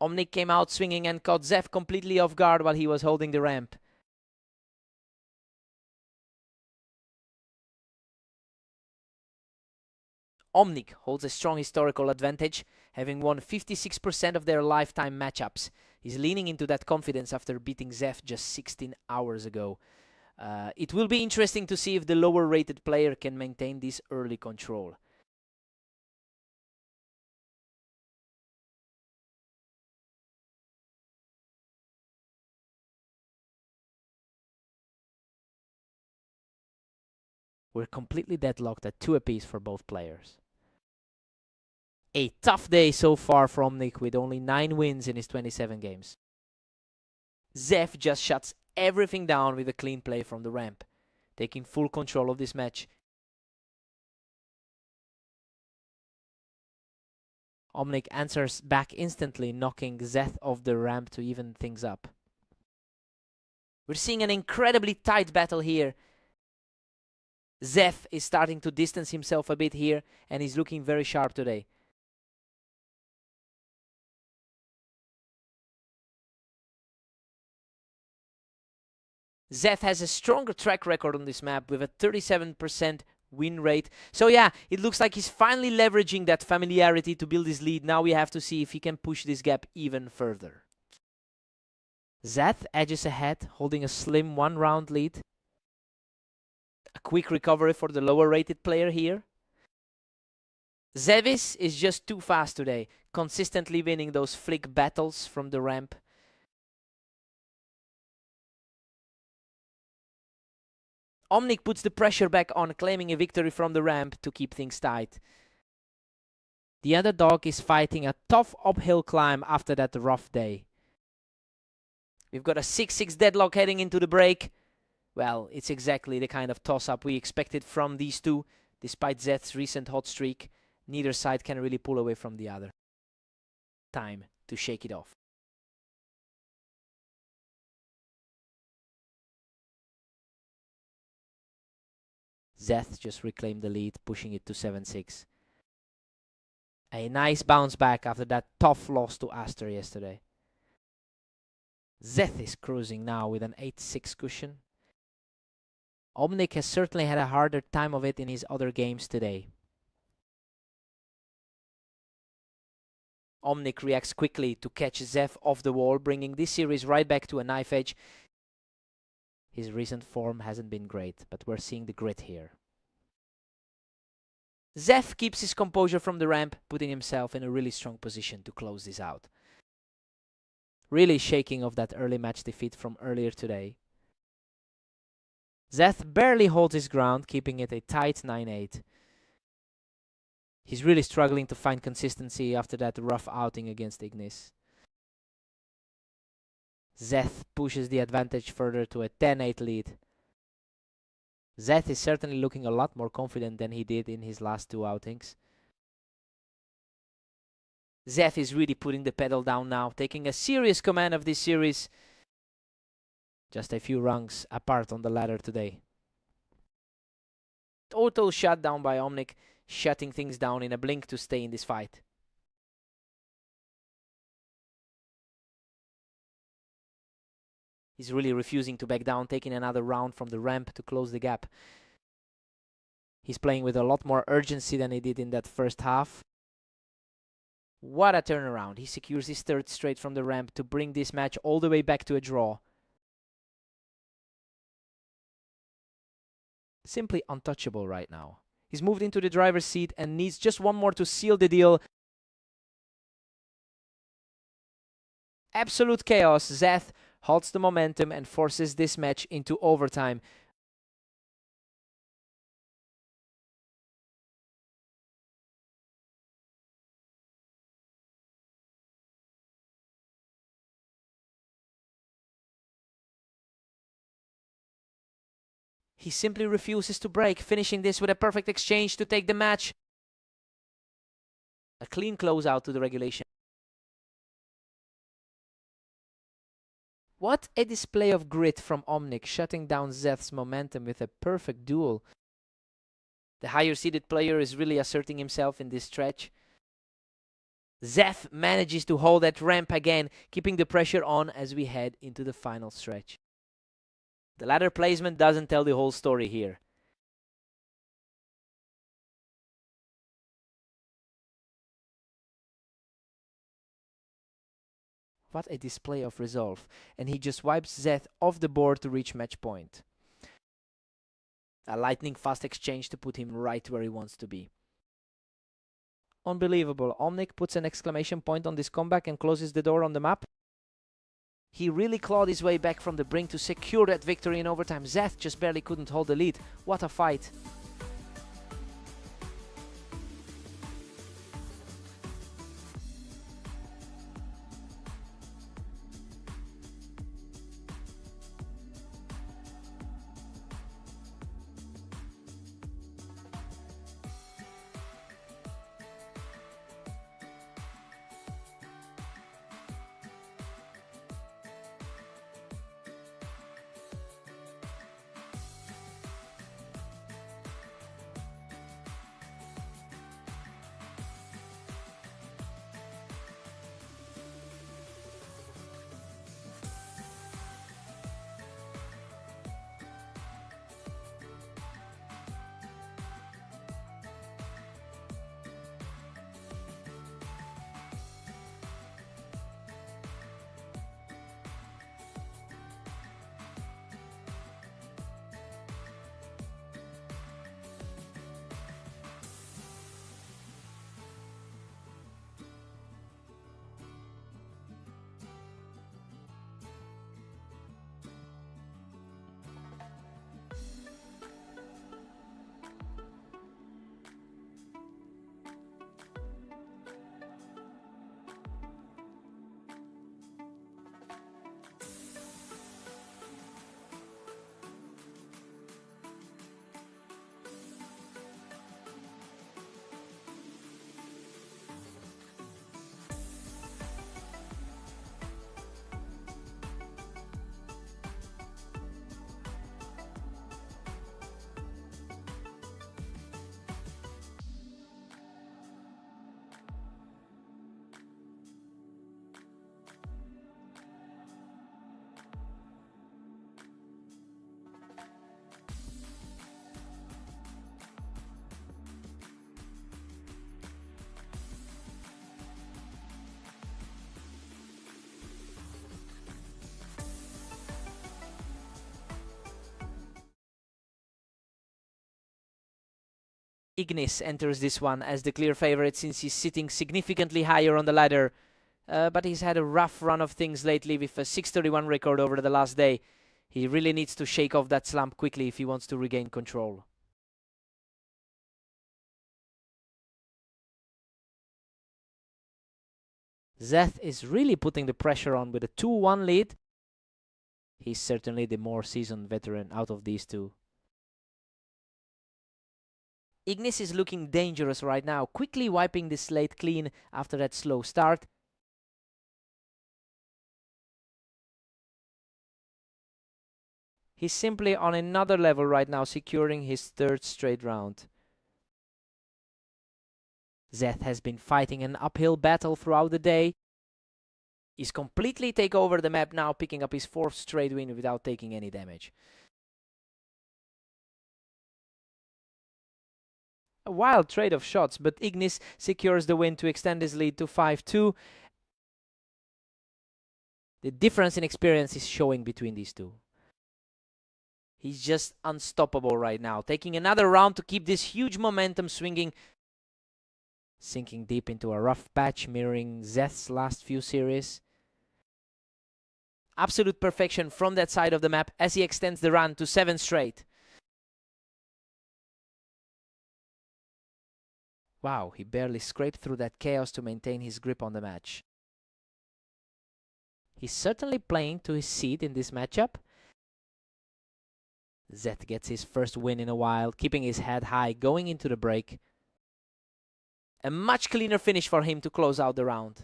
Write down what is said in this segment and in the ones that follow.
Omnic came out swinging and caught Zef completely off guard while he was holding the ramp. Omnic holds a strong historical advantage, having won 56% of their lifetime matchups. He's leaning into that confidence after beating Zef just 16 hours ago. It will be interesting to see if the lower rated player can maintain this early control. We're completely deadlocked at 2 apiece for both players. A tough day so far for Omnic with only 9 wins in his 27 games. Zef just shuts everything down with a clean play from the ramp, taking full control of this match. Omnic answers back instantly, knocking Zeth off the ramp to even things up. We're seeing an incredibly tight battle here. Zeth is starting to distance himself a bit here, and he's looking very sharp today. Zeth has a stronger track record on this map with a 37% win rate. So yeah, it looks like he's finally leveraging that familiarity to build his lead. Now we have to see if he can push this gap even further. Zeth edges ahead, holding a slim 1-round lead. A quick recovery for the lower rated player here. Zevis is just too fast today, consistently winning those flick battles from the ramp. Omnic puts the pressure back on, claiming a victory from the ramp to keep things tight. The underdog is fighting a tough uphill climb after that rough day. We've got a 6-6 deadlock heading into the break. Well, it's exactly the kind of toss-up we expected from these two. Despite Zeth's recent hot streak, neither side can really pull away from the other. Time to shake it off. Zeth just reclaimed the lead, pushing it to 7-6. A nice bounce back after that tough loss to Aster yesterday. Zeth is cruising now with an 8-6 cushion. Omnic has certainly had a harder time of it in his other games today. Omnic reacts quickly to catch Zeth off the wall, bringing this series right back to a knife edge. His recent form hasn't been great, but we're seeing the grit here. Zeth keeps his composure from the ramp, putting himself in a really strong position to close this out. Really shaking off that early match defeat from earlier today. Zeth barely holds his ground, keeping it a tight 9-8. He's really struggling to find consistency after that rough outing against Ignis. Zeth pushes the advantage further to a 10-8 lead. Zeth is certainly looking a lot more confident than he did in his last 2 outings. Zeth is really putting the pedal down now, taking a serious command of this series. Just a few rungs apart on the ladder today. Total shutdown by Omnic, shutting things down in a blink to stay in this fight. He's really refusing to back down, taking another round from the ramp to close the gap. He's playing with a lot more urgency than he did in that first half. What a turnaround. He secures his 3rd straight from the ramp to bring this match all the way back to a draw. Simply untouchable right now. He's moved into the driver's seat and needs just one more to seal the deal. Absolute chaos. Zeth halts the momentum and forces this match into overtime. He simply refuses to break, finishing this with a perfect exchange to take the match. A clean closeout to the regulation. What a display of grit from Omnic, shutting down Zeth's momentum with a perfect duel. The higher seeded player is really asserting himself in this stretch. Zeth manages to hold that ramp again, keeping the pressure on as we head into the final stretch. The ladder placement doesn't tell the whole story here. What a display of resolve. And he just wipes Zeth off the board to reach match point. A lightning fast exchange to put him right where he wants to be. Unbelievable. Omnic puts an exclamation point on this comeback and closes the door on the map. He really clawed his way back from the brink to secure that victory in overtime. Zeth just barely couldn't hold the lead. What a fight. Ignis enters this one as the clear favorite since he's sitting significantly higher on the ladder. But he's had a rough run of things lately with a 631 record over the last day. He really needs to shake off that slump quickly if he wants to regain control. Zeth is really putting the pressure on with a 2-1 lead. He's certainly the more seasoned veteran out of these two. Ignis is looking dangerous right now, quickly wiping the slate clean after that slow start. He's simply on another level right now, securing his third straight round. Zeth has been fighting an uphill battle throughout the day. He's completely taken over the map now, picking up his fourth straight win without taking any damage. A wild trade of shots, but Ignis secures the win to extend his lead to 5-2. The difference in experience is showing between these two. He's just unstoppable right now, taking another round to keep this huge momentum swinging. Sinking deep into a rough patch, mirroring Zeth's last few series. Absolute perfection from that side of the map as he extends the run to 7 straight. Wow, he barely scraped through that chaos to maintain his grip on the match. He's certainly playing to his seat in this matchup. Zeth gets his first win in a while, keeping his head high going into the break. A much cleaner finish for him to close out the round.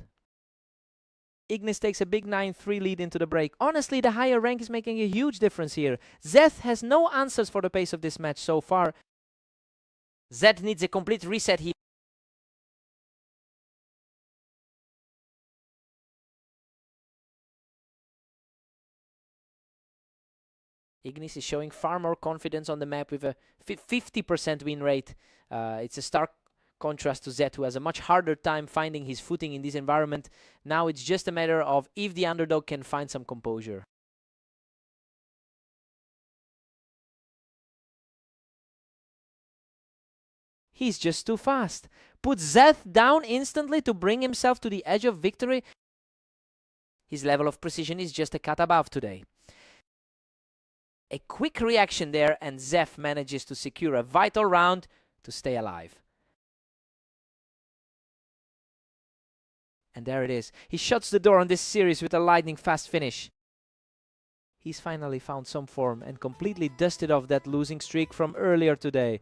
Ignis takes a big 9-3 lead into the break. Honestly, the higher rank is making a huge difference here. Zeth has no answers for the pace of this match so far. Zeth needs a complete reset here. Ignis is showing far more confidence on the map with a 50% win rate. It's a stark contrast to Zed, who has a much harder time finding his footing in this environment. Now it's just a matter of if the underdog can find some composure. He's just too fast. Puts Zed down instantly to bring himself to the edge of victory. His level of precision is just a cut above today. A quick reaction there, and Zef manages to secure a vital round to stay alive. And there it is. He shuts the door on this series with a lightning fast finish. He's finally found some form and completely dusted off that losing streak from earlier today.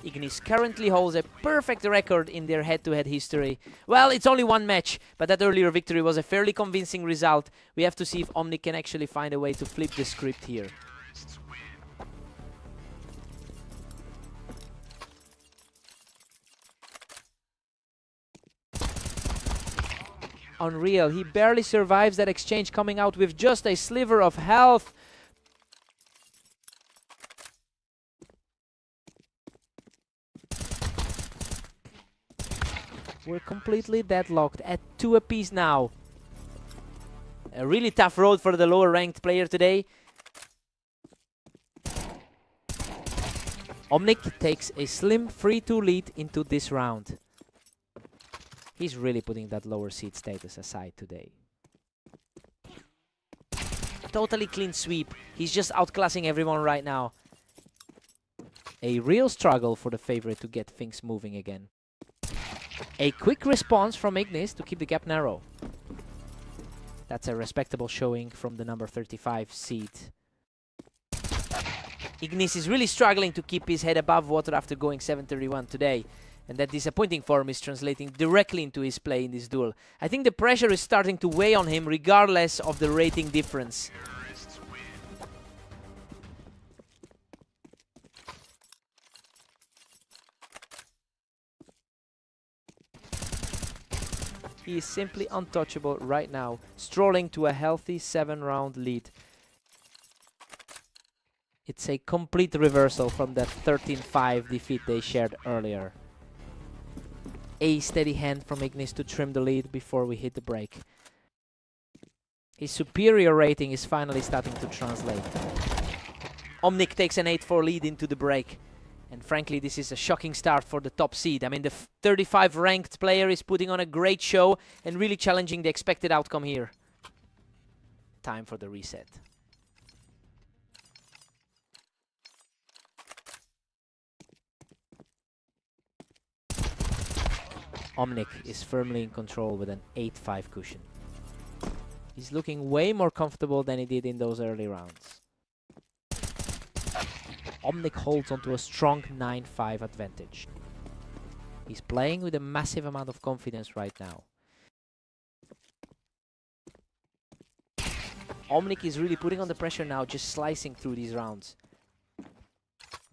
Ignis currently holds a perfect record in their head-to-head history. Well, it's only one match, but that earlier victory was a fairly convincing result. We have to see if Omnic can actually find a way to flip the script here. Unreal, he barely survives that exchange, coming out with just a sliver of health. We're completely deadlocked at 2 apiece now. A really tough road for the lower ranked player today. Omnic takes a slim 3-2 lead into this round. He's really putting that lower seed status aside today. Totally clean sweep. He's just outclassing everyone right now. A real struggle for the favorite to get things moving again. A quick response from Ignis to keep the gap narrow. That's a respectable showing from the number 35 seed. Ignis is really struggling to keep his head above water after going 7-31 today. And that disappointing form is translating directly into his play in this duel. I think the pressure is starting to weigh on him regardless of the rating difference. He is simply untouchable right now, strolling to a healthy 7-round lead. It's a complete reversal from that 13-5 defeat they shared earlier. A steady hand from Ignis to trim the lead before we hit the break. His superior rating is finally starting to translate. Omnic takes an 8-4 lead into the break. And frankly, this is a shocking start for the top seed. I mean, the 35 ranked player is putting on a great show and really challenging the expected outcome here. Time for the reset. Omnic is firmly in control with an 8-5 cushion. He's looking way more comfortable than he did in those early rounds. Omnic holds onto a strong 9-5 advantage. He's playing with a massive amount of confidence right now. Omnic is really putting on the pressure now, just slicing through these rounds.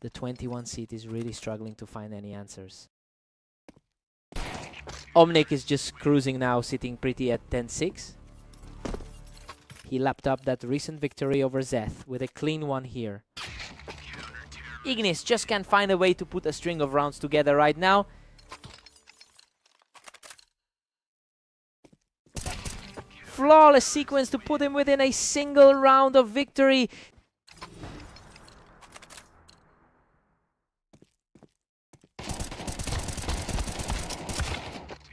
The 21 seed is really struggling to find any answers. Omnic is just cruising now, sitting pretty at 10-6. He lapped up that recent victory over Zeth with a clean one here. Ignis just can't find a way to put a string of rounds together right now. Flawless sequence to put him within a single round of victory.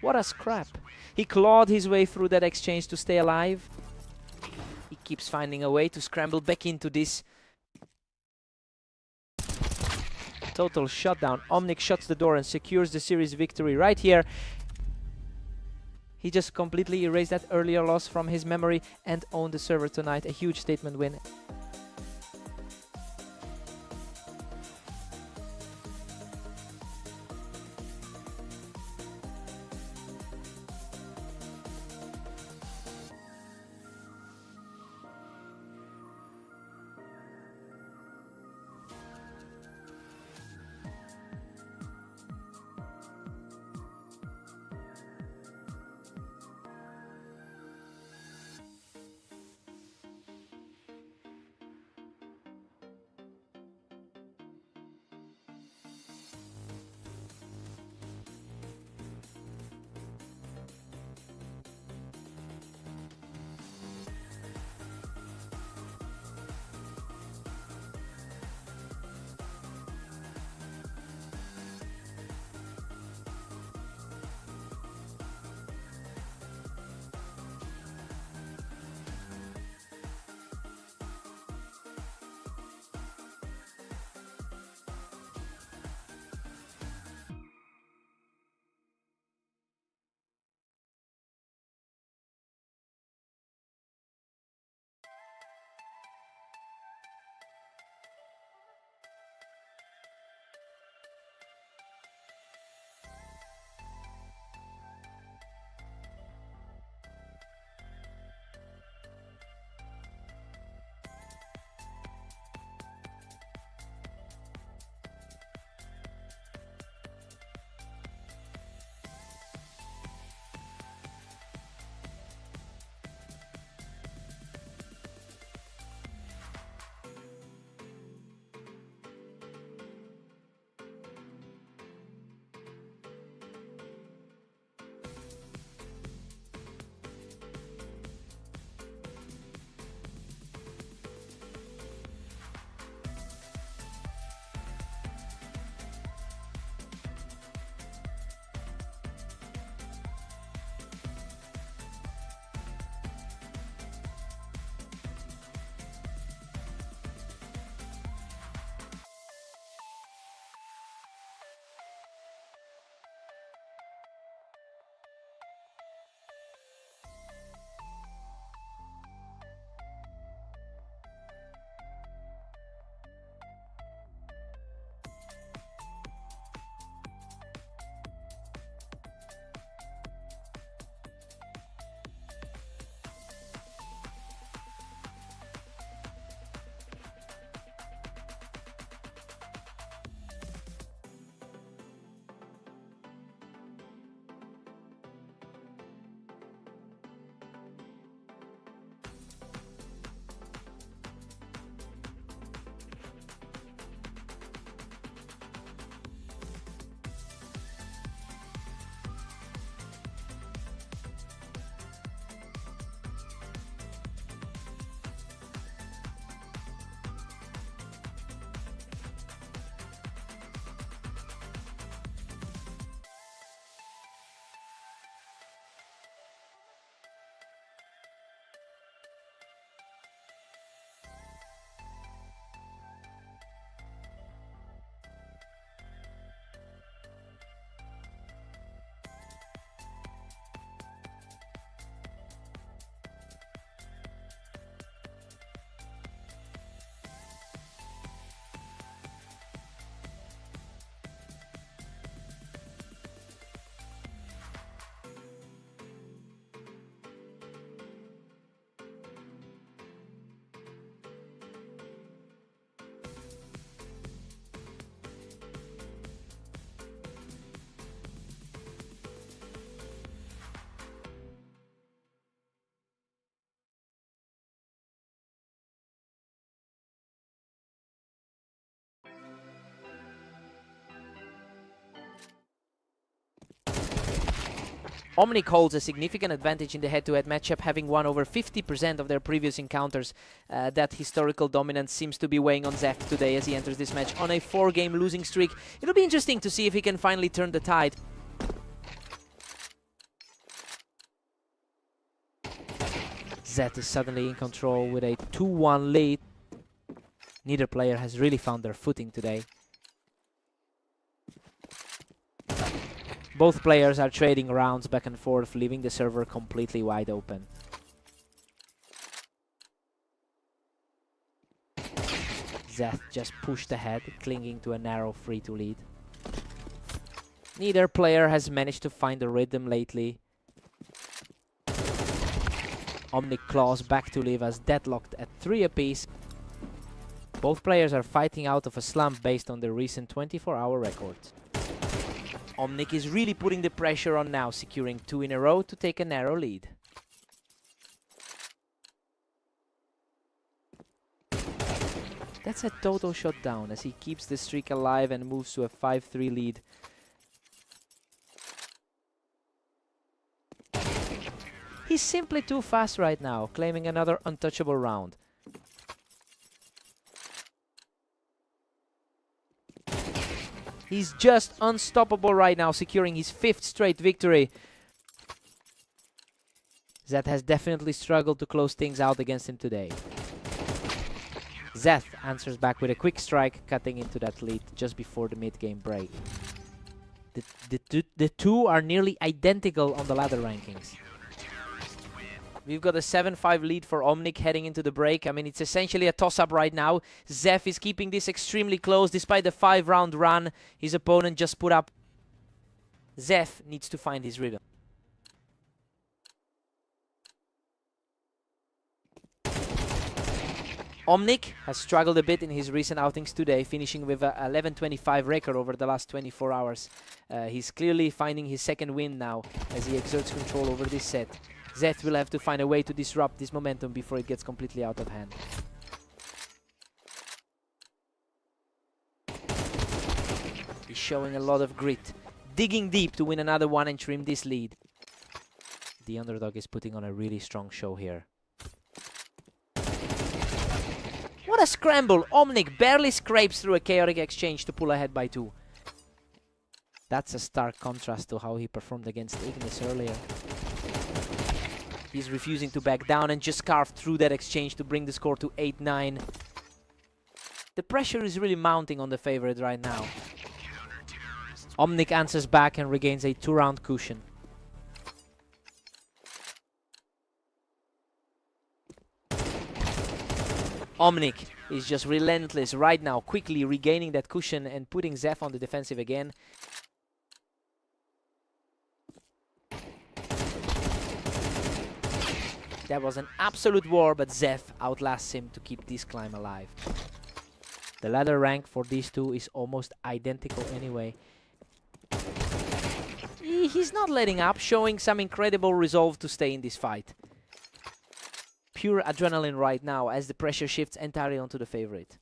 What a scrap. He clawed his way through that exchange to stay alive. He keeps finding a way to scramble back into this. Total shutdown. Omnic shuts the door and secures the series victory right here. He just completely erased that earlier loss from his memory and owned the server tonight. A huge statement win. Omnic holds a significant advantage in the head-to-head matchup, having won over 50% of their previous encounters. That historical dominance seems to be weighing on Zeth today as he enters this match on a 4-game losing streak. It'll be interesting to see if he can finally turn the tide. Zeth is suddenly in control with a 2-1 lead. Neither player has really found their footing today. Both players are trading rounds back and forth, leaving the server completely wide open. Zeth just pushed ahead, clinging to a narrow 3-2 lead. Neither player has managed to find a rhythm lately. Omnic claws back to live as deadlocked at 3 apiece. Both players are fighting out of a slump based on their recent 24-hour records. Omnic is really putting the pressure on now, securing 2 in a row to take a narrow lead. That's a total shutdown as he keeps the streak alive and moves to a 5-3 lead. He's simply too fast right now, claiming another untouchable round. He's just unstoppable right now, securing his 5th straight victory. Zeth has definitely struggled to close things out against him today. Zeth answers back with a quick strike, cutting into that lead just before the mid-game break. The two are nearly identical on the ladder rankings. We've got a 7-5 lead for Omnic heading into the break. I mean, it's essentially a toss-up right now. Zeth is keeping this extremely close despite the 5-round run his opponent just put up. Zeth needs to find his rhythm. Omnic has struggled a bit in his recent outings today, finishing with a 11-25 record over the last 24 hours. He's clearly finding his second win now as he exerts control over this set. Zeth will have to find a way to disrupt this momentum before it gets completely out of hand. He's showing a lot of grit, digging deep to win another one and trim this lead. The underdog is putting on a really strong show here. What a scramble! Omnic barely scrapes through a chaotic exchange to pull ahead by 2. That's a stark contrast to how he performed against Ignis earlier. He's refusing to back down and just carved through that exchange to bring the score to 8-9. The pressure is really mounting on the favorite right now. Omnic answers back and regains a 2-round cushion. Omnic is just relentless right now, quickly regaining that cushion and putting Zeth on the defensive again. That was an absolute war, but Zeth outlasts him to keep this climb alive. The ladder rank for these two is almost identical anyway. He's not letting up, showing some incredible resolve to stay in this fight. Pure adrenaline right now as the pressure shifts entirely onto the favorite.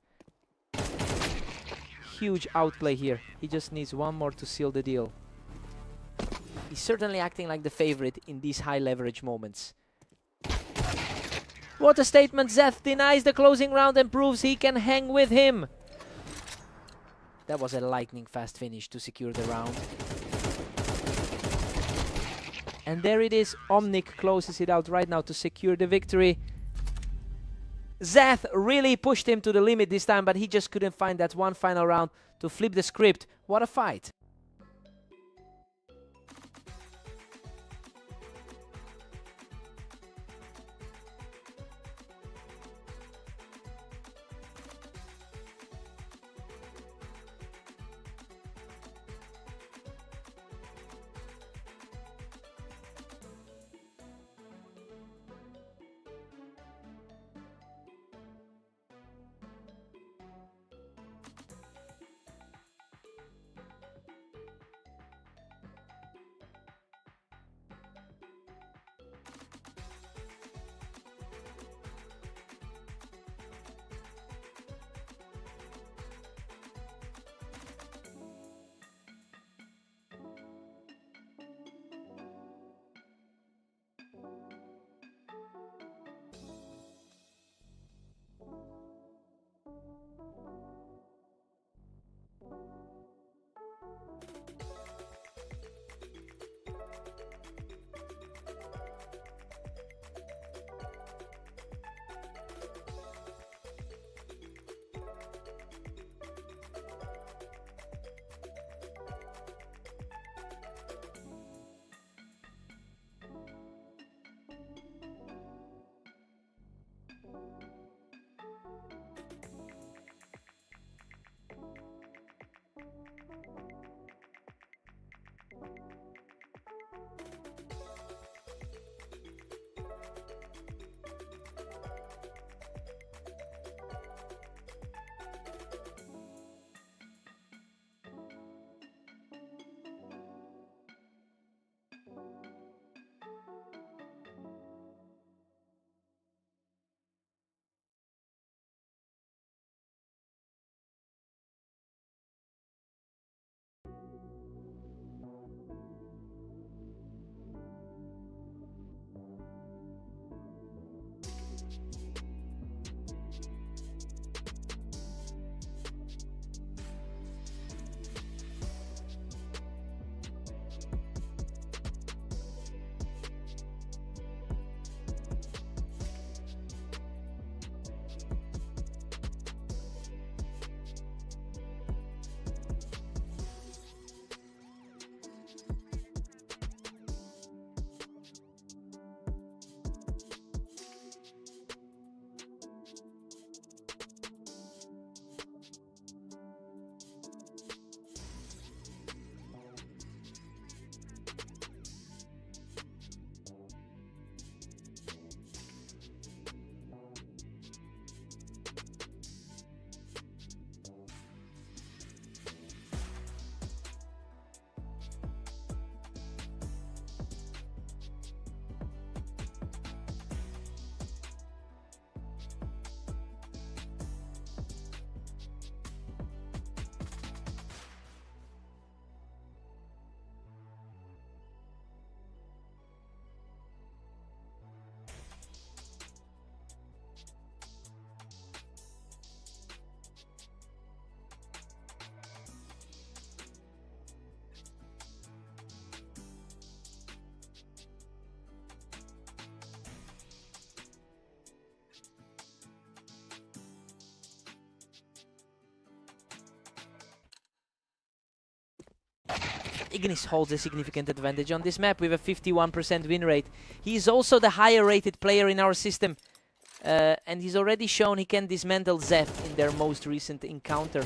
Huge outplay here. He just needs one more to seal the deal. He's certainly acting like the favorite in these high leverage moments. What a statement! Zeth denies the closing round and proves he can hang with him. That was a lightning fast finish to secure the round. And there it is. Omnic closes it out right now to secure the victory. Zeth really pushed him to the limit this time, but he just couldn't find that one final round to flip the script. What a fight! Ignis holds a significant advantage on this map with a 51% win rate. He is also the higher rated player in our system. And he's already shown he can dismantle Zeth in their most recent encounter.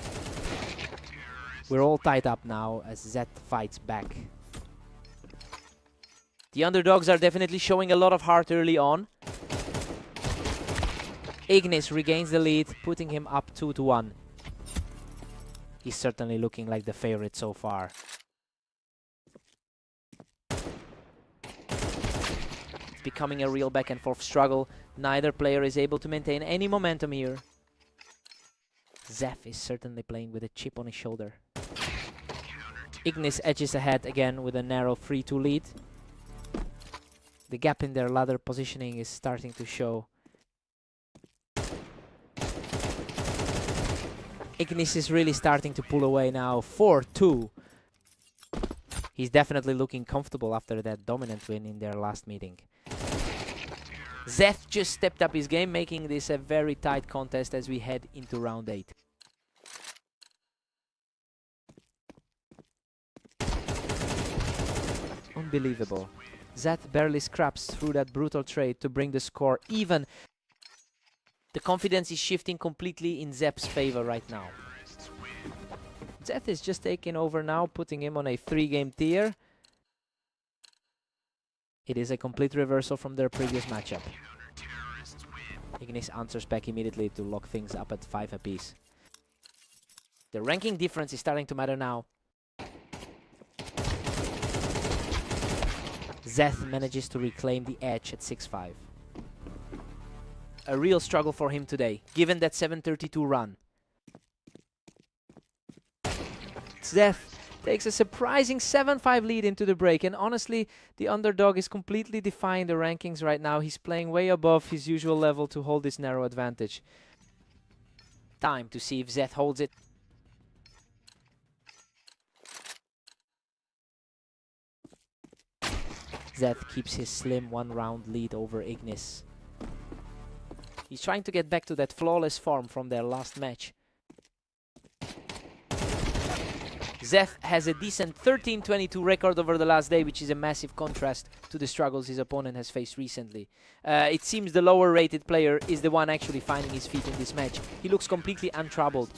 We're all tied up now as Zeth fights back. The underdogs are definitely showing a lot of heart early on. Ignis regains the lead, putting him up 2-1. He's certainly looking like the favorite so far. It's becoming a real back and forth struggle. Neither player is able to maintain any momentum here. Zeth is certainly playing with a chip on his shoulder. Ignis edges ahead again with a narrow 3-2 lead. The gap in their ladder positioning is starting to show. Ignis is really starting to pull away now, 4-2. He's definitely looking comfortable after that dominant win in their last meeting. Zeth just stepped up his game, making this a very tight contest as we head into round 8. Unbelievable. Zeth barely scraps through that brutal trade to bring the score even. The confidence is shifting completely in Zeth's favor right now. Zeth is just taking over now, putting him on a 3-game tier. It is a complete reversal from their previous matchup. Ignis answers back immediately to lock things up at 5 apiece. The ranking difference is starting to matter now. Zeth manages to reclaim the edge at 6-5. A real struggle for him today, given that 7:32 run. Zeth takes a surprising 7-5 lead into the break, and honestly, the underdog is completely defying the rankings right now. He's playing way above his usual level to hold this narrow advantage. Time to see if Zeth holds it. Zeth keeps his slim 1-round lead over Ignis. He's trying to get back to that flawless form from their last match. Zeth has a decent 13-22 record over the last day, which is a massive contrast to the struggles his opponent has faced recently. It seems the lower rated player is the one actually finding his feet in this match. He looks completely untroubled.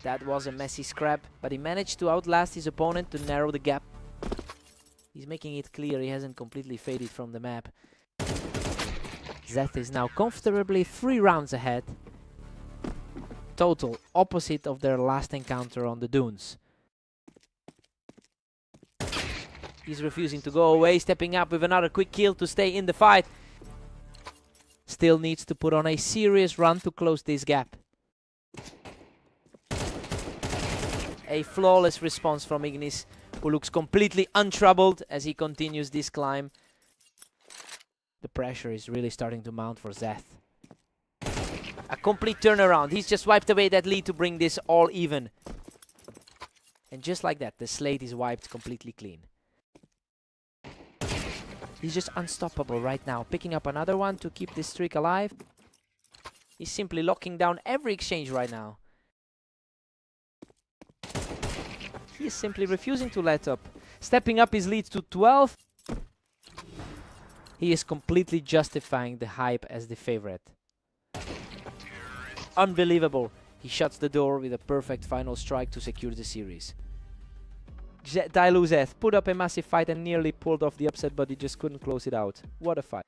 That was a messy scrap, but he managed to outlast his opponent to narrow the gap. He's making it clear he hasn't completely faded from the map. Zeth is now comfortably 3 rounds ahead. Total opposite of their last encounter on the dunes. He's refusing to go away, stepping up with another quick kill to stay in the fight. Still needs to put on a serious run to close this gap. A flawless response from Ignis, who looks completely untroubled as he continues this climb. The pressure is really starting to mount for Zeth. A complete turnaround. He's just wiped away that lead to bring this all even. And just like that, the slate is wiped completely clean. He's just unstoppable right now, picking up another one to keep this streak alive. He's simply locking down every exchange right now. He is simply refusing to let up, stepping up his lead to 12. He is completely justifying the hype as the favorite. Unbelievable. He shuts the door with a perfect final strike to secure the series. Zeth put up a massive fight and nearly pulled off the upset, but he just couldn't close it out. What a fight.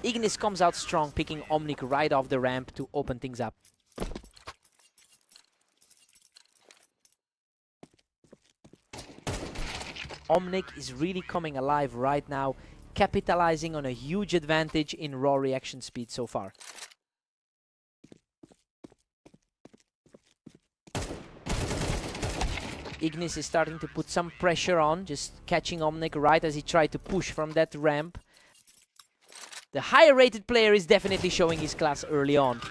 Ignis comes out strong, picking Omnic right off the ramp to open things up. Omnic is really coming alive right now, capitalizing on a huge advantage in raw reaction speed so far. Ignis is starting to put some pressure on, just catching Omnic right as he tried to push from that ramp. The higher rated player is definitely showing his class early on.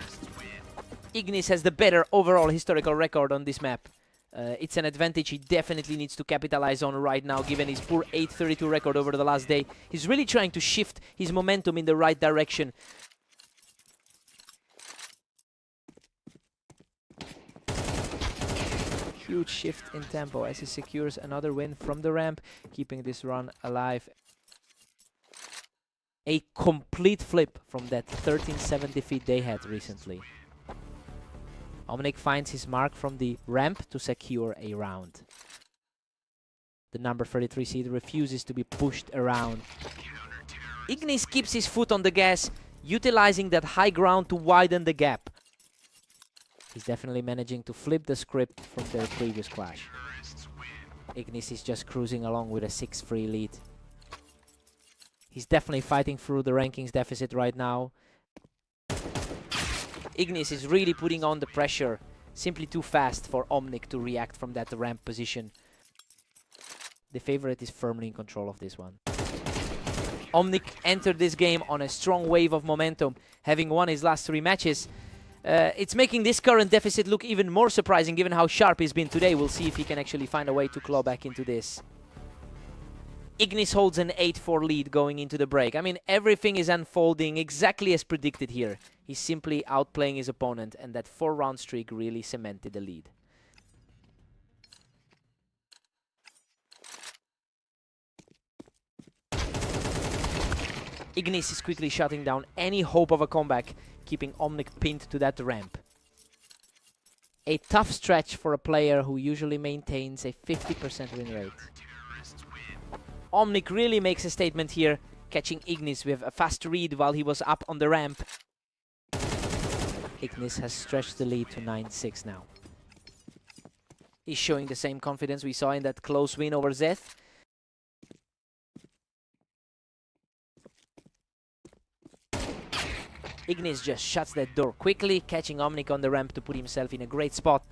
Ignis has the better overall historical record on this map. It's an advantage he definitely needs to capitalize on right now, given his poor 8:32 record over the last day. He's really trying to shift his momentum in the right direction. Huge shift in tempo as he secures another win from the ramp, keeping this run alive. A complete flip from that 13-7 defeat they had recently. Omnic finds his mark from the ramp to secure a round. The number 33 seed refuses to be pushed around. Ignis keeps his foot on the gas, utilizing that high ground to widen the gap. He's definitely managing to flip the script from their previous clash. Ignis is just cruising along with a 6-3 lead. He's definitely fighting through the rankings deficit right now. Ignis is really putting on the pressure. Simply too fast for Omnic to react from that ramp position. The favorite is firmly in control of this one. Omnic entered this game on a strong wave of momentum, having won his last 3 matches. It's making this current deficit look even more surprising given how sharp he's been today. We'll see if he can actually find a way to claw back into this. Ignis holds an 8-4 lead going into the break. I mean, everything is unfolding exactly as predicted here. He's simply outplaying his opponent, and that 4-round streak really cemented the lead. Ignis is quickly shutting down any hope of a comeback, keeping Omnic pinned to that ramp. A tough stretch for a player who usually maintains a 50% win rate. Omnic really makes a statement here, catching Ignis with a fast read while he was up on the ramp. Ignis has stretched the lead to 9-6 now. He's showing the same confidence we saw in that close win over Zeth. Ignis just shuts that door quickly, catching Omnic on the ramp to put himself in a great spot.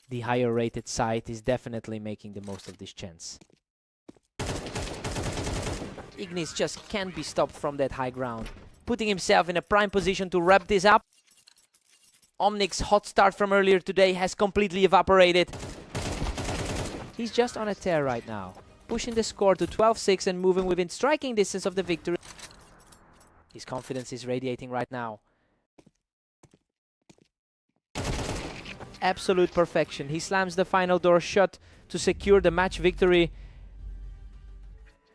The higher rated side is definitely making the most of this chance. Ignis just can't be stopped from that high ground, putting himself in a prime position to wrap this up. Omnic's hot start from earlier today has completely evaporated. He's just on a tear right now, pushing the score to 12-6 and moving within striking distance of the victory. His confidence is radiating right now. Absolute perfection. He slams the final door shut to secure the match victory.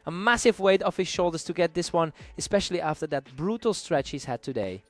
A massive weight off his shoulders to get this one, especially after that brutal stretch he's had today.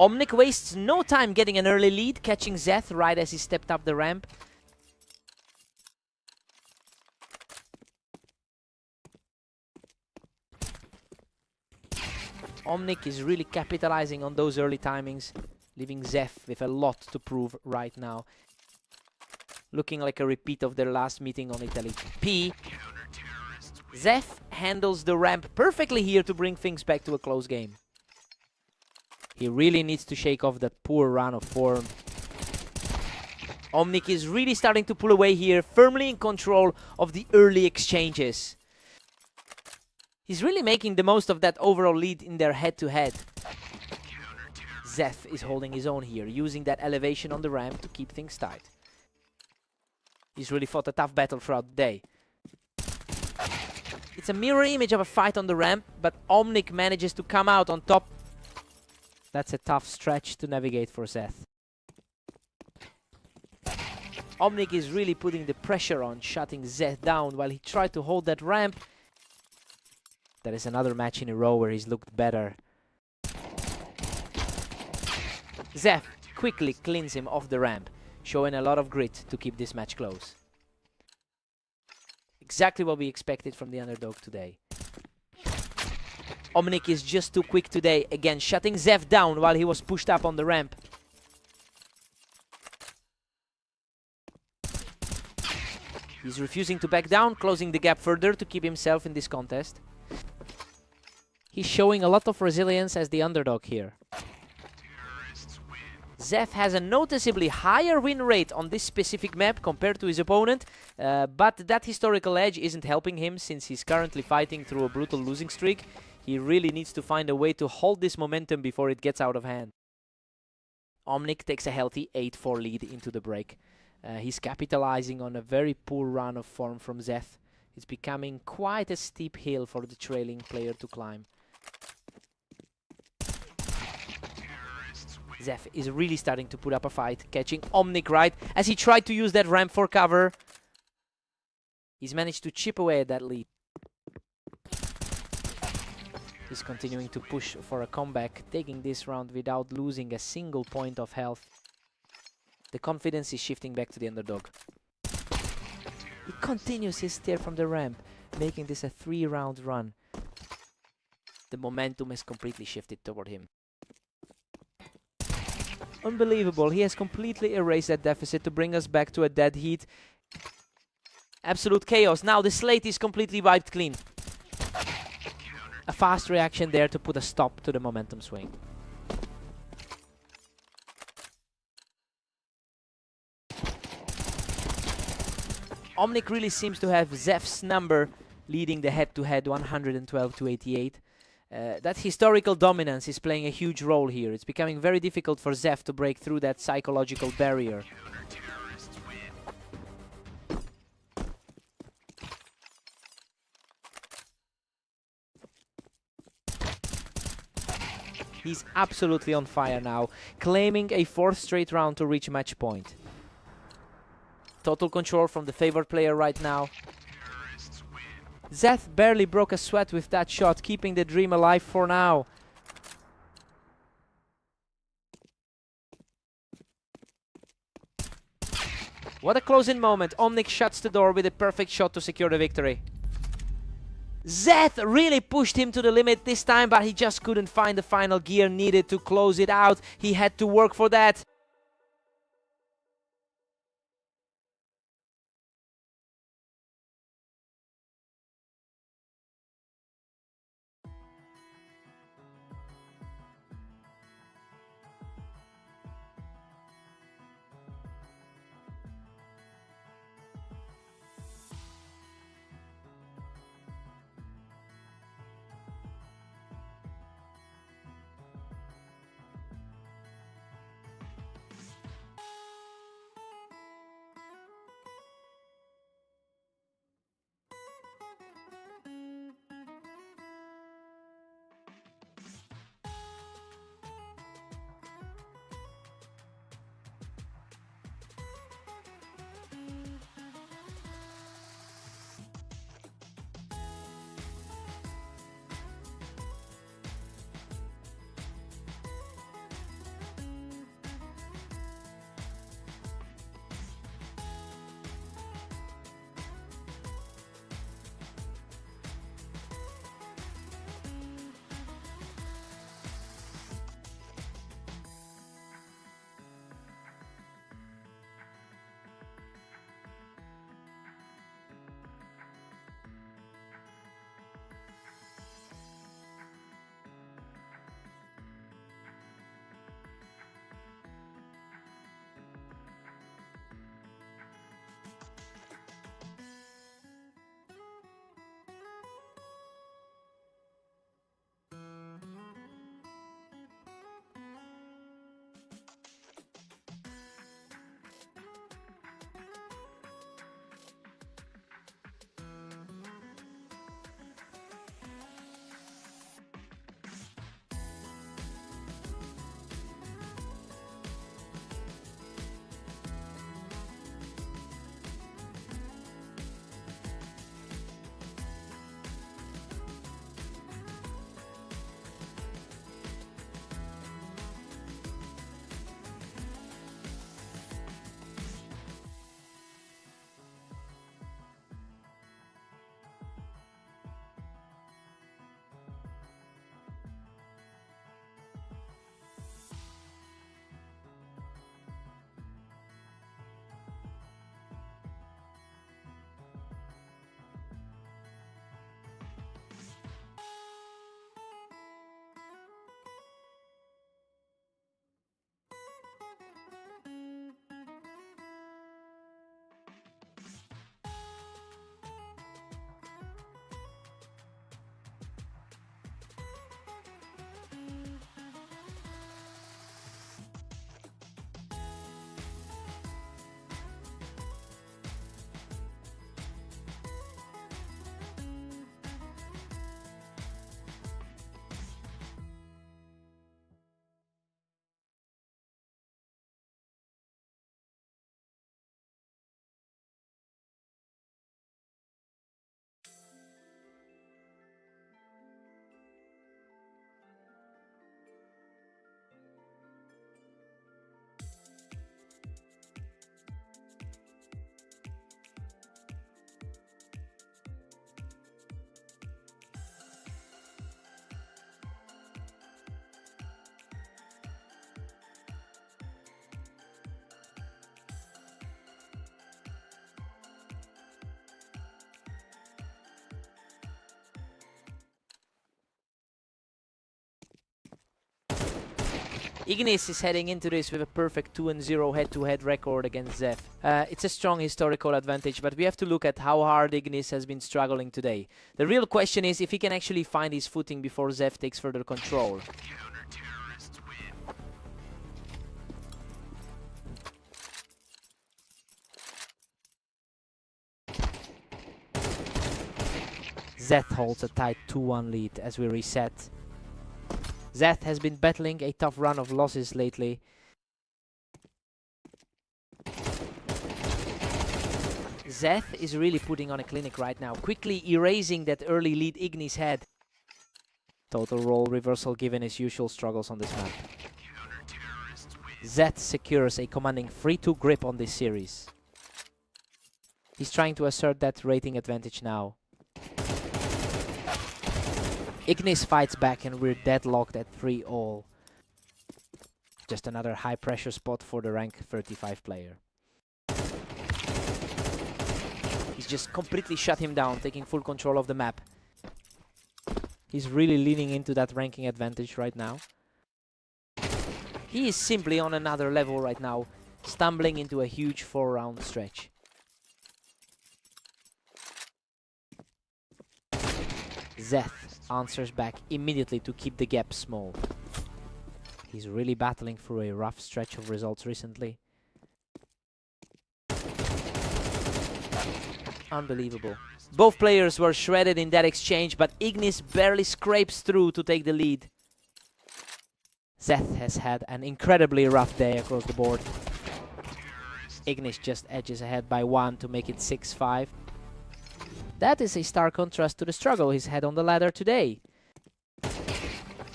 Omnic wastes no time getting an early lead, catching Zeth right as he stepped up the ramp. Omnic is really capitalizing on those early timings, leaving Zeth with a lot to prove right now. Looking like a repeat of their last meeting on Italy P. Zeth handles the ramp perfectly here to bring things back to a close game. He really needs to shake off that poor run of form. Omnic is really starting to pull away here, firmly in control of the early exchanges. He's really making the most of that overall lead in their head-to-head. Zeth is holding his own here, using that elevation on the ramp to keep things tight. He's really fought a tough battle throughout the day. It's a mirror image of a fight on the ramp, but Omnic manages to come out on top. That's a tough stretch to navigate for Zeth. Omnic is really putting the pressure on, shutting Zeth down while he tried to hold that ramp. That is another match in a row where he's looked better. Zeth quickly cleans him off the ramp, showing a lot of grit to keep this match close. Exactly what we expected from the underdog today. Omnic is just too quick today, again shutting Zeth down while he was pushed up on the ramp. He's refusing to back down, closing the gap further to keep himself in this contest. He's showing a lot of resilience as the underdog here. Zeth has a noticeably higher win rate on this specific map compared to his opponent, but that historical edge isn't helping him since he's currently fighting through a brutal losing streak. He really needs to find a way to hold this momentum before it gets out of hand. Omnic takes a healthy 8-4 lead into the break. He's capitalizing on a very poor run of form from Zeth. It's becoming quite a steep hill for the trailing player to climb. Zeth is really starting to put up a fight, catching Omnic right as he tried to use that ramp for cover. He's managed to chip away at that lead. He's continuing to push for a comeback, taking this round without losing a single point of health. The confidence is shifting back to the underdog. He continues his steer from the ramp, making this a 3-round run. The momentum has completely shifted toward him. Unbelievable, he has completely erased that deficit to bring us back to a dead heat. Absolute chaos. Now the slate is completely wiped clean. A fast reaction there to put a stop to the momentum swing. Omnic really seems to have Zeth's number, leading the head-to-head 112-88. That historical dominance is playing a huge role here. It's becoming very difficult for Zeth to break through that psychological barrier. He's absolutely on fire now, claiming a 4th straight round to reach match point. Total control from the favored player right now. Zeth barely broke a sweat with that shot, keeping the dream alive for now. What a close-in moment. Omnic shuts the door with a perfect shot to secure the victory. Zeth really pushed him to the limit this time, but he just couldn't find the final gear needed to close it out. He had to work for that. Ignis is heading into this with a perfect 2-0 head-to-head record against Zef. It's a strong historical advantage, but we have to look at how hard Ignis has been struggling today. The real question is if he can actually find his footing before Zef takes further control. Zeth holds a tight 2-1 lead as we reset. Zeth has been battling a tough run of losses lately. Zeth is really putting on a clinic right now, quickly erasing that early lead Ignis had. Total role reversal given his usual struggles on this map. Zeth secures a commanding 3-2 grip on this series. He's trying to assert that rating advantage now. Ignis fights back and we're deadlocked at 3-all. Just another high pressure spot for the rank 35 player. He's just completely shut him down, taking full control of the map. He's really leaning into that ranking advantage right now. He is simply on another level right now, stumbling into a huge 4-round stretch. Zeth answers back immediately to keep the gap small. He's really battling through a rough stretch of results recently. Unbelievable. Both players were shredded in that exchange, but Ignis barely scrapes through to take the lead. Zeth has had an incredibly rough day across the board. Ignis just edges ahead by 1 to make it 6-5. That is a stark contrast to the struggle he's had on the ladder today.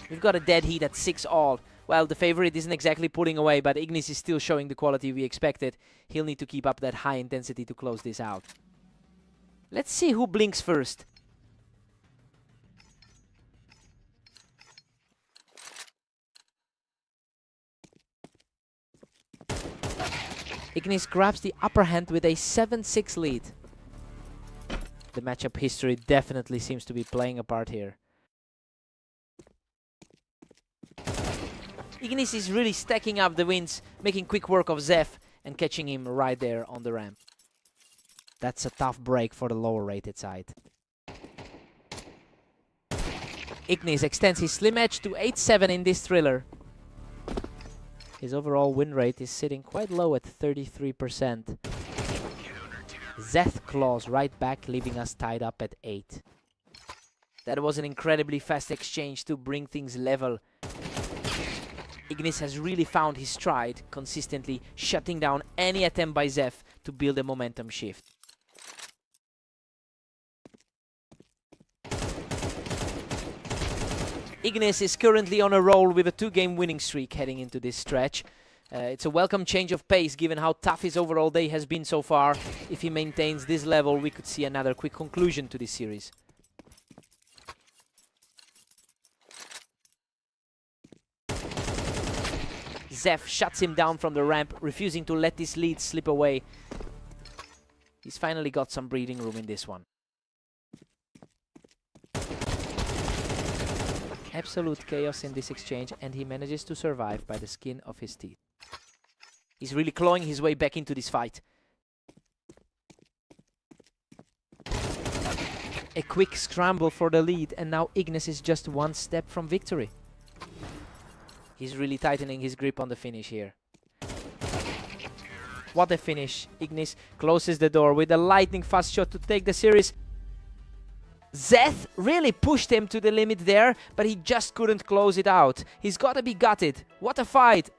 We've got a dead heat at 6-all. Well, the favorite isn't exactly pulling away, but Ignis is still showing the quality we expected. He'll need to keep up that high intensity to close this out. Let's see who blinks first. Ignis grabs the upper hand with a 7-6 lead. The matchup history definitely seems to be playing a part here. Ignis is really stacking up the wins, making quick work of Zef and catching him right there on the ramp. That's a tough break for the lower rated side. Ignis extends his slim edge to 8-7 in this thriller. His overall win rate is sitting quite low at 33%. Zeth claws right back, leaving us tied up at 8. That was an incredibly fast exchange to bring things level. Ignis has really found his stride, consistently shutting down any attempt by Zeth to build a momentum shift. Ignis is currently on a roll with a 2-game winning streak heading into this stretch. It's a welcome change of pace given how tough his overall day has been so far. If he maintains this level, we could see another quick conclusion to this series. Zef shuts him down from the ramp, refusing to let this lead slip away. He's finally got some breathing room in this one. Absolute chaos in this exchange, and he manages to survive by the skin of his teeth. He's really clawing his way back into this fight. A quick scramble for the lead, and now Ignis is just 1 step from victory. He's really tightening his grip on the finish here. What a finish. Ignis closes the door with a lightning fast shot to take the series. Zeth really pushed him to the limit there, but he just couldn't close it out. He's gotta be gutted. What a fight!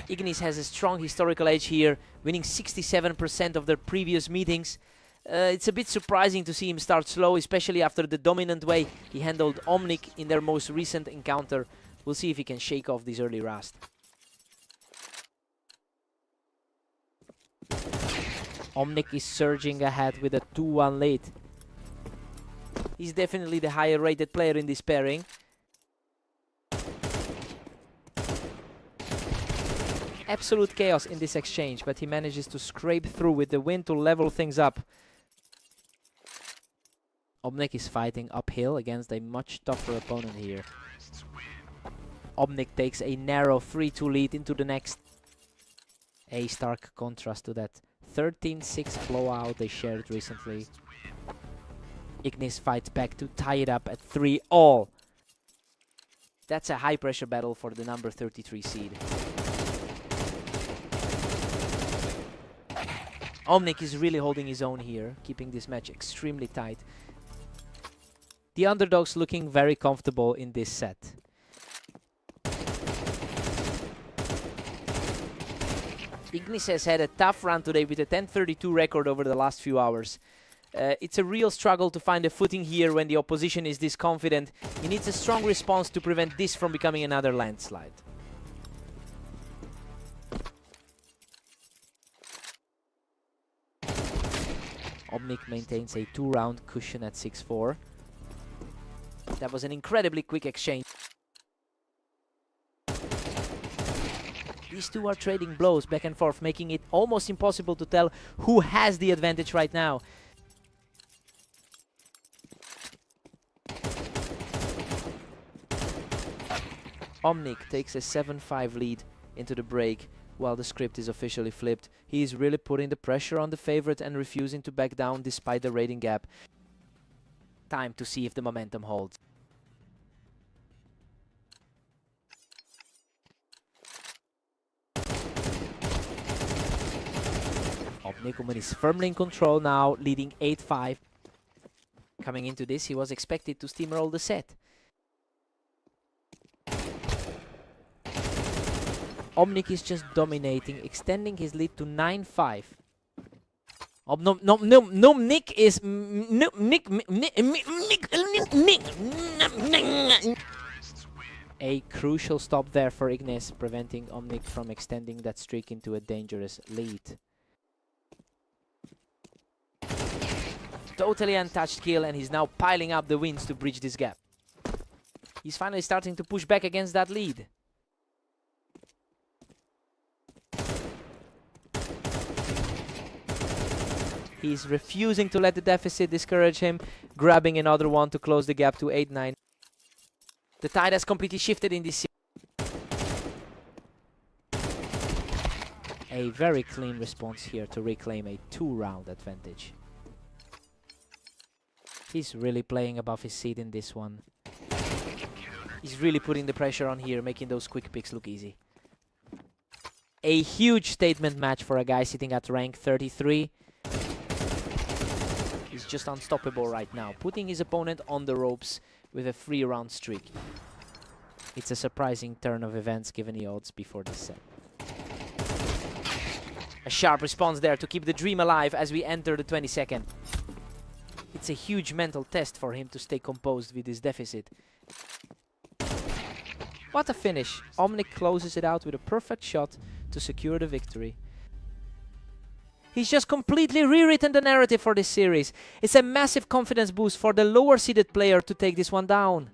Ignis has a strong historical edge here, winning 67% of their previous meetings. It's a bit surprising to see him start slow, especially after the dominant way he handled Omnic in their most recent encounter. We'll see if he can shake off this early rust. Omnic is surging ahead with a 2-1 lead. He's definitely the higher rated player in this pairing. Absolute chaos in this exchange, but he manages to scrape through with the win to level things up. Omnic is fighting uphill against a much tougher opponent here. Omnic takes a narrow 3-2 lead into the next. A stark contrast to that 13-6 blowout they shared recently. Ignis fights back to tie it up at 3-all. That's a high pressure battle for the number 33 seed. Omnic is really holding his own here, keeping this match extremely tight. The underdogs looking very comfortable in this set. Ignis has had a tough run today with a 10-32 record over the last few hours. It's a real struggle to find a footing here when the opposition is this confident. He needs a strong response to prevent this from becoming another landslide. Omnic maintains a 2-round cushion at 6-4. That was an incredibly quick exchange. These two are trading blows back and forth, making it almost impossible to tell who has the advantage right now. Omnic takes a 7-5 lead into the break while the script is officially flipped. He is really putting the pressure on the favorite and refusing to back down despite the rating gap. Time to see if the momentum holds. Omnic is firmly in control now, leading 8-5. Coming into this, he was expected to steamroll the set. Omnic is just dominating, extending his lead to 9-5. Nick is a crucial stop there for Ignis, preventing Omnic from extending that streak into a dangerous lead. Totally untouched kill, and he's now piling up the wins to bridge this gap. He's finally starting to push back against that lead. He's refusing to let the deficit discourage him, grabbing another one to close the gap to 8-9. The tide has completely shifted in this series. A very clean response here to reclaim a 2-round advantage. He's really playing above his seat in this one. He's really putting the pressure on here, making those quick picks look easy. A huge statement match for a guy sitting at rank 33. He's just unstoppable right now, putting his opponent on the ropes with a 3-round streak. It's a surprising turn of events given the odds before this set. A sharp response there to keep the dream alive as we enter the 22nd. It's a huge mental test for him to stay composed with this deficit. What a finish! Omnic closes it out with a perfect shot to secure the victory. He's just completely rewritten the narrative for this series. It's a massive confidence boost for the lower seeded player to take this one down.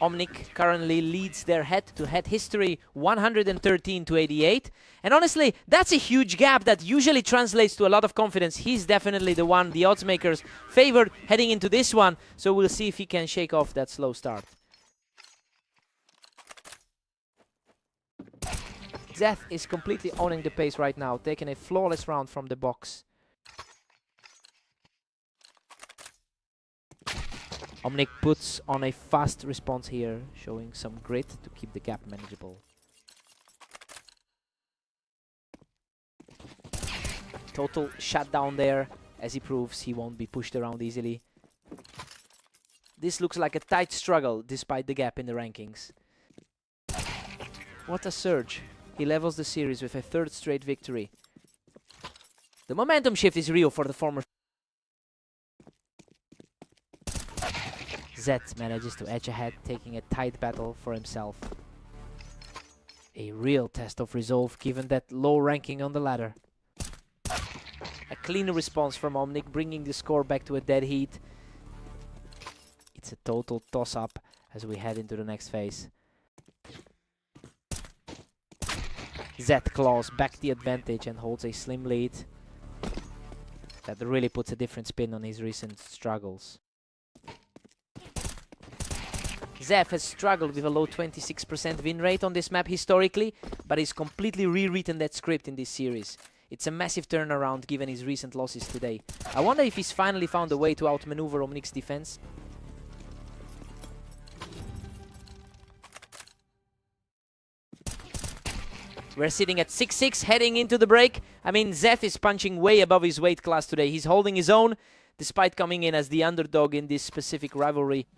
Omnic currently leads their head-to-head history 113 to 88. And honestly, that's a huge gap that usually translates to a lot of confidence. He's definitely the one the odds makers favored heading into this one. So we'll see if he can shake off that slow start. Zeth is completely owning the pace right now, taking a flawless round from the box. Omnic puts on a fast response here, showing some grit to keep the gap manageable. Total shutdown there, as he proves he won't be pushed around easily. This looks like a tight struggle, despite the gap in the rankings. What a surge. He levels the series with a third straight victory. The momentum shift is real for the former. Zeth manages to edge ahead, taking a tight battle for himself. A real test of resolve given that low ranking on the ladder. A clean response from Omnic, bringing the score back to a dead heat. It's a total toss-up as we head into the next phase. Zeth claws back the advantage and holds a slim lead. That really puts a different spin on his recent struggles. Zeth has struggled with a low 26% win rate on this map historically, but he's completely rewritten that script in this series. It's a massive turnaround given his recent losses today. I wonder if he's finally found a way to outmaneuver Omnic's defense. We're sitting at 6-6 heading into the break. I mean, Zeth is punching way above his weight class today. He's holding his own despite coming in as the underdog in this specific rivalry.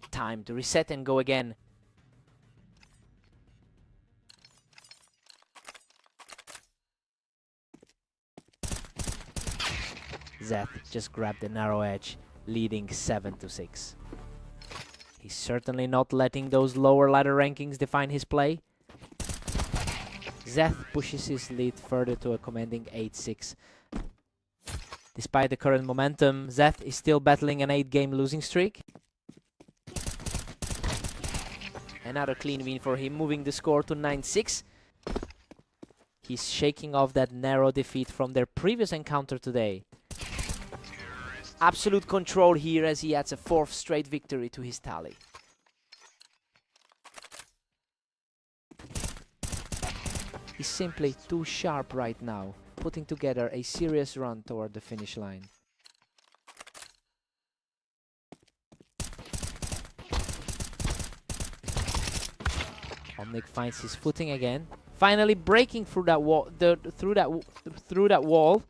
Time to reset and go again. Zeth just grabbed the narrow edge, leading 7-6. He's certainly not letting those lower ladder rankings define his play. Zeth pushes his lead further to a commanding 8-6. Despite the current momentum, Zeth is still battling an 8-game losing streak. Another clean win for him, moving the score to 9-6. He's shaking off that narrow defeat from their previous encounter today. Absolute control here as he adds a 4th straight victory to his tally. He's simply too sharp right now, putting together a serious run toward the finish line. Omnic finds his footing again, finally breaking through that wall. Through that wall.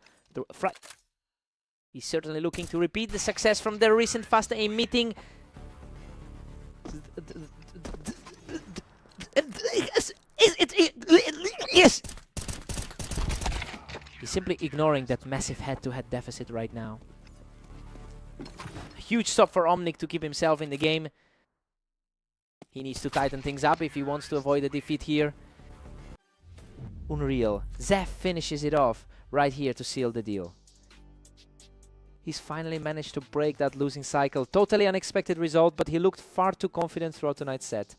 He's certainly looking to repeat the success from their recent fast aim meeting. Yes. He's simply ignoring that massive head-to-head deficit right now. A huge stop for Omnic to keep himself in the game. He needs to tighten things up if he wants to avoid a defeat here. Unreal. Zeth finishes it off right here to seal the deal. He's finally managed to break that losing cycle. Totally unexpected result, but he looked far too confident throughout tonight's set.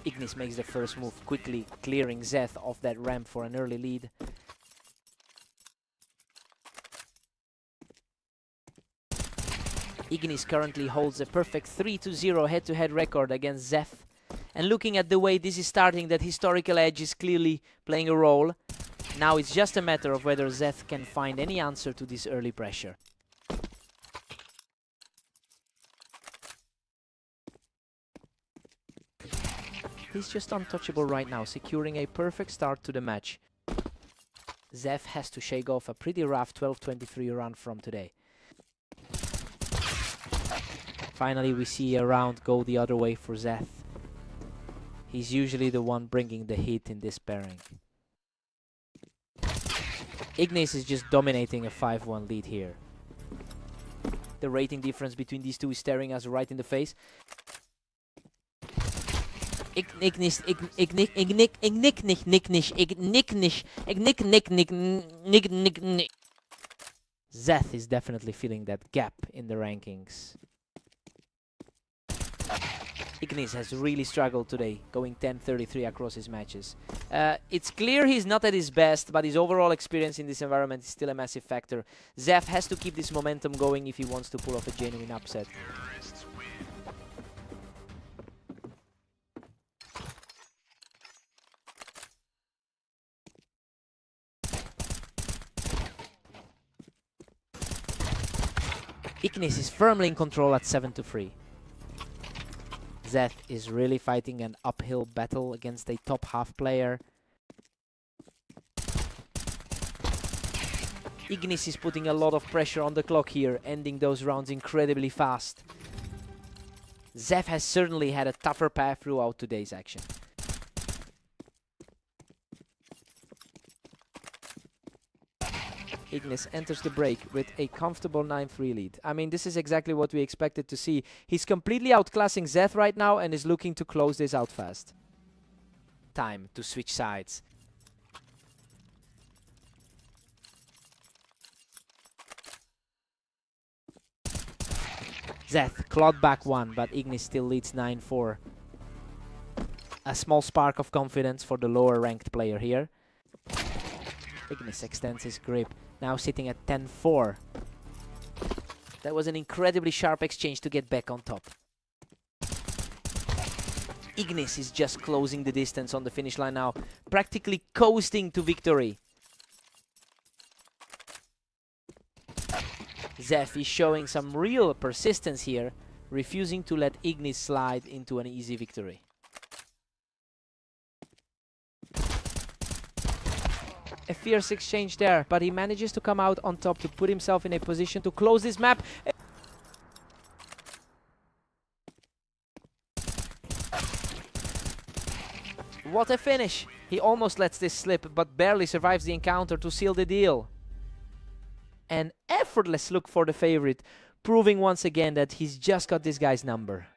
Ignis makes the first move, quickly clearing Zeth off that ramp for an early lead. Ignis currently holds a perfect 3-0 head-to-head record against Zeth. And looking at the way this is starting, that historical edge is clearly playing a role. Now it's just a matter of whether Zeth can find any answer to this early pressure. He's just untouchable right now, securing a perfect start to the match. Zeth has to shake off a pretty rough 12-23 run from today. Finally, we see a round go the other way for Zeth. He's usually the one bringing the heat in this pairing. Ignis is just dominating a 5-1 lead here. The rating difference between these two is staring us right in the face. Zeth is definitely feeling that gap in the rankings. Ignis has really struggled today, going 10-33 across his matches. It's clear he's not at his best, but his overall experience in this environment is still a massive factor. Zeth has to keep this momentum going if he wants to pull off a genuine upset. Ignis is firmly in control at 7-3. Zeth is really fighting an uphill battle against a top half player. Ignis is putting a lot of pressure on the clock here, ending those rounds incredibly fast. Zeth has certainly had a tougher path throughout today's action. Ignis enters the break with a comfortable 9-3 lead. I mean, this is exactly what we expected to see. He's completely outclassing Zeth right now and is looking to close this out fast. Time to switch sides. Zeth clawed back one, but Ignis still leads 9-4. A small spark of confidence for the lower ranked player here. Ignis extends his grip, now sitting at 10-4. That was an incredibly sharp exchange to get back on top. Ignis is just closing the distance on the finish line now, practically coasting to victory. Zeth is showing some real persistence here, refusing to let Ignis slide into an easy victory. A fierce exchange there, but he manages to come out on top to put himself in a position to close this map. What a finish! He almost lets this slip, but barely survives the encounter to seal the deal. An effortless look for the favorite, proving once again that he's just got this guy's number.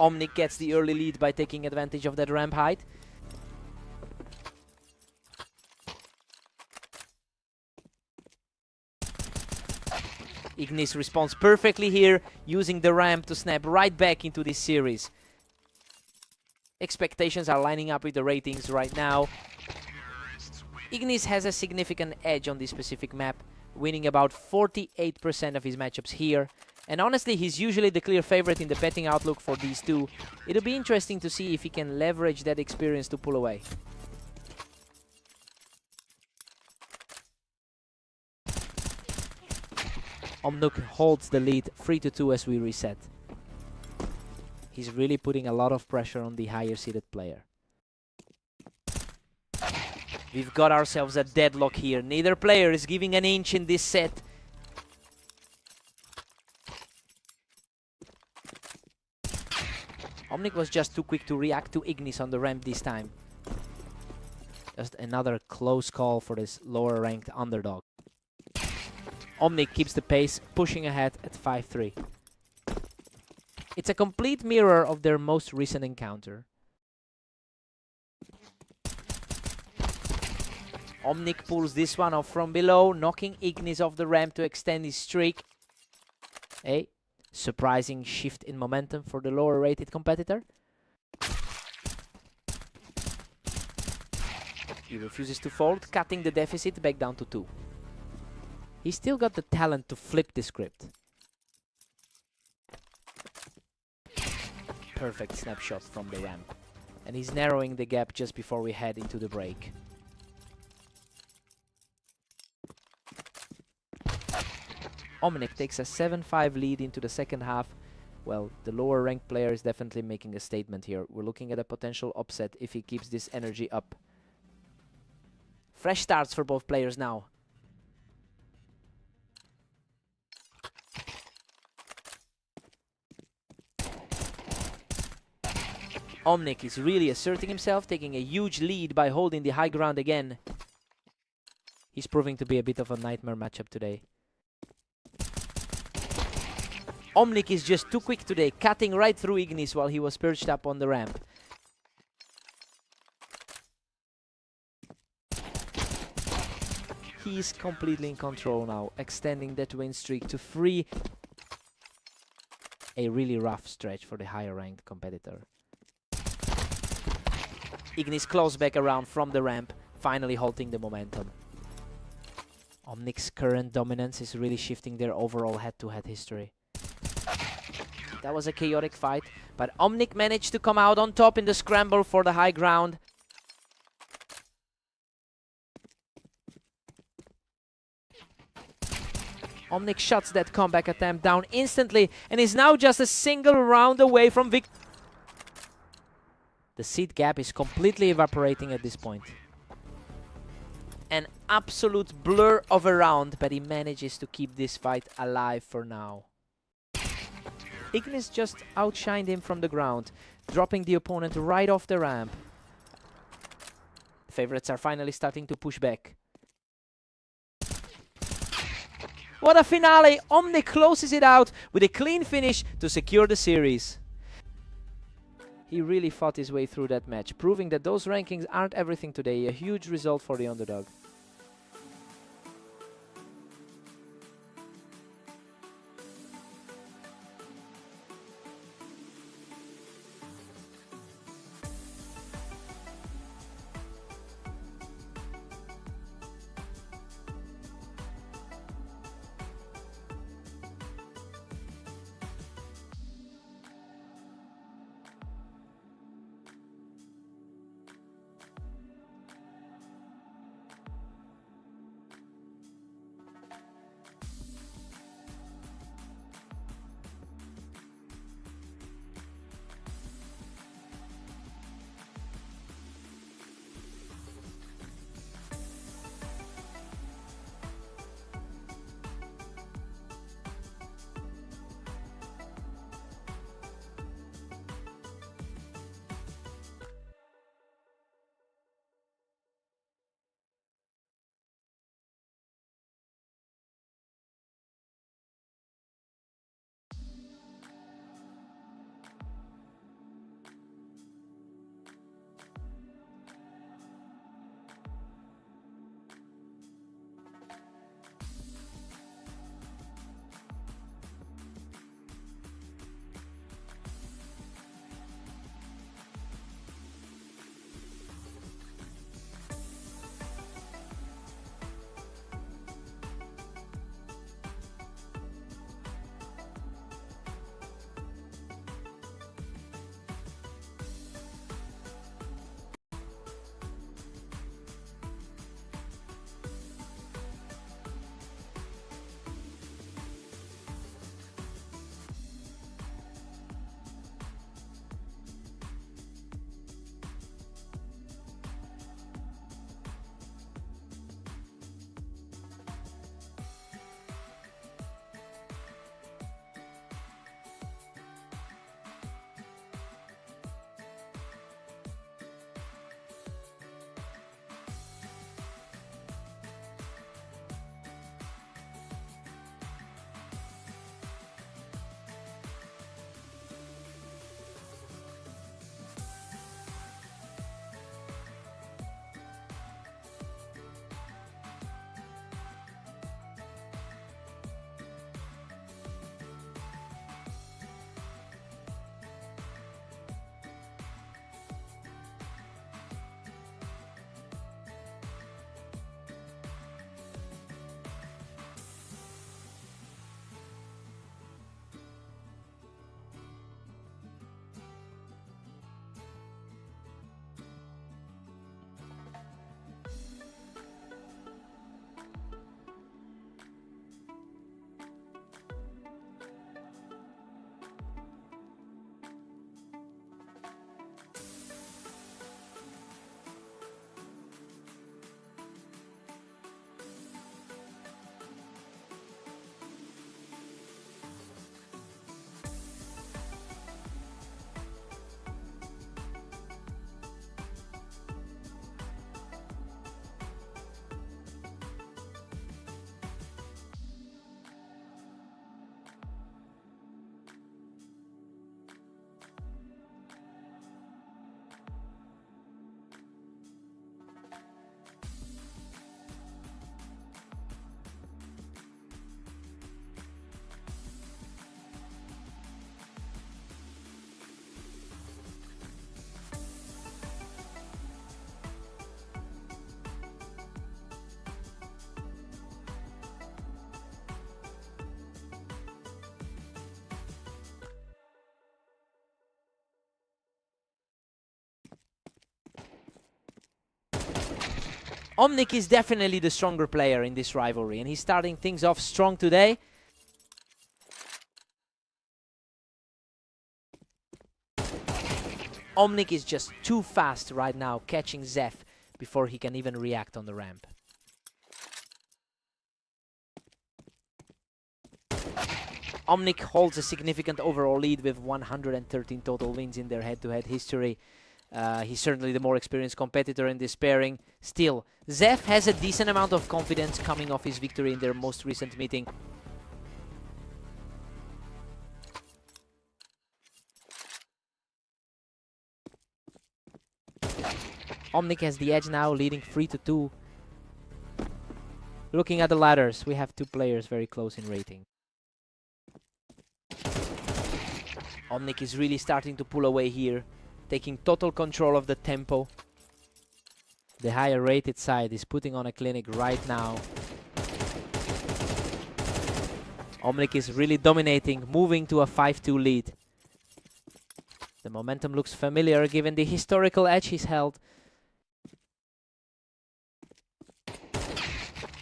Omnic gets the early lead by taking advantage of that ramp height. Ignis responds perfectly here, using the ramp to snap right back into this series. Expectations are lining up with the ratings right now. Ignis has a significant edge on this specific map, winning about 48% of his matchups here. And honestly, he's usually the clear favorite in the betting outlook for these two. It'll be interesting to see if he can leverage that experience to pull away. Omnuk holds the lead 3-2 as we reset. He's really putting a lot of pressure on the higher seeded player. We've got ourselves a deadlock here. Neither player is giving an inch in this set. Omnic was just too quick to react to Ignis on the ramp this time. Just another close call for this lower ranked underdog. Omnic keeps the pace, pushing ahead at 5-3. It's a complete mirror of their most recent encounter. Omnic pulls this one off from below, knocking Ignis off the ramp to extend his streak. A surprising shift in momentum for the lower rated competitor. He refuses to fold, cutting the deficit back down to 2. He's still got the talent to flip the script. Perfect snapshot from the ramp. And he's narrowing the gap just before we head into the break. Omnic takes a 7-5 lead into the second half. Well, the lower ranked player is definitely making a statement here. We're looking at a potential upset if he keeps this energy up. Fresh starts for both players now. Omnic is really asserting himself, taking a huge lead by holding the high ground again. He's proving to be a bit of a nightmare matchup today. Omnic is just too quick today, cutting right through Ignis while he was perched up on the ramp. He's completely in control now, extending that win streak to 3. A really rough stretch for the higher ranked competitor. Ignis claws back around from the ramp, finally halting the momentum. Omnic's current dominance is really shifting their overall head-to-head history. That was a chaotic fight, but Omnic managed to come out on top in the scramble for the high ground. Omnic shuts that comeback attempt down instantly and is now just a single round away from victory. The seed gap is completely evaporating at this point. An absolute blur of a round, but he manages to keep this fight alive for now. Ignis just outshined him from the ground, dropping the opponent right off the ramp. Favorites are finally starting to push back. What a finale! Omnic closes it out with a clean finish to secure the series. He really fought his way through that match, proving that those rankings aren't everything today. A huge result for the underdog. Omnic is definitely the stronger player in this rivalry, and he's starting things off strong today. Omnic is just too fast right now, catching Zeph before he can even react on the ramp. Omnic holds a significant overall lead with 113 total wins in their head-to-head history. He's certainly the more experienced competitor in this pairing. Still, Zeph has a decent amount of confidence coming off his victory in their most recent meeting. Omnic has the edge now, leading 3-2. Looking at the ladders, we have two players very close in rating. Omnic is really starting to pull away here, taking total control of the tempo. The higher rated side is putting on a clinic right now. Omnic is really dominating, moving to a 5-2 lead. The momentum looks familiar given the historical edge he's held.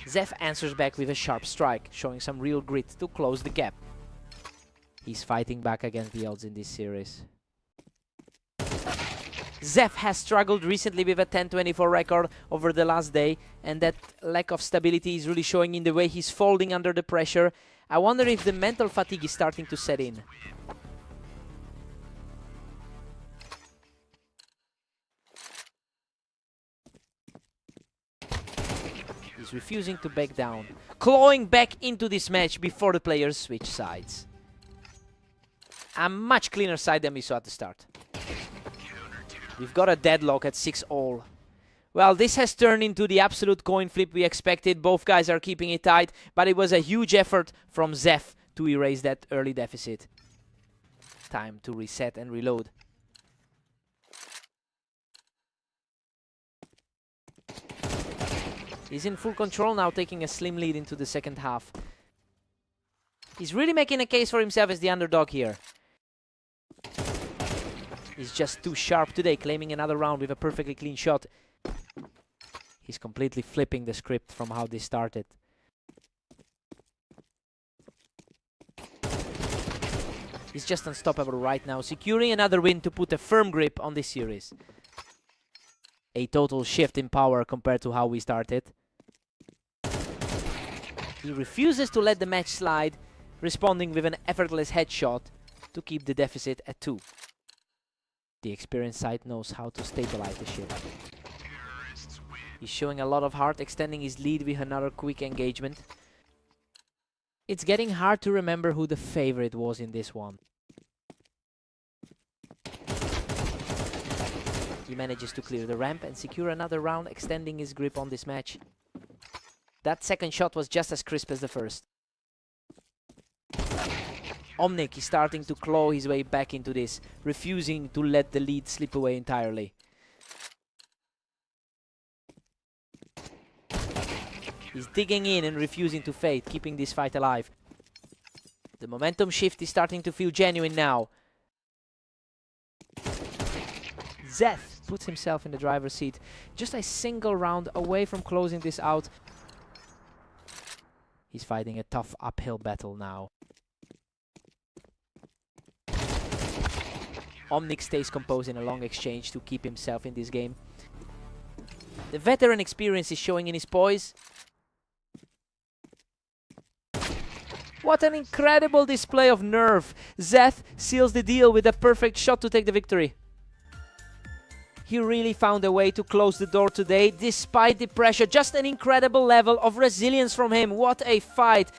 Zeph answers back with a sharp strike, showing some real grit to close the gap. He's fighting back against the odds in this series. Zeph has struggled recently with a 10-24 record over the last day, and that lack of stability is really showing in the way he's folding under the pressure. I wonder if the mental fatigue is starting to set in. He's refusing to back down, clawing back into this match before the players switch sides. A much cleaner side than we saw at the start. We've got a deadlock at 6-all. Well, this has turned into the absolute coin flip we expected. Both guys are keeping it tight, but it was a huge effort from Zeph to erase that early deficit. Time to reset and reload. He's in full control now, taking a slim lead into the second half. He's really making a case for himself as the underdog here. He's just too sharp today, claiming another round with a perfectly clean shot. He's completely flipping the script from how this started. He's just unstoppable right now, securing another win to put a firm grip on this series. A total shift in power compared to how we started. He refuses to let the match slide, responding with an effortless headshot to keep the deficit at 2. The experienced side knows how to stabilize the ship. He's showing a lot of heart, extending his lead with another quick engagement. It's getting hard to remember who the favorite was in this one. He manages to clear the ramp and secure another round, extending his grip on this match. That second shot was just as crisp as the first. Omnic is starting to claw his way back into this, refusing to let the lead slip away entirely. He's digging in and refusing to fade, keeping this fight alive. The momentum shift is starting to feel genuine now. Zeph puts himself in the driver's seat, just a single round away from closing this out. He's fighting a tough uphill battle now. Omnic stays composed in a long exchange to keep himself in this game. The veteran experience is showing in his poise. What an incredible display of nerve! Zeph seals the deal with a perfect shot to take the victory. He really found a way to close the door today, despite the pressure. Just an incredible level of resilience from him. What a fight!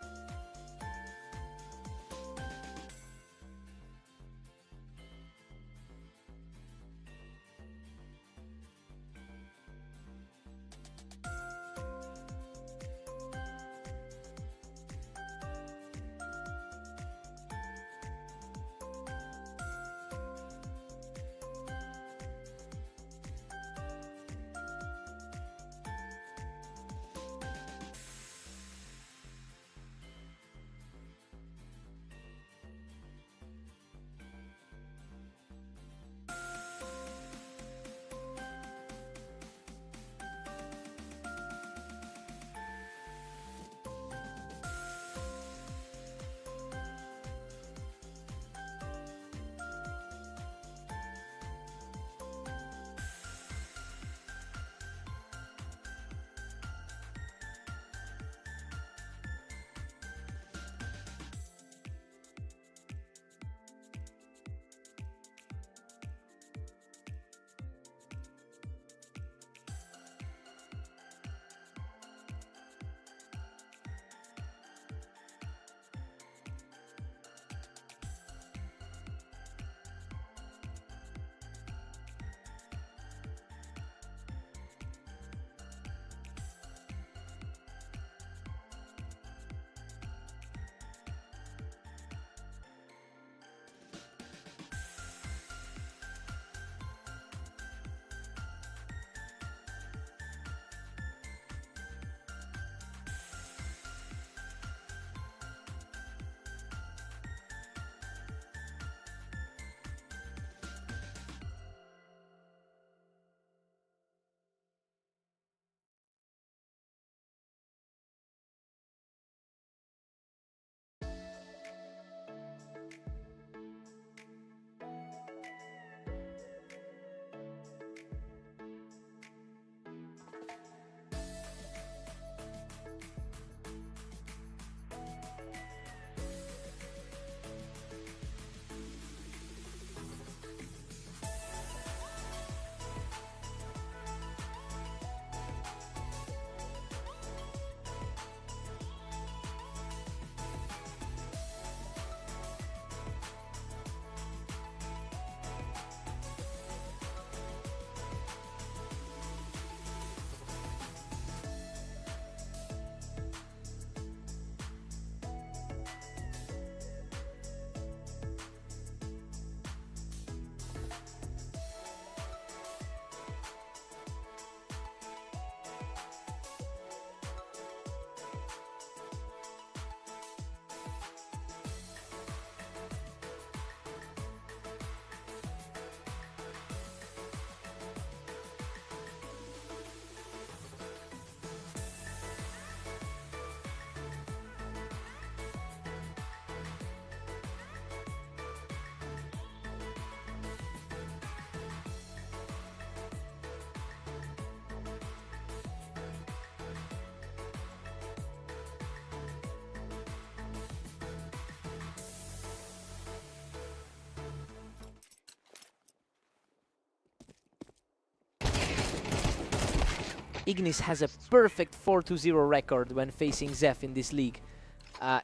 Ignis has a perfect 4-0 record when facing Zeph in this league.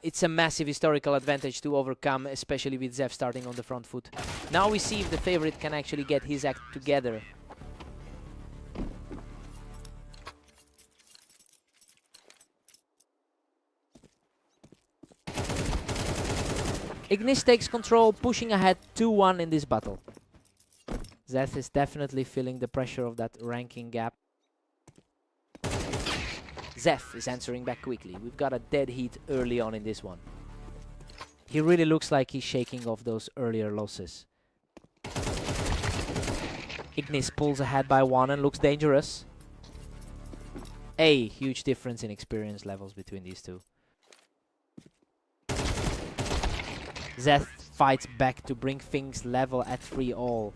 It's a massive historical advantage to overcome, especially with Zeph starting on the front foot. Now we see if the favorite can actually get his act together. Ignis takes control, pushing ahead 2-1 in this battle. Zeth is definitely feeling the pressure of that ranking gap. Zeth is answering back quickly. We've got a dead heat early on in this one. He really looks like he's shaking off those earlier losses. Ignis pulls ahead by 1 and looks dangerous. A huge difference in experience levels between these two. Zeth fights back to bring things level at 3-all.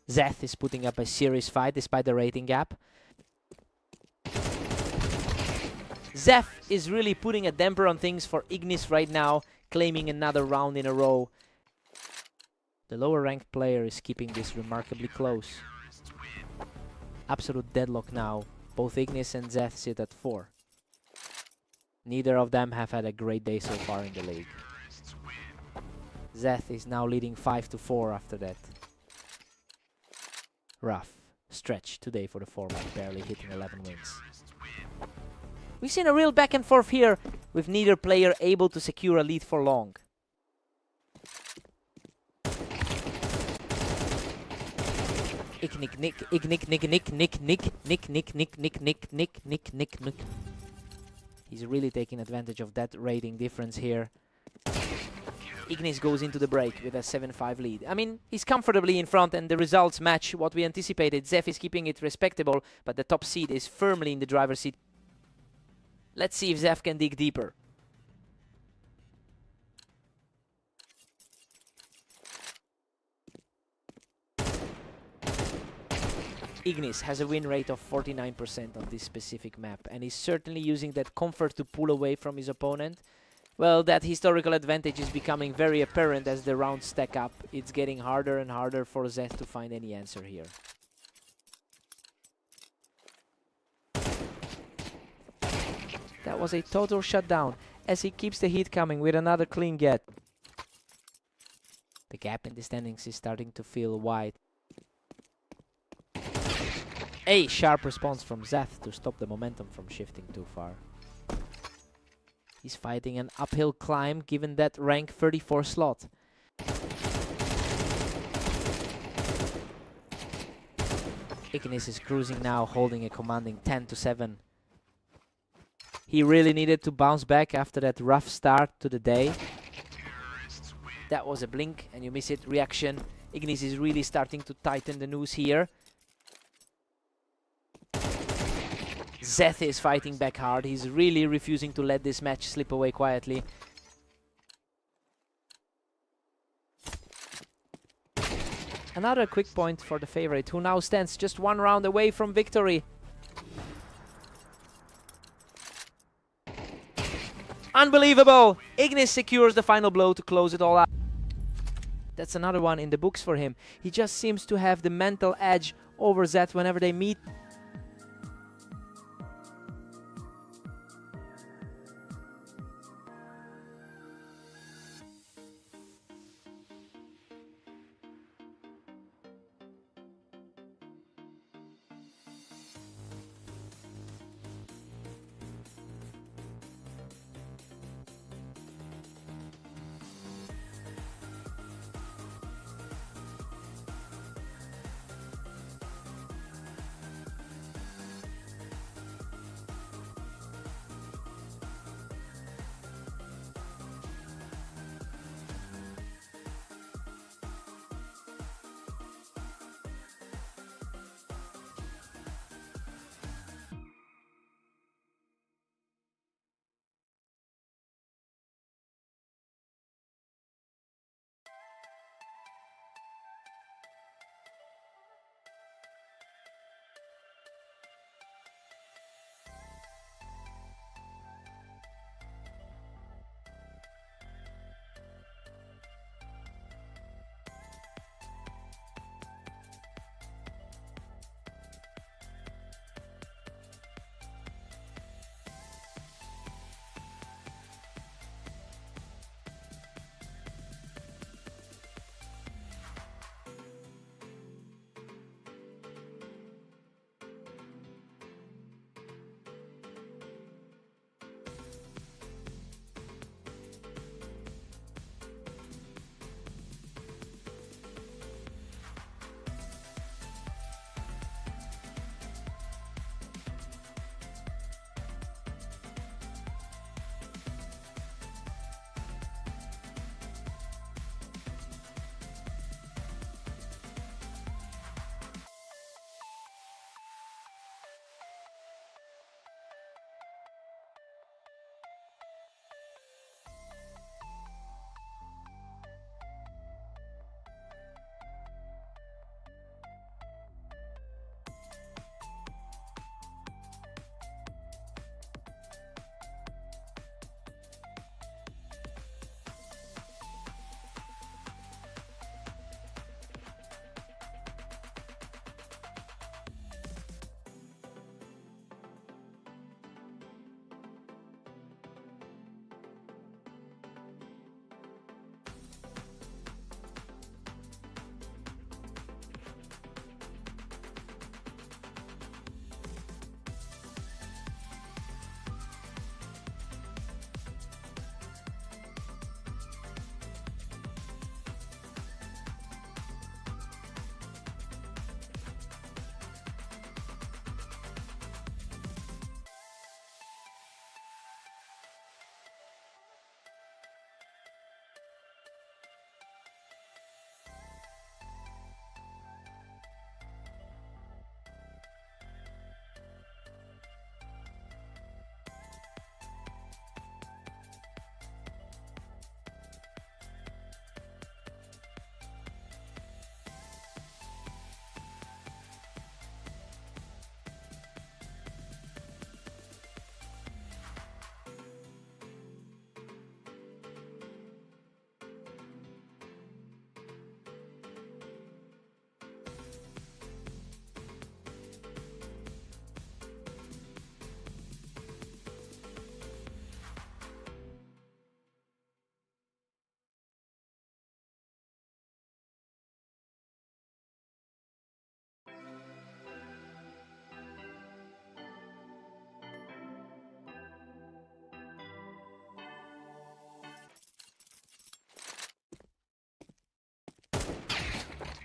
Zeth is putting up a serious fight despite the rating gap. Zeth is really putting a damper on things for Ignis right now, claiming another round in a row. The lower ranked player is keeping this remarkably close. Absolute deadlock now. Both Ignis and Zeth sit at 4. Neither of them have had a great day so far in the league. Zeth is now leading 5-4 after that. Rough stretch today for the format, barely hitting 11 wins. We've seen a real back and forth here, with neither player able to secure a lead for long. Nick. He's really taking advantage of that rating difference here. Ignis goes into the break with a 7-5 lead. I mean, he's comfortably in front and the results match what we anticipated. Zeph is keeping it respectable, but the top seed is firmly in the driver's seat. Let's see if Zeph can dig deeper. Ignis has a win rate of 49% on this specific map, and he's certainly using that comfort to pull away from his opponent. Well, that historical advantage is becoming very apparent as the rounds stack up. It's getting harder and harder for Zeth to find any answer here. That was a total shutdown as he keeps the heat coming with another clean get. The gap in the standings is starting to feel wide. A sharp response from Zeth to stop the momentum from shifting too far. He's fighting an uphill climb given that rank 34 slot. Ignis is cruising now, holding a commanding 10-7. He really needed to bounce back after that rough start to the day. That was a blink and you miss it reaction. Ignis is really starting to tighten the noose here. Zeth is fighting back hard. He's really refusing to let this match slip away quietly. Another quick point for the favorite, who now stands just 1 round away from victory. Unbelievable! Ignis secures the final blow to close it all out. That's another one in the books for him. He just seems to have the mental edge over Zeth whenever they meet.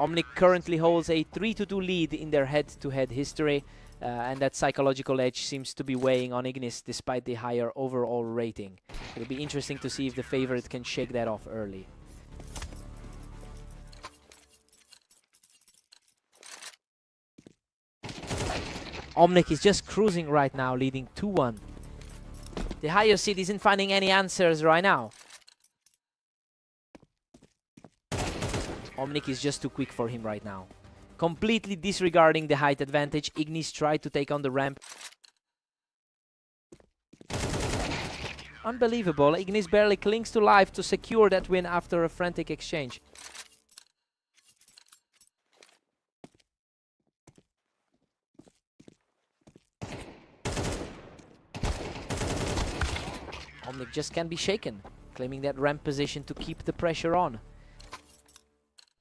Omnic currently holds a 3-2 lead in their head-to-head history, and that psychological edge seems to be weighing on Ignis despite the higher overall rating. It'll be interesting to see if the favorite can shake that off early. Omnic is just cruising right now, leading 2-1. The higher seed isn't finding any answers right now. Omnic is just too quick for him right now. Completely disregarding the height advantage, Ignis tried to take on the ramp. Unbelievable, Ignis barely clings to life to secure that win after a frantic exchange. Omnic just can't be shaken, claiming that ramp position to keep the pressure on.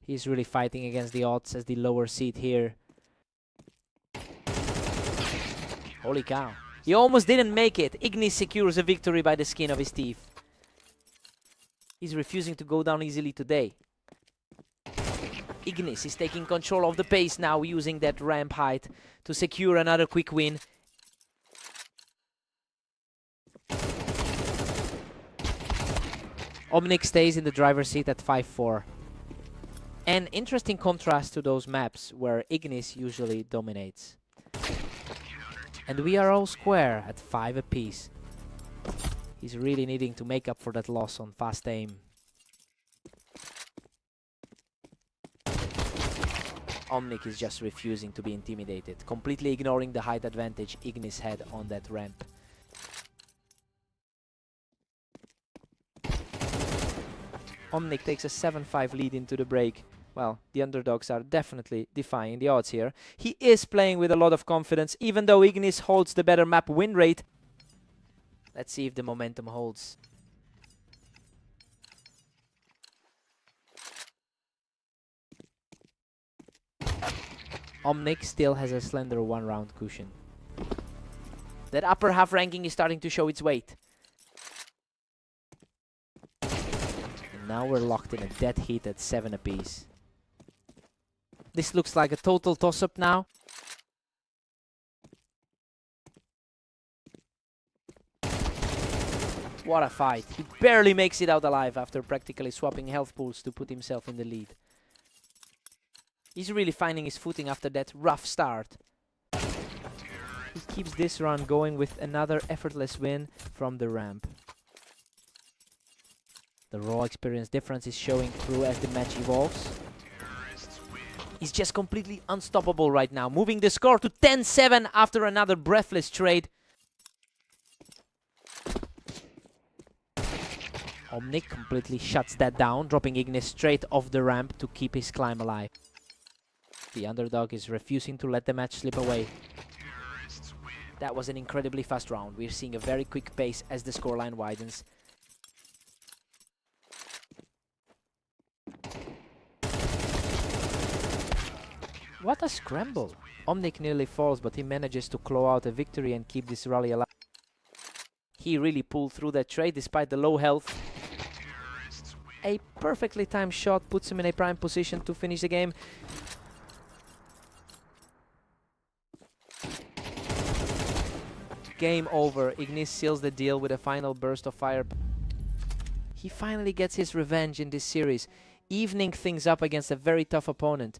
He's really fighting against the odds as the lower seed here. Holy cow. He almost didn't make it. Ignis secures a victory by the skin of his teeth. He's refusing to go down easily today. Ignis is taking control of the pace now, using that ramp height to secure another quick win. Omnic stays in the driver's seat at 5-4. An interesting contrast to those maps where Ignis usually dominates. And we are all square at 5 apiece. He's really needing to make up for that loss on fast aim. Omnic is just refusing to be intimidated, completely ignoring the height advantage Ignis had on that ramp. Omnic takes a 7-5 lead into the break. Well, the underdogs are definitely defying the odds here. He is playing with a lot of confidence, even though Ignis holds the better map win rate. Let's see if the momentum holds. Omnic still has a slender 1-round cushion. That upper half ranking is starting to show its weight. And now we're locked in a dead heat at 7 apiece. This looks like a total toss-up now. What a fight. He barely makes it out alive after practically swapping health pools to put himself in the lead. He's really finding his footing after that rough start. He keeps this run going with another effortless win from the ramp. The raw experience difference is showing through as the match evolves. He's just completely unstoppable right now, moving the score to 10-7 after another breathless trade. Omnic completely shuts that down, dropping Ignis straight off the ramp to keep his climb alive. The underdog is refusing to let the match slip away. That was an incredibly fast round. We're seeing a very quick pace as the scoreline widens. What a scramble! Omnic nearly falls, but he manages to claw out a victory and keep this rally alive. He really pulled through that trade despite the low health. A perfectly timed shot puts him in a prime position to finish the game. Game over. Ignis seals the deal with a final burst of fire. He finally gets his revenge in this series, evening things up against a very tough opponent.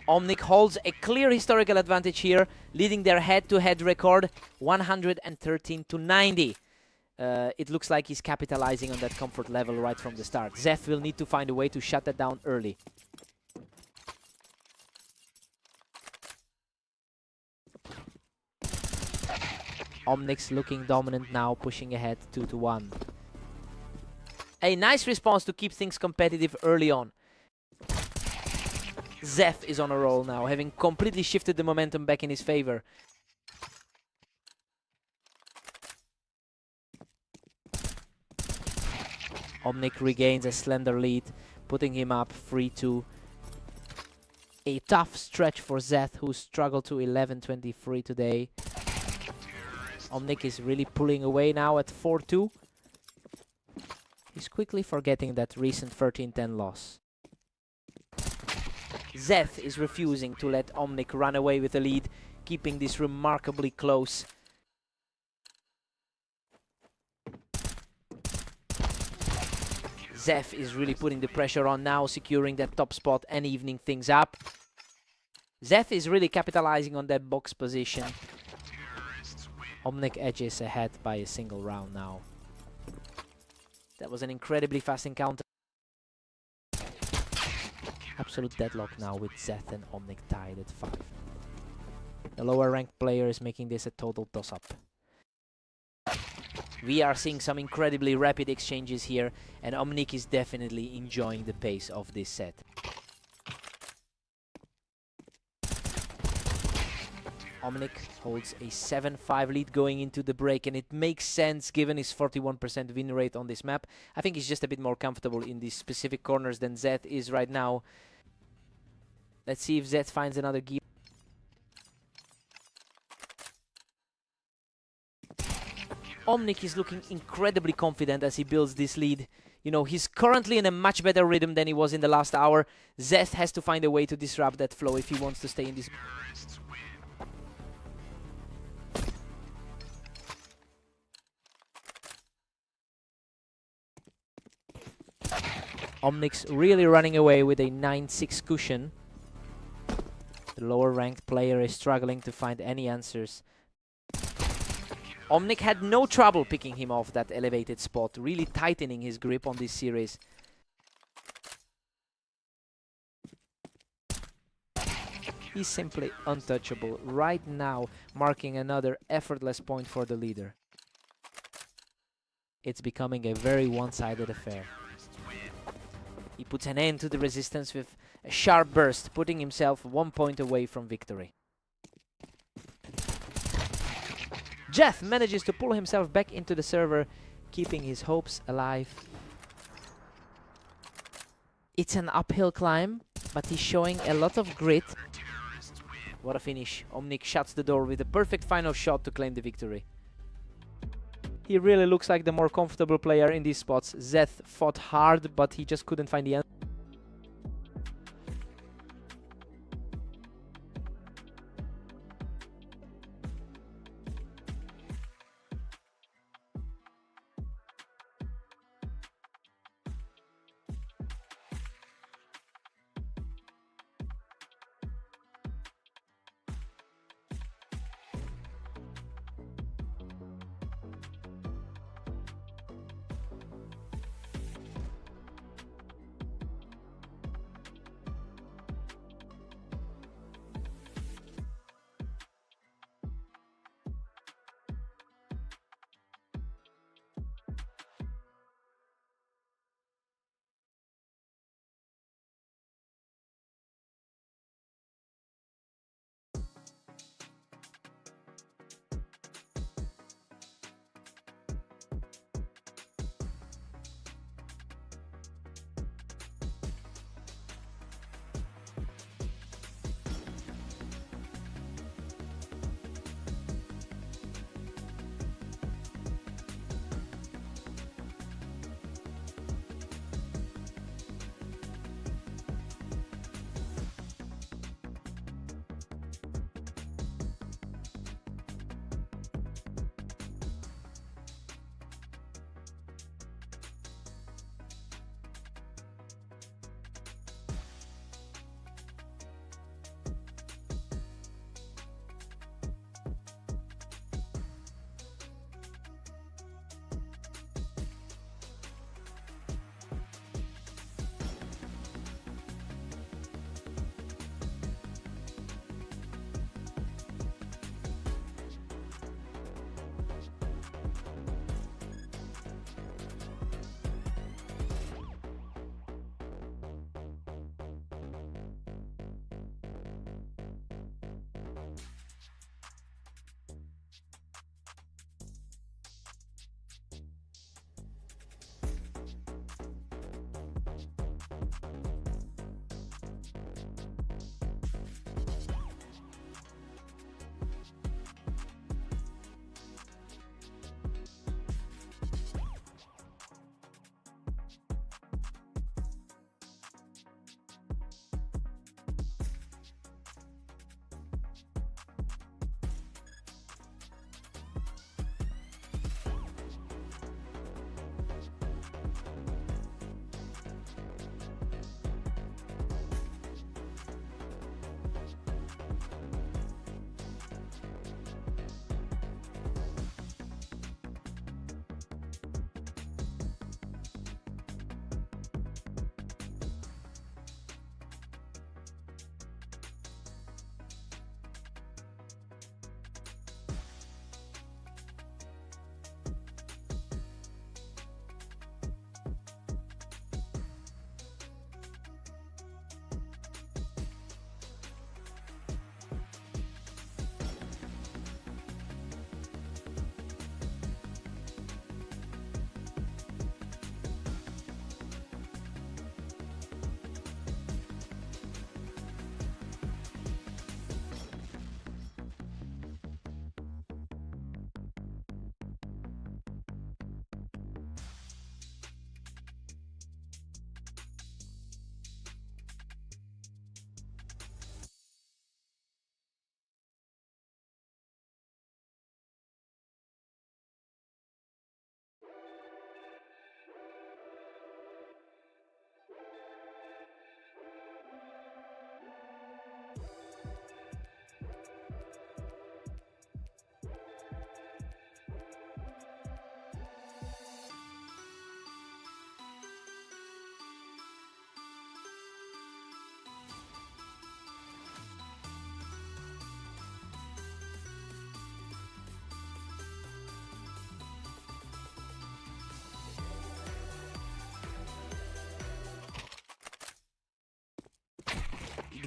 Omnic holds a clear historical advantage here, leading their head-to-head record 113 to 90. It looks like he's capitalizing on that comfort level right from the start. Zeth will need to find a way to shut that down early. Omnic's looking dominant now, pushing ahead 2 to 1. A nice response to keep things competitive early on. Zeth is on a roll now, having completely shifted the momentum back in his favor. Omnic regains a slender lead, putting him up 3-2. A tough stretch for Zeth, who struggled to 11-23 today. Omnic is really pulling away now at 4-2. He's quickly forgetting that recent 13-10 loss. Zeth is refusing to let Omnic run away with the lead, keeping this remarkably close. Zeth is really putting the pressure on now, securing that top spot and evening things up. Zeth is really capitalizing on that box position. Omnic edges ahead by a single round now. That was an incredibly fast encounter. Absolute deadlock now with Zeth and Omnic tied at 5. The lower ranked player is making this a total toss-up. We are seeing some incredibly rapid exchanges here, and Omnic is definitely enjoying the pace of this set. Omnic holds a 7-5 lead going into the break, and it makes sense given his 41% win rate on this map. I think he's just a bit more comfortable in these specific corners than Zeth is right now. Let's see if Zeth finds another gear. Omnic is looking incredibly confident as he builds this lead. You know, he's currently in a much better rhythm than he was in the last hour. Zeth has to find a way to disrupt that flow if he wants to stay in this. Omnic's really running away with a 9-6 cushion. The lower ranked player is struggling to find any answers. Omnic had no trouble picking him off that elevated spot, really tightening his grip on this series. He's simply untouchable right now, marking another effortless point for the leader. it's becoming a very one-sided affair. He puts an end to the resistance with a sharp burst, putting himself 1 point away from victory. Jeth manages to pull himself back into the server, keeping his hopes alive. It's an uphill climb, but he's showing a lot of grit. What a finish. Omnic shuts the door with a perfect final shot to claim the victory. He really looks like the more comfortable player in these spots. Zeth fought hard, but he just couldn't find the answer.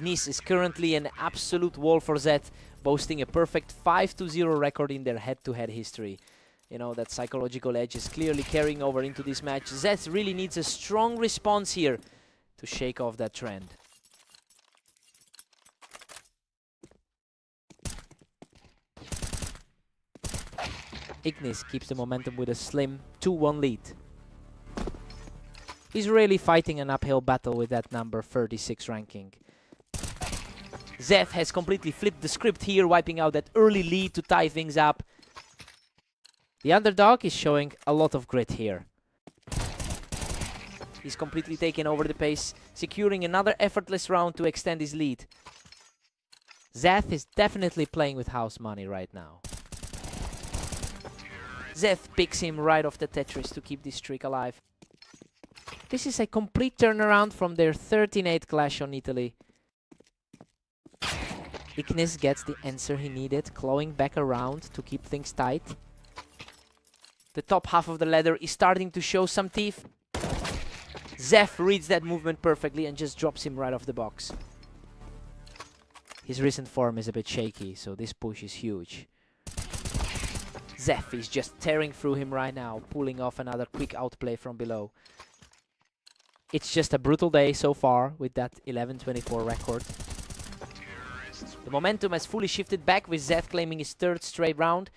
Ignis is currently an absolute wall for Zeth, boasting a perfect 5-0 record in their head-to-head history. You know, that psychological edge is clearly carrying over into this match. Zeth really needs a strong response here to shake off that trend. Ignis keeps the momentum with a slim 2-1 lead. He's really fighting an uphill battle with that number 36 ranking. Zeth has completely flipped the script here, wiping out that early lead to tie things up. The underdog is showing a lot of grit here. He's completely taken over the pace, securing another effortless round to extend his lead. Zeth is definitely playing with house money right now. Zeth picks him right off the Tetris to keep this streak alive. This is a complete turnaround from their 13-8 clash on Italy. Ignis gets the answer he needed, clawing back around to keep things tight. The top half of the ladder is starting to show some teeth. Zeth reads that movement perfectly and just drops him right off the box. His recent form is a bit shaky, so this push is huge. Zeth is just tearing through him right now, pulling off another quick outplay from below. It's just a brutal day so far with that 11-24 record. The momentum has fully shifted back with Zeth claiming his third straight round.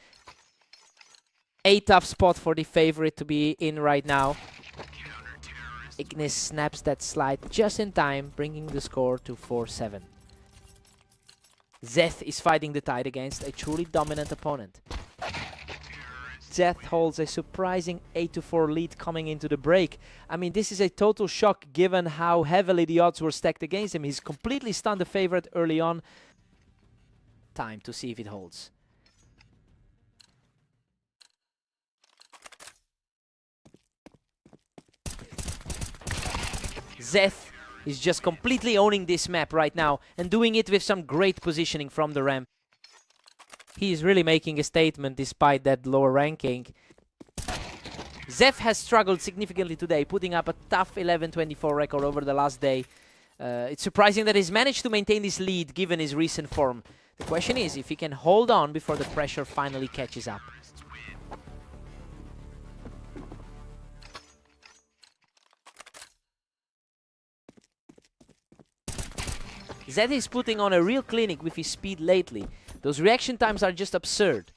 A tough spot for the favorite to be in right now. Ignis snaps that slide just in time, bringing the score to 4-7. Zeth is fighting the tide against a truly dominant opponent. Zeth holds a surprising 8-4 lead coming into the break. I mean, this is a total shock given how heavily the odds were stacked against him. He's completely stunned the favorite early on. Time to see if it holds. Zeth is just completely owning this map right now and doing it with some great positioning from the ramp. He is really making a statement despite that lower ranking. Zeth has struggled significantly today, putting up a tough 11-24 record over the last day. It's surprising that he's managed to maintain this lead given his recent form. The question is if he can hold on before the pressure finally catches up. Zeth is putting on a real clinic with his speed lately. Those reaction times are just absurd.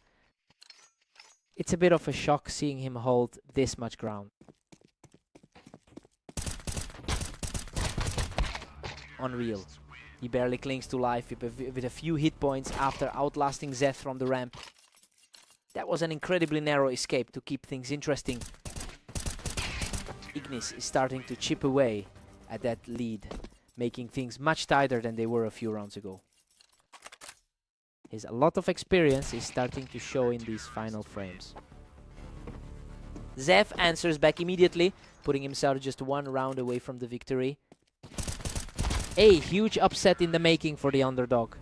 It's a bit of a shock seeing him hold this much ground. Unreal. He barely clings to life with a few hit points after outlasting Zeth from the ramp. That was an incredibly narrow escape to keep things interesting. Ignis is starting to chip away at that lead, making things much tighter than they were a few rounds ago. A lot of experience is starting to show in these final frames. Zeth answers back immediately, putting himself just one round away from the victory. A huge upset in the making for the underdog.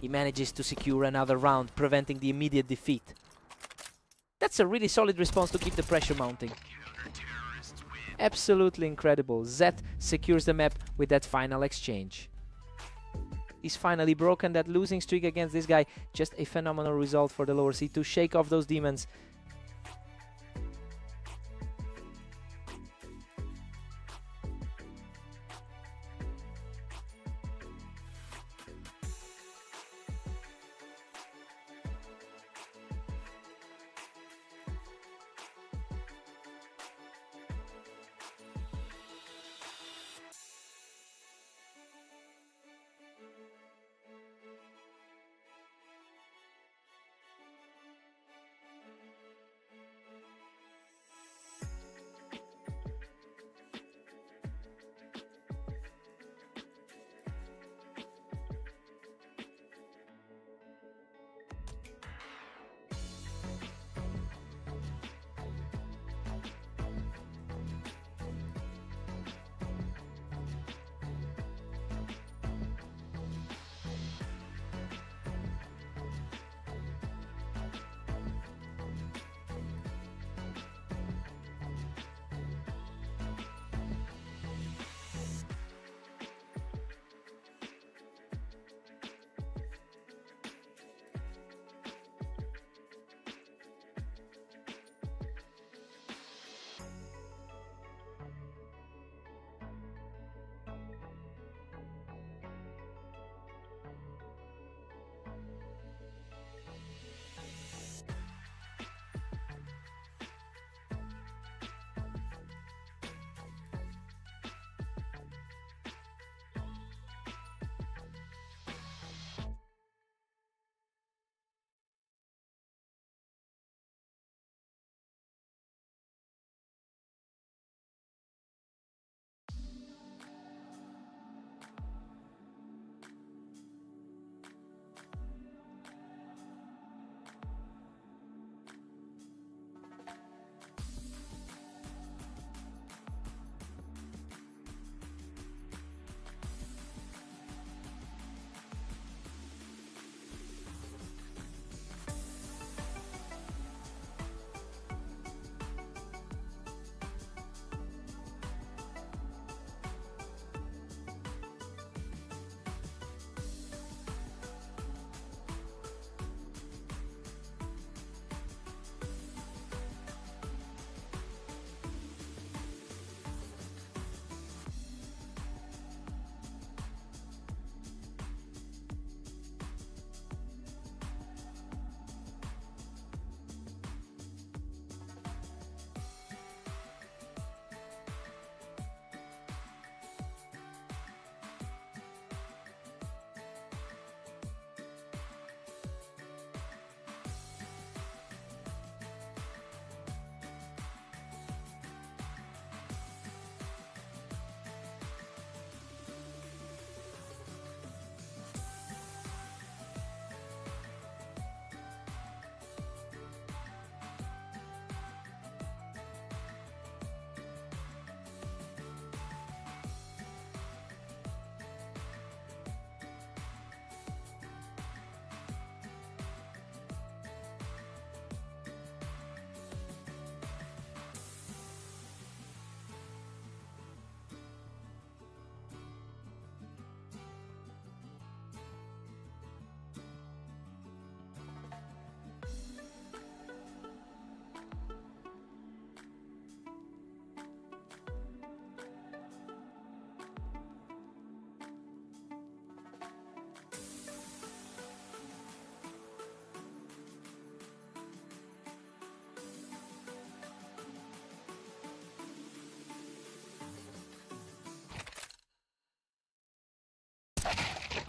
He manages to secure another round, preventing the immediate defeat. That's a really solid response to keep the pressure mounting. Absolutely incredible. Zeth secures the map with that final exchange. He's finally broken that losing streak against this guy. Just a phenomenal result for the lower seed to shake off those demons.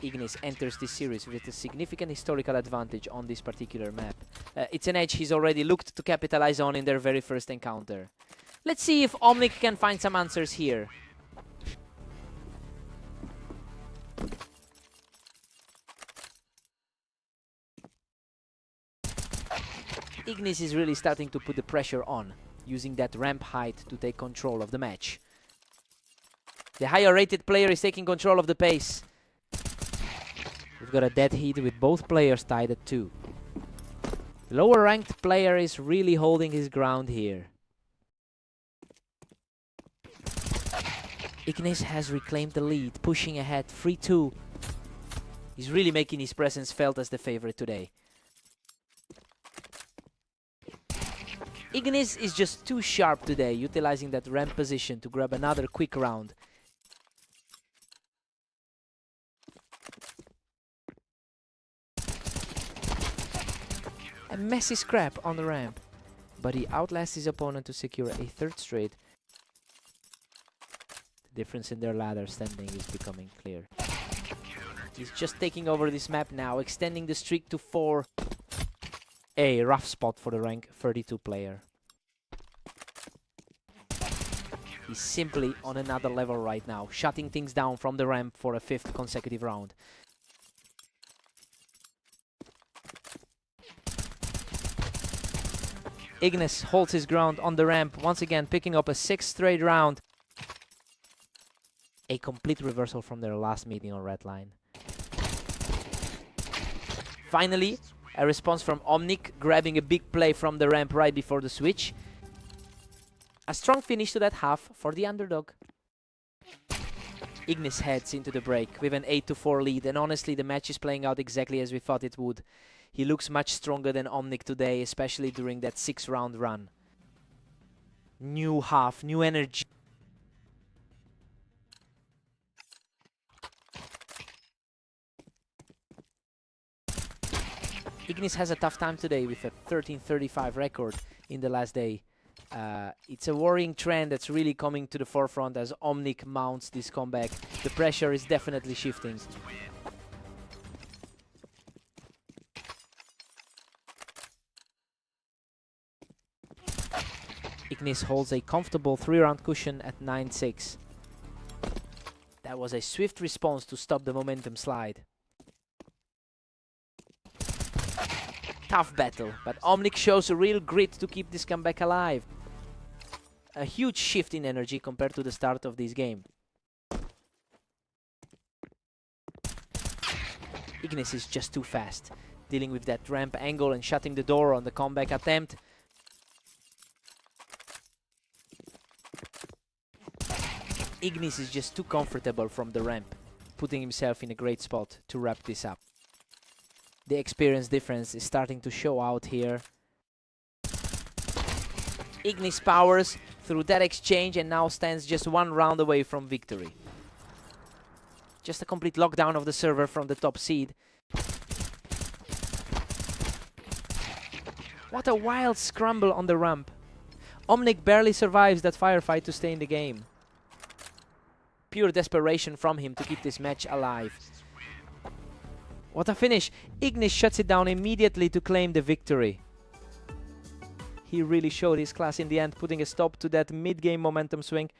Ignis enters this series with a significant historical advantage on this particular map. It's an edge he's already looked to capitalize on in their very first encounter. Let's see if Omnic can find some answers here. Ignis is really starting to put the pressure on, using that ramp height to take control of the match. The higher rated player is taking control of the pace. We've got a dead heat with both players tied at 2. The lower ranked player is really holding his ground here. Ignis has reclaimed the lead, pushing ahead 3-2. He's really making his presence felt as the favorite today. Ignis is just too sharp today, utilizing that ramp position to grab another quick round. A messy scrap on the ramp, but he outlasts his opponent to secure a 3rd straight. The difference in their ladder standing is becoming clear. He's just taking over this map now, extending the streak to 4. A rough spot for the rank 32 player. He's simply on another level right now, shutting things down from the ramp for a 5th consecutive round. Ignis holds his ground on the ramp, once again picking up a 6th straight round. A complete reversal from their last meeting on red line. Finally, a response from Omnic, grabbing a big play from the ramp right before the switch. A strong finish to that half for the underdog. Ignis heads into the break with an 8-4 lead, and honestly the match is playing out exactly as we thought it would. He looks much stronger than Omnic today, especially during that 6-round run. New half, new energy. Ignis has a tough time today with a 13:35 record in the last day. It's a worrying trend that's really coming to the forefront as Omnic mounts this comeback. The pressure is definitely shifting. Ignis holds a comfortable 3-round cushion at 9-6. That was a swift response to stop the momentum slide. Tough battle, but Omnic shows a real grit to keep this comeback alive. A huge shift in energy compared to the start of this game. Ignis is just too fast, dealing with that ramp angle and shutting the door on the comeback attempt. Ignis is just too comfortable from the ramp, putting himself in a great spot to wrap this up. The experience difference is starting to show out here. Ignis powers through that exchange and now stands just 1 round away from victory. Just a complete lockdown of the server from the top seed. What a wild scramble on the ramp. Omnic barely survives that firefight to stay in the game. Pure desperation from him to keep this match alive. What a finish! Ignis shuts it down immediately to claim the victory. He really showed his class in the end, putting a stop to that mid-game momentum swing.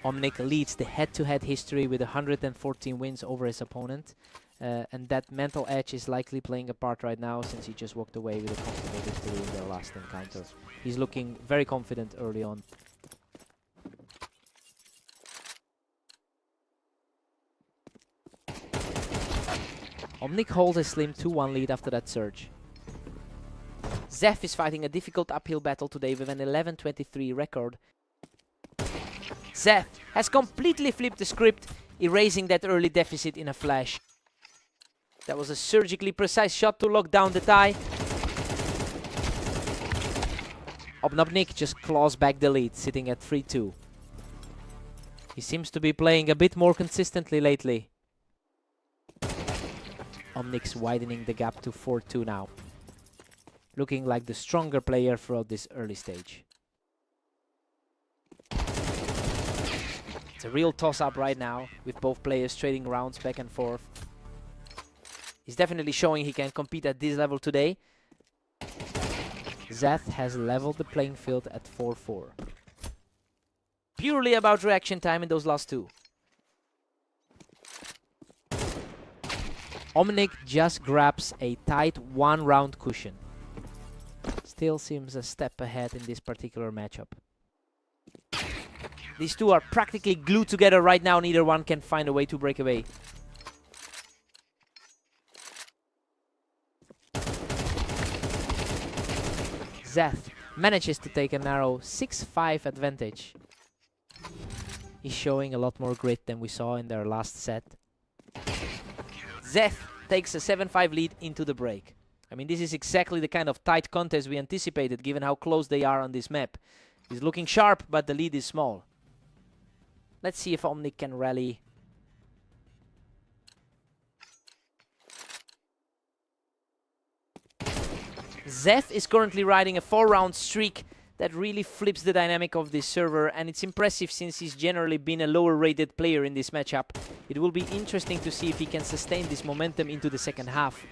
Omnic leads the head-to-head history with 114 wins over his opponent. And that mental edge is likely playing a part right now since he just walked away with a comfortable victory in their last encounter. He's looking very confident early on. Omnic holds a slim 2-1 lead after that surge. Zeph is fighting a difficult uphill battle today with an 11-23 record. Zeph has completely flipped the script, erasing that early deficit in a flash. That was a surgically precise shot to lock down the tie. Omnic just claws back the lead, sitting at 3-2. He seems to be playing a bit more consistently lately. Omnic's widening the gap to 4-2 now. Looking like the stronger player throughout this early stage. It's a real toss-up right now, with both players trading rounds back and forth. He's definitely showing he can compete at this level today. Zeth has leveled the playing field at 4-4. Purely about reaction time in those last two. Omnic just grabs a tight 1-round cushion. Still seems a step ahead in this particular matchup. These two are practically glued together right now. Neither one can find a way to break away. Zeth manages to take a narrow 6-5 advantage. He's showing a lot more grit than we saw in their last set. Zeth takes a 7-5 lead into the break. I mean, this is exactly the kind of tight contest we anticipated, given how close they are on this map. He's looking sharp, but the lead is small. Let's see if Omnic can rally. Zeth is currently riding a 4-round streak that really flips the dynamic of this server, and it's impressive since he's generally been a lower rated player in this matchup. It will be interesting to see if he can sustain this momentum into the second half.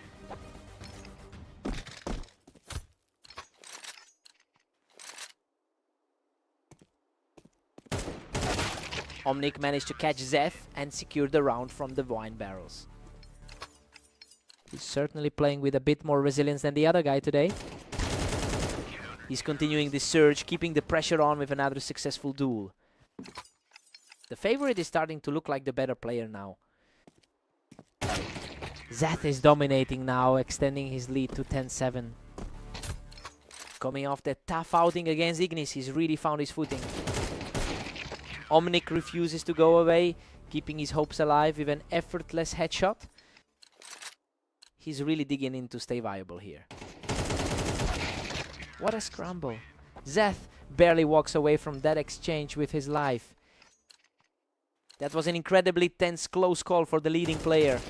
Omnic managed to catch Zeth and secure the round from the wine barrels. He's certainly playing with a bit more resilience than the other guy today. He's continuing this surge, keeping the pressure on with another successful duel. The favorite is starting to look like the better player now. Zeth is dominating now, extending his lead to 10-7. Coming off that tough outing against Ignis, he's really found his footing. Omnic refuses to go away, keeping his hopes alive with an effortless headshot. He's really digging in to stay viable here. What a scramble. Zeth barely walks away from that exchange with his life. That was an incredibly tense close call for the leading player.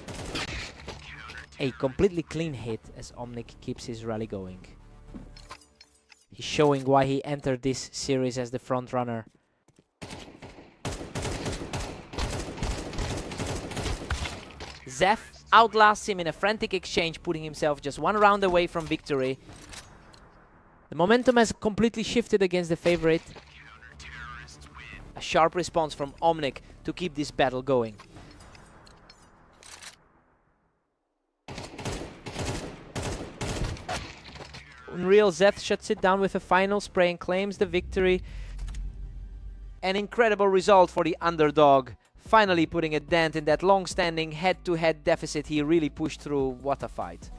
A completely clean hit as Omnic keeps his rally going. He's showing why he entered this series as the front runner. Zeth outlasts him in a frantic exchange, putting himself just 1 round away from victory. The momentum has completely shifted against the favorite. A sharp response from Omnic to keep this battle going. Unreal Zeth shuts it down with a final spray and claims the victory. An incredible result for the underdog. Finally putting a dent in that long-standing head-to-head deficit he really pushed through. What a fight.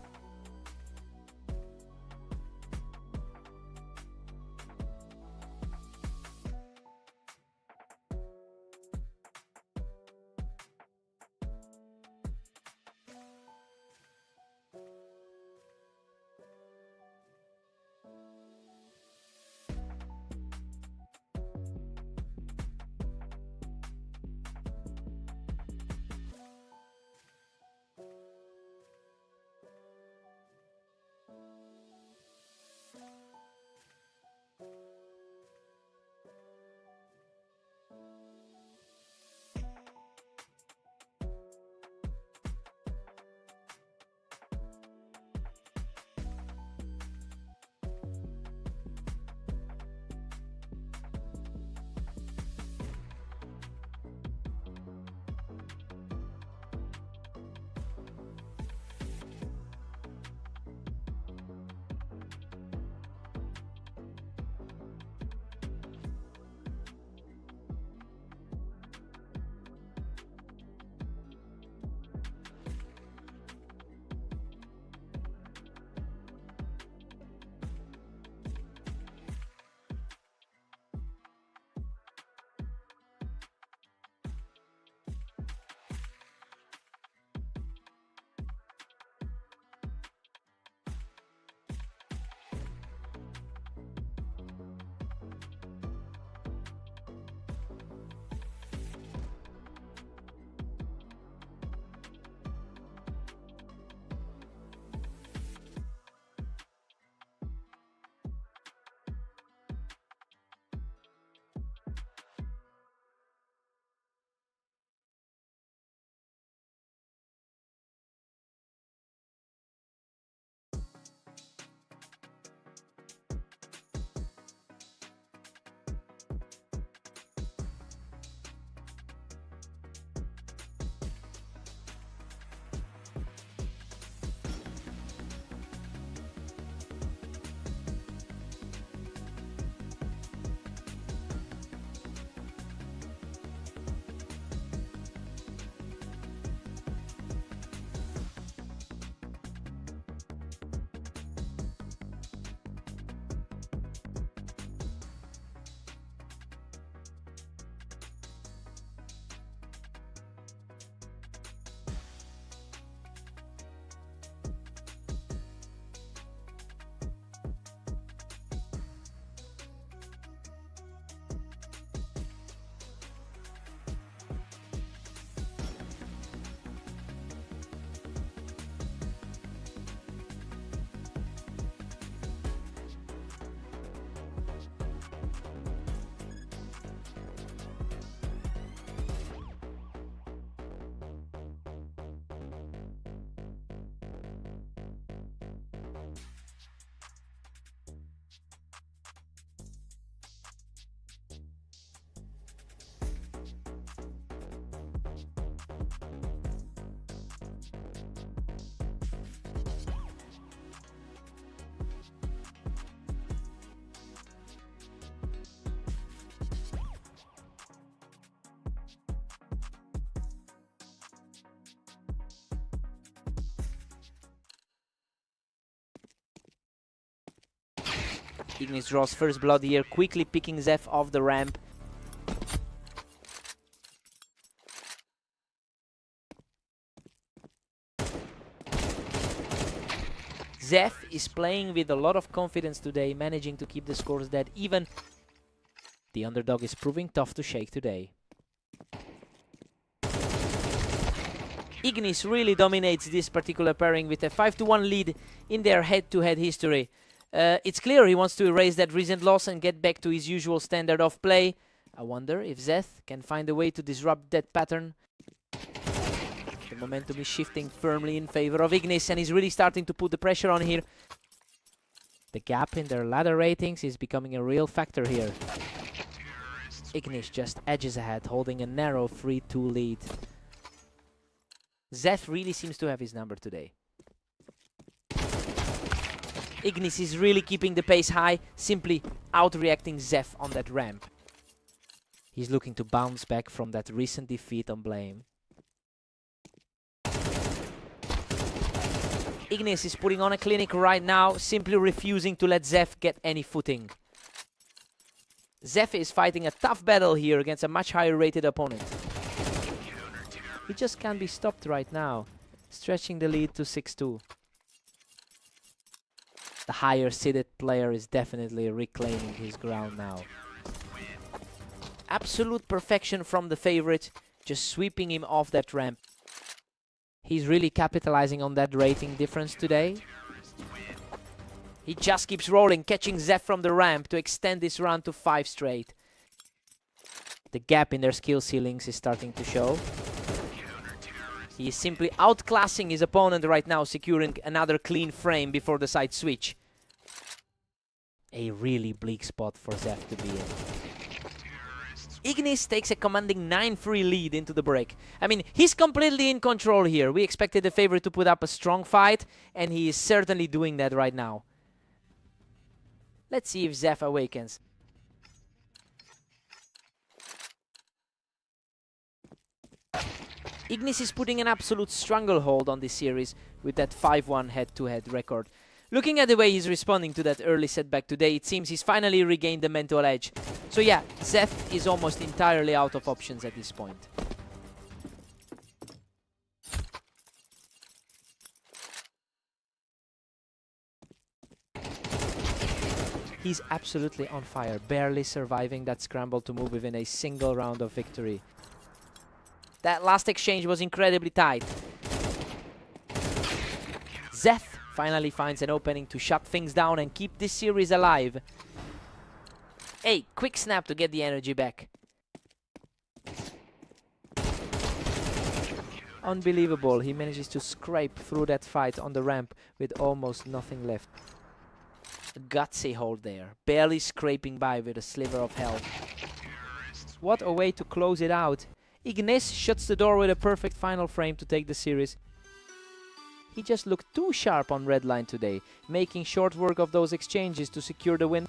Ignis draws first blood here, quickly picking Zeph off the ramp. Zeph is playing with a lot of confidence today, managing to keep the scores dead even. The underdog is proving tough to shake today. Ignis really dominates this particular pairing with a 5-1 lead in their head-to-head history. It's clear he wants to erase that recent loss and get back to his usual standard of play. I wonder if Zeth can find a way to disrupt that pattern. The momentum is shifting firmly in favor of Ignis, and he's really starting to put the pressure on here. The gap in their ladder ratings is becoming a real factor here. Ignis just edges ahead, holding a narrow 3-2 lead. Zeth really seems to have his number today. Ignis is really keeping the pace high, simply outreacting Zeth on that ramp. He's looking to bounce back from that recent defeat on Blame. Ignis is putting on a clinic right now, simply refusing to let Zeth get any footing. Zeth is fighting a tough battle here against a much higher rated opponent. He just can't be stopped right now, stretching the lead to 6-2. The higher seeded player is definitely reclaiming his ground now. Absolute perfection from the favorite, just sweeping him off that ramp. He's really capitalizing on that rating difference today. He just keeps rolling, catching Zeph from the ramp to extend this run to 5 straight. The gap in their skill ceilings is starting to show. He is simply outclassing his opponent right now, securing another clean frame before the side switch. A really bleak spot for Zeph to be in. Ignis takes a commanding 9-3 lead into the break. I mean, he's completely in control here. We expected the favorite to put up a strong fight, and he is certainly doing that right now. Let's see if Zeph awakens. Ignis is putting an absolute stranglehold on this series with that 5-1 head-to-head record. Looking at the way he's responding to that early setback today, it seems he's finally regained the mental edge. So yeah, Zeth is almost entirely out of options at this point. He's absolutely on fire, barely surviving that scramble to move within a single round of victory. That last exchange was incredibly tight. Zeth finally finds an opening to shut things down and keep this series alive. Hey, quick snap to get the energy back. Unbelievable, he manages to scrape through that fight on the ramp with almost nothing left. A gutsy hold there, barely scraping by with a sliver of health. What a way to close it out. Ignis shuts the door with a perfect final frame to take the series. He just looked too sharp on red line today, making short work of those exchanges to secure the win.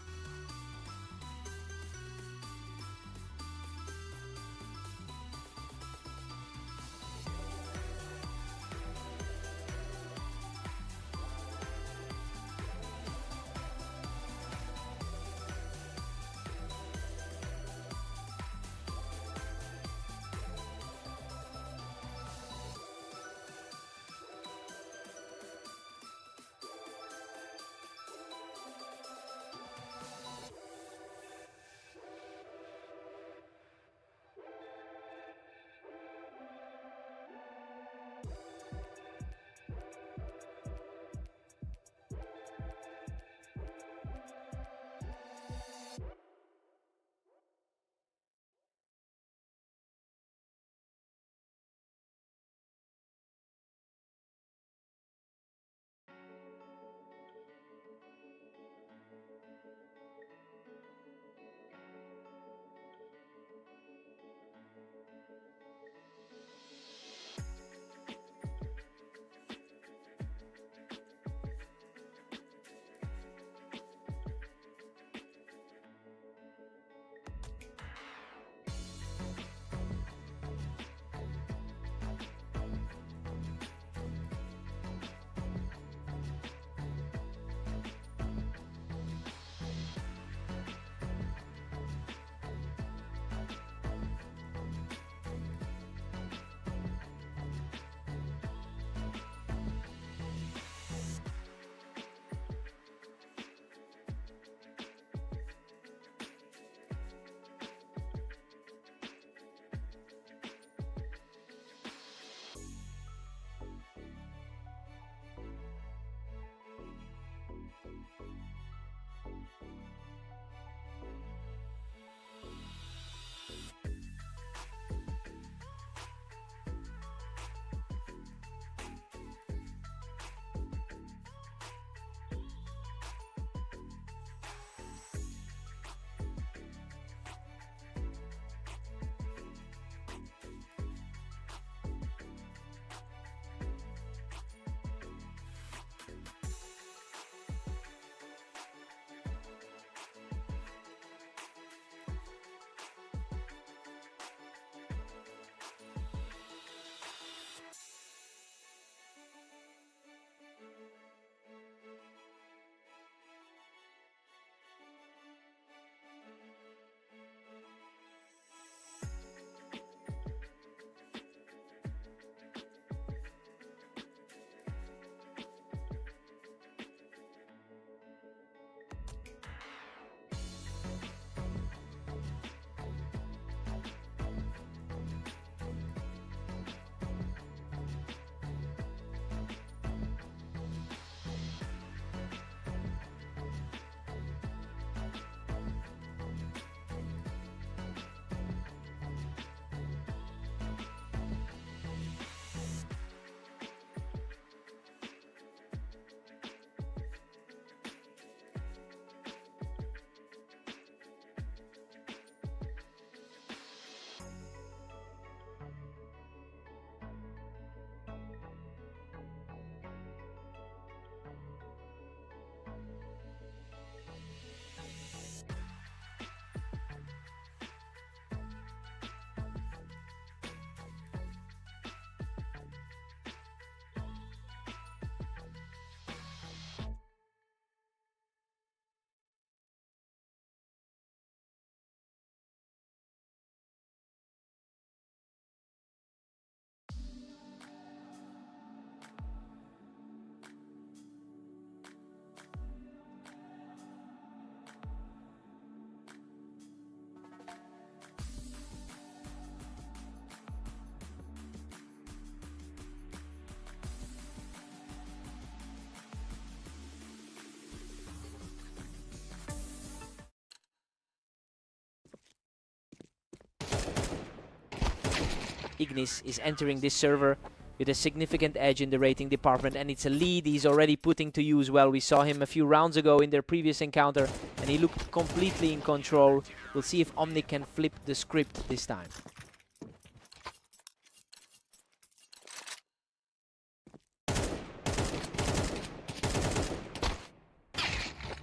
Ignis is entering this server with a significant edge in the rating department, and it's a lead he's already putting to use well. We saw him a few rounds ago in their previous encounter, and he looked completely in control. We'll see if Omnic can flip the script this time.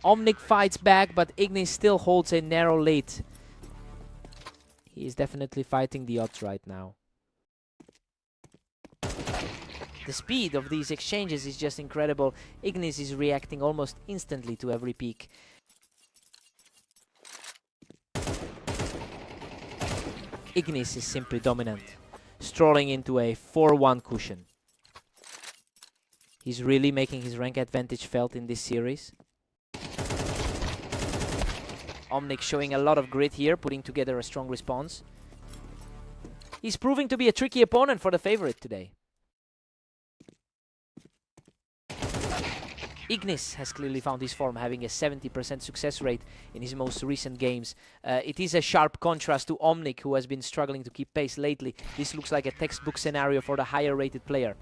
Omnic fights back, but Ignis still holds a narrow lead. He is definitely fighting the odds right now. The speed of these exchanges is just incredible. Ignis is reacting almost instantly to every peak. Ignis is simply dominant, strolling into a 4-1 cushion. He's really making his rank advantage felt in this series. Omnic showing a lot of grit here, putting together a strong response. He's proving to be a tricky opponent for the favorite today. Ignis has clearly found his form, having a 70% success rate in his most recent games. It is a sharp contrast to Omnic, who has been struggling to keep pace lately. This looks like a textbook scenario for the higher rated player.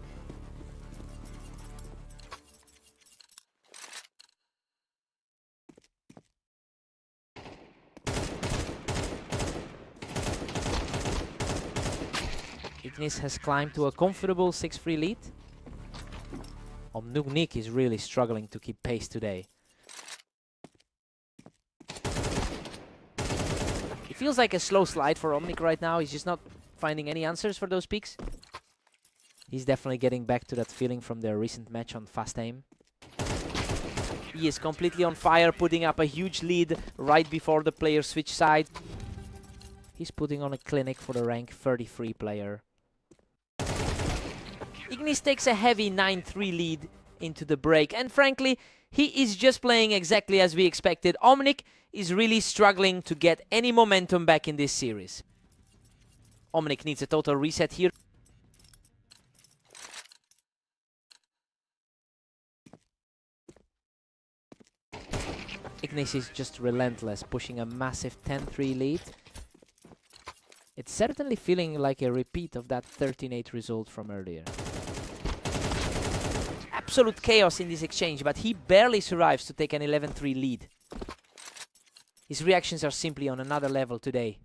Ignis has climbed to a comfortable 6-3 lead. Omnic is really struggling to keep pace today. It feels like a slow slide for Omnic right now. He's just not finding any answers for those peaks. He's definitely getting back to that feeling from their recent match on Fast Aim. He is completely on fire, putting up a huge lead right before the players switch sides. He's putting on a clinic for the rank 33 player. Ignis takes a heavy 9-3 lead into the break, and frankly, he is just playing exactly as we expected. Omnic is really struggling to get any momentum back in this series. Omnic needs a total reset here. Ignis is just relentless, pushing a massive 10-3 lead. It's certainly feeling like a repeat of that 13-8 result from earlier. Absolute chaos in this exchange, but he barely survives to take an 11-3 lead. His reactions are simply on another level today.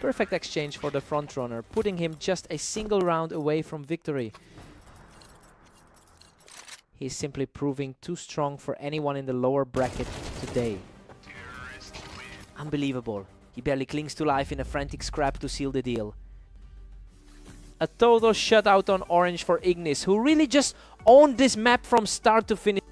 Perfect exchange for the frontrunner, putting him just a single round away from victory. He's simply proving too strong for anyone in the lower bracket today. Unbelievable. He barely clings to life in a frantic scrap to seal the deal. A total shutout on orange for Ignis, who really just owned this map from start to finish.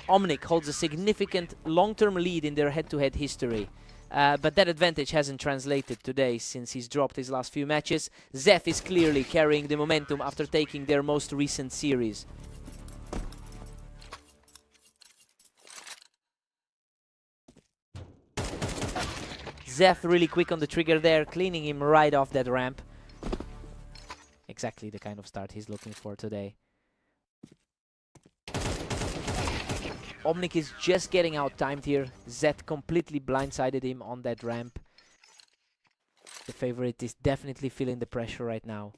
Omnic holds a significant long-term lead in their head-to-head history. But that advantage hasn't translated today since he's dropped his last few matches. Zeth is clearly carrying the momentum after taking their most recent series. Zeth really quick on the trigger there, cleaning him right off that ramp. Exactly the kind of start he's looking for today. Omnic is just getting out-timed here. Zeth completely blindsided him on that ramp. The favorite is definitely feeling the pressure right now.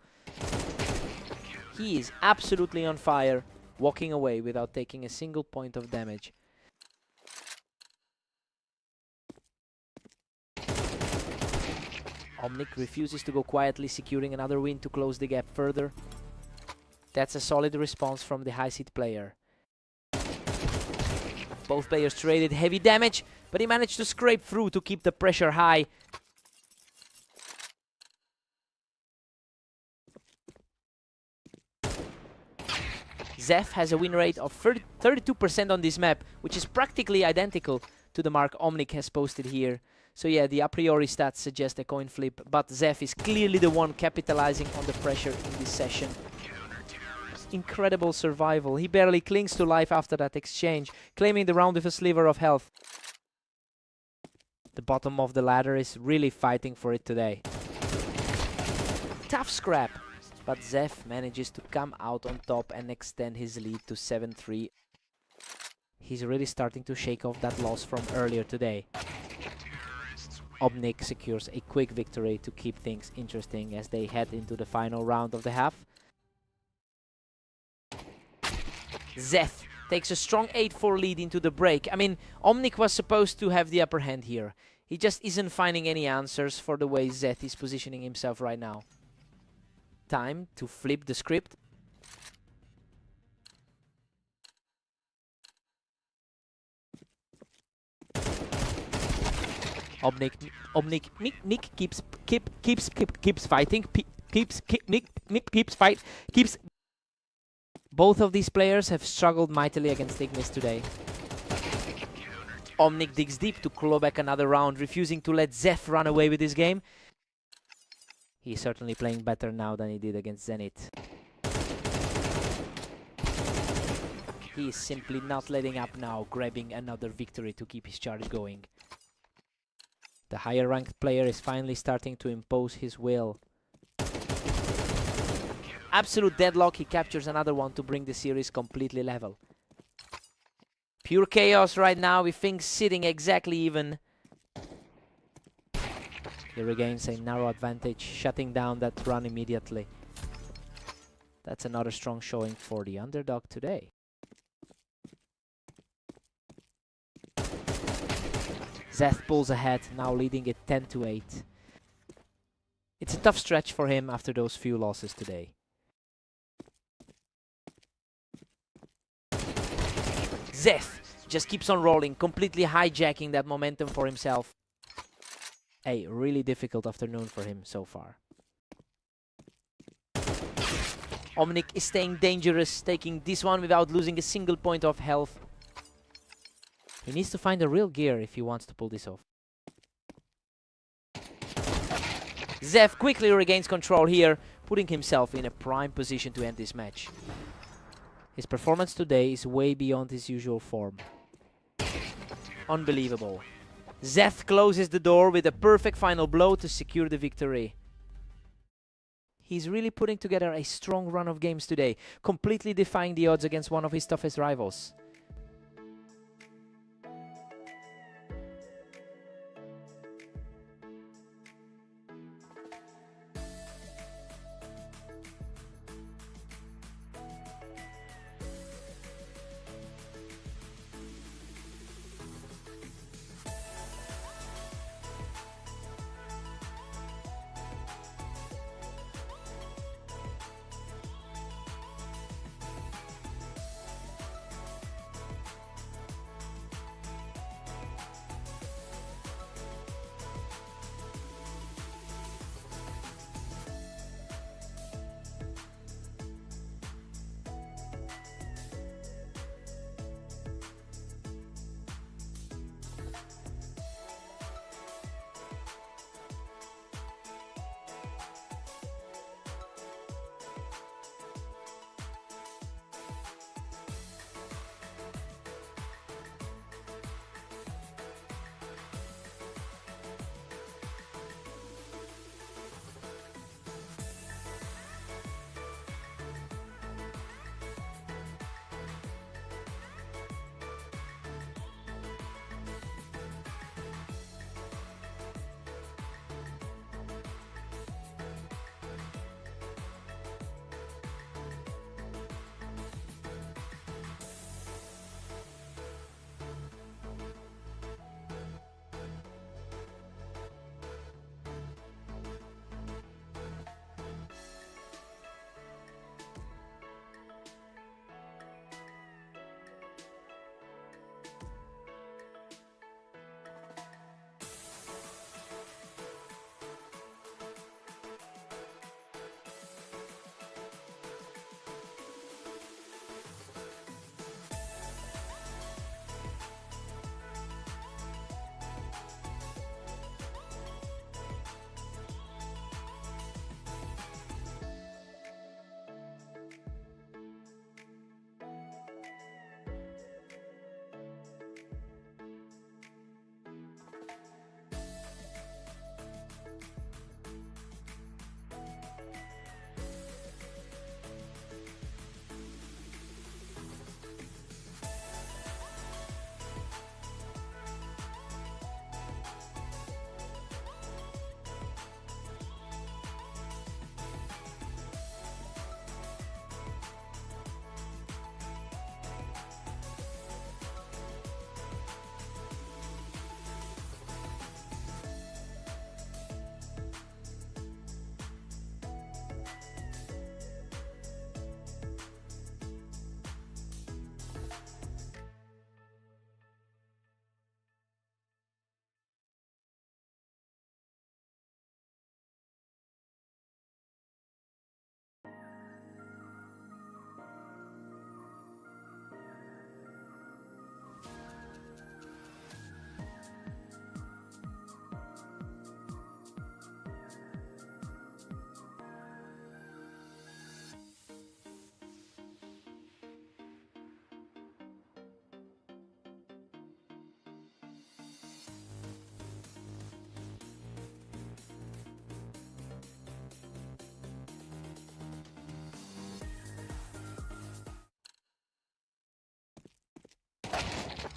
He is absolutely on fire, walking away without taking a single point of damage. Omnic refuses to go quietly, securing another win to close the gap further. That's a solid response from the high seed player. Both players traded heavy damage, but he managed to scrape through to keep the pressure high. Zeth has a win rate of 32% on this map, which is practically identical to the mark Omnic has posted here. So yeah, the a priori stats suggest a coin flip, but Zeth is clearly the one capitalizing on the pressure in this session. Incredible survival. He barely clings to life after that exchange, claiming the round with a sliver of health. The bottom of the ladder is really fighting for it today. Tough scrap, but Zeth manages to come out on top and extend his lead to 7-3. He's really starting to shake off that loss from earlier today. Omnic secures a quick victory to keep things interesting as they head into the final round of the half. Zeth takes a strong 8-4 lead into the break. I mean, Omnic was supposed to have the upper hand here. He just isn't finding any answers for the way Zeth is positioning himself right now. Time to flip the script. Nick keeps fighting. Keeps. Both of these players have struggled mightily against Ignis today. Omnic digs deep to claw back another round, refusing to let Zeth run away with this game. He's certainly playing better now than he did against Zenith. He is simply not letting up now, grabbing another victory to keep his charge going. The higher ranked player is finally starting to impose his will. Absolute deadlock, he captures another one to bring the series completely level. Pure chaos right now, with things sitting exactly even. He regains a narrow advantage, shutting down that run immediately. That's another strong showing for the underdog today. Zeth pulls ahead, now leading it 10-8. It's a tough stretch for him after those few losses today. Zeth just keeps on rolling, completely hijacking that momentum for himself. A really difficult afternoon for him so far. Omnic is staying dangerous, taking this one without losing a single point of health. He needs to find the real gear if he wants to pull this off. Zeth quickly regains control here, putting himself in a prime position to end this match. His performance today is way beyond his usual form. Unbelievable. Zeth closes the door with a perfect final blow to secure the victory. He's really putting together a strong run of games today, completely defying the odds against one of his toughest rivals.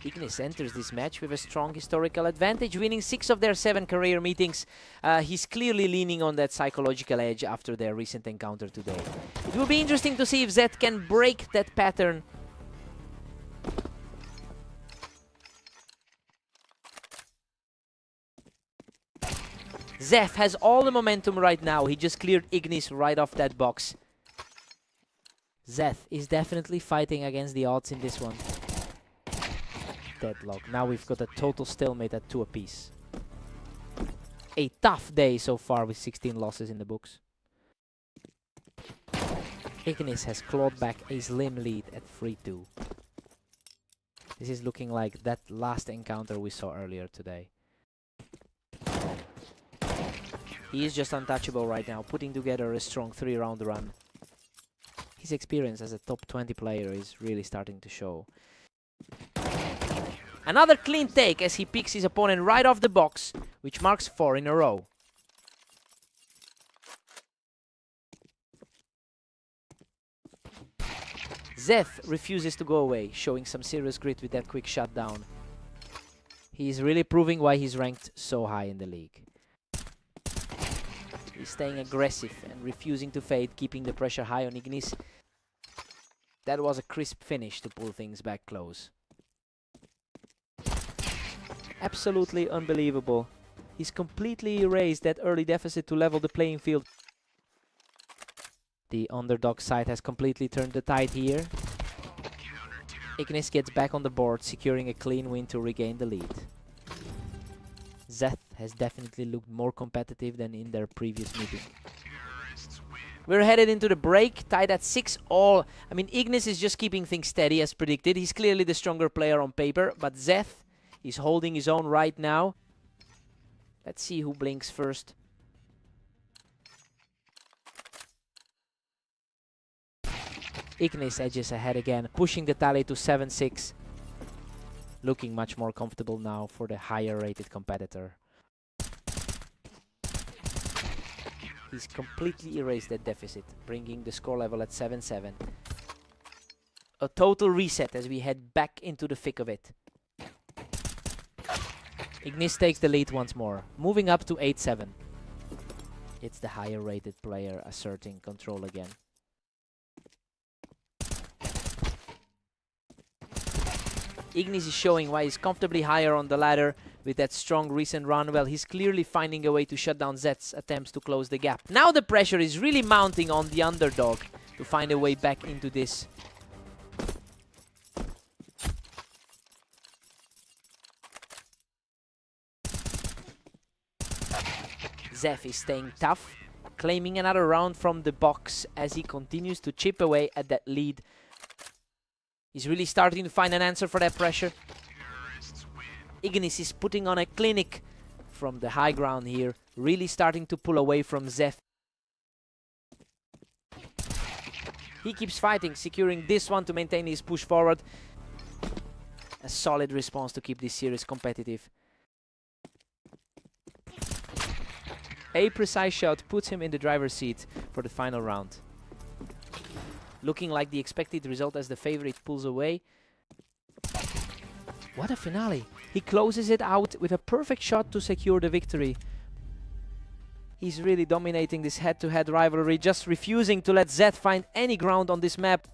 Ignis enters this match with a strong historical advantage, winning 6 of their 7 career meetings. He's clearly leaning on that psychological edge after their recent encounter today. It will be interesting to see if Zeth can break that pattern. Zeth has all the momentum right now. He just cleared Ignis right off that box. Zeth is definitely fighting against the odds in this one. Deadlock. Now we've got a total stalemate at 2 apiece. A tough day so far with 16 losses in the books. Ignis has clawed back a slim lead at 3-2. This is looking like that last encounter we saw earlier today. He is just untouchable right now, putting together a strong 3-round run. His experience as a top 20 player is really starting to show. Another clean take as he picks his opponent right off the box, which marks 4 in a row. Zeth refuses to go away, showing some serious grit with that quick shutdown. He is really proving why he's ranked so high in the league. He's staying aggressive and refusing to fade, keeping the pressure high on Ignis. That was a crisp finish to pull things back close. Absolutely unbelievable. He's completely erased that early deficit to level the playing field. The underdog side has completely turned the tide here. Ignis gets back on the board, securing a clean win to regain the lead. Zeth has definitely looked more competitive than in their previous meeting. We're headed into the break, tied at 6-all. I mean, Ignis is just keeping things steady as predicted. He's clearly the stronger player on paper, but Zeth is holding his own right now. Let's see who blinks first. Ignis edges ahead again, pushing the tally to 7-6. Looking much more comfortable now for the higher rated competitor. He's completely erased that deficit, bringing the score level at 7-7. A total reset as we head back into the thick of it. Ignis takes the lead once more, moving up to 8-7. It's the higher rated player asserting control again. Ignis is showing why he's comfortably higher on the ladder with that strong recent run. Well, he's clearly finding a way to shut down Zeth's attempts to close the gap. Now the pressure is really mounting on the underdog to find a way back into this. Zeth is staying tough, claiming another round from the box as he continues to chip away at that lead. He's really starting to find an answer for that pressure. Ignis is putting on a clinic from the high ground here, really starting to pull away from Zeth. He keeps fighting, securing this one to maintain his push forward. A solid response to keep this series competitive. A precise shot puts him in the driver's seat for the final round. Looking like the expected result as the favorite pulls away. What a finale. He closes it out with a perfect shot to secure the victory. He's really dominating this head-to-head rivalry, just refusing to let Zeth find any ground on this map.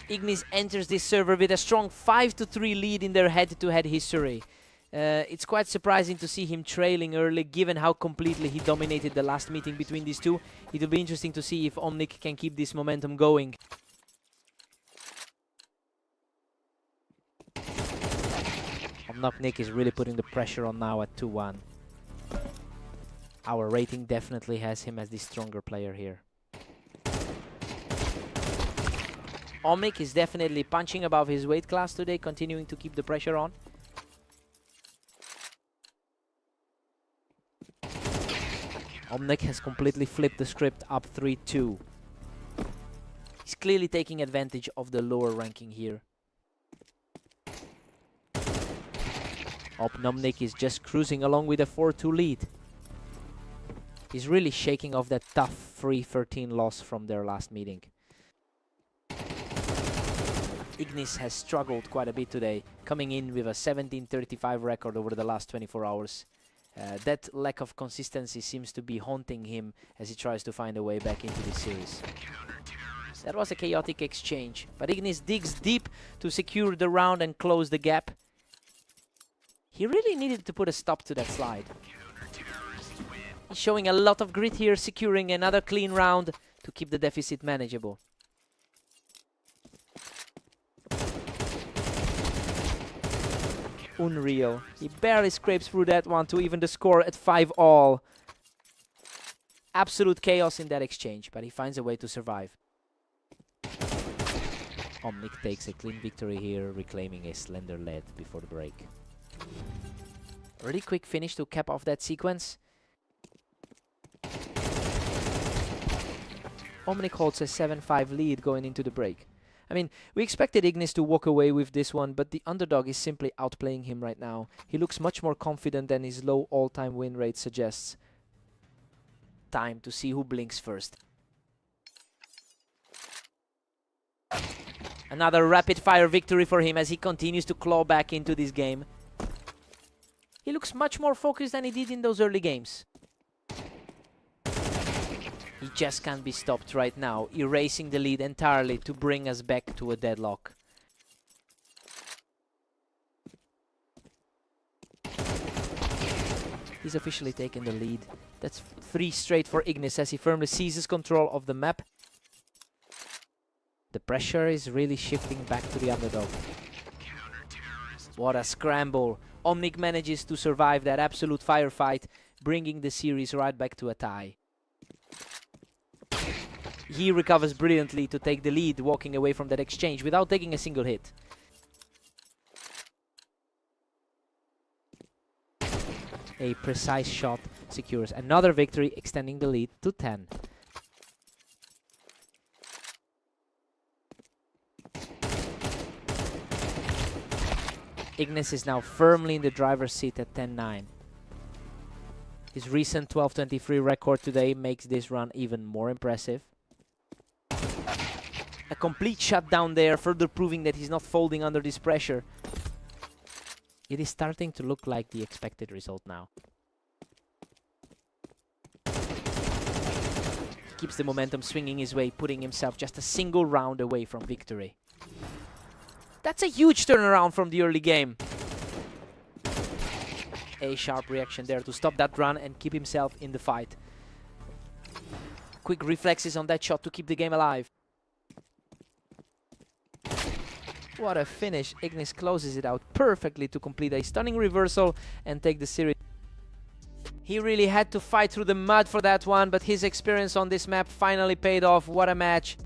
Ignis enters this server with a strong 5-3 lead in their head-to-head history. It's quite surprising to see him trailing early, given how completely he dominated the last meeting between these two. It'll be interesting to see if Omnic can keep this momentum going. Omnic is really putting the pressure on now at 2-1. Our rating definitely has him as the stronger player here. Omnic is definitely punching above his weight class today, continuing to keep the pressure on. Omnic has completely flipped the script, up 3-2. He's clearly taking advantage of the lower ranking here. Omnic is just cruising along with a 4-2 lead. He's really shaking off that tough 3-13 loss from their last meeting. Ignis has struggled quite a bit today, coming in with a 17-35 record over the last 24 hours. That lack of consistency seems to be haunting him as he tries to find a way back into this series. That was a chaotic exchange, but Ignis digs deep to secure the round and close the gap. He really needed to put a stop to that slide. He's showing a lot of grit here, securing another clean round to keep the deficit manageable. Unreal. He barely scrapes through that one to even the score at 5-all. Absolute chaos in that exchange, but he finds a way to survive. Omnic takes a clean victory here, reclaiming a slender lead before the break. Really quick finish to cap off that sequence. Omnic holds a 7-5 lead going into the break. I mean, we expected Ignis to walk away with this one, but the underdog is simply outplaying him right now. He looks much more confident than his low all-time win rate suggests. Time to see who blinks first. Another rapid-fire victory for him as he continues to claw back into this game. He looks much more focused than he did in those early games. He just can't be stopped right now, erasing the lead entirely to bring us back to a deadlock. He's officially taken the lead. That's 3 straight for Ignis as he firmly seizes control of the map. The pressure is really shifting back to the underdog. What a scramble. Omnic manages to survive that absolute firefight, bringing the series right back to a tie. He recovers brilliantly to take the lead, walking away from that exchange without taking a single hit. A precise shot secures another victory, extending the lead to 10. Ignis is now firmly in the driver's seat at 10-9. His recent 12-23 record today makes this run even more impressive. A complete shutdown there, further proving that he's not folding under this pressure. It is starting to look like the expected result now. Keeps the momentum swinging his way, putting himself just a single round away from victory. That's a huge turnaround from the early game. A sharp reaction there to stop that run and keep himself in the fight. Quick reflexes on that shot to keep the game alive. What a finish. Ignis closes it out perfectly to complete a stunning reversal and take the series. He really had to fight through the mud for that one, but his experience on this map finally paid off. What a match.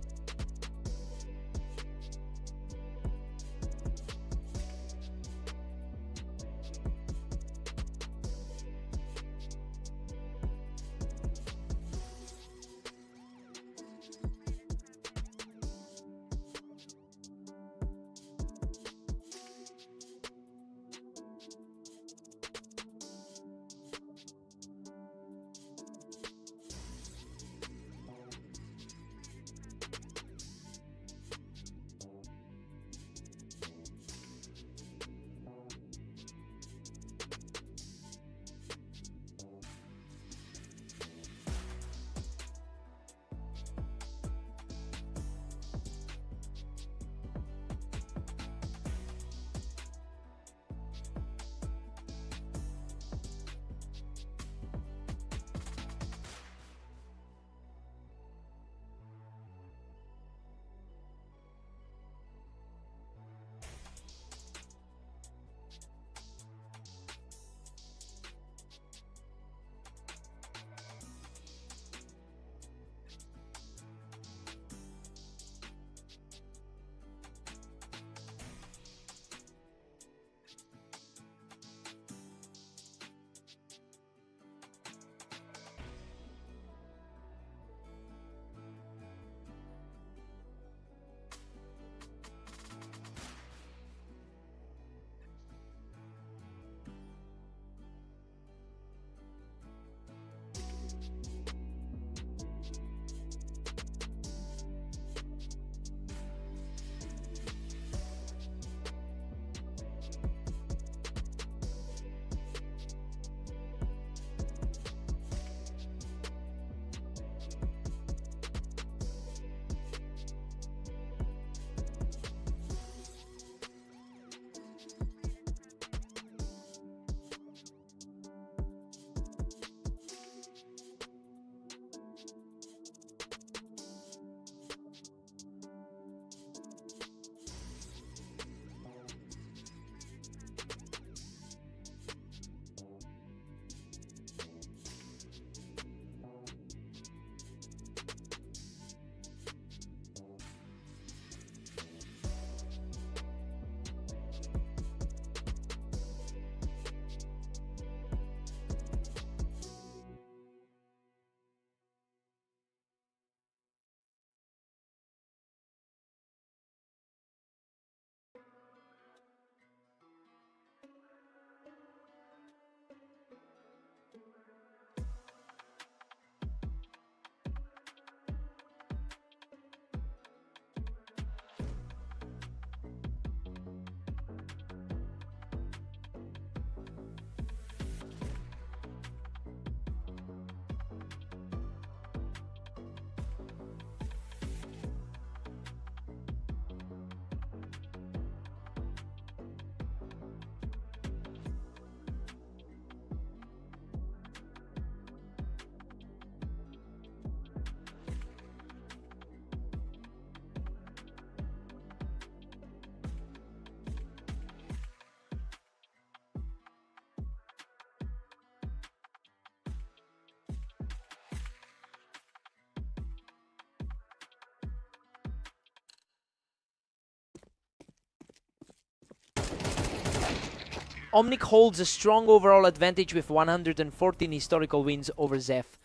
Omnic holds a strong overall advantage with 114 historical wins over Zeph.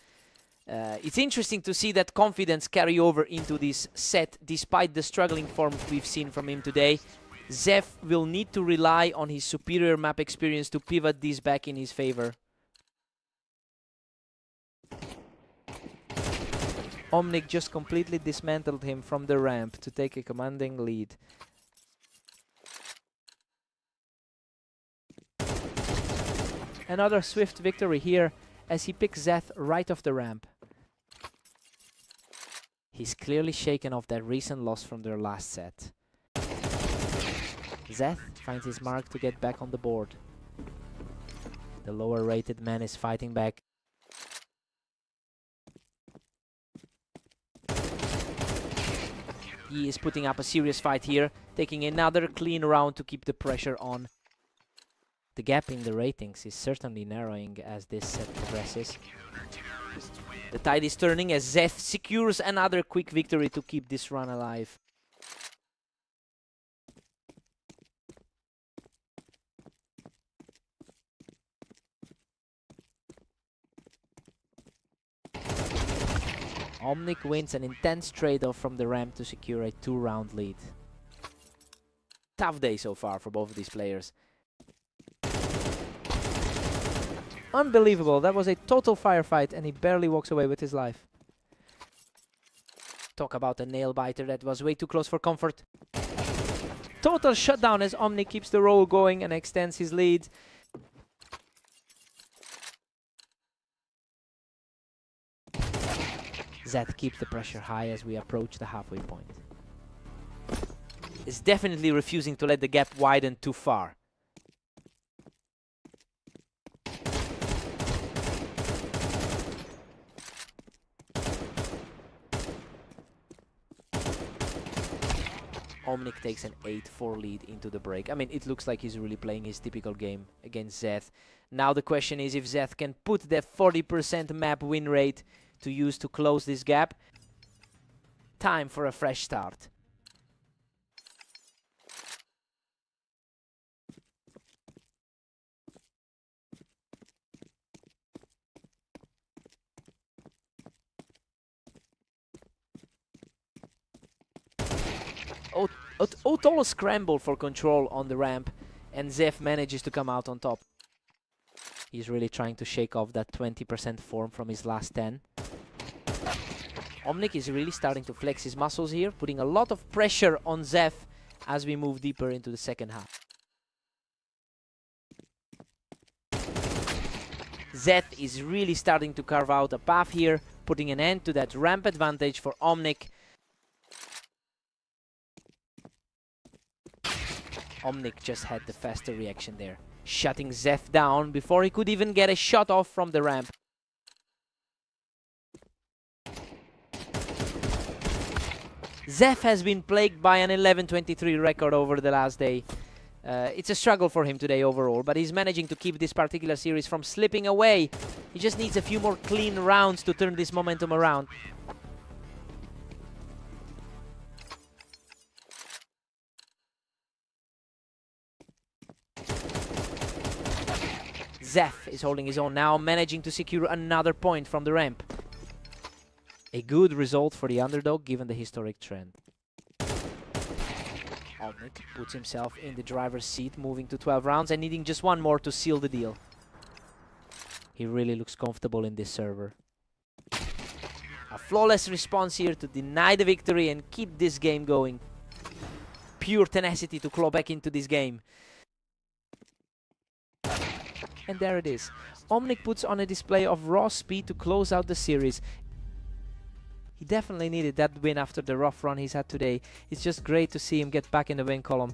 It's interesting to see that confidence carry over into this set despite the struggling form we've seen from him today. Zeph will need to rely on his superior map experience to pivot this back in his favor. Omnic just completely dismantled him from the ramp to take a commanding lead. Another swift victory here as he picks Zeth right off the ramp. He's clearly shaken off that recent loss from their last set. Zeth finds his mark to get back on the board. The lower rated man is fighting back. He is putting up a serious fight here, taking another clean round to keep the pressure on. The gap in the ratings is certainly narrowing as this set progresses. The tide is turning as Zeth secures another quick victory to keep this run alive. Omnic wins an intense trade-off from the ramp to secure a 2-round lead. Tough day so far for both of these players. Unbelievable, that was a total firefight and he barely walks away with his life. Talk about a nail-biter that was way too close for comfort. Total shutdown as Omnic keeps the roll going and extends his lead. Zeth keeps the pressure high as we approach the halfway point. Is definitely refusing to let the gap widen too far. Omnic takes an 8-4 lead into the break. I mean, it looks like he's really playing his typical game against Zeth. Now the question is if Zeth can put that 40% map win rate to use to close this gap. Time for a fresh start. Total scramble for control on the ramp, and Zeth manages to come out on top. He's really trying to shake off that 20% form from his last 10. Omnic is really starting to flex his muscles here, putting a lot of pressure on Zeth as we move deeper into the second half. Zeth is really starting to carve out a path here, putting an end to that ramp advantage for Omnic. Omnic just had the faster reaction there, shutting Zeth down before he could even get a shot off from the ramp. Zeth has been plagued by an 11-23 record over the last day. It's a struggle for him today overall, but he's managing to keep this particular series from slipping away. He just needs a few more clean rounds to turn this momentum around. Zeth is holding his own now, managing to secure another point from the ramp. A good result for the underdog given the historic trend. Omnic puts himself in the driver's seat, moving to 12 rounds and needing just one more to seal the deal. He really looks comfortable in this server. A flawless response here to deny the victory and keep this game going. Pure tenacity to claw back into this game. And there it is. Omnic puts on a display of raw speed to close out the series. He definitely needed that win after the rough run he's had today. It's just great to see him get back in the win column.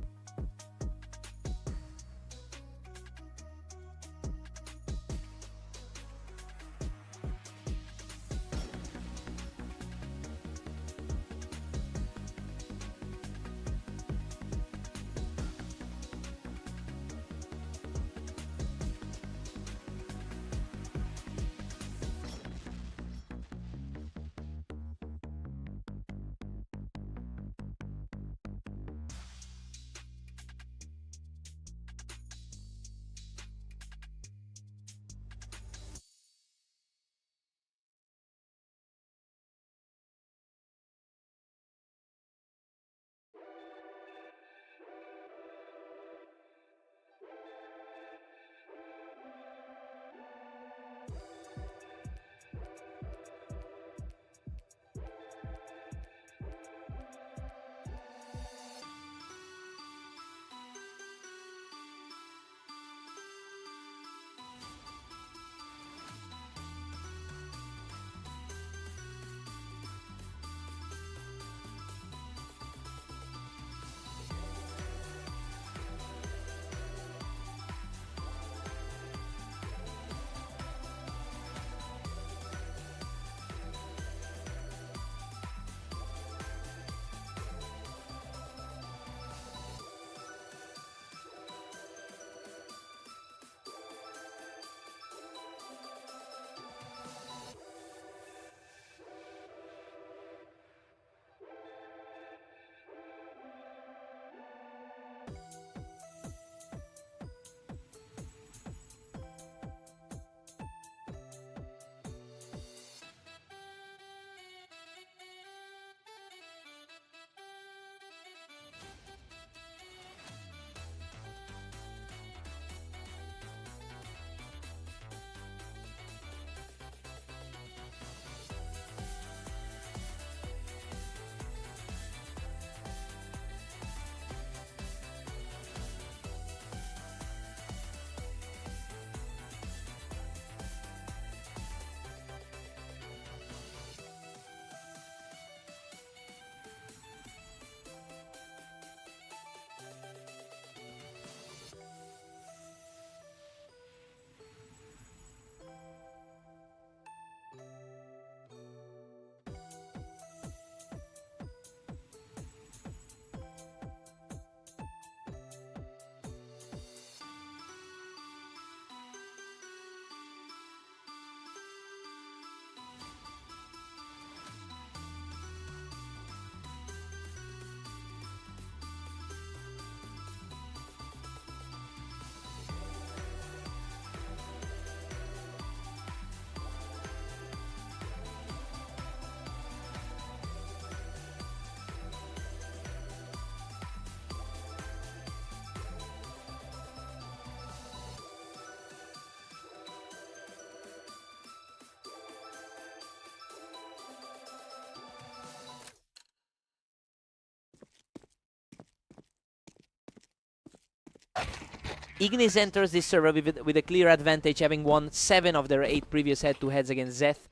Ignis enters this server with a clear advantage, having won 7 of their 8 previous head-to-heads against Zeth.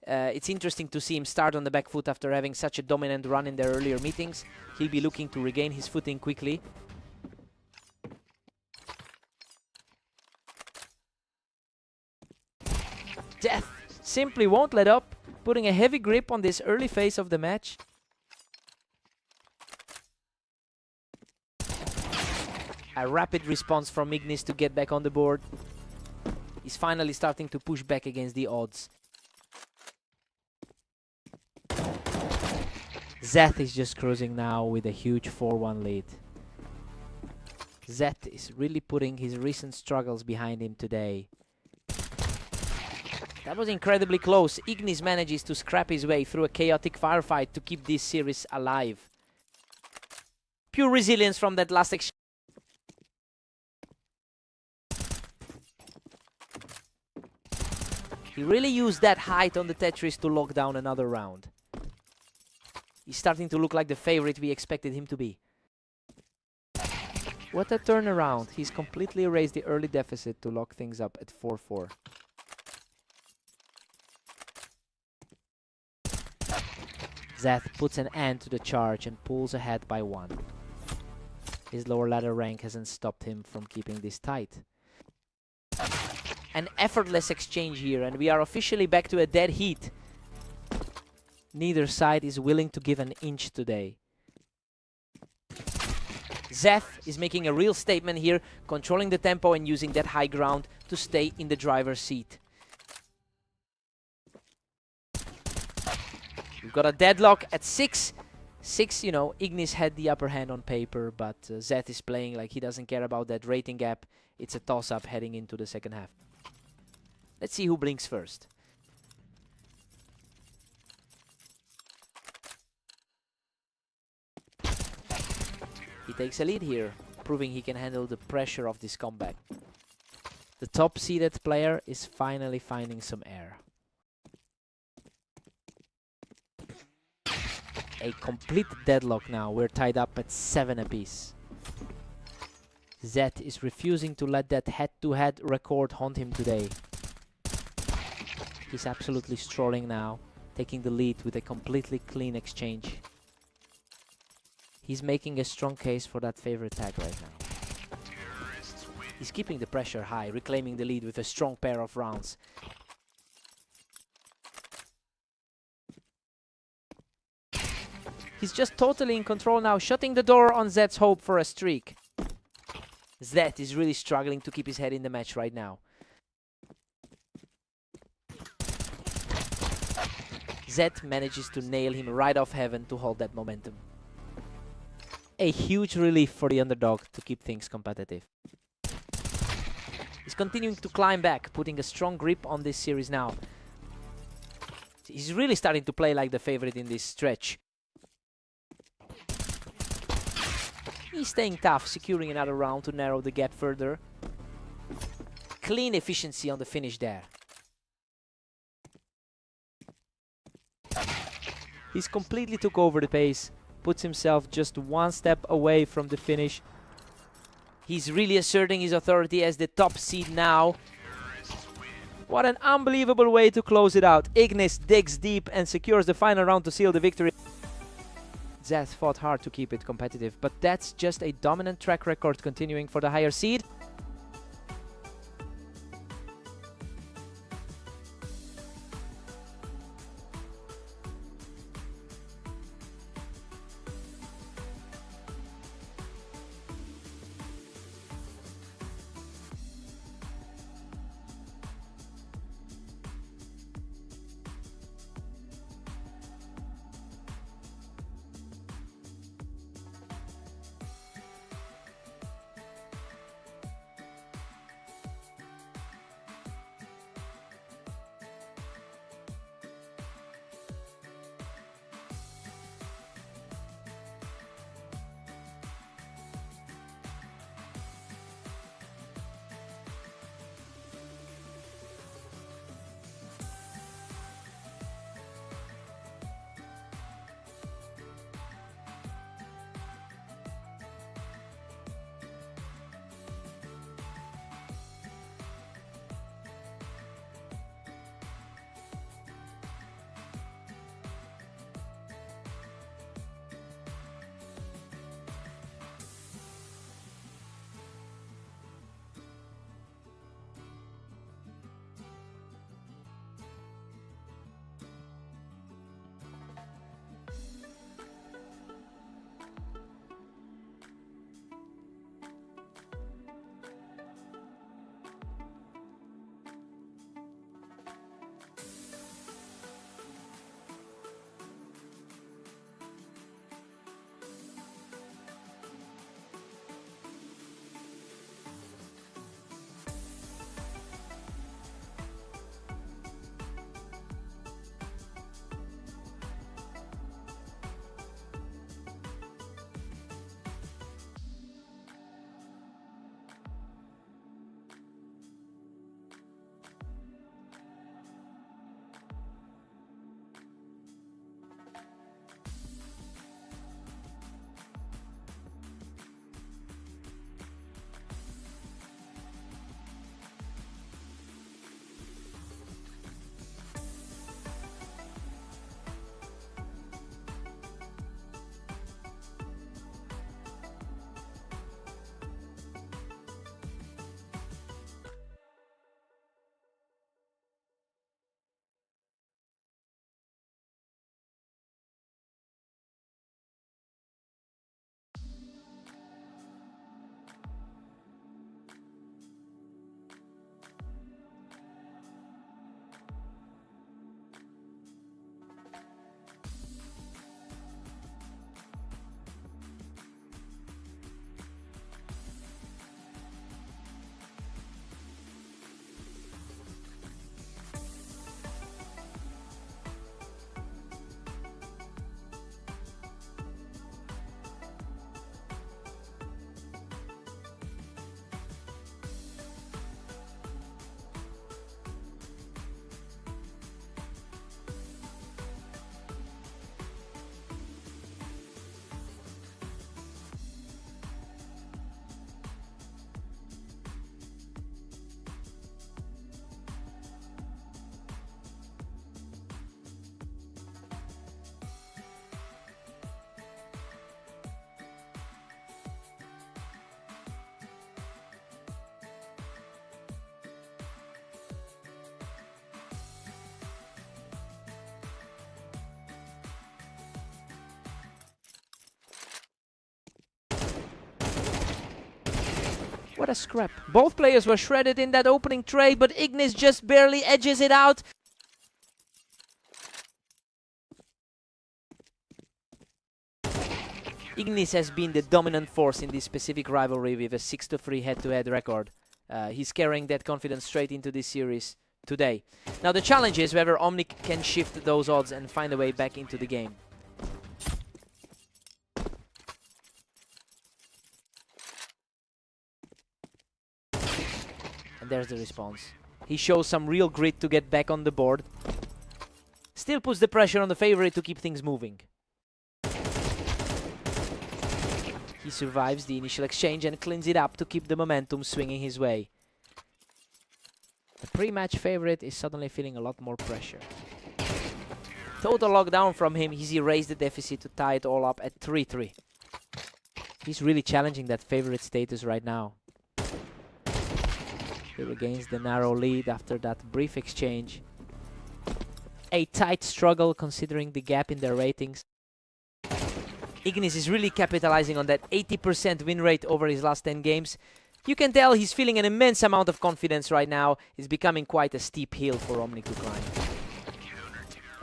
It's interesting to see him start on the back foot after having such a dominant run in their earlier meetings. He'll be looking to regain his footing quickly. Death simply won't let up, putting a heavy grip on this early phase of the match. A rapid response from Ignis to get back on the board. He's finally starting to push back against the odds. Zeth is just cruising now with a huge 4-1 lead. Zeth is really putting his recent struggles behind him today. That was incredibly close. Ignis manages to scrap his way through a chaotic firefight to keep this series alive. Pure resilience from that last exchange. He really used that height on the Tetris to lock down another round. He's starting to look like the favorite we expected him to be. What a turnaround. He's completely erased the early deficit to lock things up at 4-4. Zeth puts an end to the charge and pulls ahead by 1. His lower ladder rank hasn't stopped him from keeping this tight. An effortless exchange here, and we are officially back to a dead heat. Neither side is willing to give an inch today. Zeth is making a real statement here, controlling the tempo and using that high ground to stay in the driver's seat. We've got a deadlock at 6. 6, you know, Ignis had the upper hand on paper, but Zeth is playing like he doesn't care about that rating gap. It's a toss-up heading into the second half. Let's see who blinks first. He takes a lead here, proving he can handle the pressure of this comeback. The top-seeded player is finally finding some air. A complete deadlock now. We're tied up at 7 apiece. Zeth is refusing to let that head-to-head record haunt him today. He's absolutely strolling now, taking the lead with a completely clean exchange. He's making a strong case for that favorite tag right now. He's keeping the pressure high, reclaiming the lead with a strong pair of rounds. He's just totally in control now, shutting the door on Zeth's hope for a streak. Zeth is really struggling to keep his head in the match right now. Zeth manages to nail him right off heaven to hold that momentum. A huge relief for the underdog to keep things competitive. He's continuing to climb back, putting a strong grip on this series now. He's really starting to play like the favorite in this stretch. He's staying tough, securing another round to narrow the gap further. Clean efficiency on the finish there. He's completely took over the pace, puts himself just one step away from the finish. He's really asserting his authority as the top seed now. What an unbelievable way to close it out. Ignis digs deep and secures the final round to seal the victory. Zeth fought hard to keep it competitive, but that's just a dominant track record continuing for the higher seed. What a scrap. Both players were shredded in that opening trade, but Ignis just barely edges it out. Ignis has been the dominant force in this specific rivalry with a 6-3 head-to-head record. He's carrying that confidence straight into this series today. Now the challenge is whether Omnic can shift those odds and find a way back into the game. And there's the response. He shows some real grit to get back on the board. Still puts the pressure on the favorite to keep things moving. He survives the initial exchange and cleans it up to keep the momentum swinging his way. The pre-match favorite is suddenly feeling a lot more pressure. Total lockdown from him, he's erased the deficit to tie it all up at 3-3. He's really challenging that favorite status right now. He regains the narrow lead after that brief exchange. A tight struggle considering the gap in their ratings. Ignis is really capitalizing on that 80% win rate over his last 10 games. You can tell he's feeling an immense amount of confidence right now. It's becoming quite a steep hill for Omnic to climb.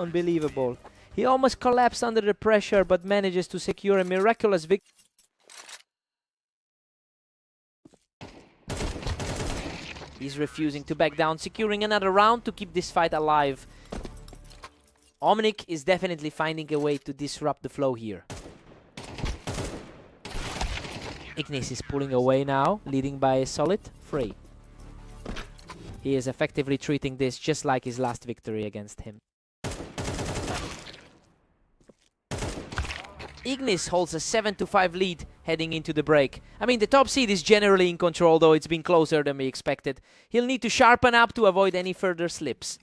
Unbelievable. He almost collapsed under the pressure but manages to secure a miraculous victory. He's refusing to back down, securing another round to keep this fight alive. Omnic is definitely finding a way to disrupt the flow here. Ignis is pulling away now, leading by a solid 3. He is effectively treating this just like his last victory against him. Ignis holds a 7-5 lead heading into the break. I mean, the top seed is generally in control, though it's been closer than we expected. He'll need to sharpen up to avoid any further slips.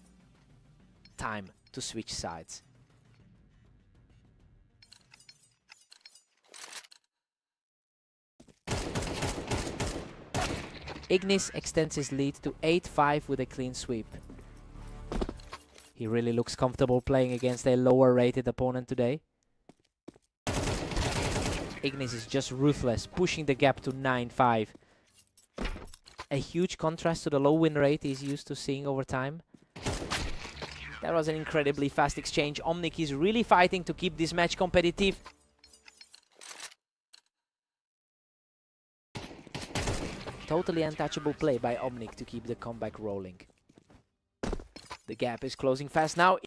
Time to switch sides. Ignis extends his lead to 8-5 with a clean sweep. He really looks comfortable playing against a lower rated opponent today. Ignis is just ruthless, pushing the gap to 9-5. A huge contrast to the low win rate he's used to seeing over time. That was an incredibly fast exchange. Omnic is really fighting to keep this match competitive. Totally untouchable play by Omnic to keep the comeback rolling. The gap is closing fast now.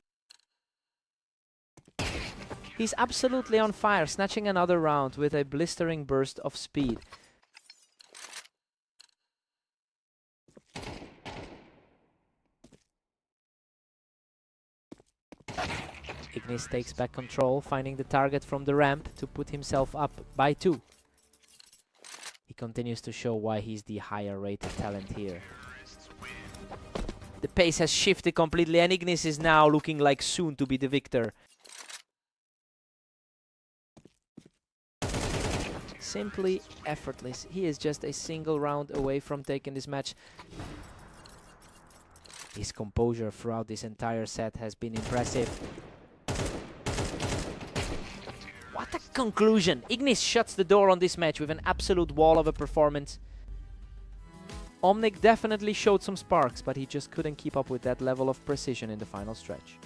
He's absolutely on fire, snatching another round with a blistering burst of speed. Ignis takes back control, finding the target from the ramp to put himself up by 2. He continues to show why he's the higher rated talent here. The pace has shifted completely and Ignis is now looking like soon to be the victor. Simply effortless. He is just a single round away from taking this match. His composure throughout this entire set has been impressive. What a conclusion! Ignis shuts the door on this match with an absolute wall of a performance. Omnic definitely showed some sparks, but he just couldn't keep up with that level of precision in the final stretch.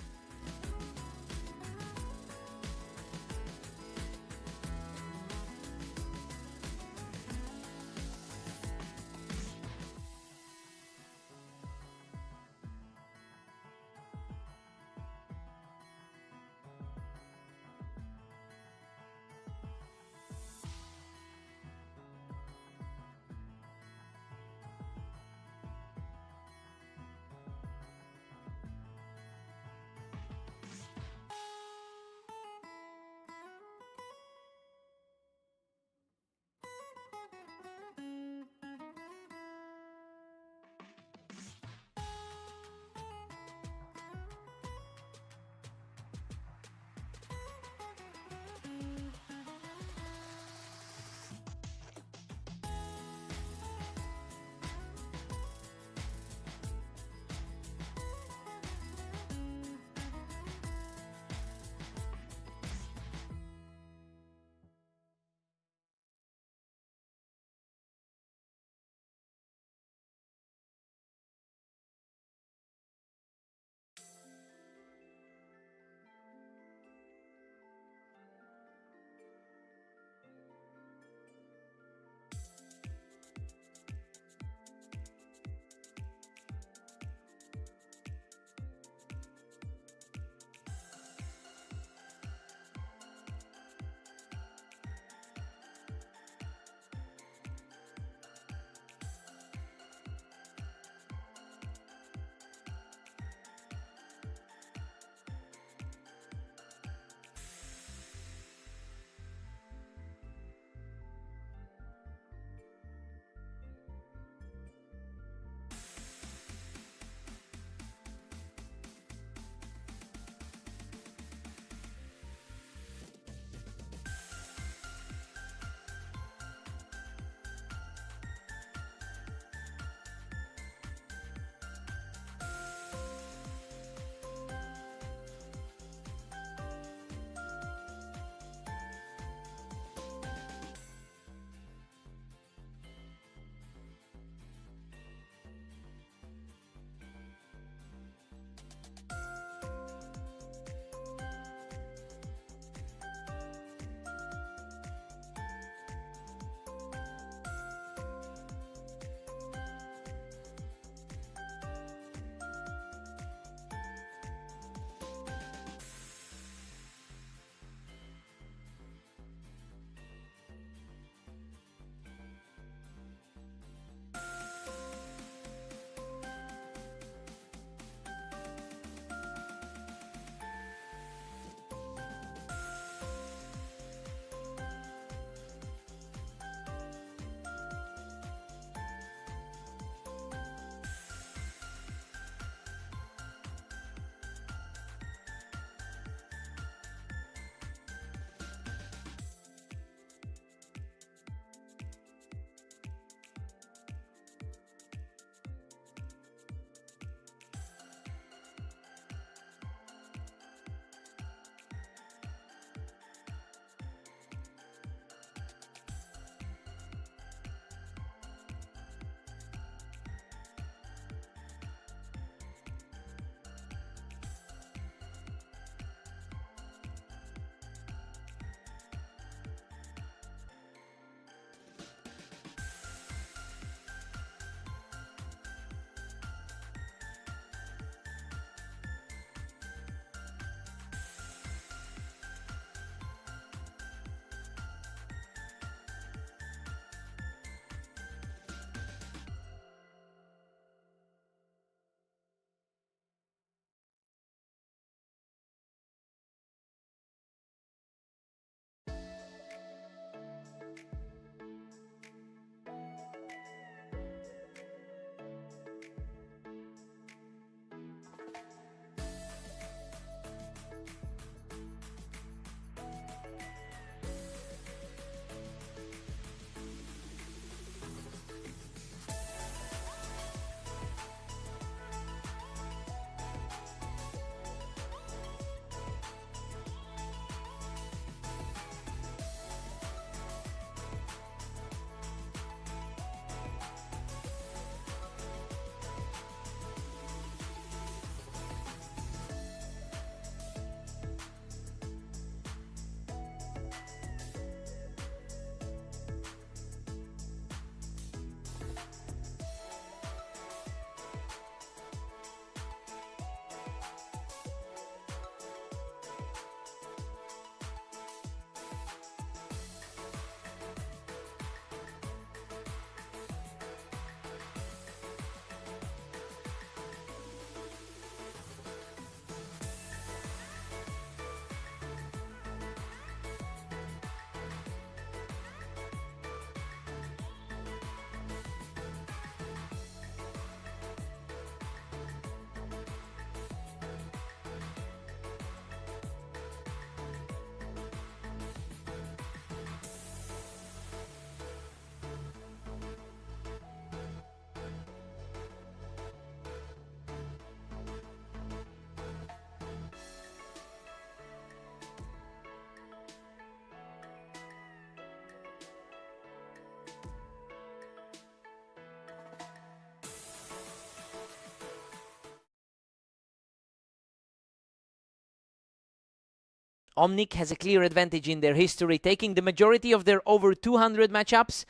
Omnic has a clear advantage in their history, taking the majority of their over 200 matchups.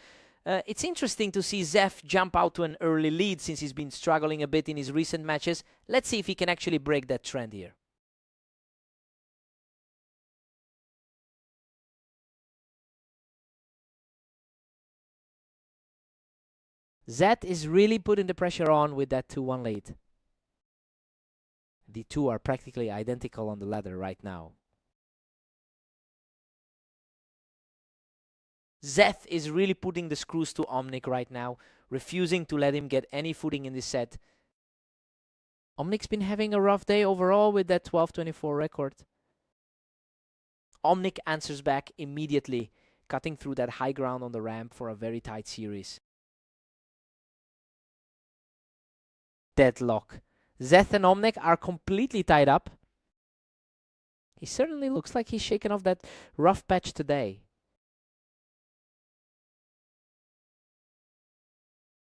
It's interesting to see Zeth jump out to an early lead since he's been struggling a bit in his recent matches. Let's see if he can actually break that trend here. Zeth is really putting the pressure on with that 2-1 lead. The two are practically identical on the ladder right now. Zeth is really putting the screws to Omnic right now, refusing to let him get any footing in this set. Omnic's been having a rough day overall with that 12-24 record. Omnic answers back immediately, cutting through that high ground on the ramp for a very tight series. Deadlock. Zeth and Omnic are completely tied up. He certainly looks like he's shaken off that rough patch today.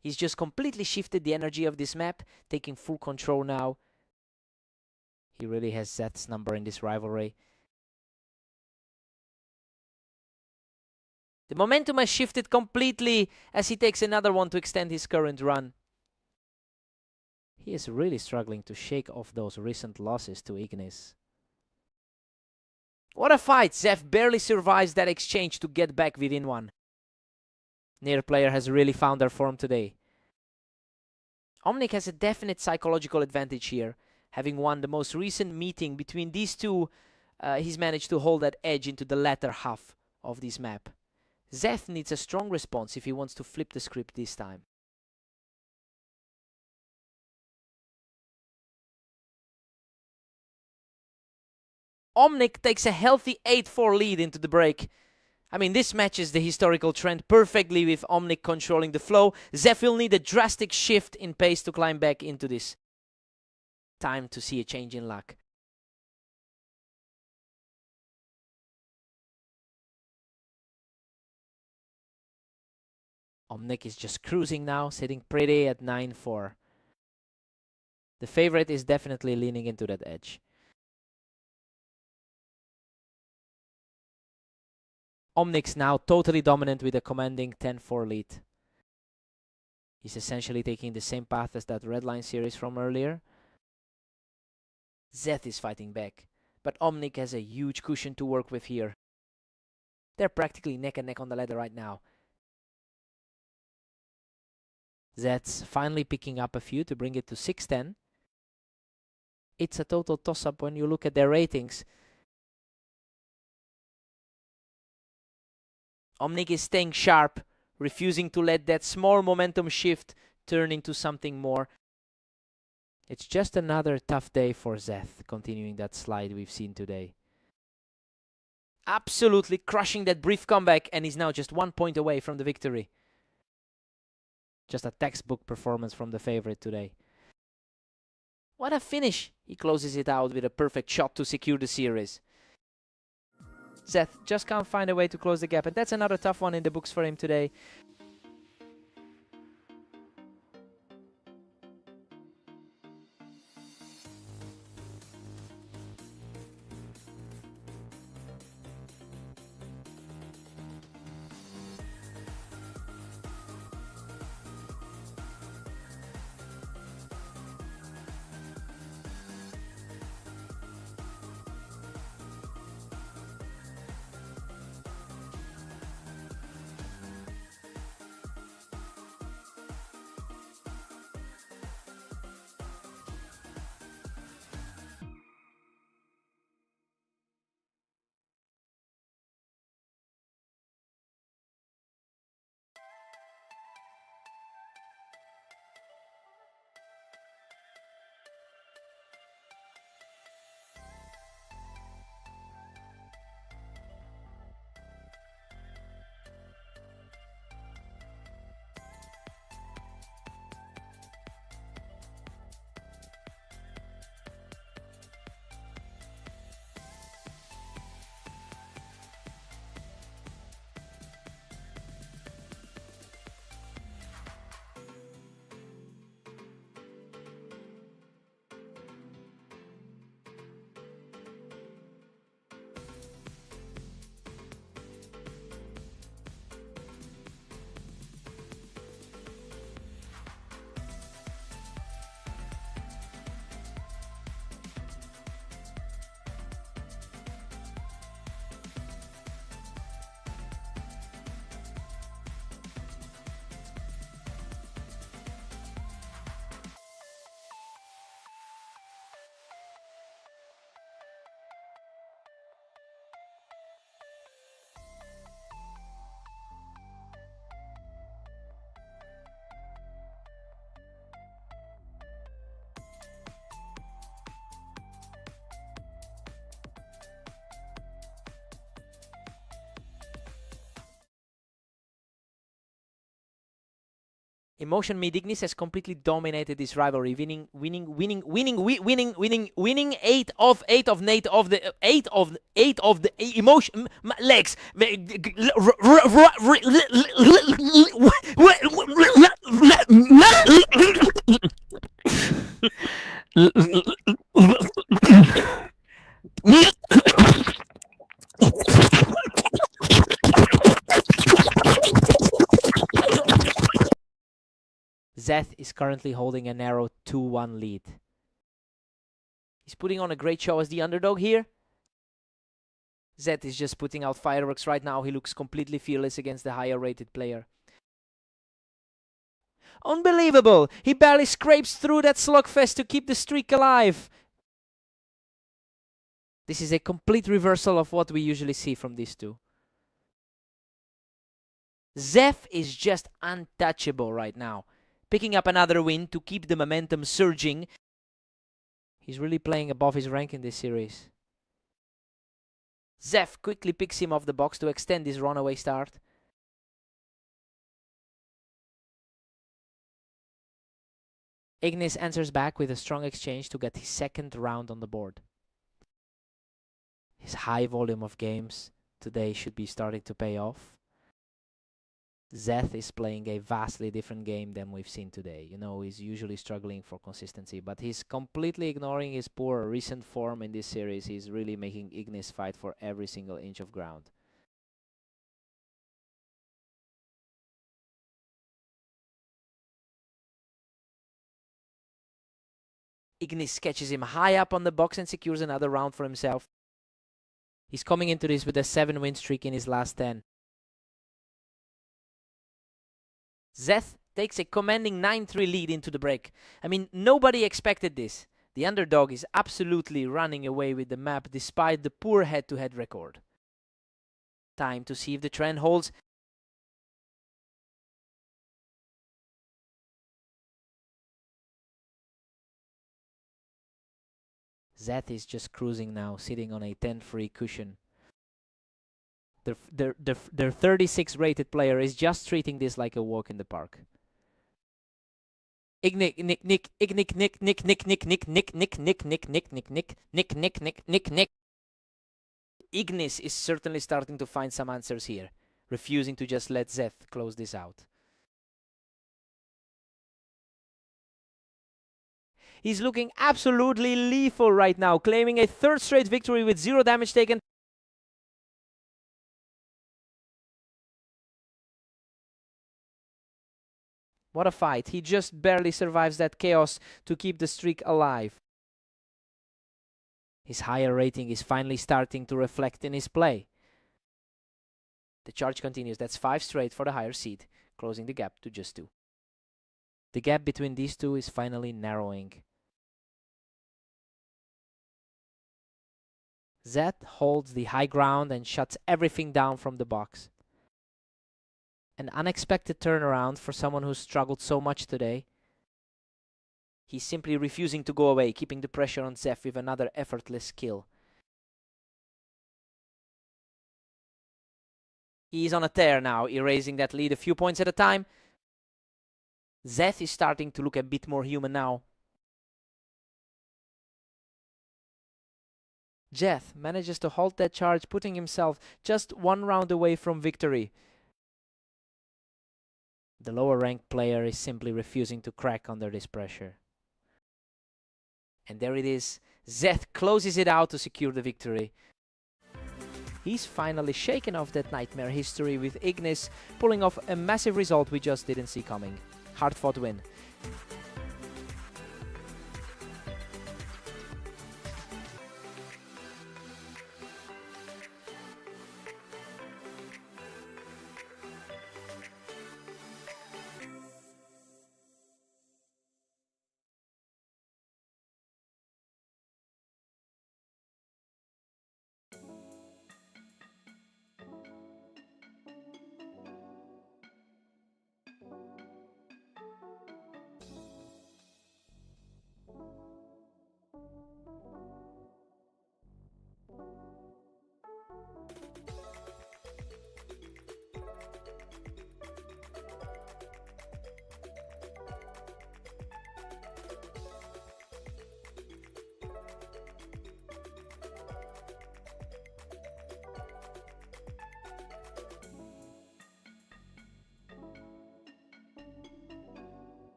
He's just completely shifted the energy of this map, taking full control now. He really has Zeth's number in this rivalry. The momentum has shifted completely as he takes another one to extend his current run. He is really struggling to shake off those recent losses to Ignis. What a fight! Zeth barely survives that exchange to get back within one. Near player has really found their form today. Omnic has a definite psychological advantage here. Having won the most recent meeting between these two, he's managed to hold that edge into the latter half of this map. Zeth needs a strong response if he wants to flip the script this time. Omnic takes a healthy 8-4 lead into the break. I mean, this matches the historical trend perfectly with Omnic controlling the flow. Zeth will need a drastic shift in pace to climb back into this. Time to see a change in luck. Omnic is just cruising now, sitting pretty at 9-4. The favorite is definitely leaning into that edge. Omnic's now totally dominant with a commanding 10-4 lead. He's essentially taking the same path as that Redline series from earlier. Zeth is fighting back, but Omnic has a huge cushion to work with here. They're practically neck and neck on the ladder right now. Zeth's finally picking up a few to bring it to 6-10. It's a total toss-up when you look at their ratings. Omnic is staying sharp, refusing to let that small momentum shift turn into something more. It's just another tough day for Zeth, continuing that slide we've seen today. Absolutely crushing that brief comeback, and he's now just 1 point away from the victory. Just a textbook performance from the favorite today. What a finish! He closes it out with a perfect shot to secure the series. Zeth just can't find a way to close the gap, and that's another tough one in the books for him today. Emotion mid Ignis has completely dominated this rivalry, winning 8 of the emotion legs. Zeth is currently holding a narrow 2-1 lead. He's putting on a great show as the underdog here. Zeth is just putting out fireworks right now. He looks completely fearless against the higher rated player. Unbelievable! He barely scrapes through that slugfest to keep the streak alive. This is a complete reversal of what we usually see from these two. Zeth is just untouchable right now, picking up another win to keep the momentum surging. He's really playing above his rank in this series. Zeth quickly picks him off the box to extend his runaway start. Ignis answers back with a strong exchange to get his second round on the board. His high volume of games today should be starting to pay off. Zeth is playing a vastly different game than we've seen today. You know, he's usually struggling for consistency, but he's completely ignoring his poor recent form in this series. He's really making Ignis fight for every single inch of ground. Ignis catches him high up on the box and secures another round for himself. He's coming into this with a 7-win streak in his last 10. Zeth takes a commanding 9-3 lead into the break. I mean, nobody expected this. The underdog is absolutely running away with the map despite the poor head-to-head record. Time to see if the trend holds. Zeth is just cruising now, sitting on a 10-free cushion. Their 36 rated player is just treating this like a walk in the park. Ignic. Ignis is certainly starting to find some answers here, refusing to just let Zeth close this out. He's looking absolutely lethal right now, claiming a third straight victory with 0 damage taken. What a fight. He just barely survives that chaos to keep the streak alive. His higher rating is finally starting to reflect in his play. The charge continues. That's 5 straight for the higher seed, closing the gap to just 2. The gap between these two is finally narrowing. Zeth holds the high ground and shuts everything down from the box. An unexpected turnaround for someone who struggled so much today. He's simply refusing to go away, keeping the pressure on Zeth with another effortless kill. He's on a tear now, erasing that lead a few points at a time. Zeth is starting to look a bit more human now. Zeth manages to halt that charge, putting himself just 1 round away from victory. The lower ranked player is simply refusing to crack under this pressure. And there it is. Zeth closes it out to secure the victory. He's finally shaken off that nightmare history with Ignis, pulling off a massive result we just didn't see coming. Hard-fought win.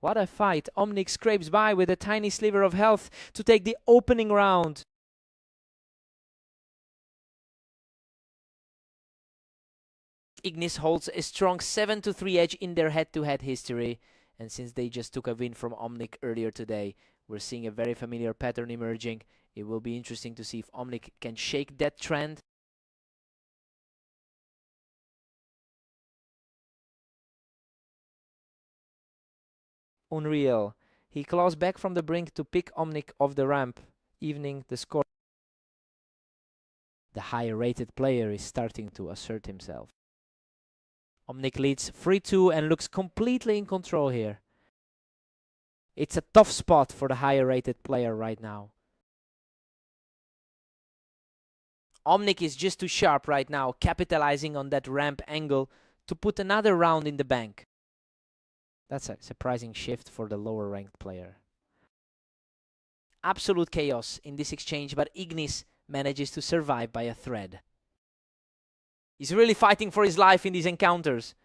What a fight. Omnic scrapes by with a tiny sliver of health to take the opening round. Ignis holds a strong 7-3 edge in their head-to-head history. And since they just took a win from Omnic earlier today, we're seeing a very familiar pattern emerging. It will be interesting to see if Omnic can shake that trend. Unreal. He claws back from the brink to pick Omnic off the ramp, evening the score. The higher rated player is starting to assert himself. Omnic leads 3-2 and looks completely in control here. It's a tough spot for the higher rated player right now. Omnic is just too sharp right now, capitalizing on that ramp angle to put another round in the bank. That's a surprising shift for the lower ranked player. Absolute chaos in this exchange, but Ignis manages to survive by a thread. He's really fighting for his life in these encounters.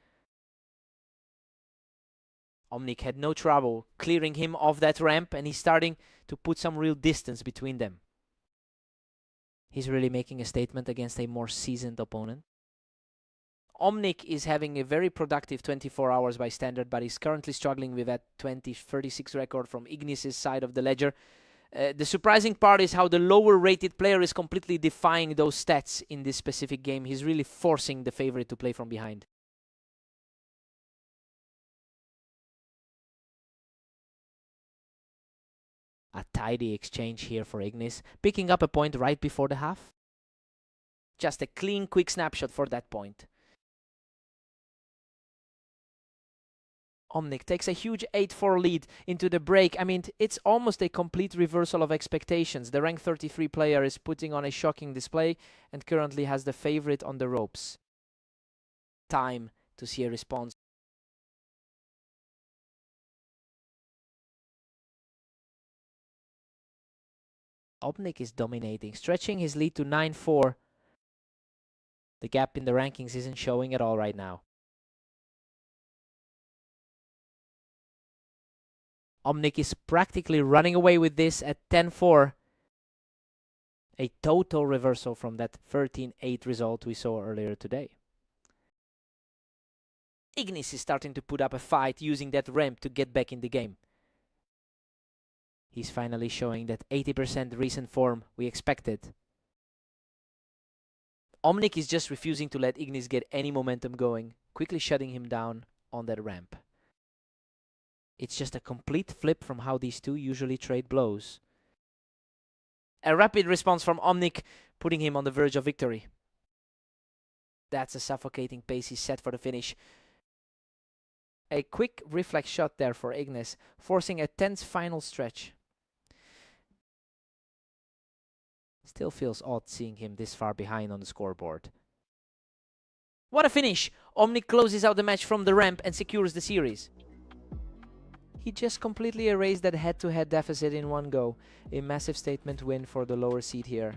Omnic had no trouble clearing him off that ramp, and he's starting to put some real distance between them. He's really making a statement against a more seasoned opponent. Omnic is having a very productive 24 hours by standard, but he's currently struggling with that 20-36 record from Ignis' side of the ledger. The surprising part is how the lower rated player is completely defying those stats in this specific game. He's really forcing the favorite to play from behind. A tidy exchange here for Ignis, picking up a point right before the half. Just a clean, quick snapshot for that point. Omnic takes a huge 8-4 lead into the break. I mean, it's almost a complete reversal of expectations. The rank 33 player is putting on a shocking display and currently has the favorite on the ropes. Time to see a response. Omnic is dominating, stretching his lead to 9-4. The gap in the rankings isn't showing at all right now. Omnic is practically running away with this at 10-4. A total reversal from that 13-8 result we saw earlier today. Ignis is starting to put up a fight using that ramp to get back in the game. He's finally showing that 80% recent form we expected. Omnic is just refusing to let Ignis get any momentum going, quickly shutting him down on that ramp. It's just a complete flip from how these two usually trade blows. A rapid response from Omnic, putting him on the verge of victory. That's a suffocating pace he's set for the finish. A quick reflex shot there for Ignis, forcing a tense final stretch. Still feels odd seeing him this far behind on the scoreboard. What a finish! Omnic closes out the match from the ramp and secures the series. He just completely erased that head-to-head deficit in one go. A massive statement win for the lower seed here.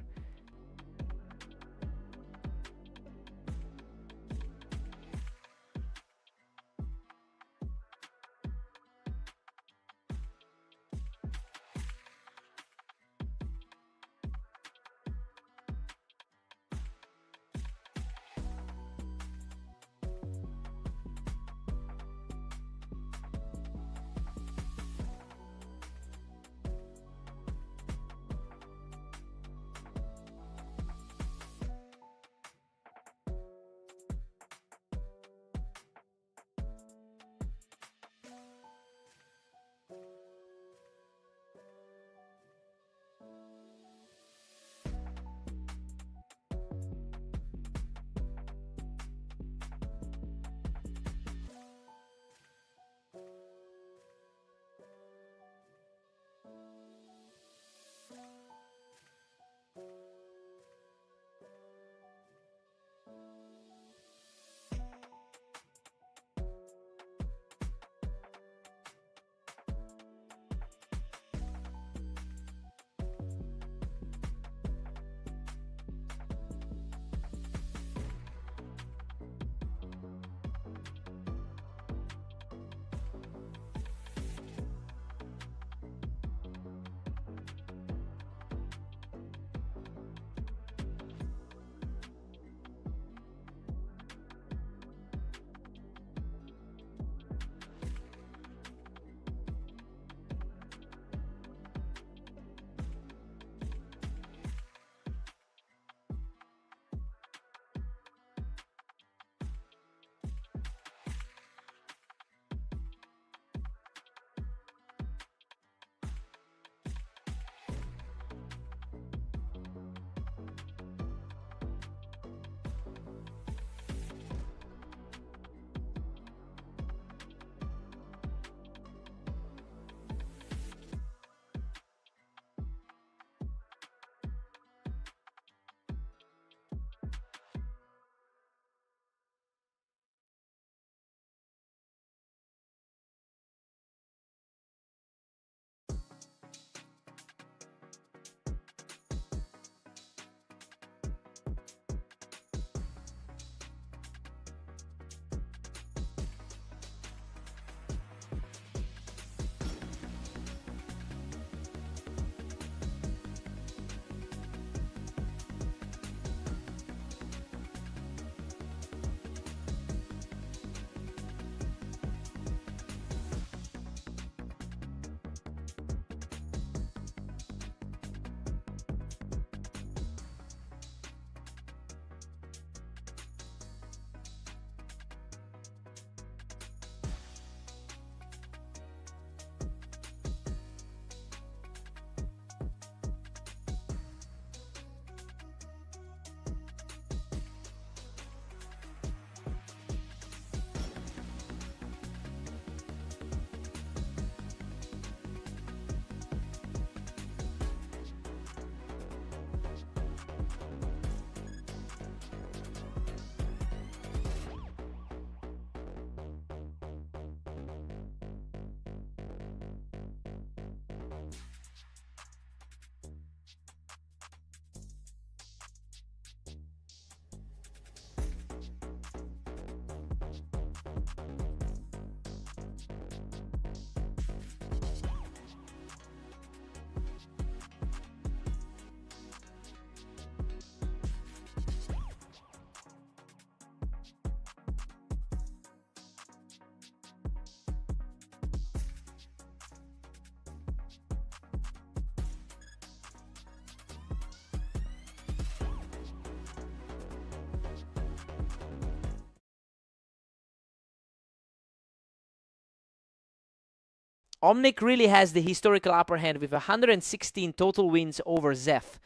Omnic really has the historical upper hand with 116 total wins over Zef.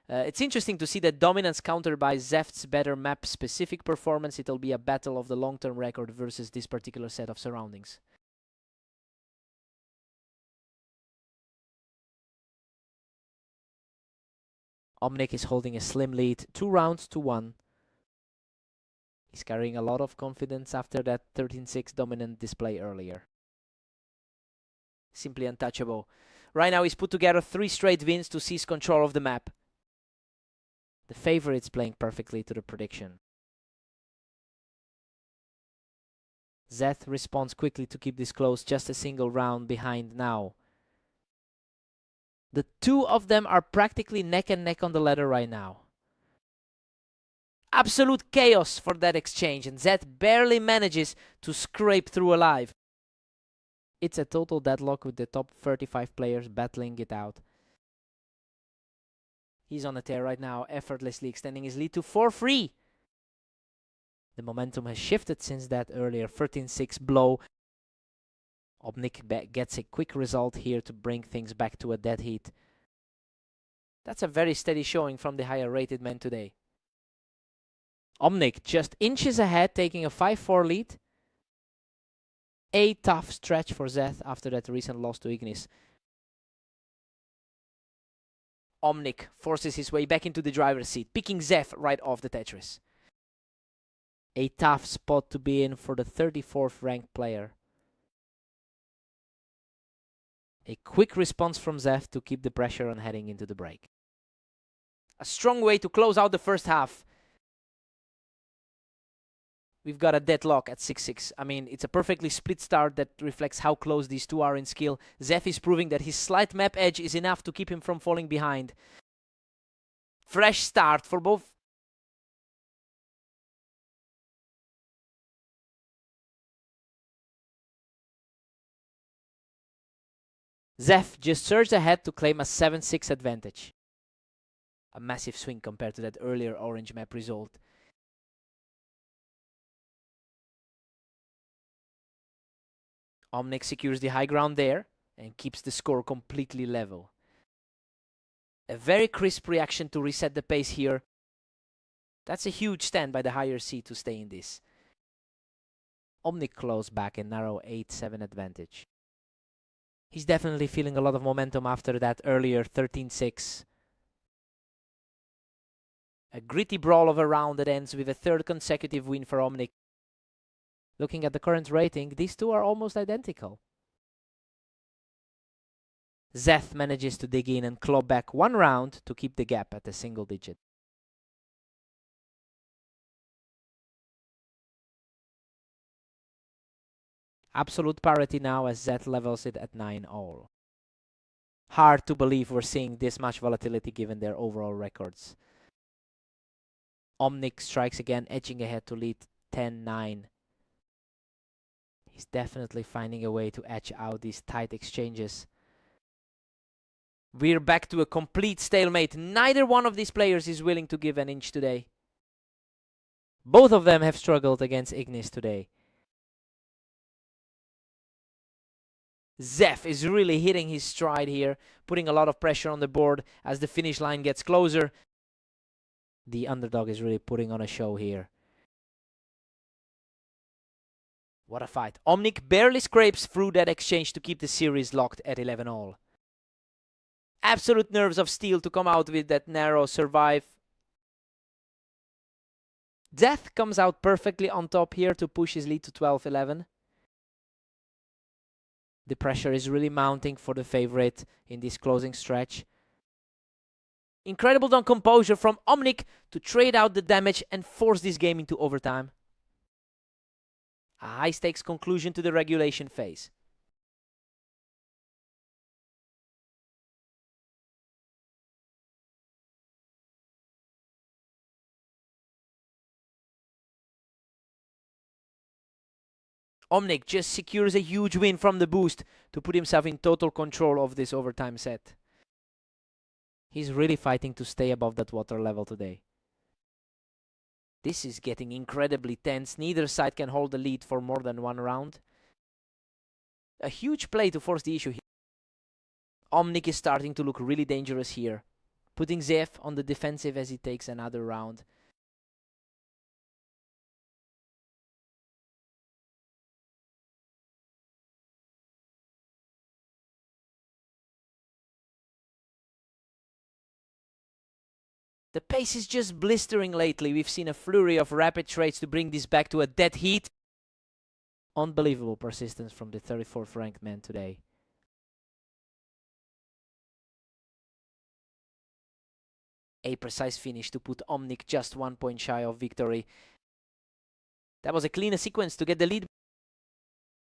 It's interesting to see that dominance countered by Zeft's better map-specific performance. It'll be a battle of the long-term record versus this particular set of surroundings. Omnic is holding a slim lead, 2 rounds to 1. He's carrying a lot of confidence after that 13-6 dominant display earlier. Simply untouchable. Right now he's put together 3 straight wins to seize control of the map. The favorite's playing perfectly to the prediction. Zeth responds quickly to keep this close, just a single round behind now. The two of them are practically neck and neck on the ladder right now. Absolute chaos for that exchange, and Zeth barely manages to scrape through alive. It's a total deadlock with the top 35 players battling it out. He's on a tear right now, effortlessly extending his lead to 4-3. The momentum has shifted since that earlier 13-6 blow. Omnic gets a quick result here to bring things back to a dead heat. That's a very steady showing from the higher rated man today. Omnic just inches ahead, taking a 5-4 lead. A tough stretch for Zeth after that recent loss to Ignis. Omnic forces his way back into the driver's seat, picking Zeth right off the Tetris. A tough spot to be in for the 34th ranked player. A quick response from Zeth to keep the pressure on heading into the break. A strong way to close out the first half. We've got a deadlock at 6-6. I mean, it's a perfectly split start that reflects how close these two are in skill. Zeth is proving that his slight map edge is enough to keep him from falling behind. Fresh start for both. Zeth just surged ahead to claim a 7-6 advantage. A massive swing compared to that earlier orange map result. Omnic secures the high ground there and keeps the score completely level. A very crisp reaction to reset the pace here. That's a huge stand by the higher seed to stay in this. Omnic close back and narrow 8-7 advantage. He's definitely feeling a lot of momentum after that earlier 13-6. A gritty brawl of a round that ends with a third consecutive win for Omnic. Looking at the current rating, these two are almost identical. Zeth manages to dig in and claw back 1 round to keep the gap at a single digit. Absolute parity now as Zeth levels it at 9-all. Hard to believe we're seeing this much volatility given their overall records. Omnic strikes again, edging ahead to lead 10-9. He's definitely finding a way to edge out these tight exchanges. We're back to a complete stalemate. Neither one of these players is willing to give an inch today. Both of them have struggled against Ignis today. Zeth is really hitting his stride here, putting a lot of pressure on the board as the finish line gets closer. The underdog is really putting on a show here. What a fight. Omnic barely scrapes through that exchange to keep the series locked at 11-all. Absolute nerves of steel to come out with that narrow survive. Zeth comes out perfectly on top here to push his lead to 12-11. The pressure is really mounting for the favorite in this closing stretch. Incredible composure from Omnic to trade out the damage and force this game into overtime. A high-stakes conclusion to the regulation phase. Omnic just secures a huge win from the boost to put himself in total control of this overtime set. He's really fighting to stay above that water level today. This is getting incredibly tense. Neither side can hold the lead for more than 1 round. A huge play to force the issue here. Omnic is starting to look really dangerous here, putting Zef on the defensive as he takes another round. The pace is just blistering lately. We've seen a flurry of rapid trades to bring this back to a dead heat. Unbelievable persistence from the 34th ranked man today. A precise finish to put Omnic just 1 point shy of victory. That was a cleaner sequence to get the lead.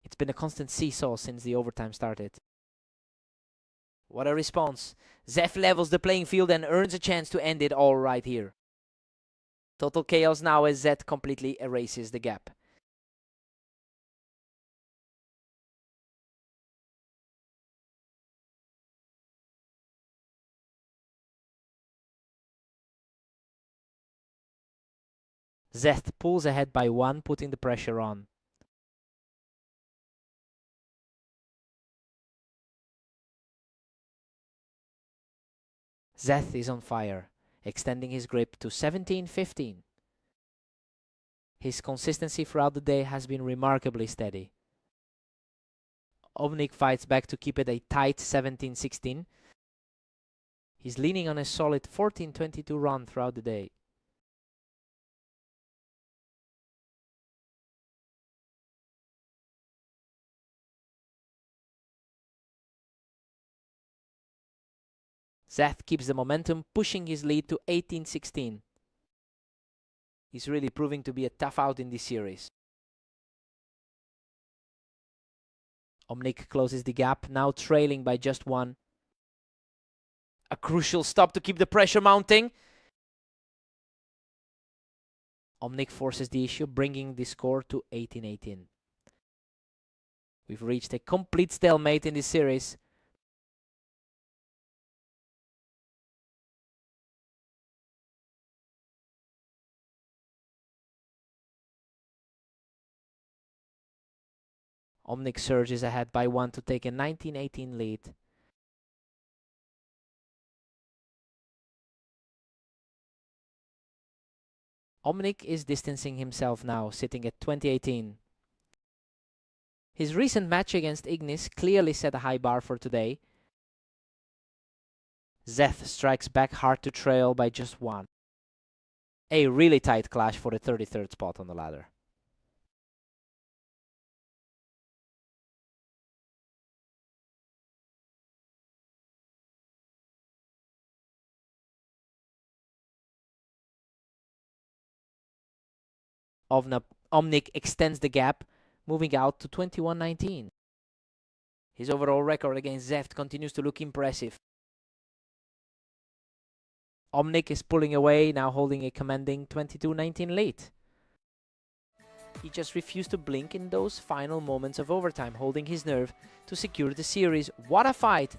It's been a constant seesaw since the overtime started. What a response. Zef levels the playing field and earns a chance to end it all right here. Total chaos now as Zed completely erases the gap. Zeth pulls ahead by 1, putting the pressure on. Zeth is on fire, extending his grip to 17-15. His consistency throughout the day has been remarkably steady. Omnic fights back to keep it a tight 17-16. He's leaning on a solid 14-22 run throughout the day. Zeth keeps the momentum, pushing his lead to 18-16. He's really proving to be a tough out in this series. Omnic closes the gap, now trailing by just 1. A crucial stop to keep the pressure mounting. Omnic forces the issue, bringing the score to 18-18. We've reached a complete stalemate in this series. Omnic surges ahead by 1 to take a 19-18 lead. Omnic is distancing himself now, sitting at 20-18. His recent match against Ignis clearly set a high bar for today. Zeth strikes back hard to trail by just 1. A really tight clash for the 33rd spot on the ladder. Omnic extends the gap, moving out to 21-19. His overall record against Zeft continues to look impressive. Omnic is pulling away, now holding a commanding 22-19 lead. He just refused to blink in those final moments of overtime, holding his nerve to secure the series. What a fight!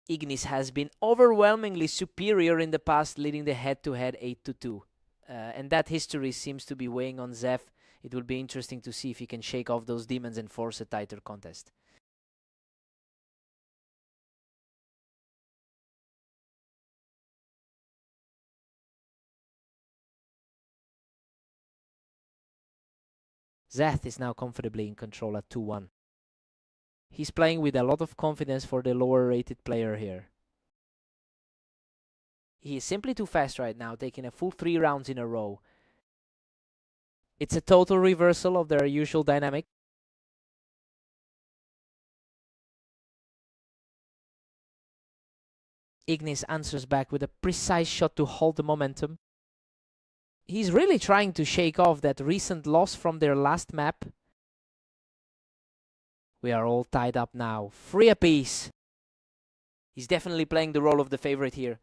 Ignis has been overwhelmingly superior in the past, leading the head-to-head 8-2. And that history seems to be weighing on Zef. It will be interesting to see if he can shake off those demons and force a tighter contest. Zeth is now comfortably in control at 2-1. He's playing with a lot of confidence for the lower rated player here. He is simply too fast right now, taking a full 3 rounds in a row. It's a total reversal of their usual dynamic. Ignis answers back with a precise shot to hold the momentum. He's really trying to shake off that recent loss from their last map. We are all tied up now. 3 apiece. He's definitely playing the role of the favorite here.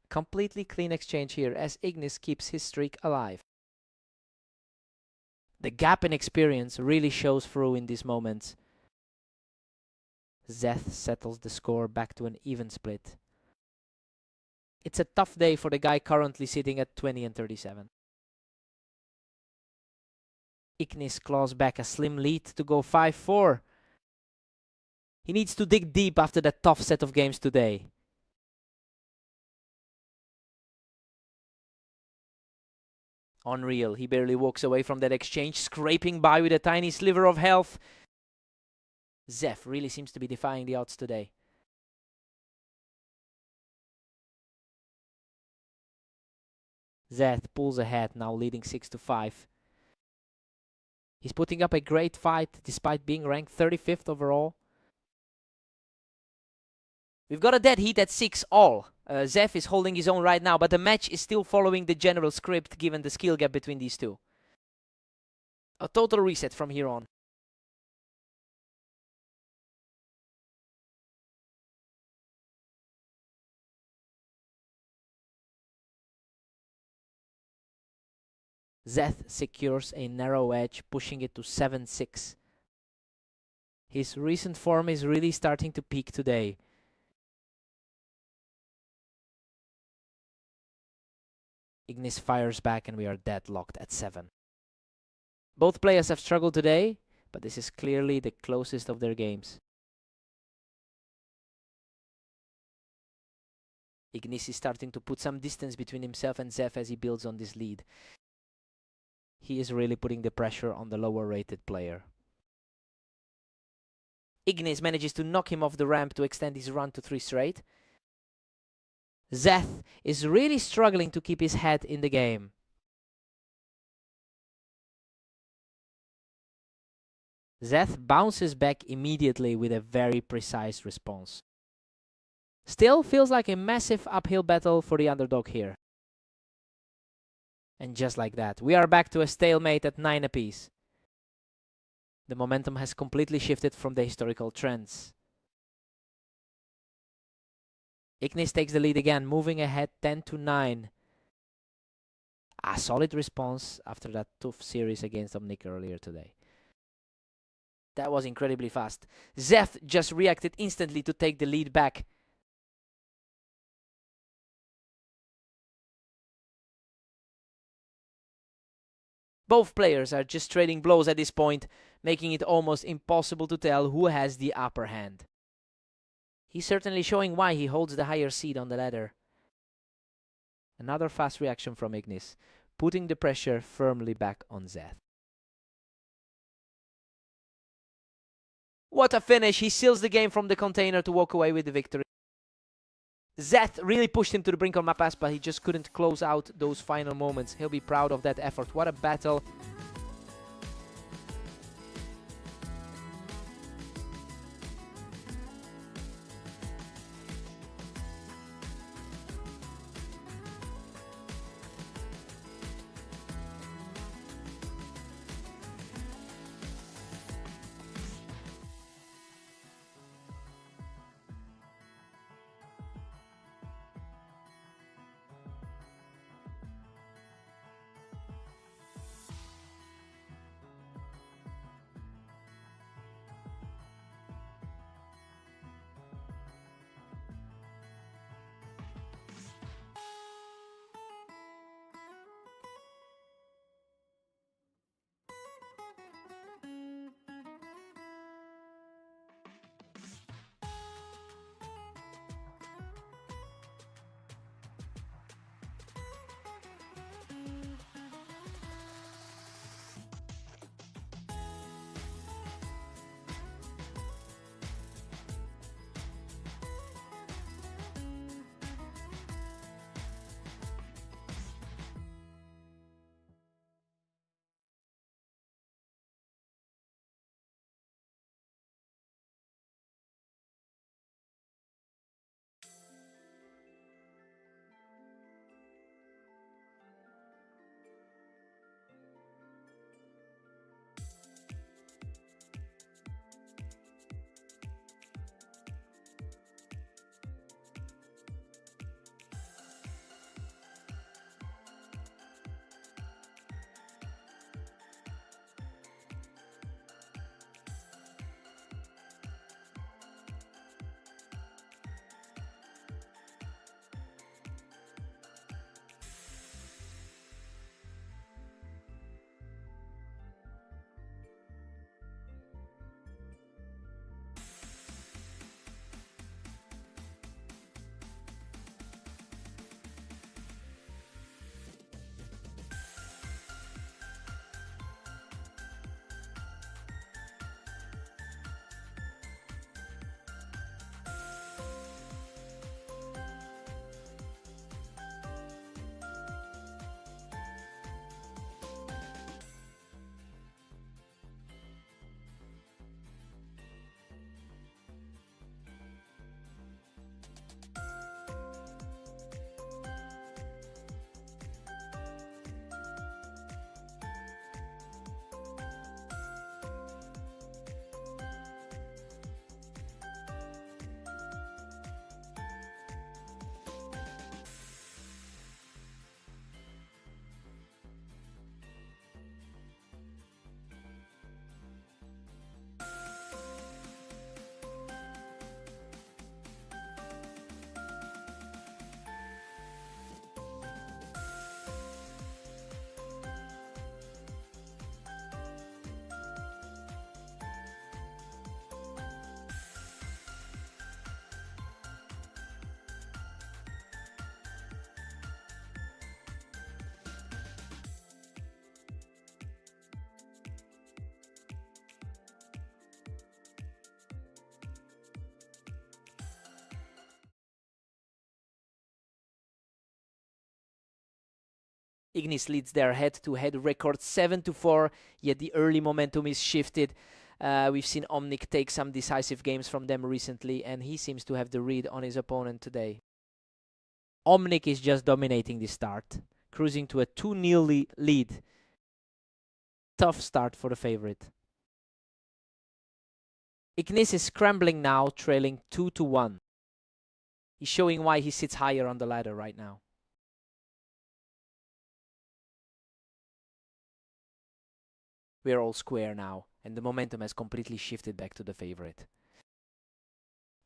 Completely clean exchange here as Ignis keeps his streak alive. The gap in experience really shows through in these moments. Zeth settles the score back to an even split. It's a tough day for the guy currently sitting at 20 and 37. Ignis claws back a slim lead to go 5-4. He needs to dig deep after that tough set of games today. Unreal, he barely walks away from that exchange, scraping by with a tiny sliver of health. Zef really seems to be defying the odds today. Zeth pulls ahead, now leading 6-5. He's putting up a great fight despite being ranked 35th overall. We've got a dead heat at 6-all. Zef is holding his own right now, but the match is still following the general script given the skill gap between these two. A total reset from here on. Zeth secures a narrow edge, pushing it to 7-6. His recent form is really starting to peak today. Ignis fires back and we are deadlocked at 7. Both players have struggled today, but this is clearly the closest of their games. Ignis is starting to put some distance between himself and Zef as he builds on this lead. He is really putting the pressure on the lower rated player. Ignis manages to knock him off the ramp to extend his run to 3 straight. Zeth is really struggling to keep his head in the game. Zeth bounces back immediately with a very precise response. Still feels like a massive uphill battle for the underdog here. And just like that, we are back to a stalemate at 9 apiece. The momentum has completely shifted from the historical trends. Ignis takes the lead again, moving ahead 10-9. A solid response after that tough series against Omnic earlier today. That was incredibly fast. Zeth just reacted instantly to take the lead back. Both players are just trading blows at this point, making it almost impossible to tell who has the upper hand. He's certainly showing why he holds the higher seed on the ladder. Another fast reaction from Ignis, putting the pressure firmly back on Zeth. What a finish! He seals the game from the container to walk away with the victory. Zeth really pushed him to the brink of map pass, but he just couldn't close out those final moments. He'll be proud of that effort. What a battle. Ignis leads their head-to-head record 7-4, yet the early momentum is shifted. We've seen Omnic take some decisive games from them recently, and he seems to have the read on his opponent today. Omnic is just dominating the start, cruising to a 2-0 lead. Tough start for the favorite. Ignis is scrambling now, trailing 2-1. He's showing why he sits higher on the ladder right now. We're all square now, and the momentum has completely shifted back to the favorite.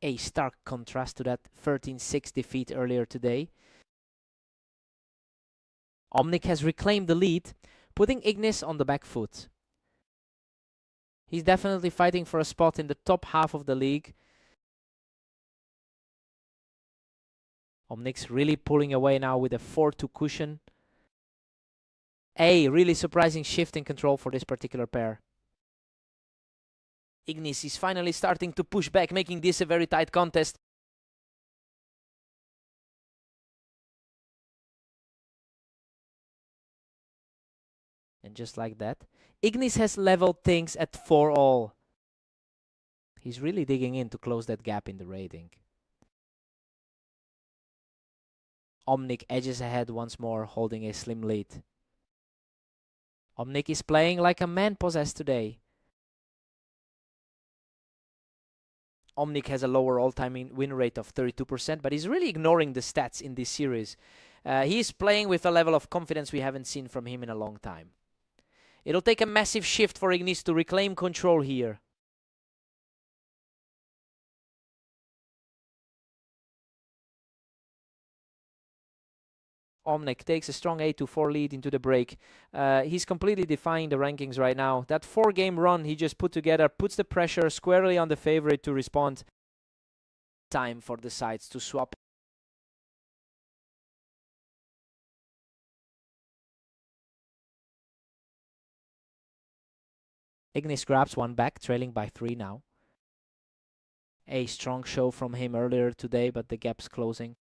A stark contrast to that 13-6 defeat earlier today. Omnic has reclaimed the lead, putting Ignis on the back foot. He's definitely fighting for a spot in the top half of the league. Omnic's really pulling away now with a 4-2 cushion. A really surprising shift in control for this particular pair. Ignis is finally starting to push back, making this a very tight contest. And just like that, Ignis has leveled things at 4-all. He's really digging in to close that gap in the rating. Omnic edges ahead once more, holding a slim lead. Omnic is playing like a man possessed today. Omnic has a lower all-time win rate of 32%, but he's really ignoring the stats in this series. He's playing with a level of confidence we haven't seen from him in a long time. It'll take a massive shift for Ignis to reclaim control here. Omnic takes a strong 8-4 lead into the break. He's completely defying the rankings right now. That 4-game run he just put together puts the pressure squarely on the favorite to respond. Time for the sides to swap. Ignis grabs one back, trailing by 3 now. A strong show from him earlier today, but the gap's closing.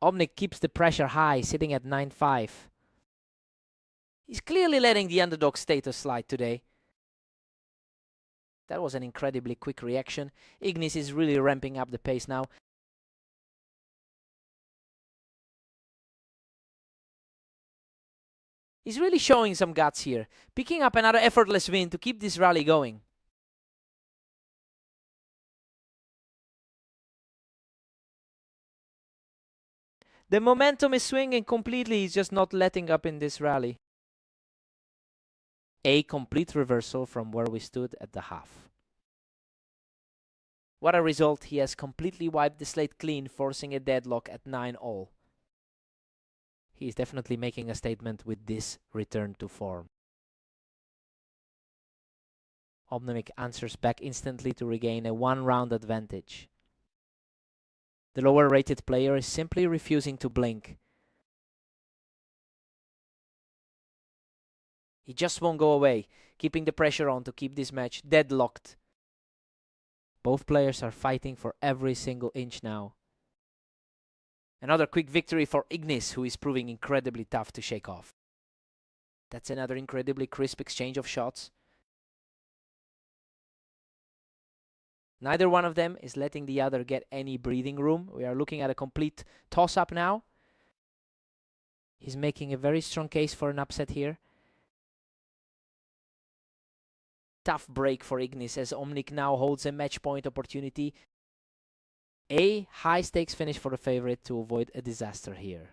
Omnic keeps the pressure high, sitting at 9-5. He's clearly letting the underdog status slide today. That was an incredibly quick reaction. Ignis is really ramping up the pace now. He's really showing some guts here, picking up another effortless win to keep this rally going. The momentum is swinging completely, he's just not letting up in this rally. A complete reversal from where we stood at the half. What a result, he has completely wiped the slate clean, forcing a deadlock at 9-all. He is definitely making a statement with this return to form. Omnic answers back instantly to regain a 1-round advantage. The lower rated player is simply refusing to blink. He just won't go away, keeping the pressure on to keep this match deadlocked. Both players are fighting for every single inch now. Another quick victory for Ignis, who is proving incredibly tough to shake off. That's another incredibly crisp exchange of shots. Neither one of them is letting the other get any breathing room. We are looking at a complete toss-up now. He's making a very strong case for an upset here. Tough break for Ignis as Omnic now holds a match point opportunity. A high-stakes finish for the favorite to avoid a disaster here.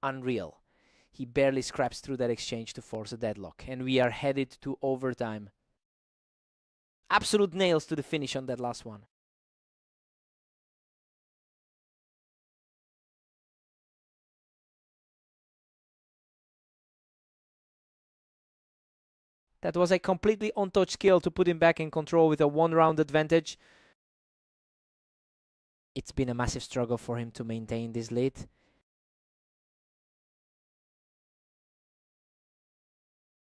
Unreal. He barely scraps through that exchange to force a deadlock, and we are headed to overtime. Absolute nails to the finish on that last one. That was a completely untouched skill to put him back in control with a 1-round advantage. It's been a massive struggle for him to maintain this lead.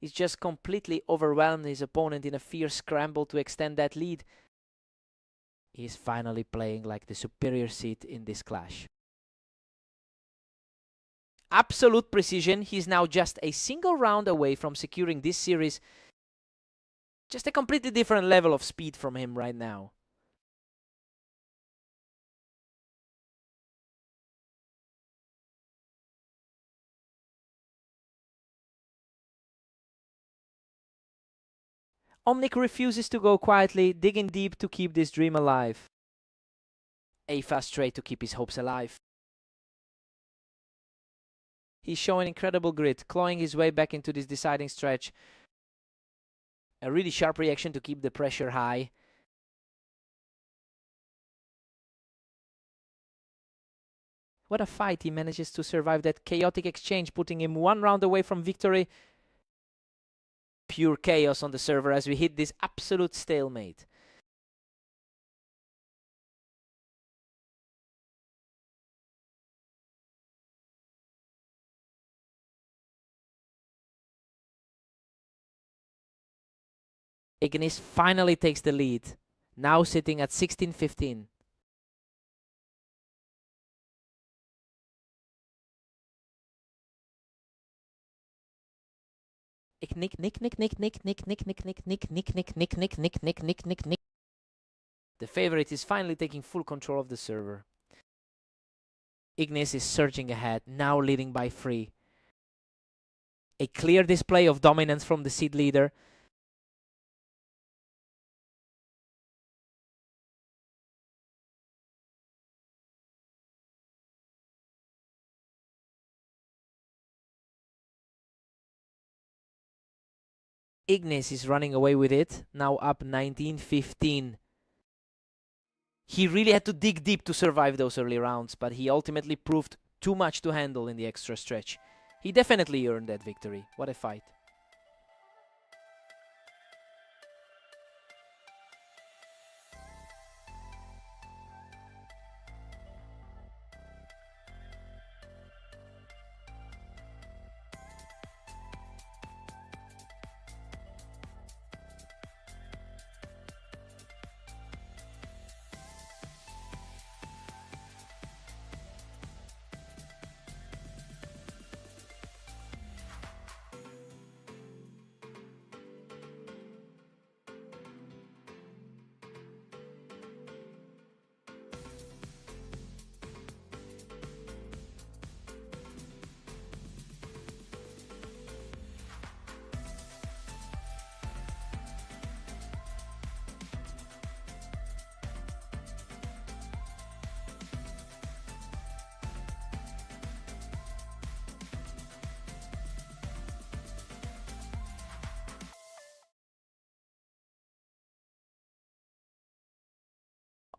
He's just completely overwhelmed his opponent in a fierce scramble to extend that lead. He's finally playing like the superior seed in this clash. Absolute precision. He's now just a single round away from securing this series. Just a completely different level of speed from him right now. Omnic refuses to go quietly, digging deep to keep this dream alive. A fast trade to keep his hopes alive. He's showing incredible grit, clawing his way back into this deciding stretch. A really sharp reaction to keep the pressure high. What a fight. He manages to survive that chaotic exchange, putting him one round away from victory. Pure chaos on the server as we hit this absolute stalemate. Ignis finally takes the lead, now sitting at 16-15. The favorite is finally taking full control of the server. Ignis is surging ahead, now leading by 3. A clear display of dominance from the seed leader. Ignis is running away with it, now up 19-15. He really had to dig deep to survive those early rounds, but he ultimately proved too much to handle in the extra stretch. He definitely earned that victory. What a fight.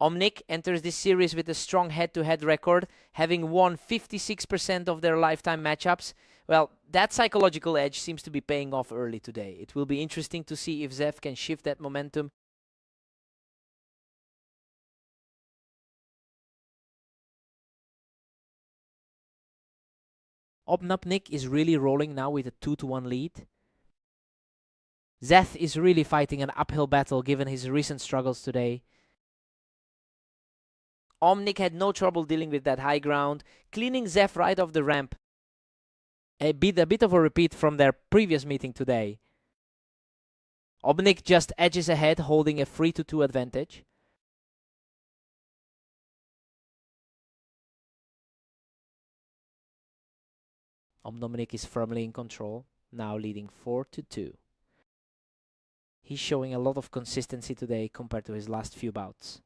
Omnic enters this series with a strong head-to-head record, having won 56% of their lifetime matchups. Well, that psychological edge seems to be paying off early today. It will be interesting to see if Zef can shift that momentum. Omnic is really rolling now with a 2-1 lead. Zeth is really fighting an uphill battle given his recent struggles today. Omnic had no trouble dealing with that high ground, cleaning Zef right off the ramp. A bit of a repeat from their previous meeting today. Omnic just edges ahead, holding a 3-2 advantage. Omnic is firmly in control, now leading 4-2. He's showing a lot of consistency today compared to his last few bouts.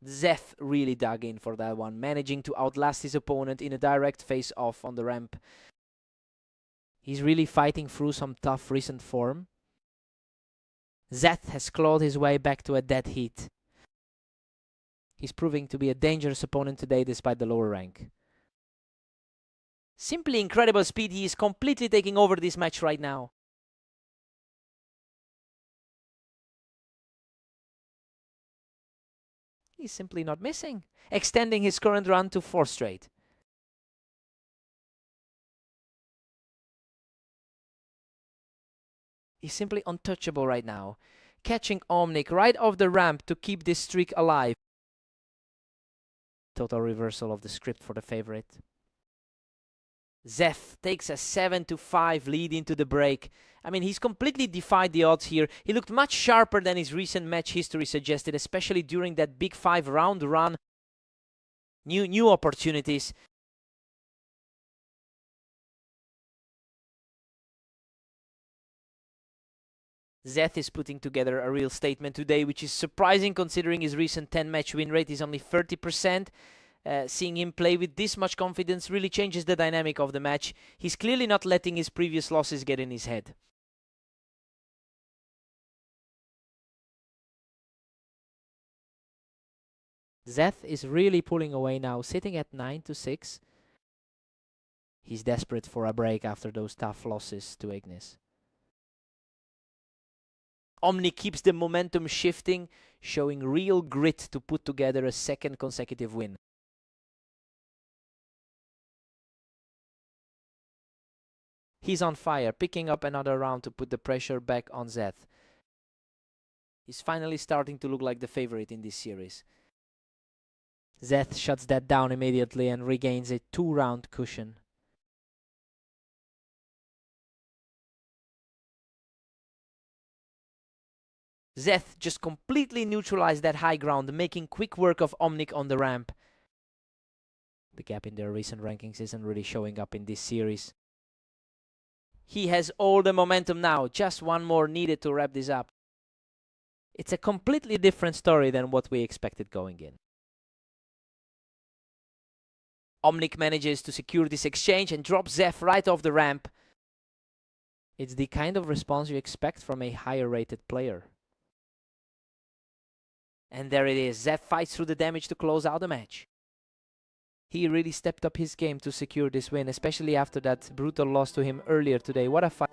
Zeth really dug in for that one, managing to outlast his opponent in a direct face-off on the ramp. He's really fighting through some tough recent form. Zeth has clawed his way back to a dead heat. He's proving to be a dangerous opponent today despite the lower rank. Simply incredible speed. He is completely taking over this match right now. He's simply not missing, extending his current run to 4 straight. is simply untouchable right now, catching Omnic right off the ramp to keep this streak alive. Total reversal of the script for the favorite. Zeth takes a 7-5 lead into the break. I mean, he's completely defied the odds here. He looked much sharper than his recent match history suggested, especially during that big 5-round run. New opportunities. Zeth is putting together a real statement today, which is surprising considering his recent 10-match win rate is only 30%. Seeing him play with this much confidence really changes the dynamic of the match. He's clearly not letting his previous losses get in his head. Zeth is really pulling away now, sitting at 9-6. He's desperate for a break after those tough losses to Ignis. Omni keeps the momentum shifting, showing real grit to put together a second consecutive win. He's on fire, picking up another round to put the pressure back on Zeth. He's finally starting to look like the favorite in this series. Zeth shuts that down immediately and regains a 2-round cushion. Zeth just completely neutralized that high ground, making quick work of Omnic on the ramp. The gap in their recent rankings isn't really showing up in this series. He has all the momentum now, just one more needed to wrap this up. It's a completely different story than what we expected going in. Omnic manages to secure this exchange and drops Zeth right off the ramp. It's the kind of response you expect from a higher rated player. And there it is, Zeth fights through the damage to close out the match. He really stepped up his game to secure this win, especially after that brutal loss to him earlier today. What a fight.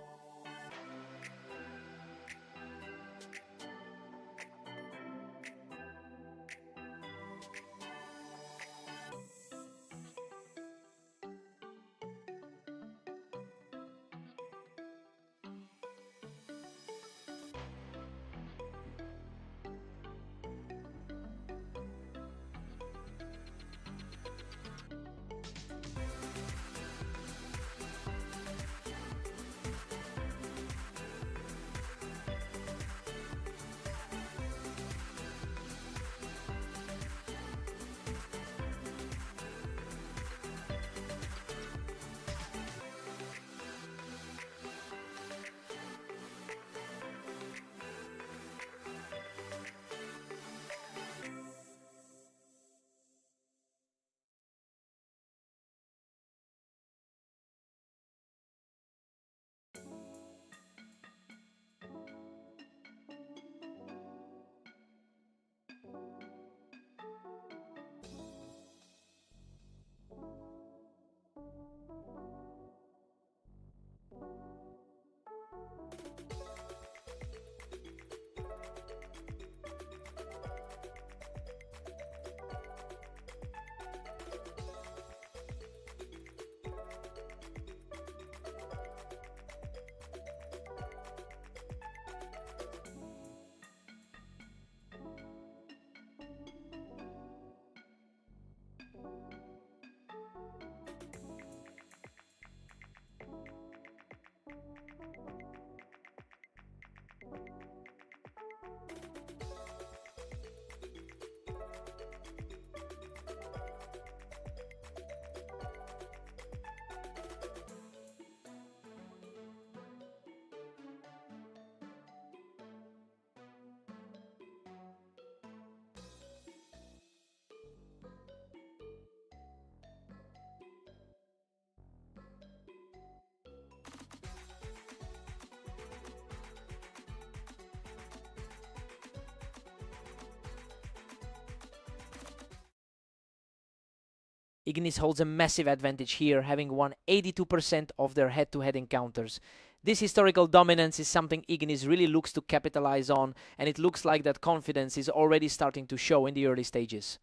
Ignis holds a massive advantage here, having won 82% of their head-to-head encounters. This historical dominance is something Ignis really looks to capitalize on, and it looks like that confidence is already starting to show in the early stages.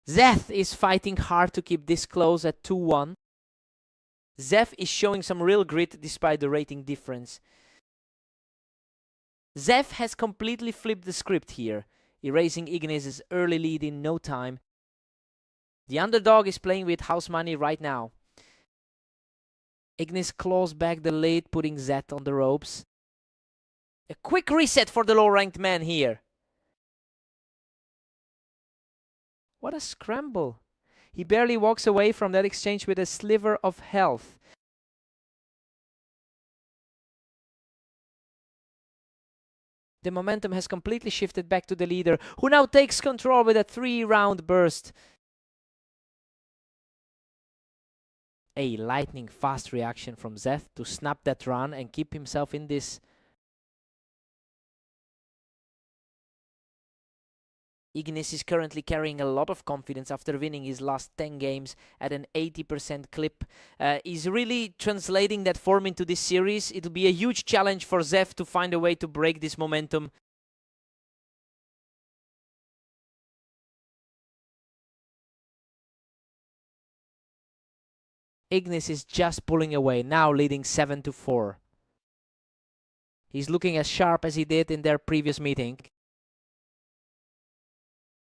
Zeth is fighting hard to keep this close at 2-1. Zef is showing some real grit despite the rating difference. Zef has completely flipped the script here, erasing Ignis' early lead in no time. The underdog is playing with house money right now. Ignis claws back the lead, putting Zet on the ropes. A quick reset for the low-ranked man here. What a scramble. He barely walks away from that exchange with a sliver of health. The momentum has completely shifted back to the leader, who now takes control with a 3-round burst. A lightning-fast reaction from Zeth to snap that run and keep himself in this. Ignis is currently carrying a lot of confidence after winning his last 10 games at an 80% clip. He's really translating that form into this series. It'll be a huge challenge for Zef to find a way to break this momentum. Ignis is just pulling away, now leading 7-4. He's looking as sharp as he did in their previous meeting.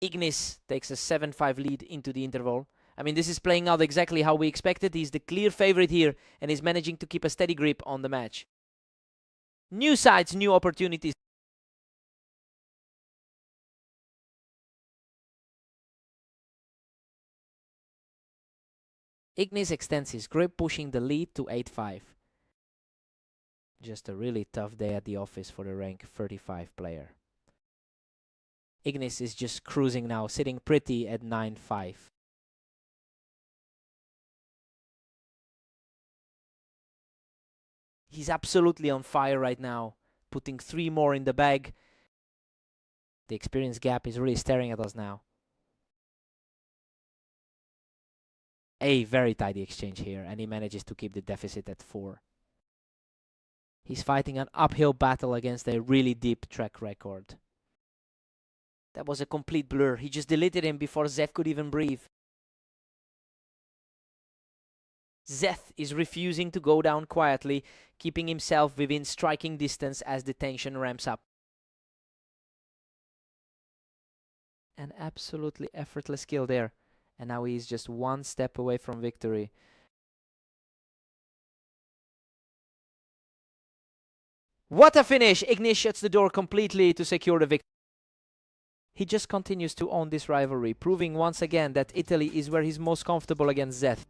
Ignis takes a 7-5 lead into the interval. I mean, this is playing out exactly how we expected. He's the clear favorite here and is managing to keep a steady grip on the match. New sides, new opportunities. Ignis extends his grip, pushing the lead to 8-5. Just a really tough day at the office for the rank 35 player. Ignis is just cruising now, sitting pretty at 9-5. He's absolutely on fire right now, putting 3 more in the bag. The experience gap is really staring at us now. A very tidy exchange here, and he manages to keep the deficit at 4. He's fighting an uphill battle against a really deep track record. That was a complete blur. He just deleted him before Zeth could even breathe. Zeth is refusing to go down quietly, keeping himself within striking distance as the tension ramps up. An absolutely effortless kill there. And now he's just 1 step away from victory. What a finish! Ignis shuts the door completely to secure the victory. He just continues to own this rivalry, proving once again that Italy is where he's most comfortable against Zeth.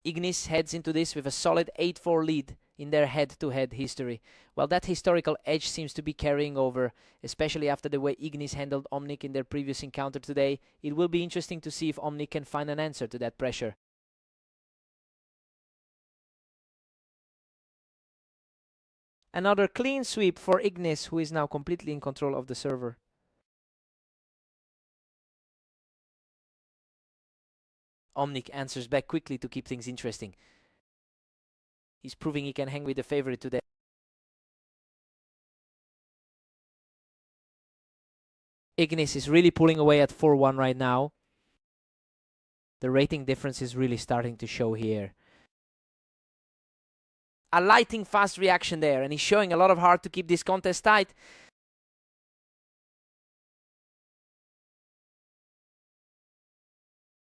Ignis heads into this with a solid 8-4 lead in their head-to-head history. Well, that historical edge seems to be carrying over, especially after the way Ignis handled Omnic in their previous encounter today. It will be interesting to see if Omnic can find an answer to that pressure. Another clean sweep for Ignis, who is now completely in control of the server. Omnic answers back quickly to keep things interesting. He's proving he can hang with the favorite today. Ignis is really pulling away at 4-1 right now. The rating difference is really starting to show here. A lightning fast reaction there, and he's showing a lot of heart to keep this contest tight.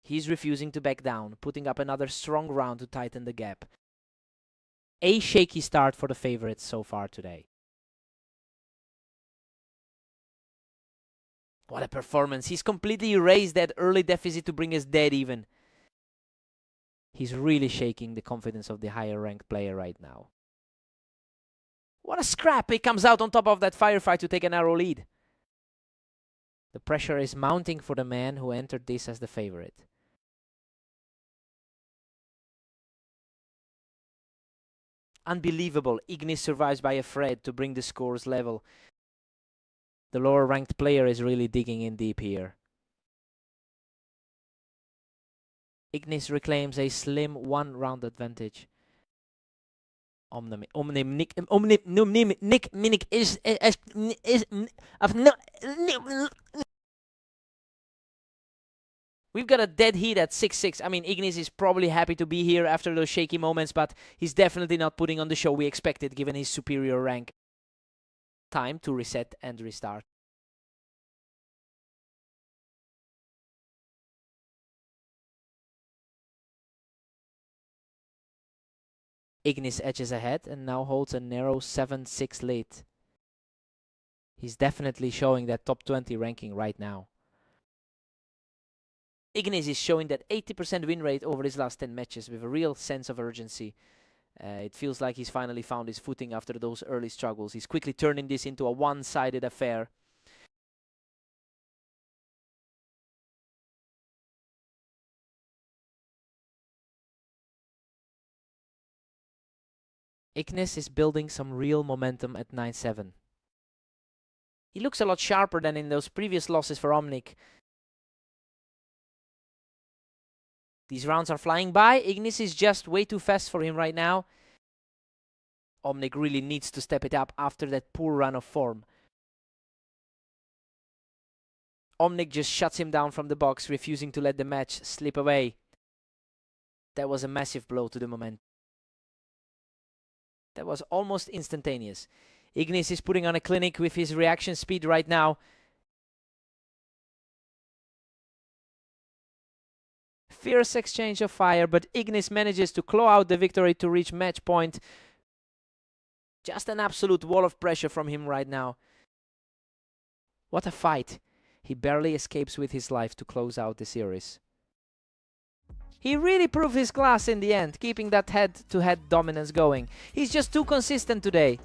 He's refusing to back down, putting up another strong round to tighten the gap. A shaky start for the favorites so far today. What a performance. He's completely erased that early deficit to bring us dead even. He's really shaking the confidence of the higher ranked player right now. What a scrap! He comes out on top of that firefight to take a narrow lead. The pressure is mounting for the man who entered this as the favorite. Unbelievable. Ignis survives by a thread to bring the scores level. The lower ranked player is really digging in deep here. Ignis reclaims a slim 1-round advantage. We've got a dead heat at 6-6. I mean, Ignis is probably happy to be here after those shaky moments, but he's definitely not putting on the show we expected given his superior rank. Time to reset and restart. Ignis edges ahead and now holds a narrow 7-6 lead. He's definitely showing that top 20 ranking right now. Ignis is showing that 80% win rate over his last 10 matches with a real sense of urgency. It feels like he's finally found his footing after those early struggles. He's quickly turning this into a one-sided affair. Ignis is building some real momentum at 9-7. He looks a lot sharper than in those previous losses for Omnic. These rounds are flying by. Ignis is just way too fast for him right now. Omnic really needs to step it up after that poor run of form. Omnic just shuts him down from the box, refusing to let the match slip away. That was a massive blow to the momentum. That was almost instantaneous. Ignis is putting on a clinic with his reaction speed right now. Fierce exchange of fire, but Ignis manages to claw out the victory to reach match point. Just an absolute wall of pressure from him right now. What a fight. He barely escapes with his life to close out the series. He really proved his class in the end, keeping that head-to-head dominance going. He's just too consistent today.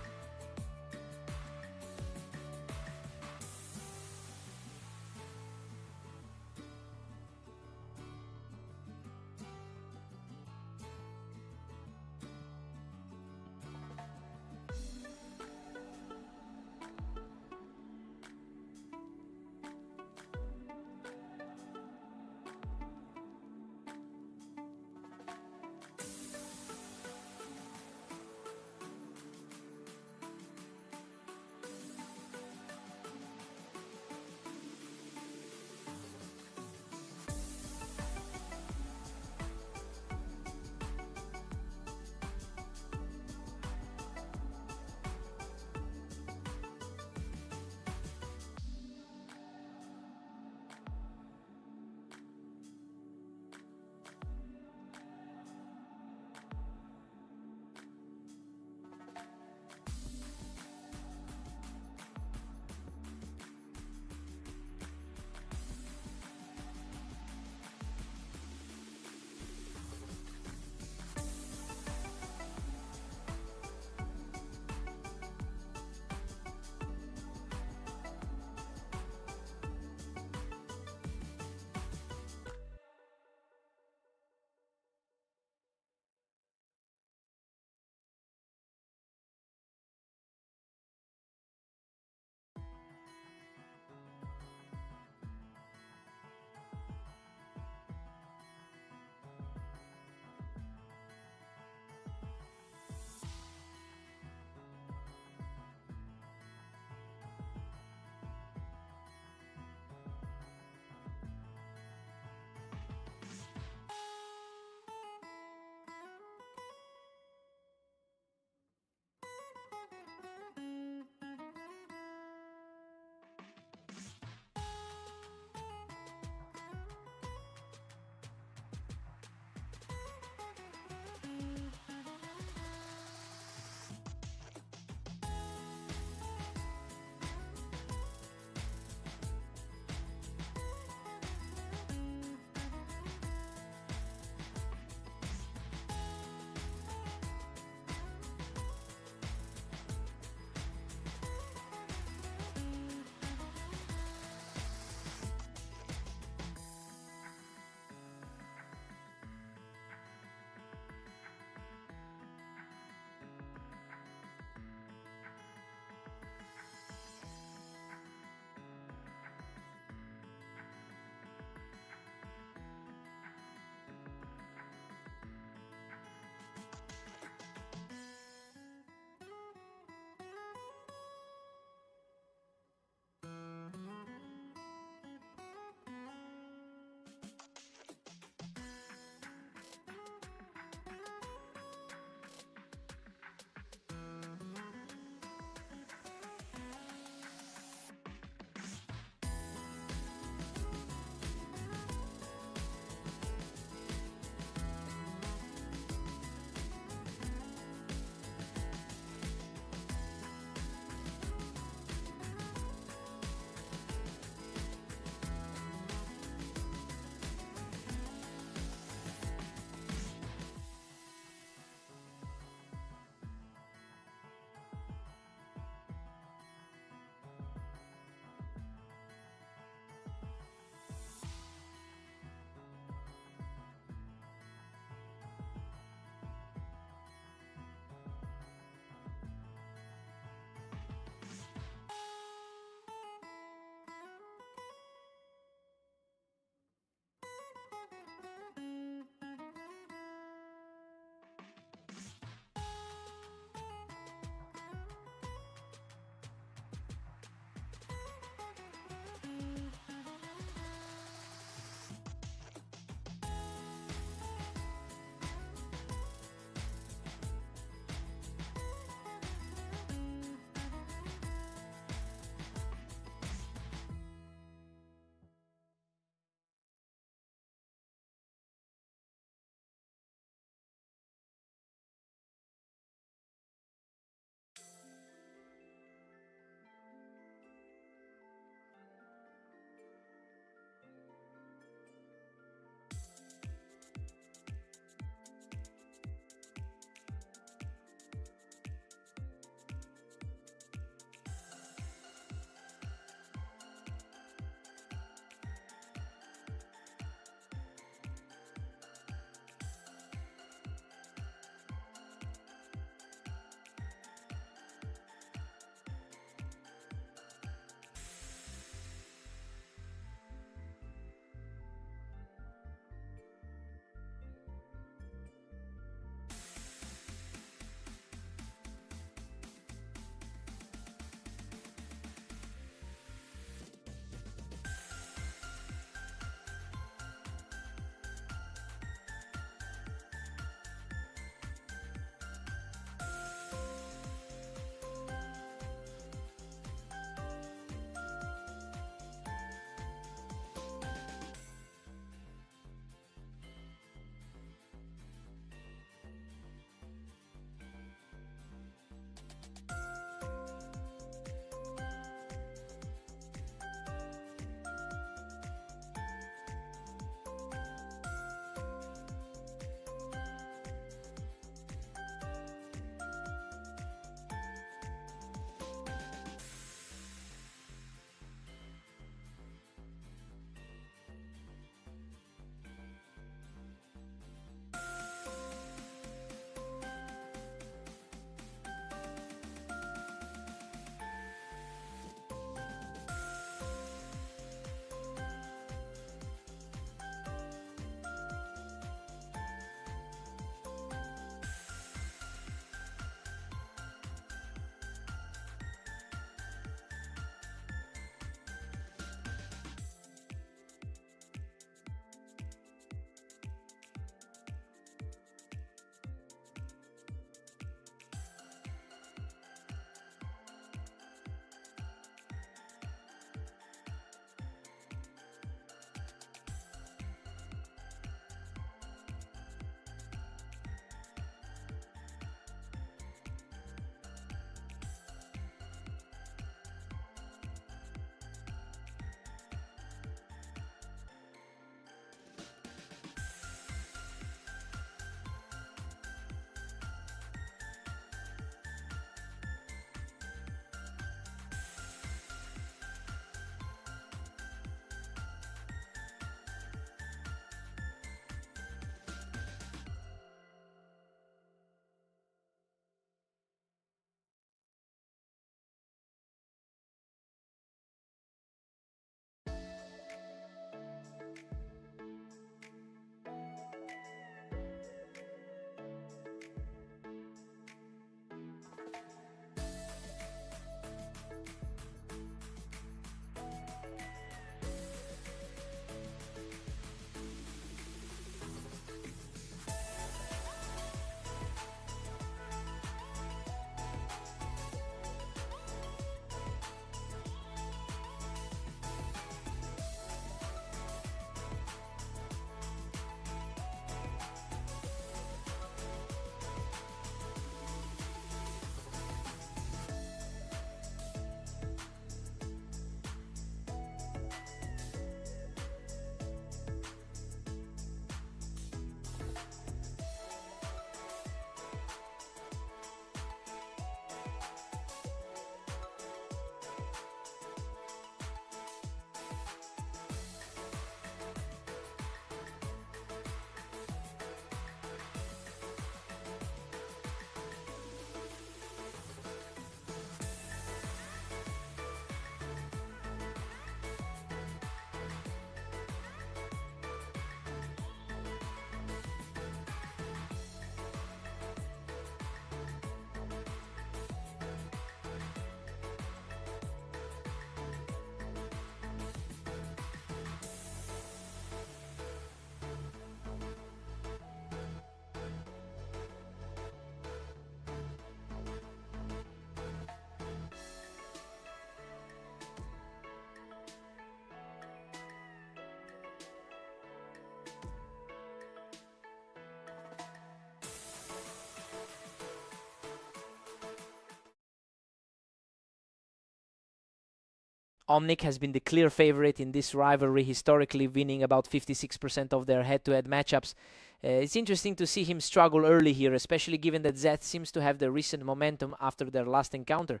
Omnic has been the clear favorite in this rivalry, historically winning about 56% of their head-to-head matchups. It's interesting to see him struggle early here, especially given that Zeth seems to have the recent momentum after their last encounter.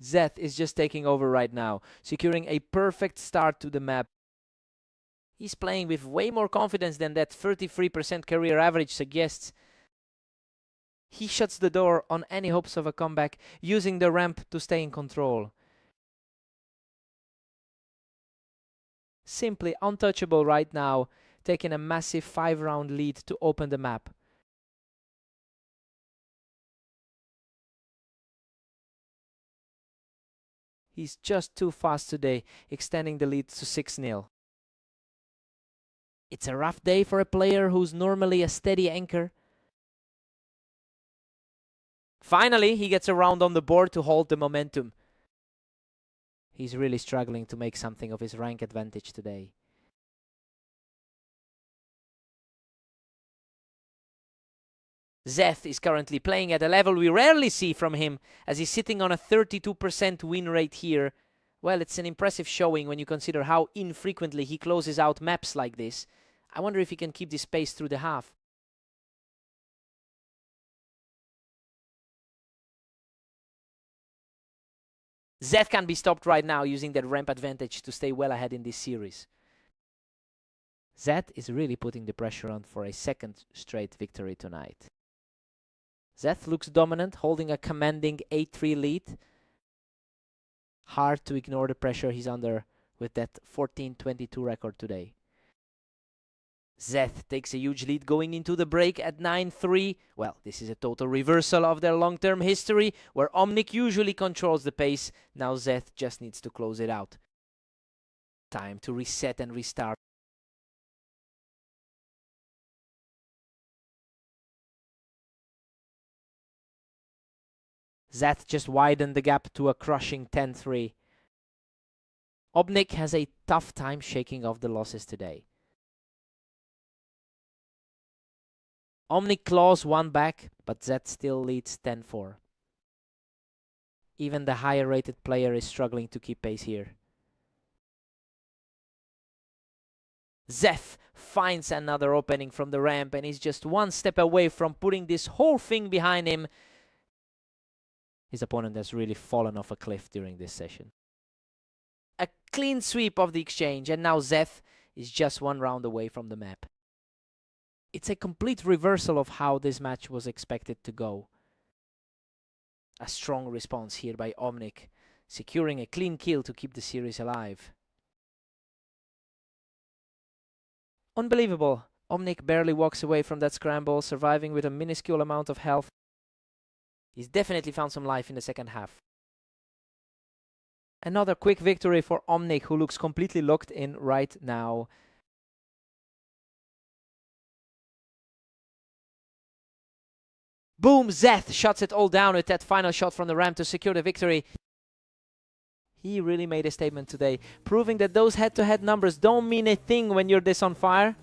Zeth is just taking over right now, securing a perfect start to the map. He's playing with way more confidence than that 33% career average suggests. He shuts the door on any hopes of a comeback, using the ramp to stay in control. Simply untouchable right now, taking a massive 5-round lead to open the map. He's just too fast today, extending the lead to 6-0. It's a rough day for a player who's normally a steady anchor. Finally, he gets a round on the board to hold the momentum. He's really struggling to make something of his rank advantage today. Zeth is currently playing at a level we rarely see from him, as he's sitting on a 32% win rate here. Well, it's an impressive showing when you consider how infrequently he closes out maps like this. I wonder if he can keep this pace through the half. Zeth can be stopped right now using that ramp advantage to stay well ahead in this series. Zeth is really putting the pressure on for a second straight victory tonight. Zeth looks dominant, holding a commanding 8-3 lead. Hard to ignore the pressure he's under with that 14-22 record today. Zeth takes a huge lead going into the break at 9-3. Well, this is a total reversal of their long-term history, where Omnic usually controls the pace. Now Zeth just needs to close it out. Time to reset and restart. Zeth just widened the gap to a crushing 10-3. Omnic has a tough time shaking off the losses today. Omnic claws one back, but Zeth still leads 10-4. Even the higher rated player is struggling to keep pace here. Zeth finds another opening from the ramp and is just one step away from putting this whole thing behind him. His opponent has really fallen off a cliff during this session. A clean sweep of the exchange, and now Zeth is just one round away from the map. It's a complete reversal of how this match was expected to go. A strong response here by Omnic, securing a clean kill to keep the series alive. Unbelievable. Omnic barely walks away from that scramble, surviving with a minuscule amount of health. He's definitely found some life in the second half. Another quick victory for Omnic, who looks completely locked in right now. Boom! Zeth shuts it all down with that final shot from the ramp to secure the victory. He really made a statement today, proving that those head-to-head numbers don't mean a thing when you're this on fire.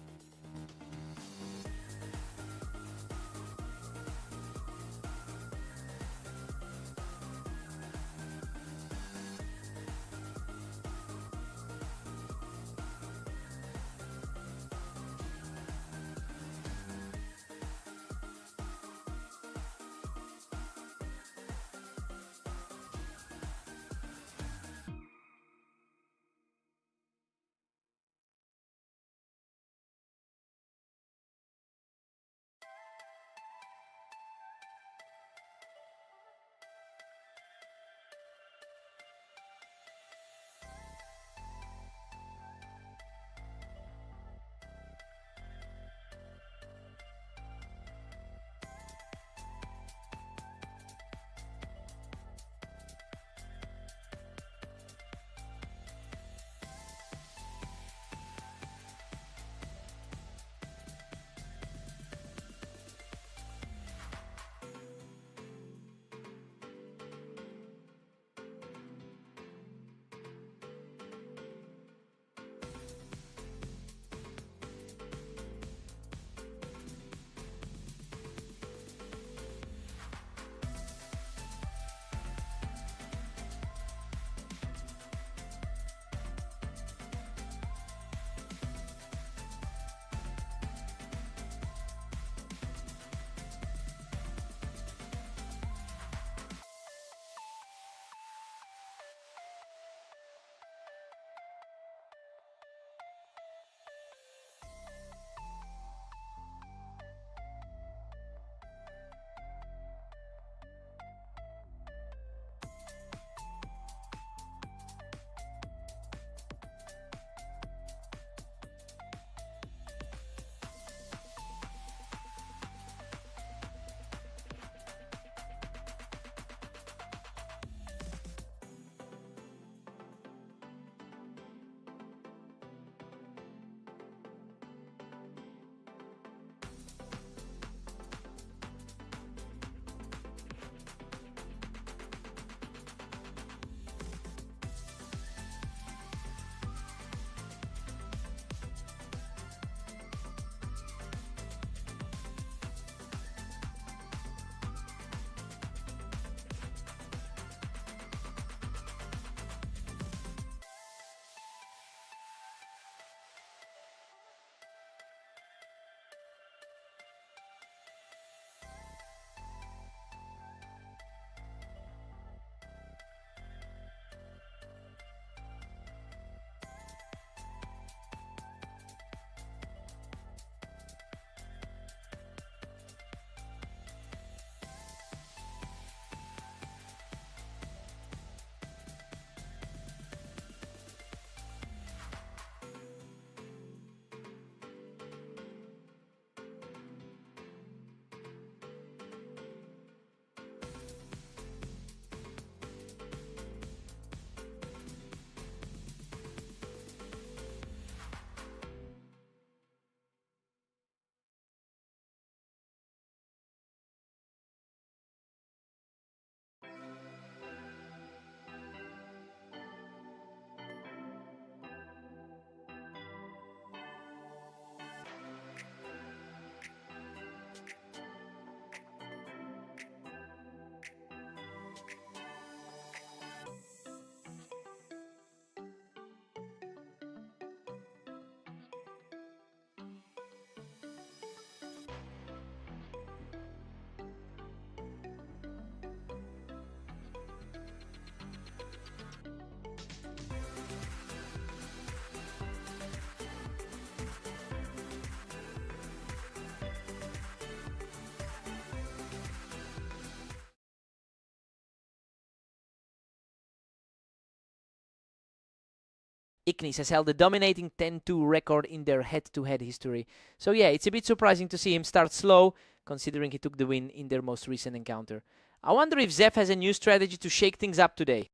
Ignis has held a dominating 10-2 record in their head-to-head history. So yeah, it's a bit surprising to see him start slow, considering he took the win in their most recent encounter. I wonder if Zef has a new strategy to shake things up today.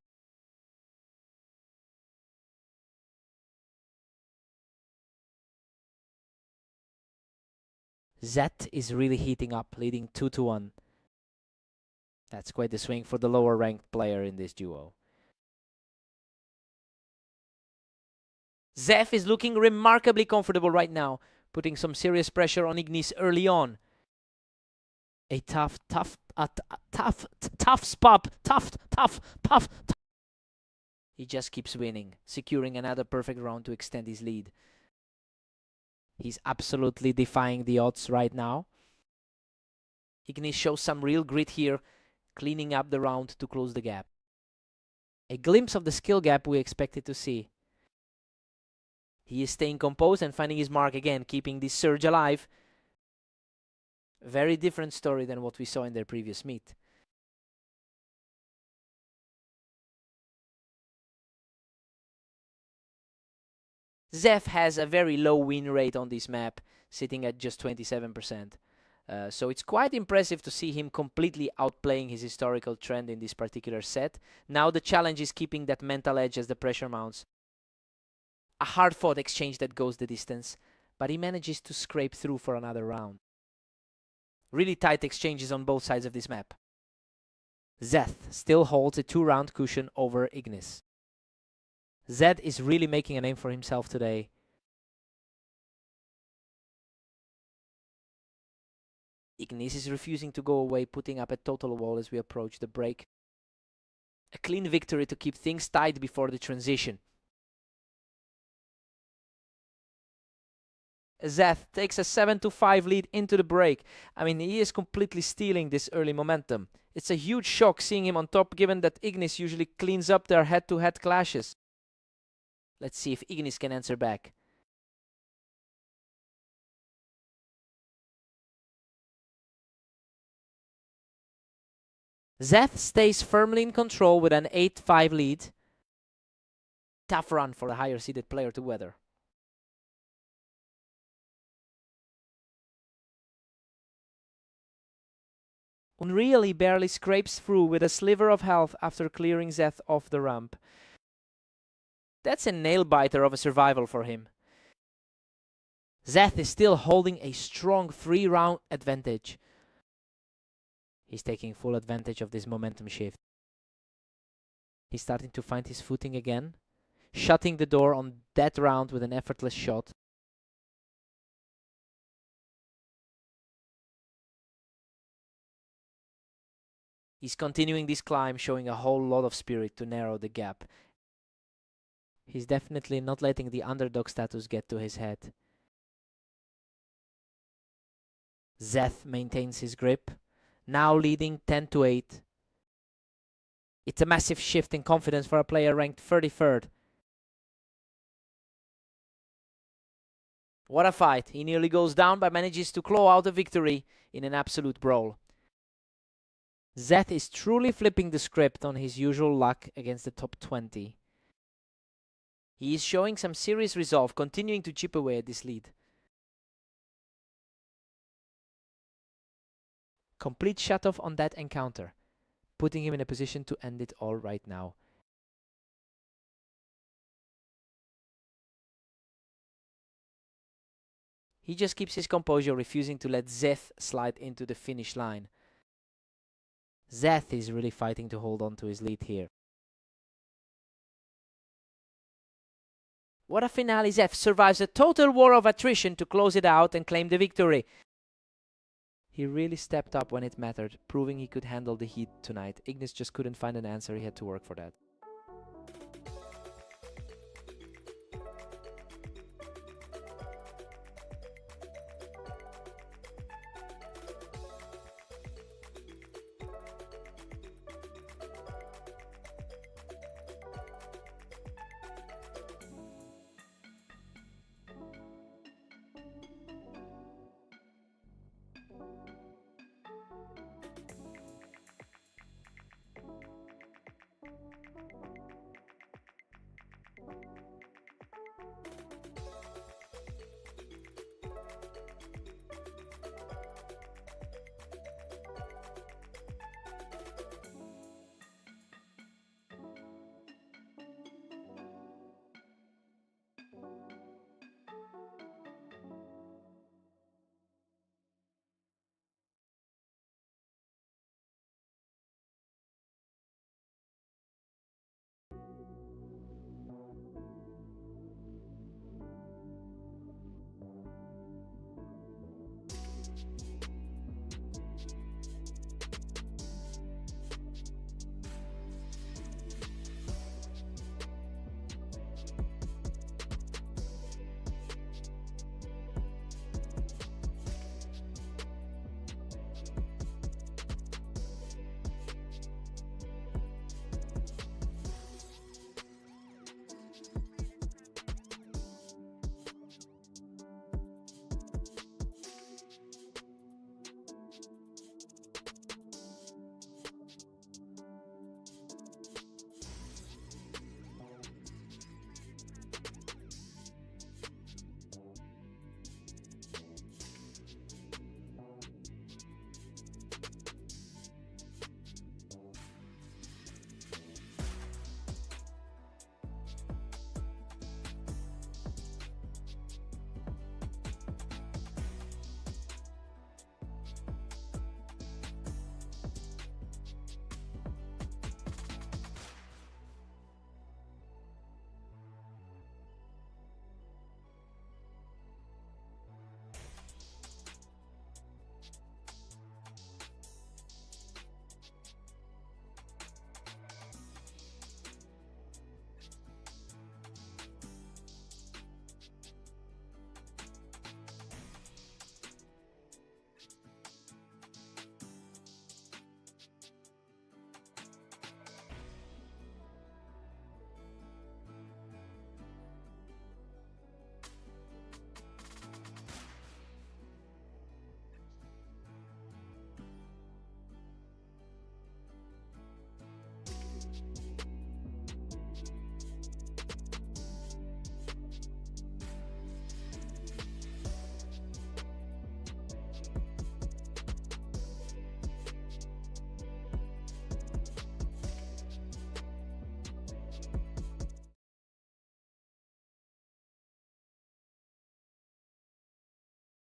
Zet is really heating up, leading 2-1. That's quite the swing for the lower ranked player in this duo. Zef is looking remarkably comfortable right now, putting some serious pressure on Ignis early on. A tough spot. He just keeps winning, securing another perfect round to extend his lead. He's absolutely defying the odds right now. Ignis shows some real grit here, cleaning up the round to close the gap. A glimpse of the skill gap we expected to see. He is staying composed and finding his mark again, keeping this surge alive. Very different story than what we saw in their previous meet. Zef has a very low win rate on this map, sitting at just 27%. So it's quite impressive to see him completely outplaying his historical trend in this particular set. Now the challenge is keeping that mental edge as the pressure mounts. A hard-fought exchange that goes the distance, but he manages to scrape through for another round. Really tight exchanges on both sides of this map. Zeth still holds a 2-round cushion over Ignis. Zed is really making a name for himself today. Ignis is refusing to go away, putting up a total wall as we approach the break. A clean victory to keep things tight before the transition. Zeth takes a 7-5 lead into the break. I mean, he is completely stealing this early momentum. It's a huge shock seeing him on top, given that Ignis usually cleans up their head-to-head clashes. Let's see if Ignis can answer back. Zeth stays firmly in control with an 8-5 lead. Tough run for a higher-seeded player to weather. Unreal, he barely scrapes through with a sliver of health after clearing Zeth off the ramp. That's a nail-biter of a survival for him. Zeth is still holding a strong 3-round advantage. He's taking full advantage of this momentum shift. He's starting to find his footing again, shutting the door on that round with an effortless shot. He's continuing this climb, showing a whole lot of spirit to narrow the gap. He's definitely not letting the underdog status get to his head. Zeth maintains his grip, now leading 10-8. It's a massive shift in confidence for a player ranked 33rd. What a fight. He nearly goes down but manages to claw out a victory in an absolute brawl. Zeth is truly flipping the script on his usual luck against the top 20. He is showing some serious resolve, continuing to chip away at this lead. Complete shutoff on that encounter, putting him in a position to end it all right now. He just keeps his composure, refusing to let Zeth slide into the finish line. Zeth is really fighting to hold on to his lead here. What a finale. Zeth survives a total war of attrition to close it out and claim the victory. He really stepped up when it mattered, proving he could handle the heat tonight. Ignis just couldn't find an answer, he had to work for that.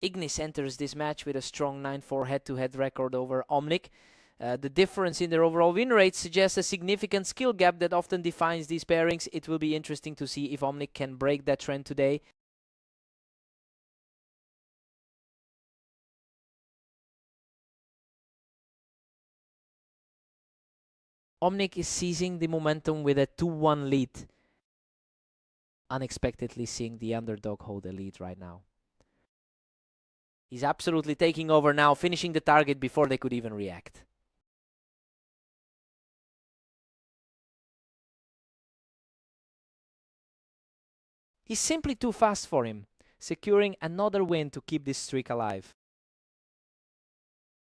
Ignis enters this match with a strong 9-4 head-to-head record over Omnic. The difference in their overall win rate suggests a significant skill gap that often defines these pairings. It will be interesting to see if Omnic can break that trend today. Omnic is seizing the momentum with a 2-1 lead. Unexpectedly seeing the underdog hold the lead right now. He's absolutely taking over now, finishing the target before they could even react. He's simply too fast for him, securing another win to keep this streak alive.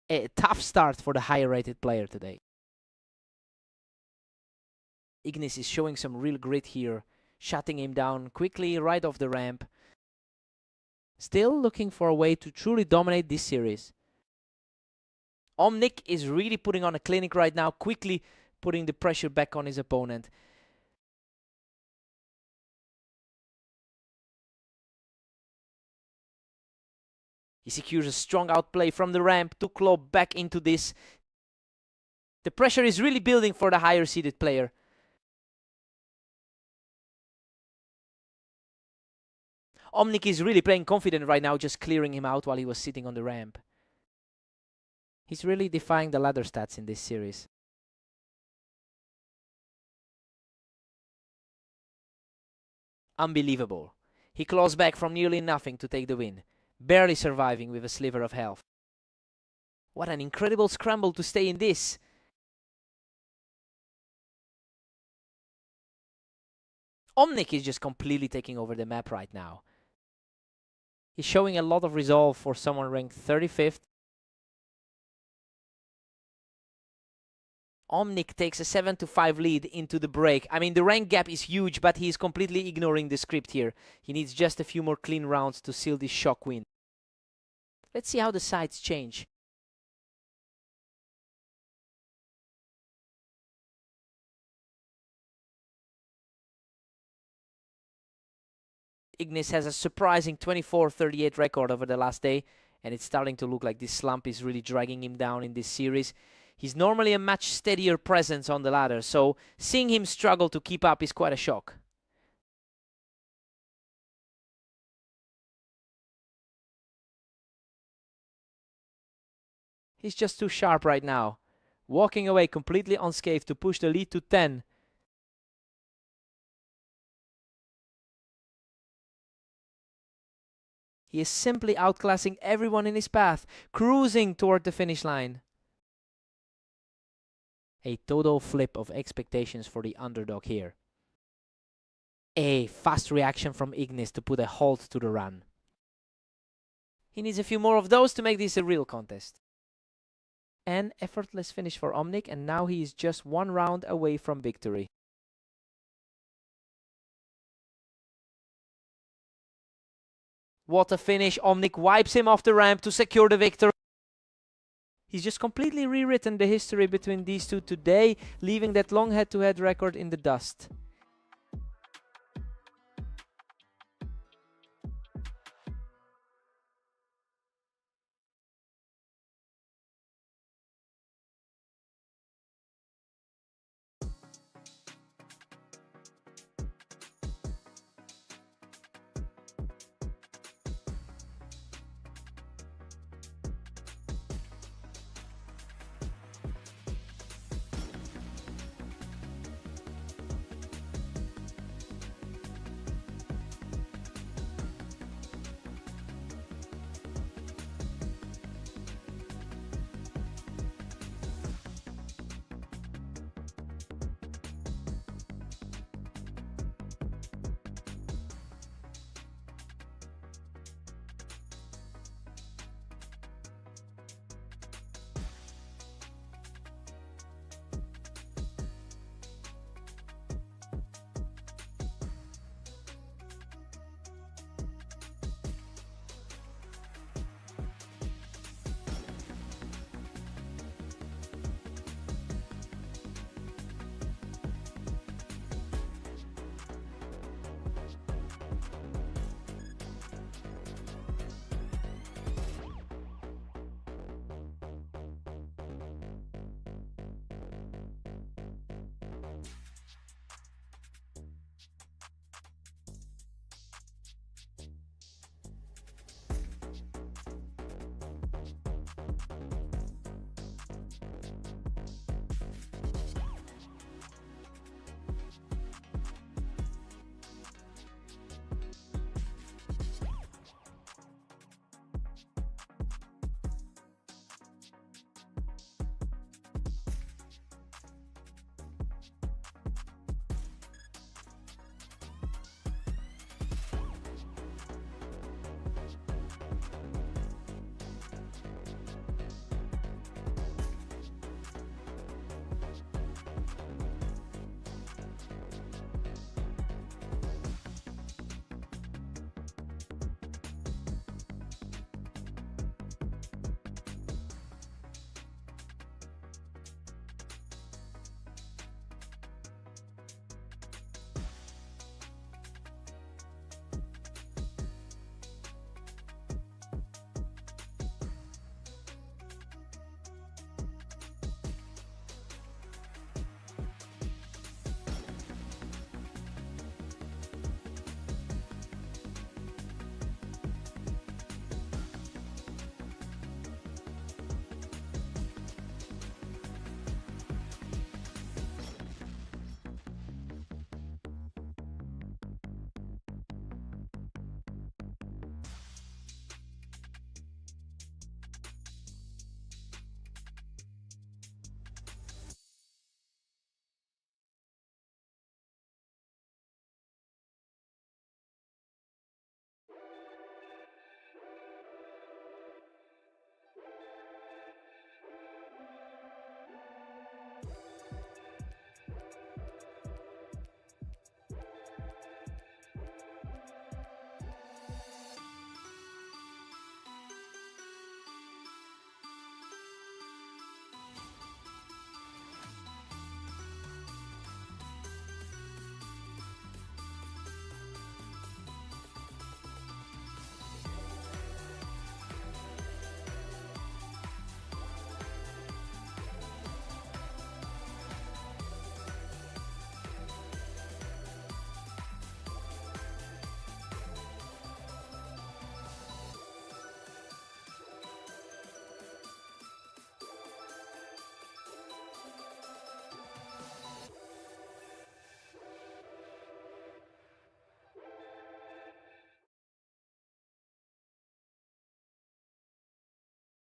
A tough start for the higher rated player today. Ignis is showing some real grit here, shutting him down quickly right off the ramp. Still looking for a way to truly dominate this series. Omnic is really putting on a clinic right now, quickly putting the pressure back on his opponent. He secures a strong outplay from the ramp to claw back into this. The pressure is really building for the higher seeded player. Omnic is really playing confident right now, just clearing him out while he was sitting on the ramp. He's really defying the ladder stats in this series. Unbelievable. He claws back from nearly nothing to take the win, barely surviving with a sliver of health. What an incredible scramble to stay in this. Omnic is just completely taking over the map right now. He's showing a lot of resolve for someone ranked 35th. Omnic takes a 7-5 lead into the break. I mean, the rank gap is huge, but he's completely ignoring the script here. He needs just a few more clean rounds to seal this shock win. Let's see how the sides change. Ignis has a surprising 24-38 record over the last day, and it's starting to look like this slump is really dragging him down in this series. He's normally a much steadier presence on the ladder, so seeing him struggle to keep up is quite a shock. He's just too sharp right now, walking away completely unscathed to push the lead to 10. He is simply outclassing everyone in his path, cruising toward the finish line. A total flip of expectations for the underdog here. A fast reaction from Ignis to put a halt to the run. He needs a few more of those to make this a real contest. An effortless finish for Omnic, and now he is just one round away from victory. What a finish. Omnic wipes him off the ramp to secure the victory. He's just completely rewritten the history between these two today, leaving that long head-to-head record in the dust.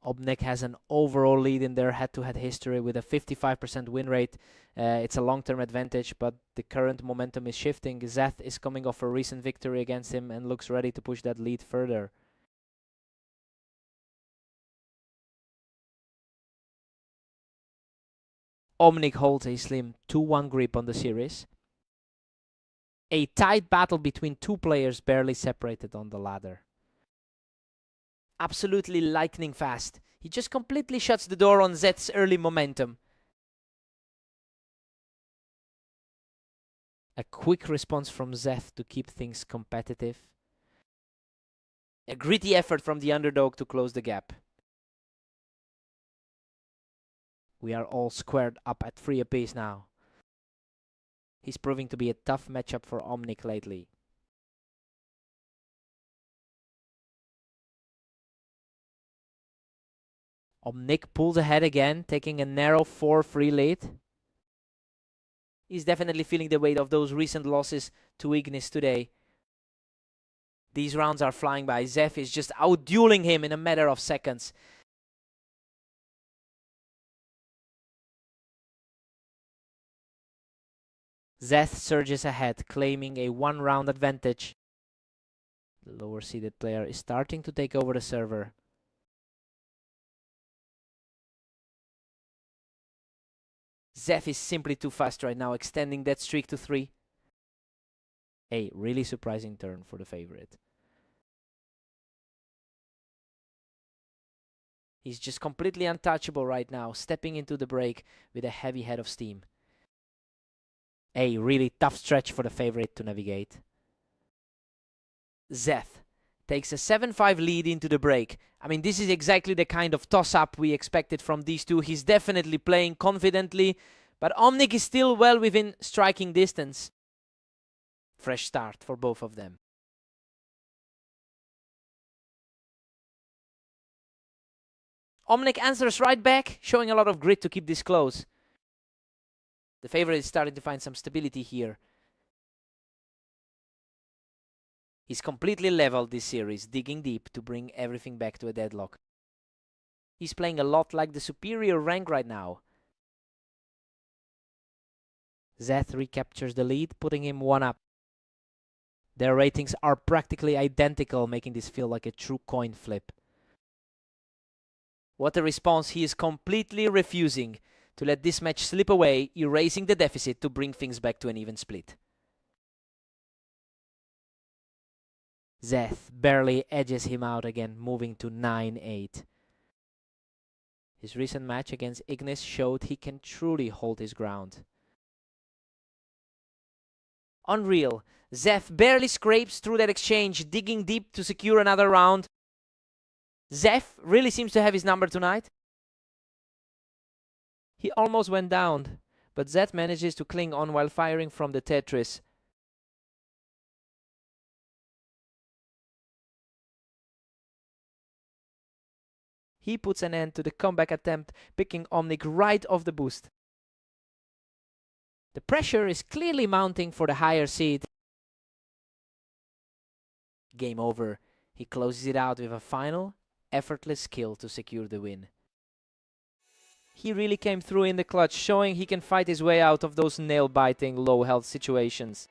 Obnek has an overall lead in their head-to-head history with a 55% win rate. It's a long-term advantage, but the current momentum is shifting. Zeth is coming off a recent victory against him and looks ready to push that lead further. Omnik holds a slim 2-1 grip on the series. A tight battle between two players barely separated on the ladder. Absolutely lightning fast. He just completely shuts the door on Zeth's early momentum. A quick response from Zeth to keep things competitive. A gritty effort from the underdog to close the gap. We are all squared up at 3 apiece now. He's proving to be a tough matchup for Omnik lately. Omnik pulls ahead again, taking a narrow 4-3 lead. He's definitely feeling the weight of those recent losses to Ignis today. These rounds are flying by. Zeth is just out-dueling him in a matter of seconds. Zeth surges ahead, claiming a 1-round advantage. The lower-seeded player is starting to take over the server. Zeth is simply too fast right now, extending that streak to 3. A really surprising turn for the favorite. He's just completely untouchable right now, stepping into the break with a heavy head of steam. A really tough stretch for the favorite to navigate. Zeth takes a 7-5 lead into the break. I mean, this is exactly the kind of toss-up we expected from these two. He's definitely playing confidently, but Omnik is still well within striking distance. Fresh start for both of them. Omnic answers right back, showing a lot of grit to keep this close. The favorite is starting to find some stability here. He's completely leveled this series, digging deep to bring everything back to a deadlock. He's playing a lot like the superior rank right now. Zeth recaptures the lead, putting him 1 up. Their ratings are practically identical, making this feel like a true coin flip. What a response. He is completely refusing to let this match slip away, erasing the deficit to bring things back to an even split. Zeth barely edges him out again, moving to 9-8. His recent match against Ignis showed he can truly hold his ground. Unreal. Zeth barely scrapes through that exchange, digging deep to secure another round. Zeth really seems to have his number tonight. He almost went down, but Zeth manages to cling on while firing from the Tetris. He puts an end to the comeback attempt, picking Omnic right off the boost. The pressure is clearly mounting for the higher seed. Game over. He closes it out with a final, effortless skill to secure the win. He really came through in the clutch, showing he can fight his way out of those nail-biting, low-health situations.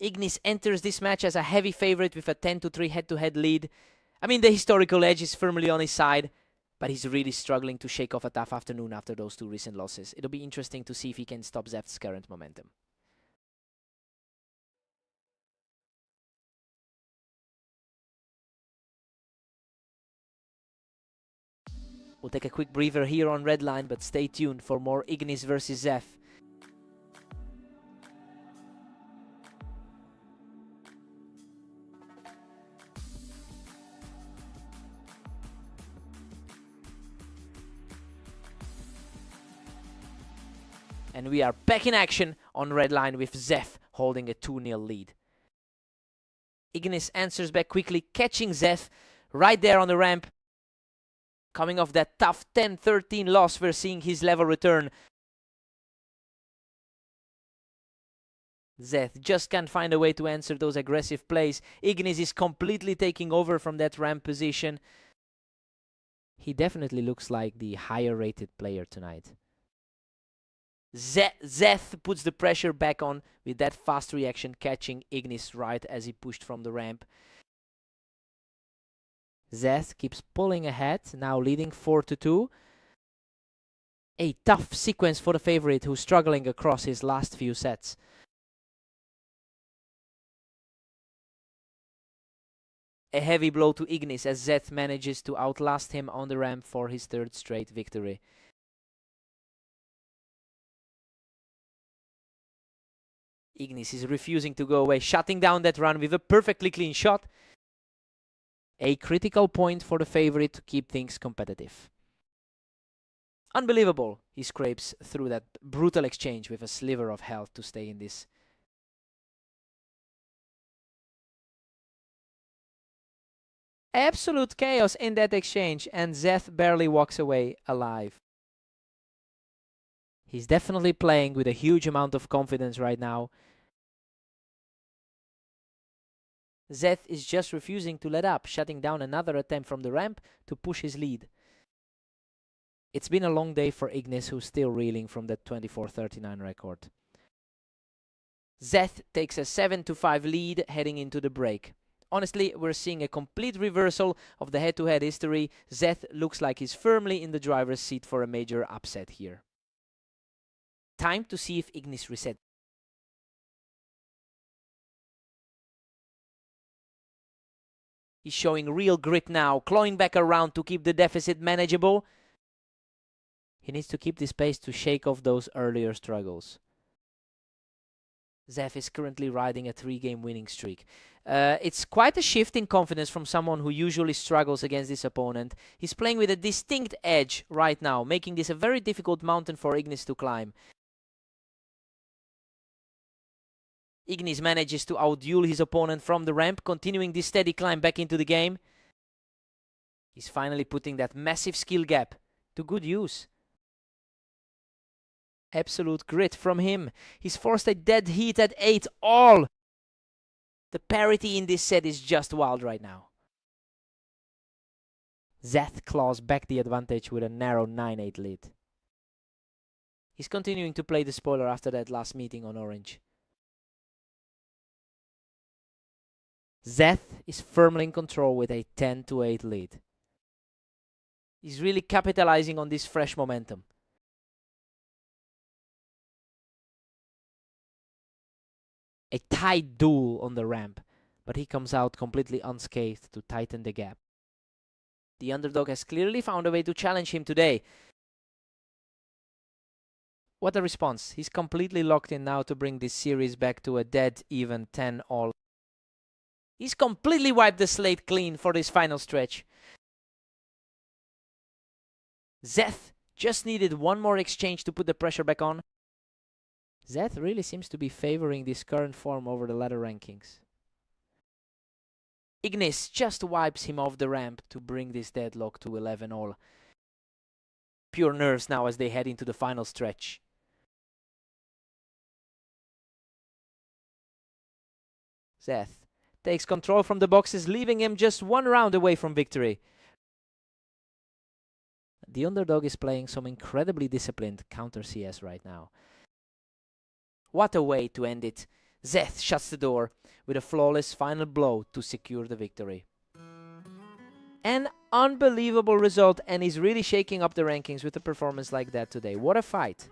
Ignis enters this match as a heavy favorite with a 10-3 head-to-head lead. I mean, the historical edge is firmly on his side, but he's really struggling to shake off a tough afternoon after those two recent losses. It'll be interesting to see if he can stop Zeth's current momentum. We'll take a quick breather here on red line, but stay tuned for more Ignis versus Zeth. And we are back in action on red line with Zeth holding a 2-0 lead. Ignis answers back quickly, catching Zeth right there on the ramp. Coming off that tough 10-13 loss, we're seeing his level return. Zeth just can't find a way to answer those aggressive plays. Ignis is completely taking over from that ramp position. He definitely looks like the higher rated player tonight. Zeth puts the pressure back on with that fast reaction, catching Ignis right as he pushed from the ramp. Zeth keeps pulling ahead, now leading 4-2. A tough sequence for the favorite, who's struggling across his last few sets. A heavy blow to Ignis as Zeth manages to outlast him on the ramp for his third straight victory. Ignis is refusing to go away, shutting down that run with a perfectly clean shot. A critical point for the favorite to keep things competitive. Unbelievable. He scrapes through that brutal exchange with a sliver of health to stay in this. Absolute chaos in that exchange, and Zeth barely walks away alive. He's definitely playing with a huge amount of confidence right now. Zeth is just refusing to let up, shutting down another attempt from the ramp to push his lead. It's been a long day for Ignis, who's still reeling from that 24-39 record. Zeth takes a 7-5 lead heading into the break. Honestly, we're seeing a complete reversal of the head-to-head history. Zeth looks like he's firmly in the driver's seat for a major upset here. Time to see if Ignis resets. He's showing real grit now, clawing back around to keep the deficit manageable. He needs to keep this pace to shake off those earlier struggles. Zeth is currently riding a 3-game winning streak. It's quite a shift in confidence from someone who usually struggles against this opponent. He's playing with a distinct edge right now, making this a very difficult mountain for Ignis to climb. Ignis manages to outduel his opponent from the ramp, continuing this steady climb back into the game. He's finally putting that massive skill gap to good use. Absolute grit from him. He's forced a dead heat at 8-all. The parity in this set is just wild right now. Zeth claws back the advantage with a narrow 9-8 lead. He's continuing to play the spoiler after that last meeting on orange. Zeth is firmly in control with a 10-8 lead. He's really capitalizing on this fresh momentum. A tight duel on the ramp, but he comes out completely unscathed to tighten the gap. The underdog has clearly found a way to challenge him today. What a response. He's completely locked in now to bring this series back to a dead even 10-all. He's completely wiped the slate clean for this final stretch. Zeth just needed one more exchange to put the pressure back on. Zeth really seems to be favoring this current form over the ladder rankings. Ignis just wipes him off the ramp to bring this deadlock to 11-all. Pure nerves now as they head into the final stretch. Zeth takes control from the boxes, leaving him just one round away from victory. The underdog is playing some incredibly disciplined counter CS right now. What a way to end it. Zeth shuts the door with a flawless final blow to secure the victory. An unbelievable result, and he's really shaking up the rankings with a performance like that today. What a fight.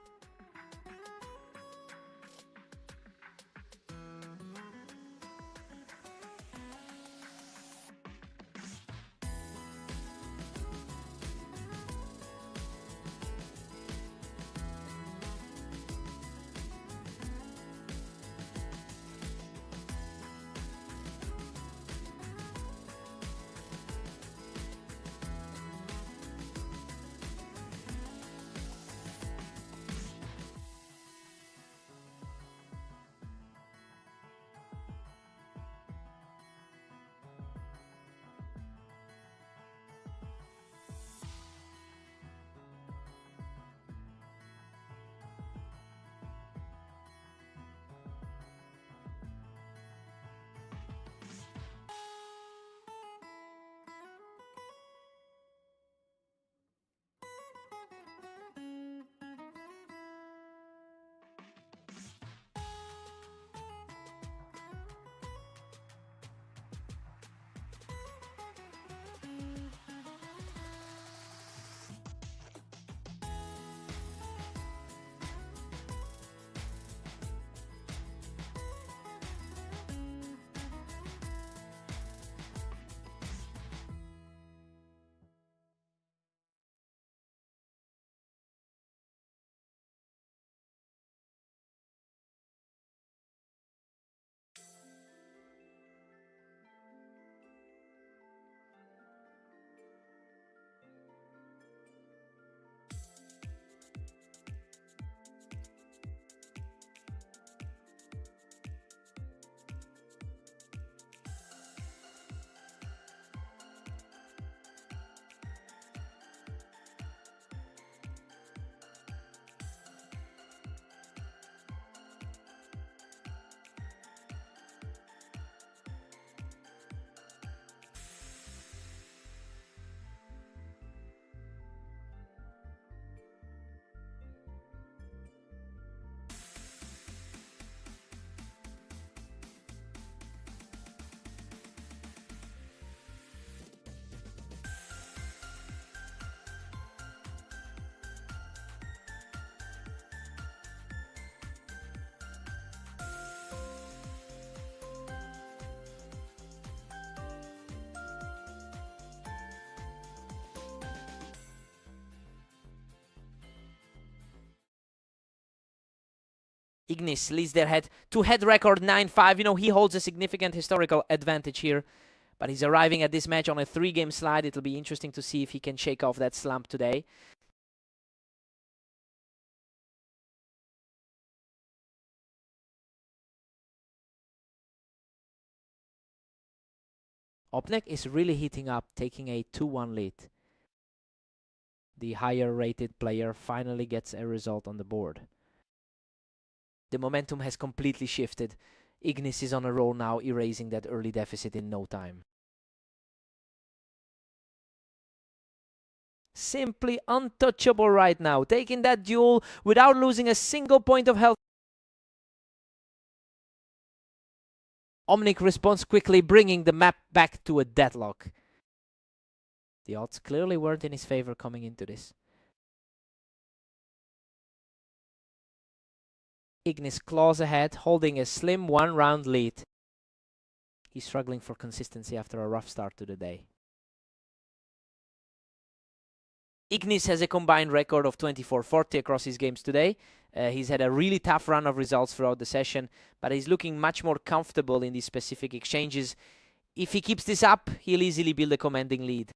Ignis leads their head-to-head record 9-5. You know, he holds a significant historical advantage here, but he's arriving at this match on a 3-game slide. It'll be interesting to see if he can shake off that slump today. Opnek is really heating up, taking a 2-1 lead. The higher-rated player finally gets a result on the board. The momentum has completely shifted. Ignis is on a roll now, erasing that early deficit in no time. Simply untouchable right now, taking that duel without losing a single point of health. Omnic responds quickly, bringing the map back to a deadlock. The odds clearly weren't in his favor coming into this. Ignis claws ahead, holding a slim 1-round lead. He's struggling for consistency after a rough start to the day. Ignis has a combined record of 24-40 across his games today. He's had a really tough run of results throughout the session, but he's looking much more comfortable in these specific exchanges. If he keeps this up, he'll easily build a commanding lead.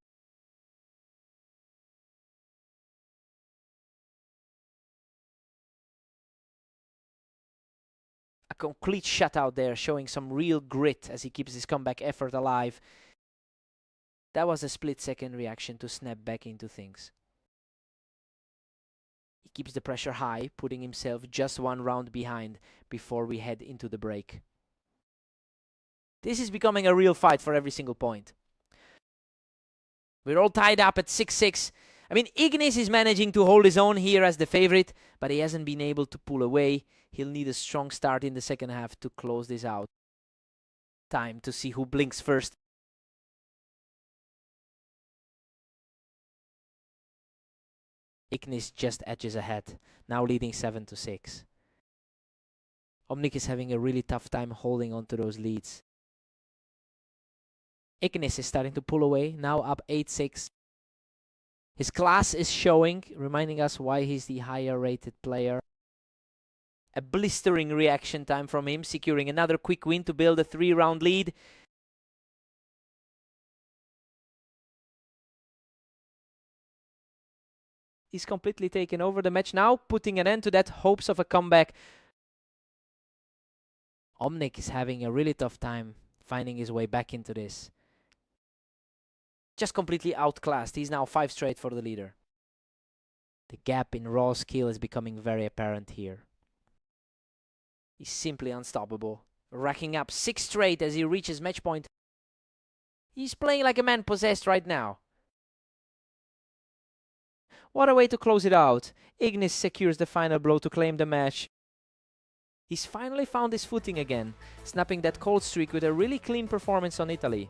A complete shutout there, showing some real grit as he keeps his comeback effort alive. That was a split-second reaction to snap back into things. He keeps the pressure high, putting himself just 1 round behind before we head into the break. This is becoming a real fight for every single point. We're all tied up at 6-6. I mean, Ignis is managing to hold his own here as the favorite, but he hasn't been able to pull away. He'll need a strong start in the second half to close this out. Time to see who blinks first. Ignis just edges ahead, now leading 7-6. Omnic is having a really tough time holding on to those leads. Ignis is starting to pull away, now up 8-6. His class is showing, reminding us why he's the higher rated player. A blistering reaction time from him, securing another quick win to build a 3-round lead. He's completely taken over the match now, putting an end to that hopes of a comeback. Omnic is having a really tough time finding his way back into this. Just completely outclassed. He's now 5 straight for the leader. The gap in raw skill is becoming very apparent here. He's simply unstoppable, racking up 6 straight as he reaches match point. He's playing like a man possessed right now. What a way to close it out. Ignis secures the final blow to claim the match. He's finally found his footing again, snapping that cold streak with a really clean performance on Italy.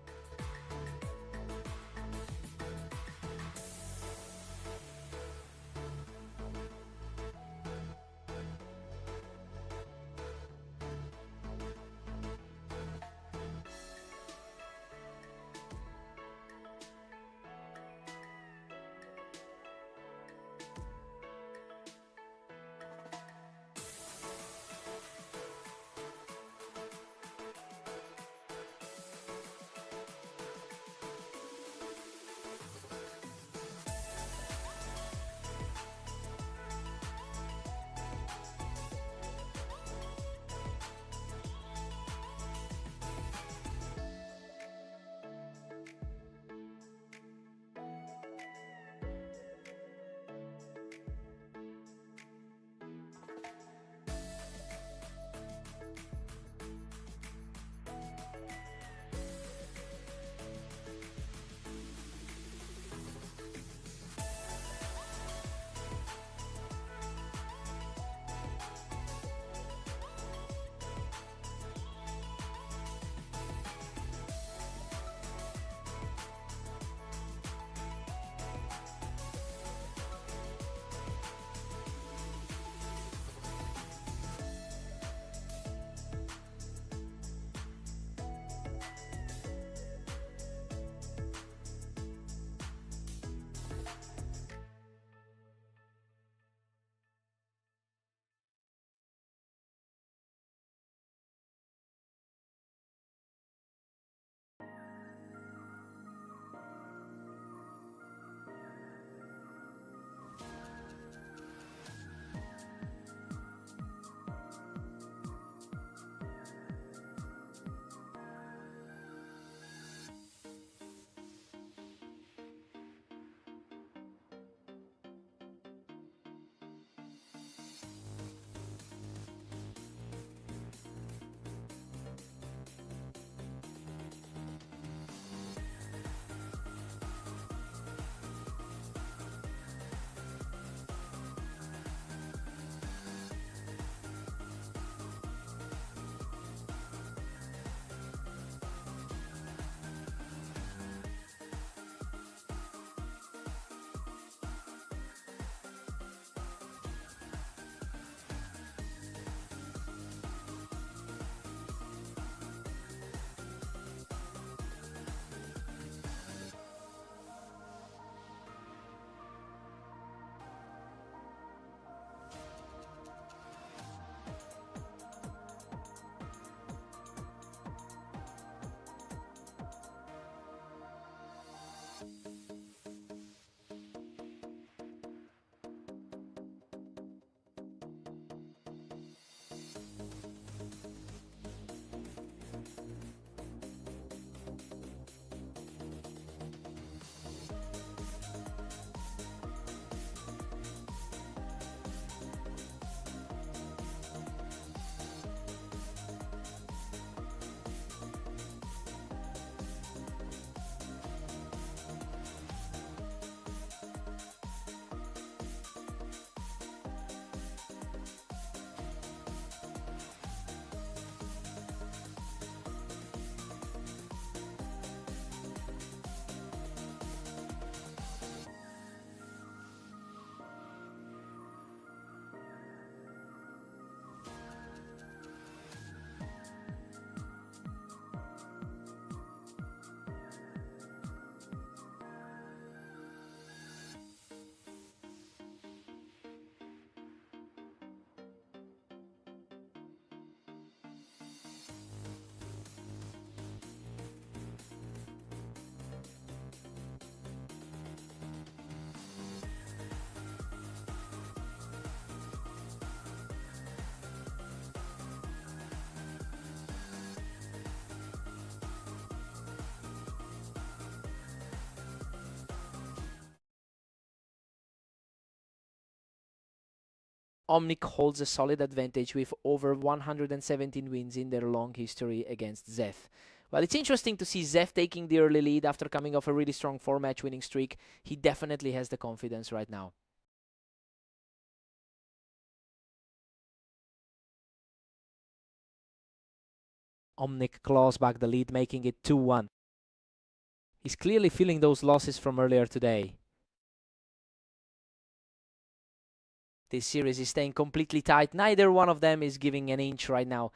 Omnic holds a solid advantage with over 117 wins in their long history against Zeth. Well, it's interesting to see Zeth taking the early lead after coming off a really strong 4-match winning streak. He definitely has the confidence right now. Omnic claws back the lead, making it 2-1. He's clearly feeling those losses from earlier today. This series is staying completely tight. Neither one of them is giving an inch right now.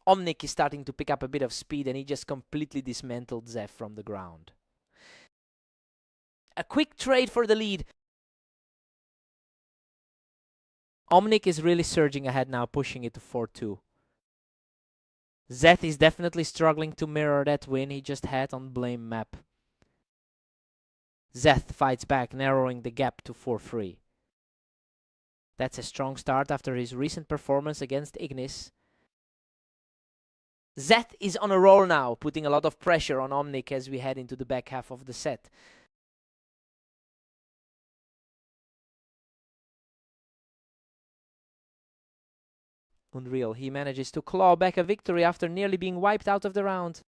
Omnic is starting to pick up a bit of speed, and he just completely dismantled Zeth from the ground. A quick trade for the lead. Omnic is really surging ahead now, pushing it to 4-2. Zeth is definitely struggling to mirror that win he just had on Blame map. Zeth fights back, narrowing the gap to 4-3. That's a strong start after his recent performance against Ignis. Zeth is on a roll now, putting a lot of pressure on Omnic as we head into the back half of the set. Unreal, he manages to claw back a victory after nearly being wiped out of the round.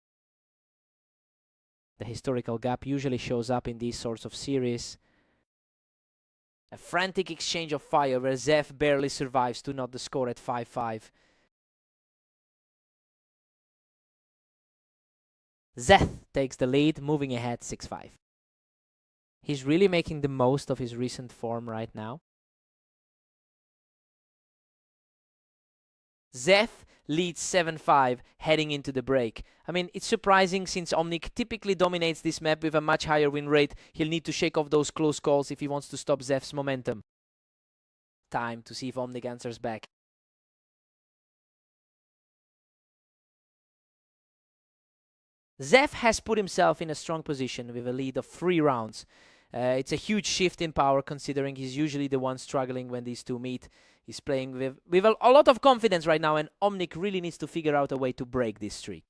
The historical gap usually shows up in these sorts of series. A frantic exchange of fire where Zeth barely survives to knot the score at 5-5. Zeth takes the lead, moving ahead 6-5. He's really making the most of his recent form right now. Zeth leads 7-5 heading into the break. I mean, it's surprising since Omnic typically dominates this map with a much higher win rate. He'll need to shake off those close calls if he wants to stop Zeth's momentum. Time to see if Omnic answers back. Zeth has put himself in a strong position with a lead of 3 rounds. It's a huge shift in power considering he's usually the one struggling when these two meet. He's playing with a lot of confidence right now, and Omnic really needs to figure out a way to break this streak.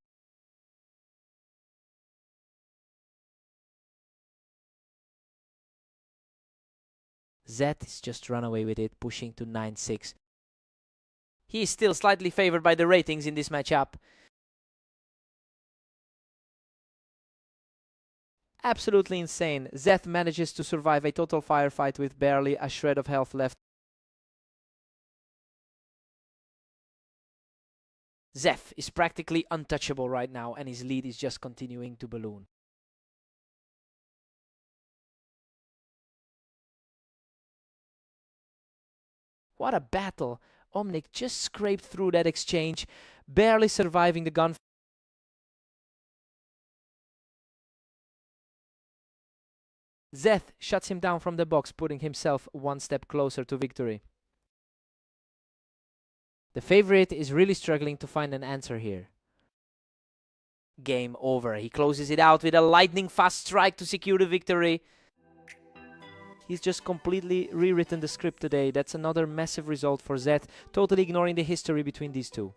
Zeth is just run away with it, pushing to 9-6. He is still slightly favored by the ratings in this matchup. Absolutely insane. Zeth manages to survive a total firefight with barely a shred of health left. Zeth is practically untouchable right now, and his lead is just continuing to balloon. What a battle! Omnic just scraped through that exchange, barely surviving the gun. Zeth shuts him down from the box, putting himself one step closer to victory. The favorite is really struggling to find an answer here. Game over. He closes it out with a lightning fast strike to secure the victory. He's just completely rewritten the script today. That's another massive result for Zeth, totally ignoring the history between these two.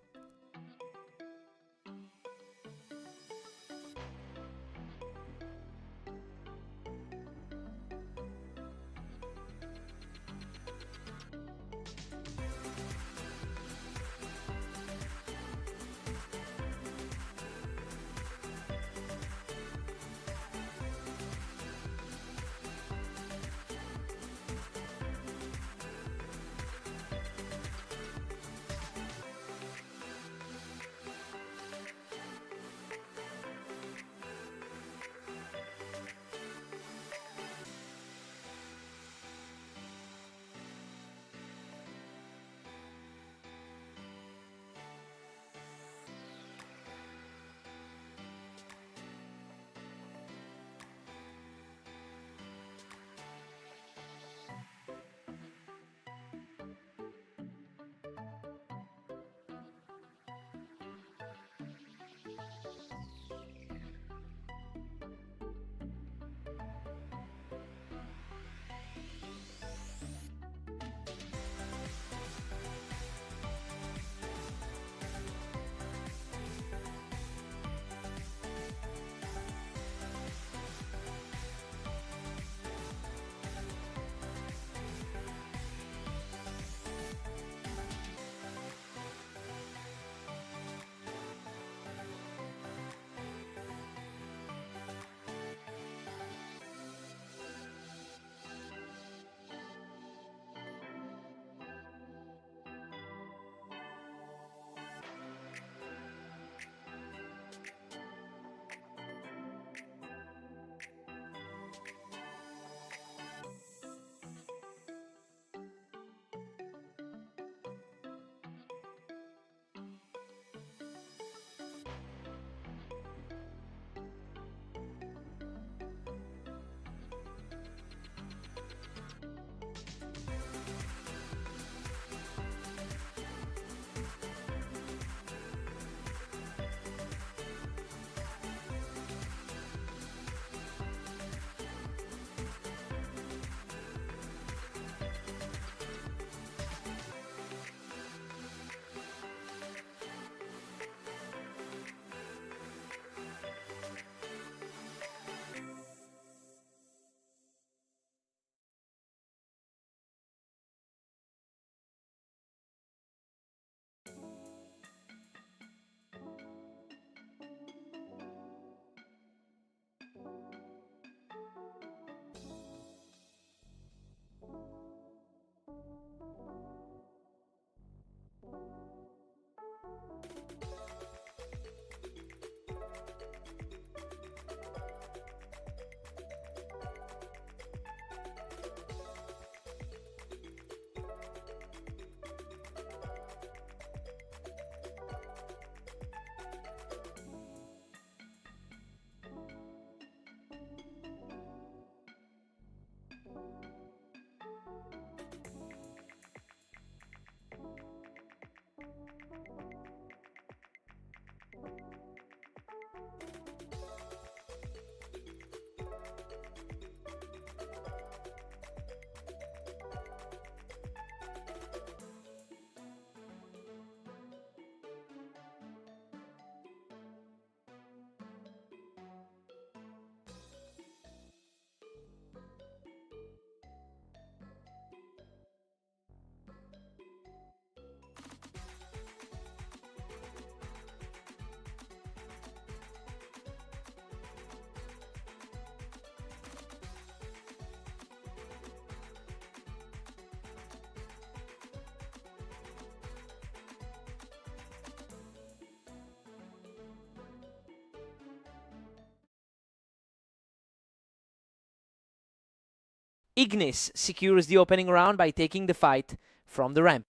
Ignis secures the opening round by taking the fight from the ramp.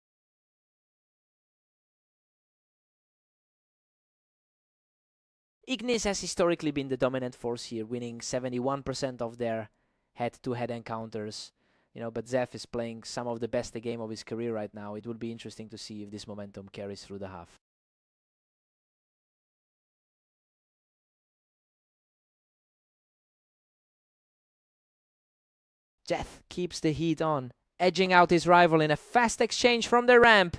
Ignis has historically been the dominant force here, winning 71% of their head-to-head encounters. But Zeph is playing some of the best game of his career right now. It will be interesting to see if this momentum carries through the half. Zeth keeps the heat on, edging out his rival in a fast exchange from the ramp.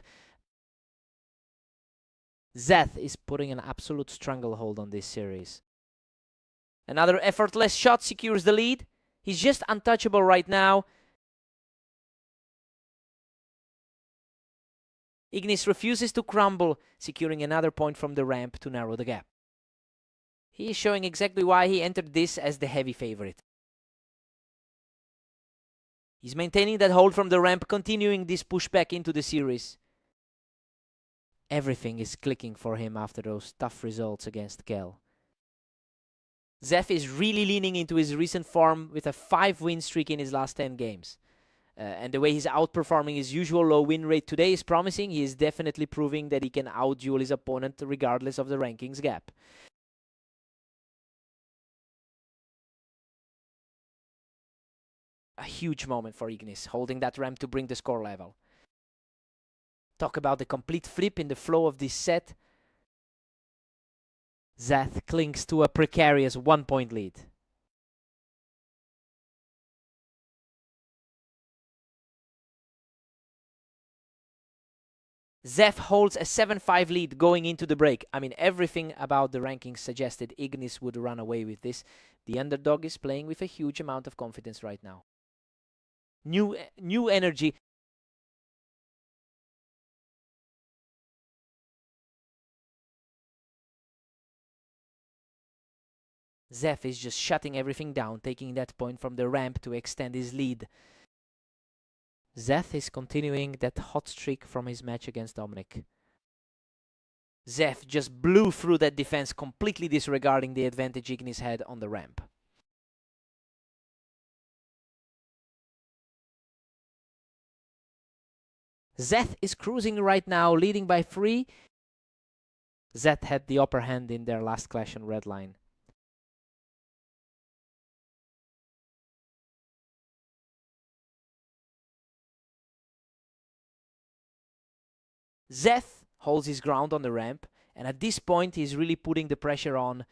Zeth is putting an absolute stranglehold on this series. Another effortless shot secures the lead. He's just untouchable right now. Ignis refuses to crumble, securing another point from the ramp to narrow the gap. He is showing exactly why he entered this as the heavy favorite. He's maintaining that hold from the ramp, continuing this pushback into the series. Everything is clicking for him after those tough results against Kel. Zeph is really leaning into his recent form with a 5-win streak in his last 10 games. And the way he's outperforming his usual low win rate today is promising. He is definitely proving that he can outduel his opponent regardless of the rankings gap. A huge moment for Ignis, holding that ramp to bring the score level. Talk about the complete flip in the flow of this set. Zeth clings to a precarious 1-point lead. Zeph holds a 7-5 lead going into the break. I mean, everything about the rankings suggested Ignis would run away with this. The underdog is playing with a huge amount of confidence right now. New energy. Zeph is just shutting everything down, taking that point from the ramp to extend his lead. Zeth is continuing that hot streak from his match against Omnic. Zeth just blew through that defense, completely disregarding the advantage Ignis had on the ramp. Zeth is cruising right now, leading by 3. Zeth had the upper hand in their last clash on red line. Zeth holds his ground on the ramp, and at this point he's really putting the pressure on.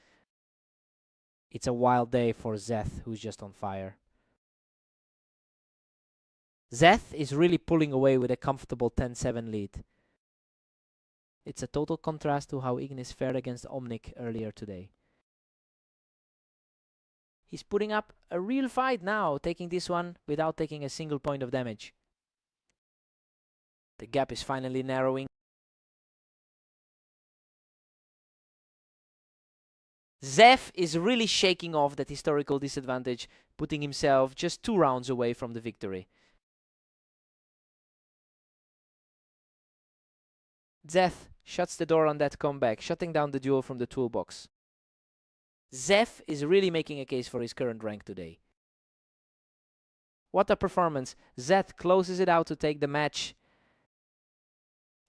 It's a wild day for Zeth, who's just on fire. Zeth is really pulling away with a comfortable 10-7 lead. It's a total contrast to how Ignis fared against Omnic earlier today. He's putting up a real fight now, taking this one without taking a single point of damage. The gap is finally narrowing. Zeph is really shaking off that historical disadvantage, putting himself just 2 rounds away from the victory. Zeph shuts the door on that comeback, shutting down the duel from the toolbox. Zeph is really making a case for his current rank today. What a performance. Zeth closes it out to take the match.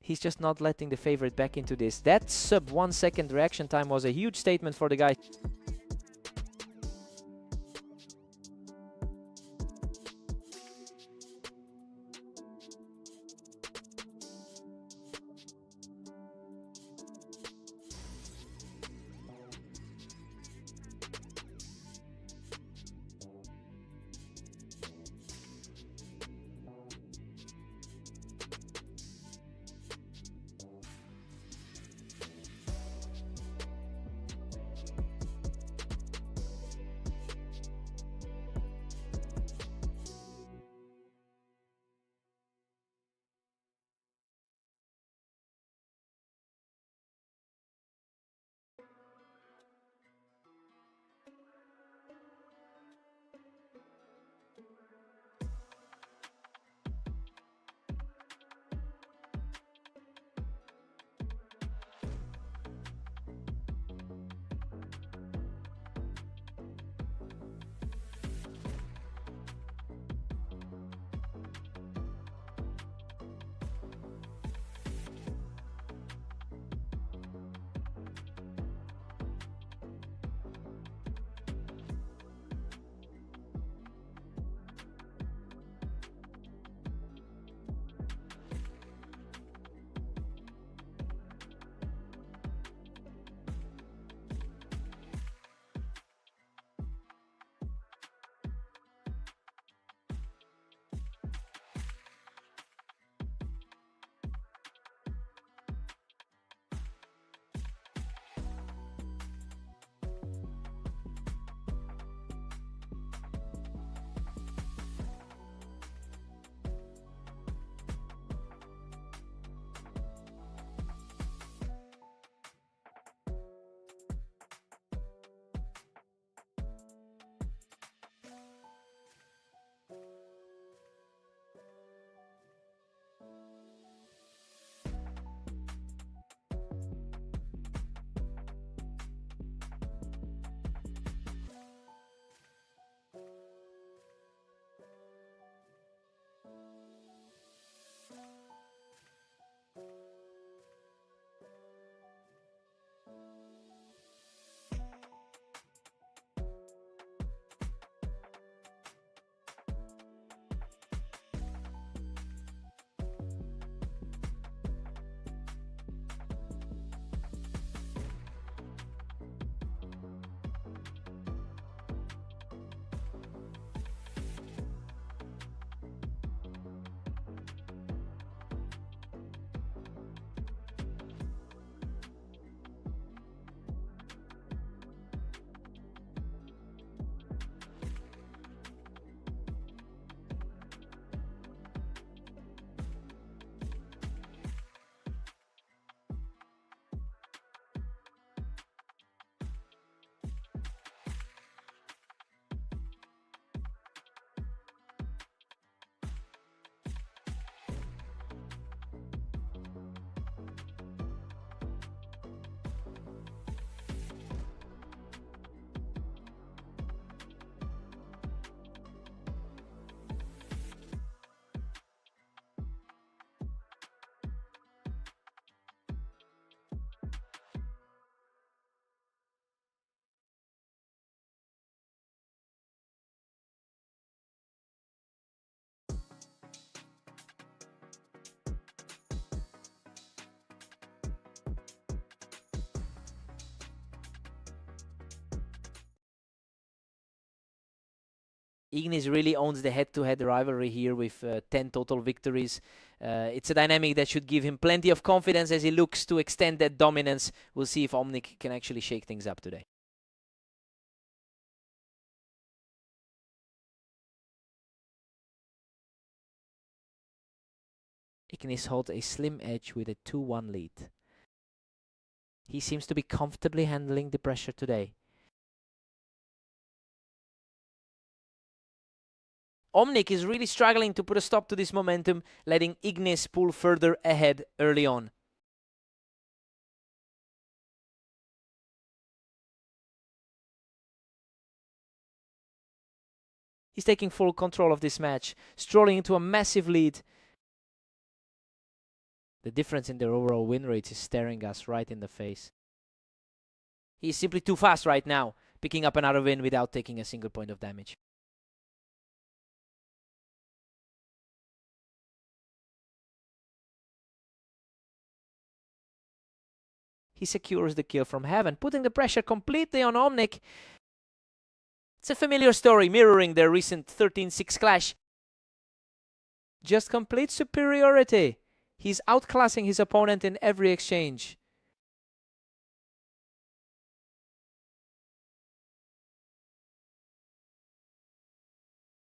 He's just not letting the favorite back into this. That sub 1 second reaction time was a huge statement for the guy. Ignis really owns the head-to-head rivalry here with 10 total victories. It's a dynamic that should give him plenty of confidence as he looks to extend that dominance. We'll see if Omnic can actually shake things up today. Ignis holds a slim edge with a 2-1 lead. He seems to be comfortably handling the pressure today. Omnic is really struggling to put a stop to this momentum, letting Ignis pull further ahead early on. He's taking full control of this match, strolling into a massive lead. The difference in their overall win rates is staring us right in the face. He's simply too fast right now, picking up another win without taking a single point of damage. He secures the kill from heaven, putting the pressure completely on Omnic. It's a familiar story, mirroring their recent 13-6 clash. Just complete superiority. He's outclassing his opponent in every exchange.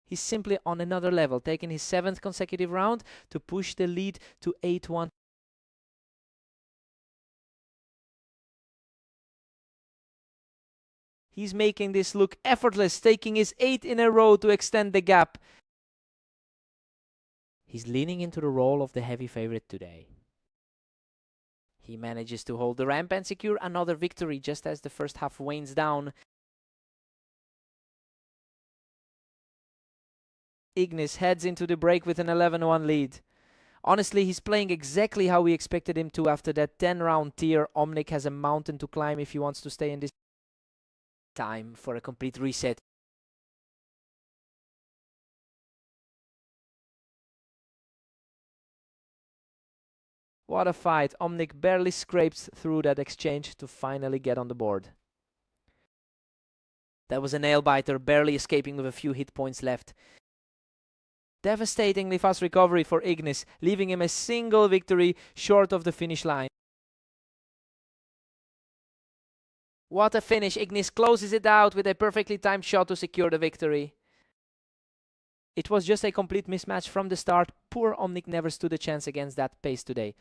He's simply on another level, taking his 7th consecutive round to push the lead to 8-1. He's making this look effortless, taking his 8 in a row to extend the gap. He's leaning into the role of the heavy favorite today. He manages to hold the ramp and secure another victory just as the first half wanes down. Ignis heads into the break with an 11-1 lead. Honestly, he's playing exactly how we expected him to after that 10-round tier. Omnic has a mountain to climb if he wants to stay in this. Time for a complete reset. What a fight. Omnic barely scrapes through that exchange to finally get on the board. That was a nail-biter, barely escaping with a few hit points left. Devastatingly fast recovery for Ignis, leaving him a single victory short of the finish line. What a finish. Ignis closes it out with a perfectly timed shot to secure the victory. It was just a complete mismatch from the start. Poor Omnic never stood a chance against that pace today.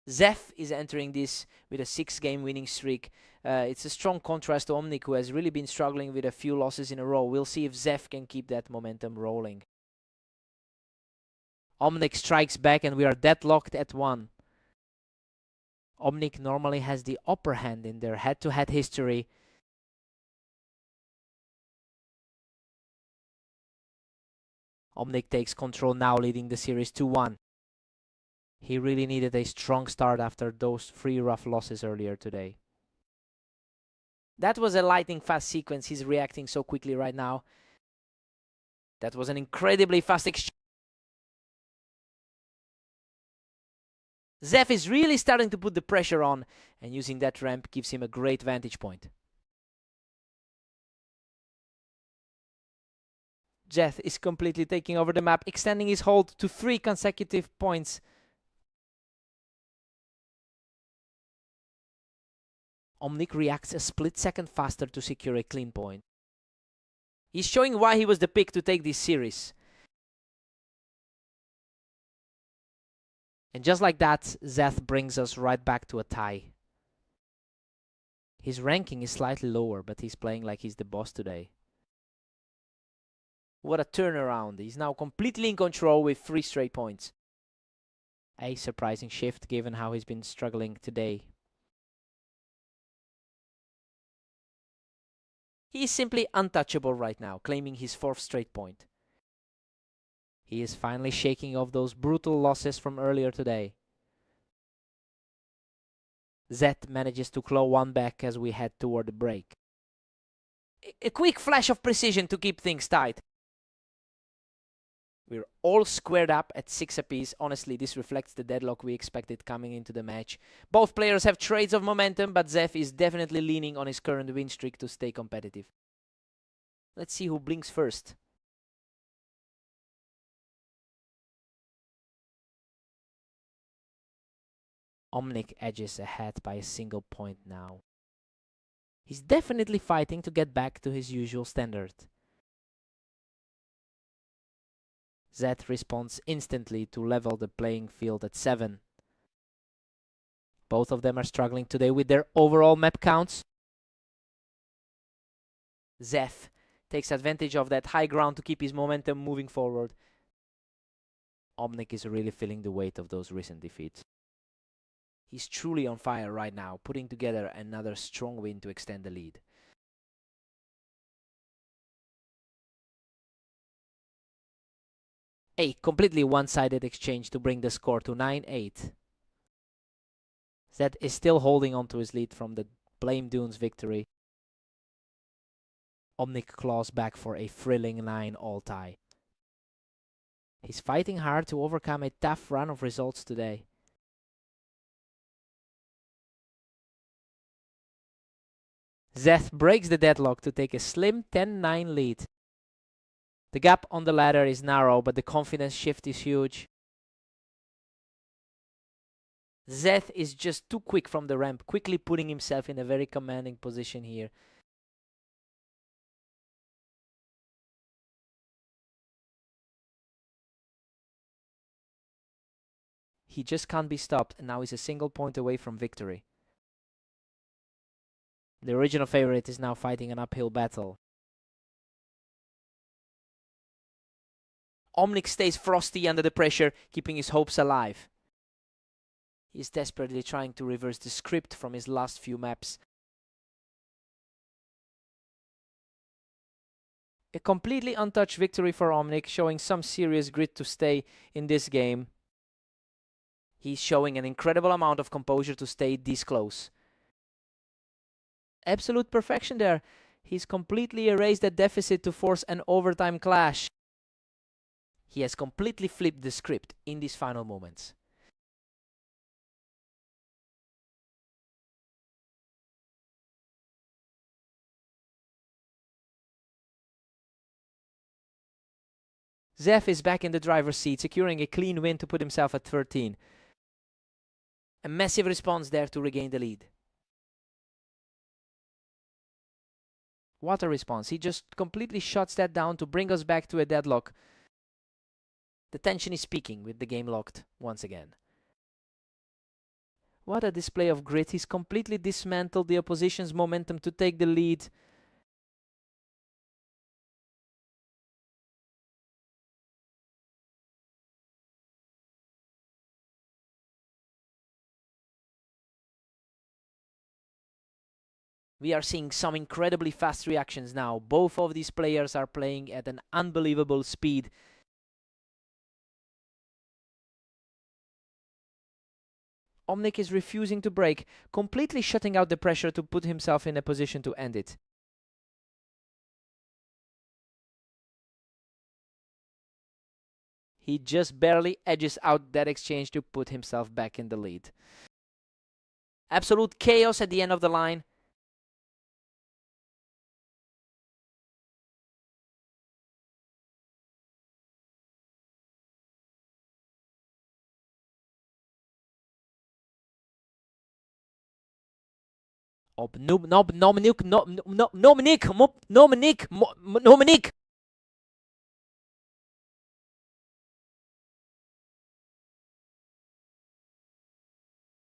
Zef is entering this with a 6-game winning streak. It's a strong contrast to Omnic, who has really been struggling with a few losses in a row. We'll see if Zef can keep that momentum rolling. Omnic strikes back and we are deadlocked at 1. Omnic normally has the upper hand in their head-to-head history. Omnic takes control now, leading the series 2-1. He really needed a strong start after those 3 rough losses earlier today. That was a lightning fast sequence. He's reacting so quickly right now. That was an incredibly fast exchange. Zef is really starting to put the pressure on, and using that ramp gives him a great vantage point. Zef is completely taking over the map, extending his hold to 3 consecutive points. Omnic reacts a split second faster to secure a clean point. He's showing why he was the pick to take this series. And just like that, Zeth brings us right back to a tie. His ranking is slightly lower, but he's playing like he's the boss today. What a turnaround. He's now completely in control with 3 straight points. A surprising shift given how he's been struggling today. He is simply untouchable right now, claiming his 4th straight point. He is finally shaking off those brutal losses from earlier today. Zet manages to claw one back as we head toward the break. A quick flash of precision to keep things tight. We're all squared up at 6 apiece. Honestly, this reflects the deadlock we expected coming into the match. Both players have traits of momentum, but Zef is definitely leaning on his current win streak to stay competitive. Let's see who blinks first. Omnic edges ahead by a single point now. He's definitely fighting to get back to his usual standard. Zed responds instantly to level the playing field at 7. Both of them are struggling today with their overall map counts. Zeth takes advantage of that high ground to keep his momentum moving forward. Omnic is really feeling the weight of those recent defeats. He's truly on fire right now, putting together another strong win to extend the lead. A completely one-sided exchange to bring the score to 9-8. Zed is still holding on to his lead from the Blame Dunes victory. Omnic claws back for a thrilling 9-all tie. He's fighting hard to overcome a tough run of results today. Zeth breaks the deadlock to take a slim 10-9 lead. The gap on the ladder is narrow, but the confidence shift is huge. Zeth is just too quick from the ramp, quickly putting himself in a very commanding position here. He just can't be stopped, and now he's a single point away from victory. The original favorite is now fighting an uphill battle. Omnic stays frosty under the pressure, keeping his hopes alive. He's desperately trying to reverse the script from his last few maps. A completely untouched victory for Omnic, showing some serious grit to stay in this game. He's showing an incredible amount of composure to stay this close. Absolute perfection there. He's completely erased that deficit to force an overtime clash. He has completely flipped the script in these final moments. Zef is back in the driver's seat, securing a clean win to put himself at 13. A massive response there to regain the lead. What a response. He just completely shuts that down to bring us back to a deadlock. The tension is peaking with the game locked once again. What a display of grit. He's completely dismantled the opposition's momentum to take the lead. We are seeing some incredibly fast reactions now. Both of these players are playing at an unbelievable speed. Omnic is refusing to break, completely shutting out the pressure to put himself in a position to end it. He just barely edges out that exchange to put himself back in the lead. Absolute chaos at the end of the line. Nominic.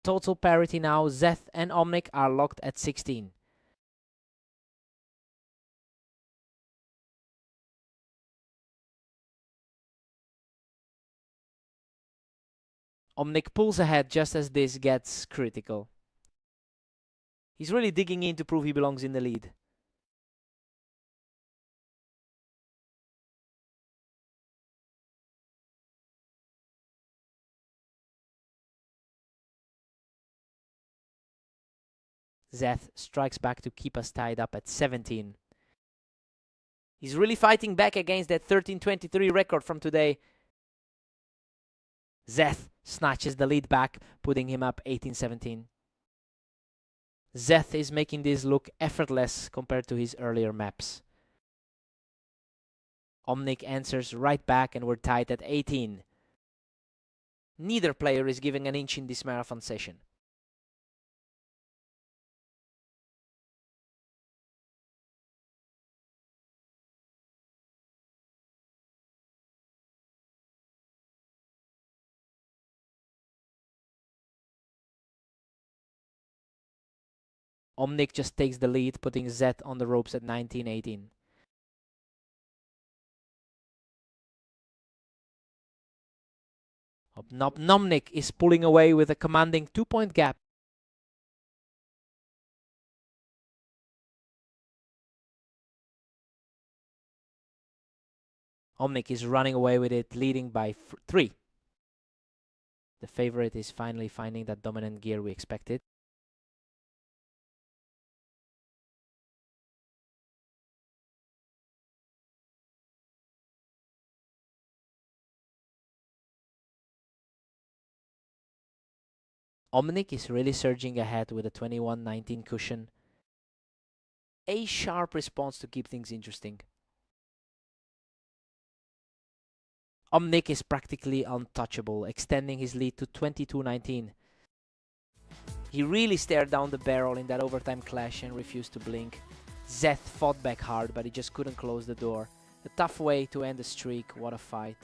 Total parity now. Zeth and Omnic are locked at 16. Omnic pulls ahead just as this gets critical. He's really digging in to prove he belongs in the lead. Zeth strikes back to keep us tied up at 17. He's really fighting back against that 13-23 record from today. Zeth snatches the lead back, putting him up 18-17. Zeth is making this look effortless compared to his earlier maps. Omnic answers right back and we're tied at 18. Neither player is giving an inch in this marathon session. Omnic just takes the lead, putting Zeth on the ropes at 19-18. Nomnic is pulling away with a commanding 2-point gap. Omnic is running away with it, leading by 3. The favorite is finally finding that dominant gear we expected. Omnic is really surging ahead with a 21-19 cushion. A sharp response to keep things interesting. Omnic is practically untouchable, extending his lead to 22-19. He really stared down the barrel in that overtime clash and refused to blink. Zeth fought back hard, but he just couldn't close the door. A tough way to end the streak. What a fight.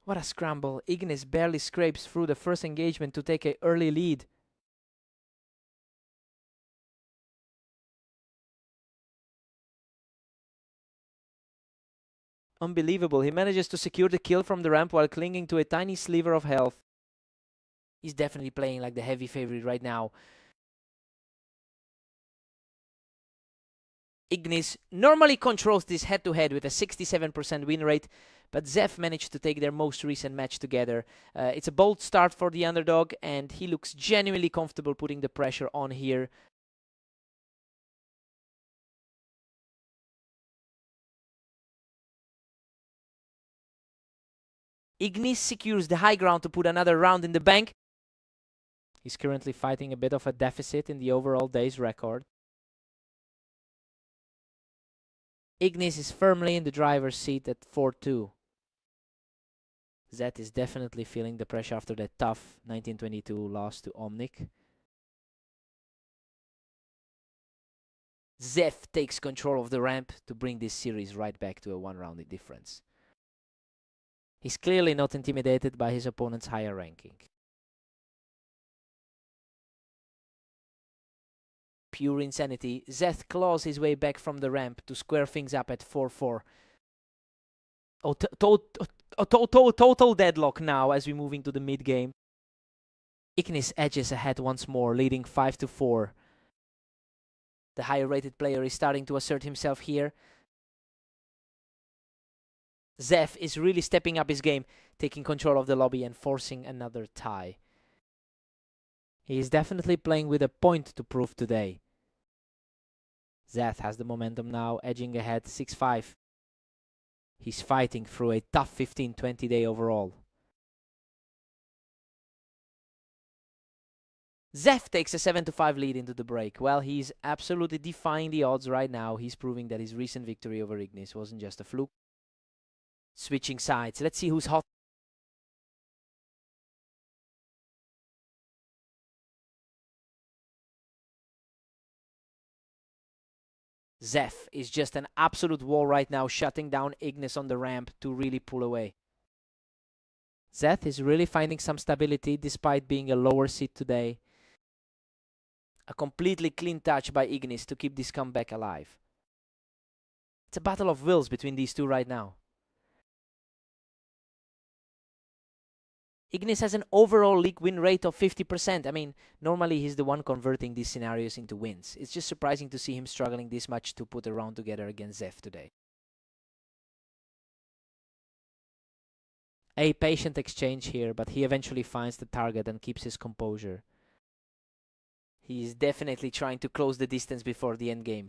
What a scramble. Ignis barely scrapes through the first engagement to take an early lead. Unbelievable. He manages to secure the kill from the ramp while clinging to a tiny sliver of health. He's definitely playing like the heavy favorite right now. Ignis normally controls this head-to-head with a 67% win rate, but Zeph managed to take their most recent match together. It's a bold start for the underdog, and he looks genuinely comfortable putting the pressure on here. Ignis secures the high ground to put another round in the bank. He's currently fighting a bit of a deficit in the overall day's record. Ignis is firmly in the driver's seat at 4-2. Zed is definitely feeling the pressure after that tough 1922 loss to Omnic. Zeph takes control of the ramp to bring this series right back to a one-round difference. He's clearly not intimidated by his opponent's higher ranking. Pure insanity, Zeth claws his way back from the ramp to square things up at 4-4. Total deadlock now as we move into the mid-game. Ignis edges ahead once more, leading 5-4. The higher rated player is starting to assert himself here. Zeph is really stepping up his game, taking control of the lobby and forcing another tie. He is definitely playing with a point to prove today. Zeth has the momentum now, edging ahead 6-5. He's fighting through a tough 15-20 day overall. Zeph takes a 7-5 lead into the break. Well, he's absolutely defying the odds right now. He's proving that his recent victory over Ignis wasn't just a fluke. Switching sides. Let's see who's hot. Zeph is just an absolute wall right now, shutting down Ignis on the ramp to really pull away. Zeth is really finding some stability despite being a lower seed today. A completely clean touch by Ignis to keep this comeback alive. It's a battle of wills between these two right now. Ignis has an overall league win rate of 50%. I mean, normally he's the one converting these scenarios into wins. It's just surprising to see him struggling this much to put a round together against Zeph today. A patient exchange here, but he eventually finds the target and keeps his composure. He is definitely trying to close the distance before the end game.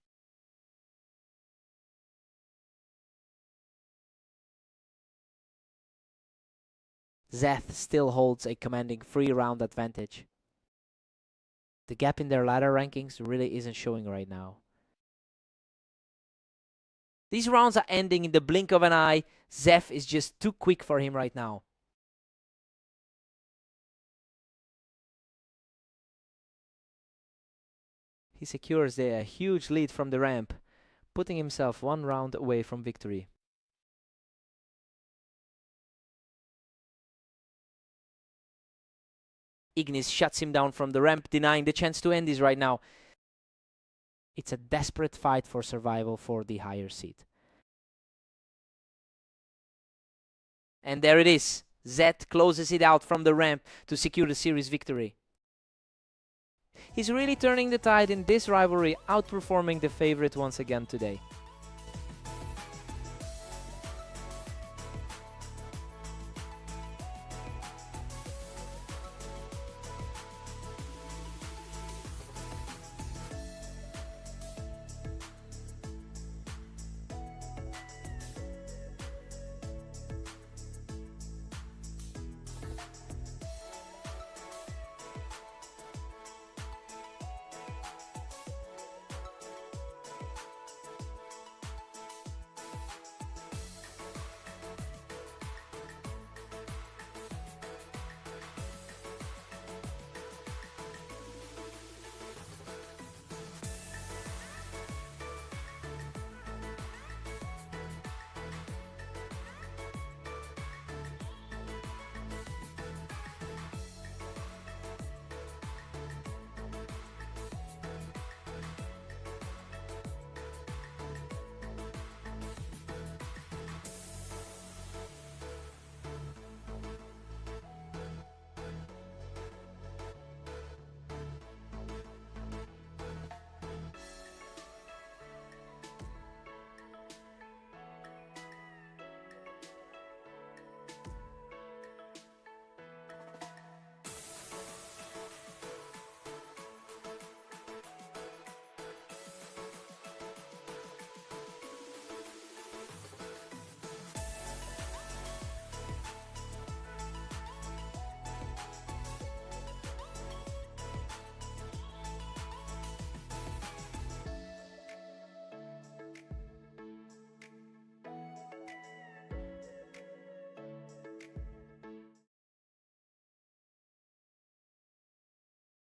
Zeth still holds a commanding 3-round advantage. The gap in their ladder rankings really isn't showing right now. These rounds are ending in the blink of an eye. Zeph is just too quick for him right now. He secures a huge lead from the ramp, putting himself 1 round away from victory. Ignis shuts him down from the ramp, denying the chance to end this right now. It's a desperate fight for survival for the higher seed. And there it is. Zed closes it out from the ramp to secure the series victory. He's really turning the tide in this rivalry, outperforming the favorite once again today.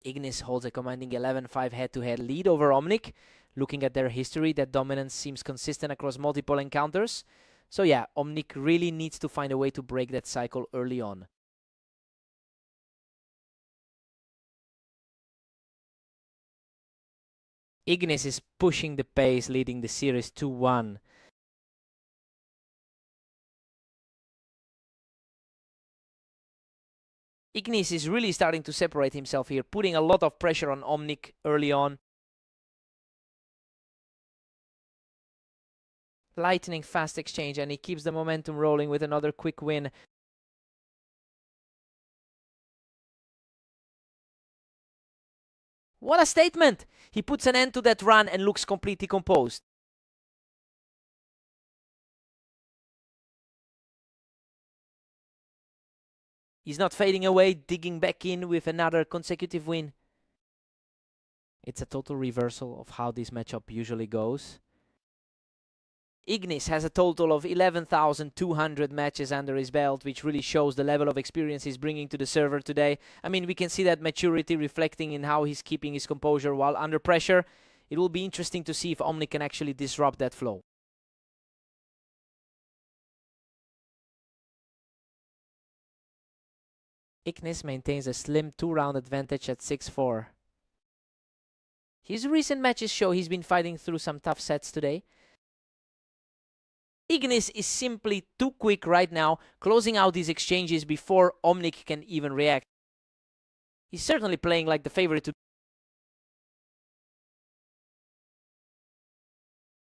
Ignis holds a commanding 11-5 head-to-head lead over Omnic. Looking at their history, that dominance seems consistent across multiple encounters. So yeah, Omnic really needs to find a way to break that cycle early on. Ignis is pushing the pace, leading the series 2-1. Ignis is really starting to separate himself here, putting a lot of pressure on Omnic early on. Lightning fast exchange, and he keeps the momentum rolling with another quick win. What a statement! He puts an end to that run and looks completely composed. He's not fading away, digging back in with another consecutive win. It's a total reversal of how this matchup usually goes. Ignis has a total of 11,200 matches under his belt, which really shows the level of experience he's bringing to the server today. I mean, we can see that maturity reflecting in how he's keeping his composure while under pressure. It will be interesting to see if Omnic can actually disrupt that flow. Ignis maintains a slim 2-round advantage at 6-4. His recent matches show he's been fighting through some tough sets today. Ignis is simply too quick right now, closing out these exchanges before Omnic can even react. He's certainly playing like the favorite to...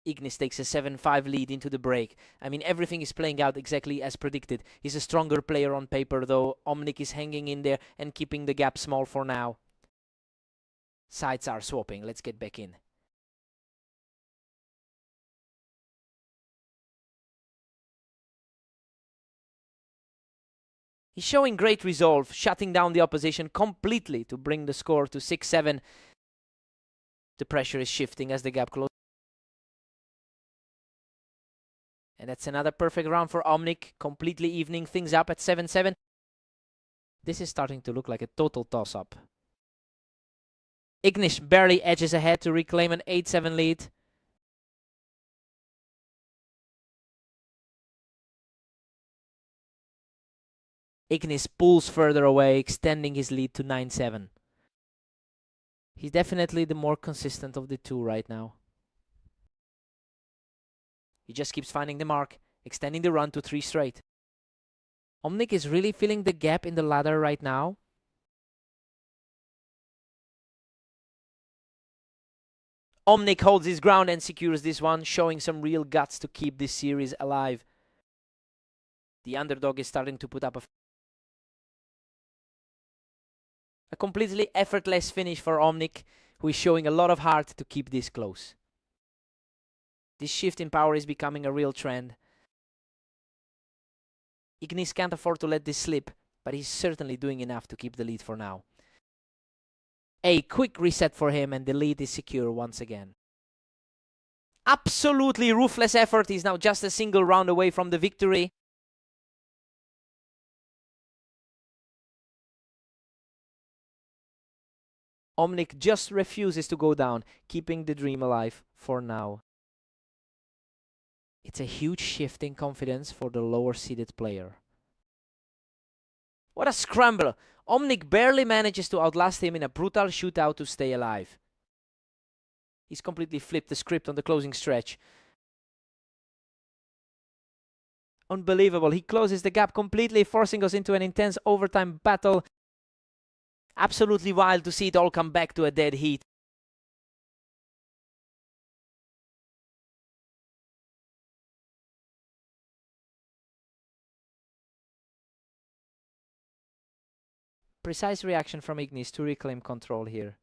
Ignis takes a 7-5 lead into the break. I mean, everything is playing out exactly as predicted. He's a stronger player on paper, though. Omnic is hanging in there and keeping the gap small for now. Sides are swapping. Let's get back in. He's showing great resolve, shutting down the opposition completely to bring the score to 6-7. The pressure is shifting as the gap closes. And that's another perfect round for Omnic, completely evening things up at 7-7. This is starting to look like a total toss-up. Ignis barely edges ahead to reclaim an 8-7 lead. Ignis pulls further away, extending his lead to 9-7. He's definitely the more consistent of the two right now. He just keeps finding the mark, extending the run to 3 straight. Omnic is really filling the gap in the ladder right now. Omnic holds his ground and secures this one, showing some real guts to keep this series alive. The underdog is starting to put up a completely effortless finish for Omnic, who is showing a lot of heart to keep this close. This shift in power is becoming a real trend. Ignis can't afford to let this slip, but he's certainly doing enough to keep the lead for now. A quick reset for him and the lead is secure once again. Absolutely ruthless effort. He's now just a single round away from the victory. Omnic just refuses to go down, keeping the dream alive for now. It's a huge shift in confidence for the lower-seeded player. What a scramble! Omnic barely manages to outlast him in a brutal shootout to stay alive. He's completely flipped the script on the closing stretch. Unbelievable. He closes the gap completely, forcing us into an intense overtime battle. Absolutely wild to see it all come back to a dead heat. Precise reaction from Ignis to reclaim control here.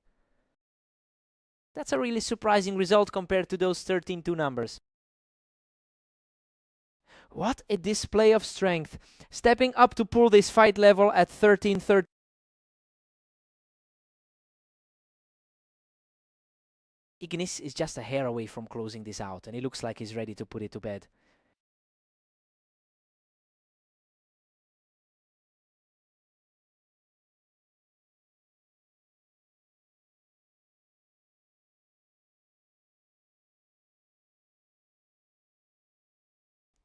That's a really surprising result compared to those 13-2 numbers. What a display of strength. Stepping up to pull this fight level at 13-13. Ignis is just a hair away from closing this out, and he looks like he's ready to put it to bed.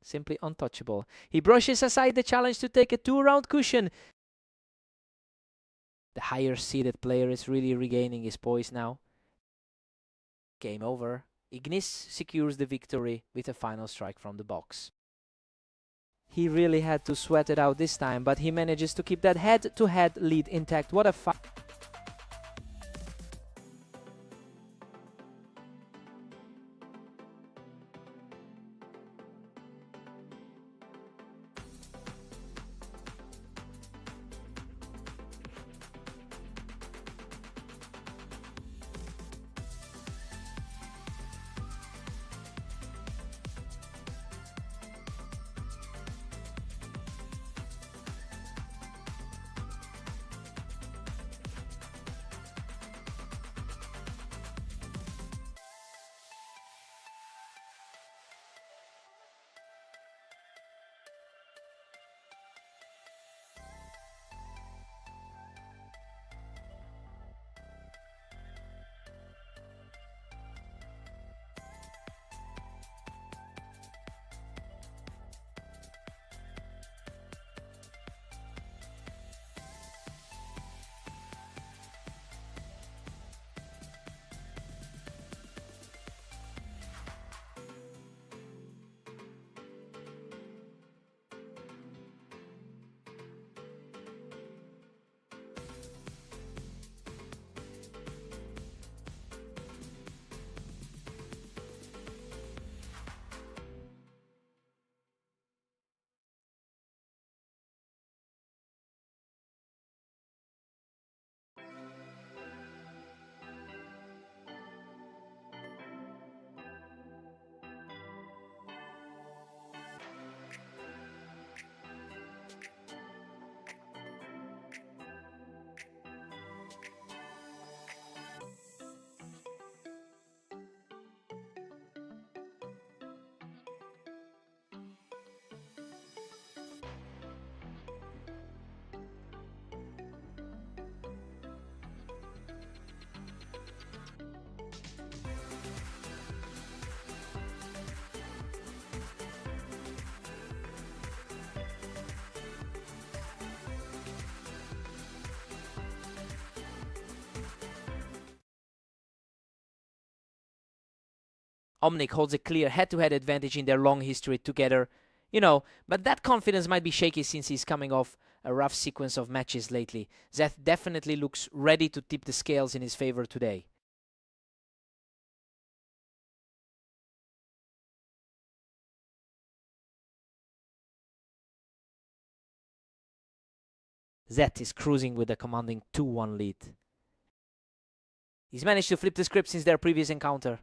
Simply untouchable. He brushes aside the challenge to take a 2-round cushion. The higher seeded player is really regaining his poise now. Game over. Ignis secures the victory with a final strike from the box. He really had to sweat it out this time, but he manages to keep that head-to-head lead intact. What a fight. Omnic holds a clear head-to-head advantage in their long history together, but that confidence might be shaky since he's coming off a rough sequence of matches lately. Zeth definitely looks ready to tip the scales in his favor today. Zeth is cruising with a commanding 2-1 lead. He's managed to flip the script since their previous encounter.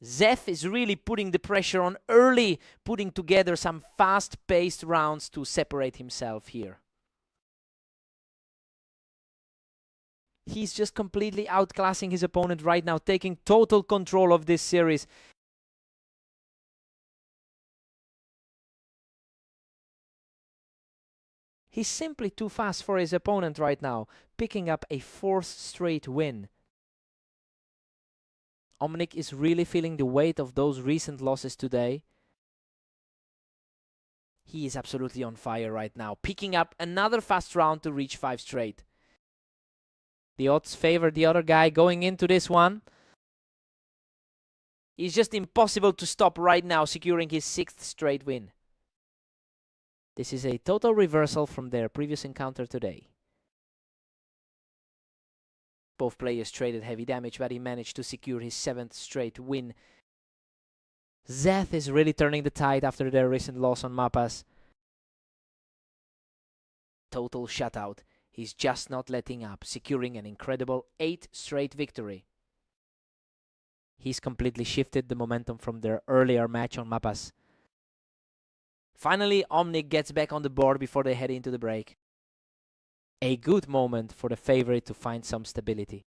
Zeth is really putting the pressure on early, putting together some fast-paced rounds to separate himself here. He's just completely outclassing his opponent right now, taking total control of this series. He's simply too fast for his opponent right now, picking up a 4th straight win. Omnic is really feeling the weight of those recent losses today. He is absolutely on fire right now, picking up another fast round to reach 5 straight. The odds favor the other guy going into this one. It's just impossible to stop right now, securing his 6th straight win. This is a total reversal from their previous encounter today. Both players traded heavy damage, but he managed to secure his 7th straight win. Zeth is really turning the tide after their recent loss on Mappas. Total shutout. He's just not letting up, securing an incredible 8th straight victory. He's completely shifted the momentum from their earlier match on Mappas. Finally, Omnic gets back on the board before they head into the break. A good moment for the favorite to find some stability.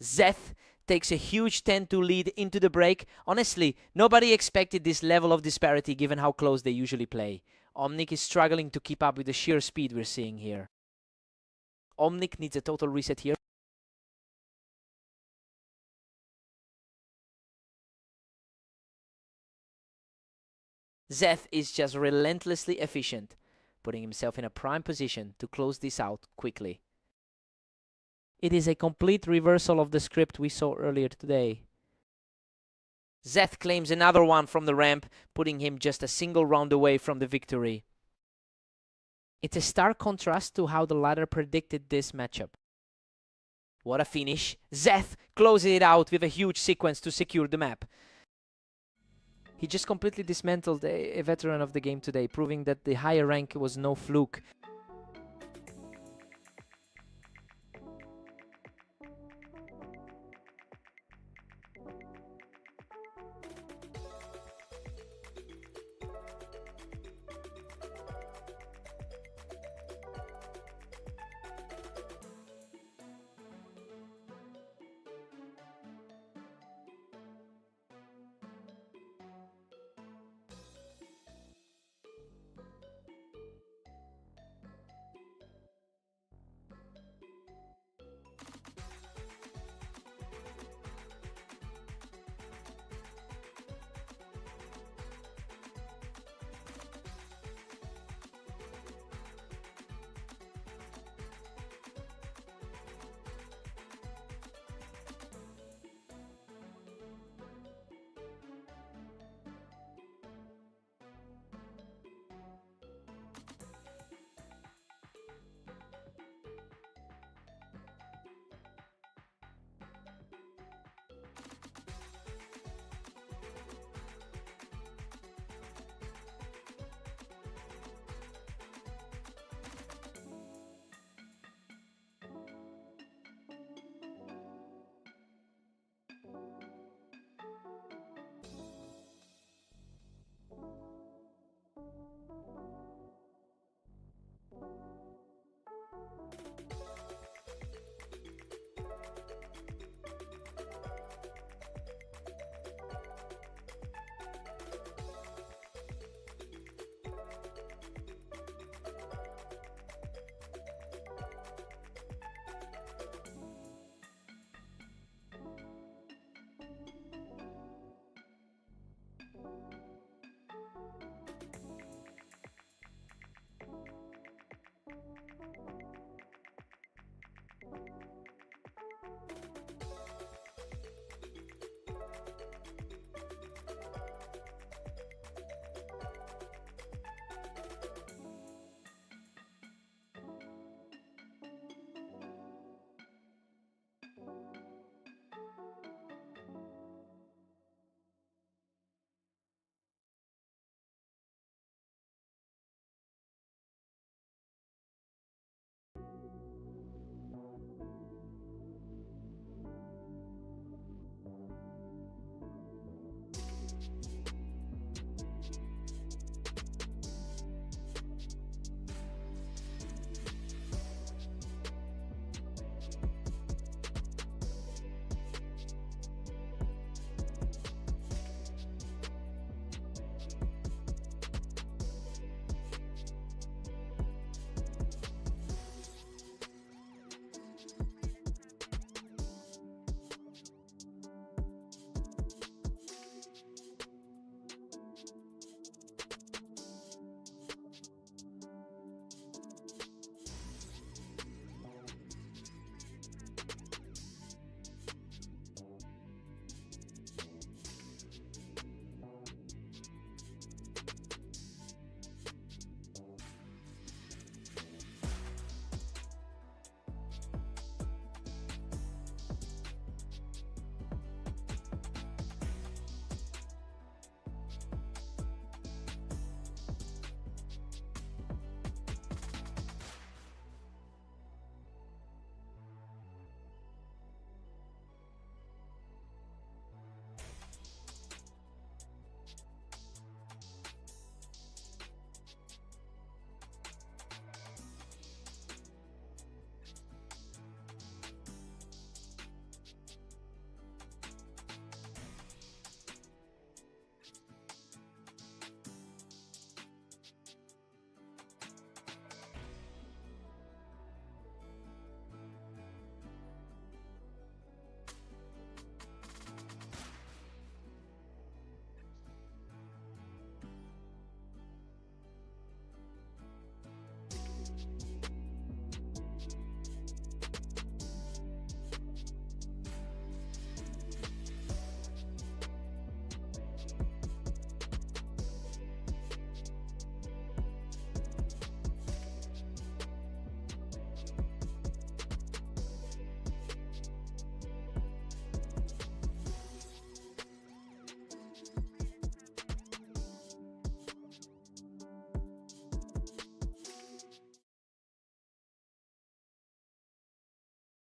Zeth takes a huge 10-2 lead into the break. Honestly, nobody expected this level of disparity given how close they usually play. Omnic is struggling to keep up with the sheer speed we're seeing here. Omnic needs a total reset here. Zeth is just relentlessly efficient, putting himself in a prime position to close this out quickly. It is a complete reversal of the script we saw earlier today. Zeth claims another one from the ramp, putting him just a single round away from the victory. It's a stark contrast to how the ladder predicted this matchup. What a finish! Zeth closes it out with a huge sequence to secure the map. He just completely dismantled a veteran of the game today, proving that the higher rank was no fluke.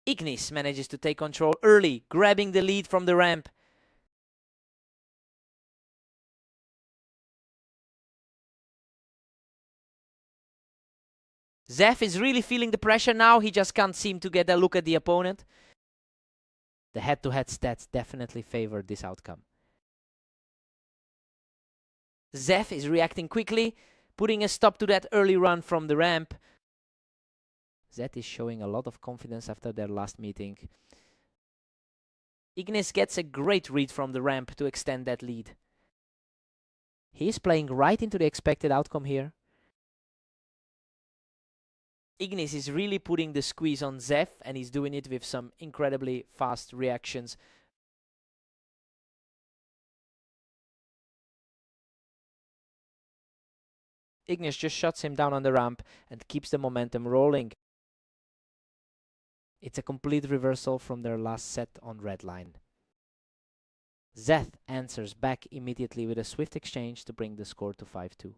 Ignis manages to take control early, grabbing the lead from the ramp. Zef is really feeling the pressure now. He just can't seem to get a look at the opponent. The head-to-head stats definitely favor this outcome. Zef is reacting quickly, putting a stop to that early run from the ramp. Zet is showing a lot of confidence after their last meeting. Ignis gets a great read from the ramp to extend that lead. He's playing right into the expected outcome here. Ignis is really putting the squeeze on Zef, and he's doing it with some incredibly fast reactions. Ignis just shuts him down on the ramp and keeps the momentum rolling. It's a complete reversal from their last set on red line. Zeth answers back immediately with a swift exchange to bring the score to 5-2.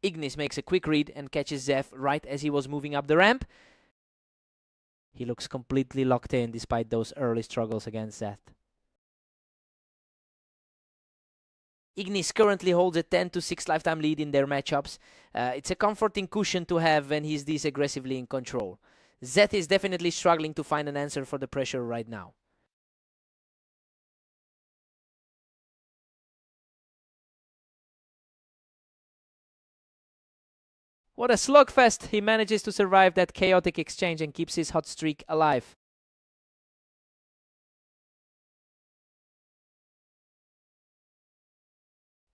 Ignis makes a quick read and catches Zef right as he was moving up the ramp. He looks completely locked in despite those early struggles against Zeth. Ignis currently holds a 10-6 lifetime lead in their matchups. It's a comforting cushion to have when he's this aggressively in control. Zeth is definitely struggling to find an answer for the pressure right now. What a slugfest! He manages to survive that chaotic exchange and keeps his hot streak alive.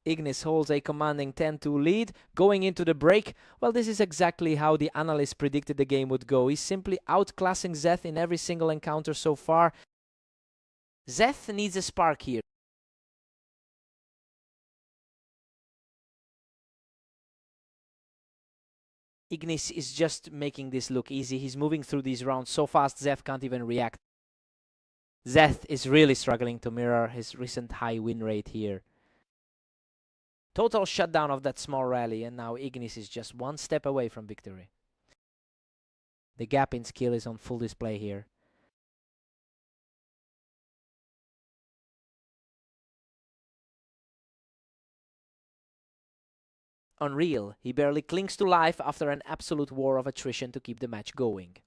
Ignis holds a commanding 10-2 lead. Going into the break, well, this is exactly how the analysts predicted the game would go. He's simply outclassing Zeth in every single encounter so far. Zeth needs a spark here. Ignis is just making this look easy. He's moving through these rounds so fast, Zeth can't even react. Zeth is really struggling to mirror his recent high win rate here. Total shutdown of that small rally, and now Ignis is just one step away from victory. The gap in skill is on full display here. Unreal, he barely clings to life after an absolute war of attrition to keep the match going.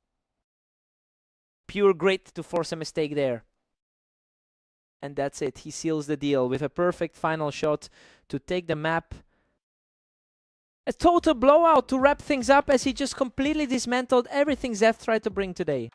Pure grit to force a mistake there. And that's it, he seals the deal with a perfect final shot to take the map. A total blowout to wrap things up as he just completely dismantled everything Zeth tried to bring today.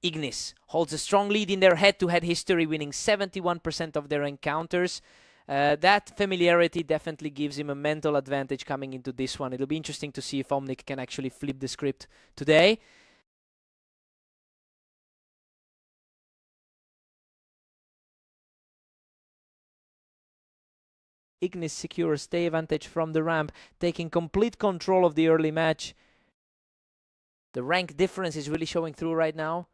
Ignis holds a strong lead in their head-to-head history, winning 71% of their encounters. That familiarity definitely gives him a mental advantage coming into this one. It'll be interesting to see if Omnic can actually flip the script today. Ignis secures stay advantage from the ramp, taking complete control of the early match. The rank difference is really showing through right now.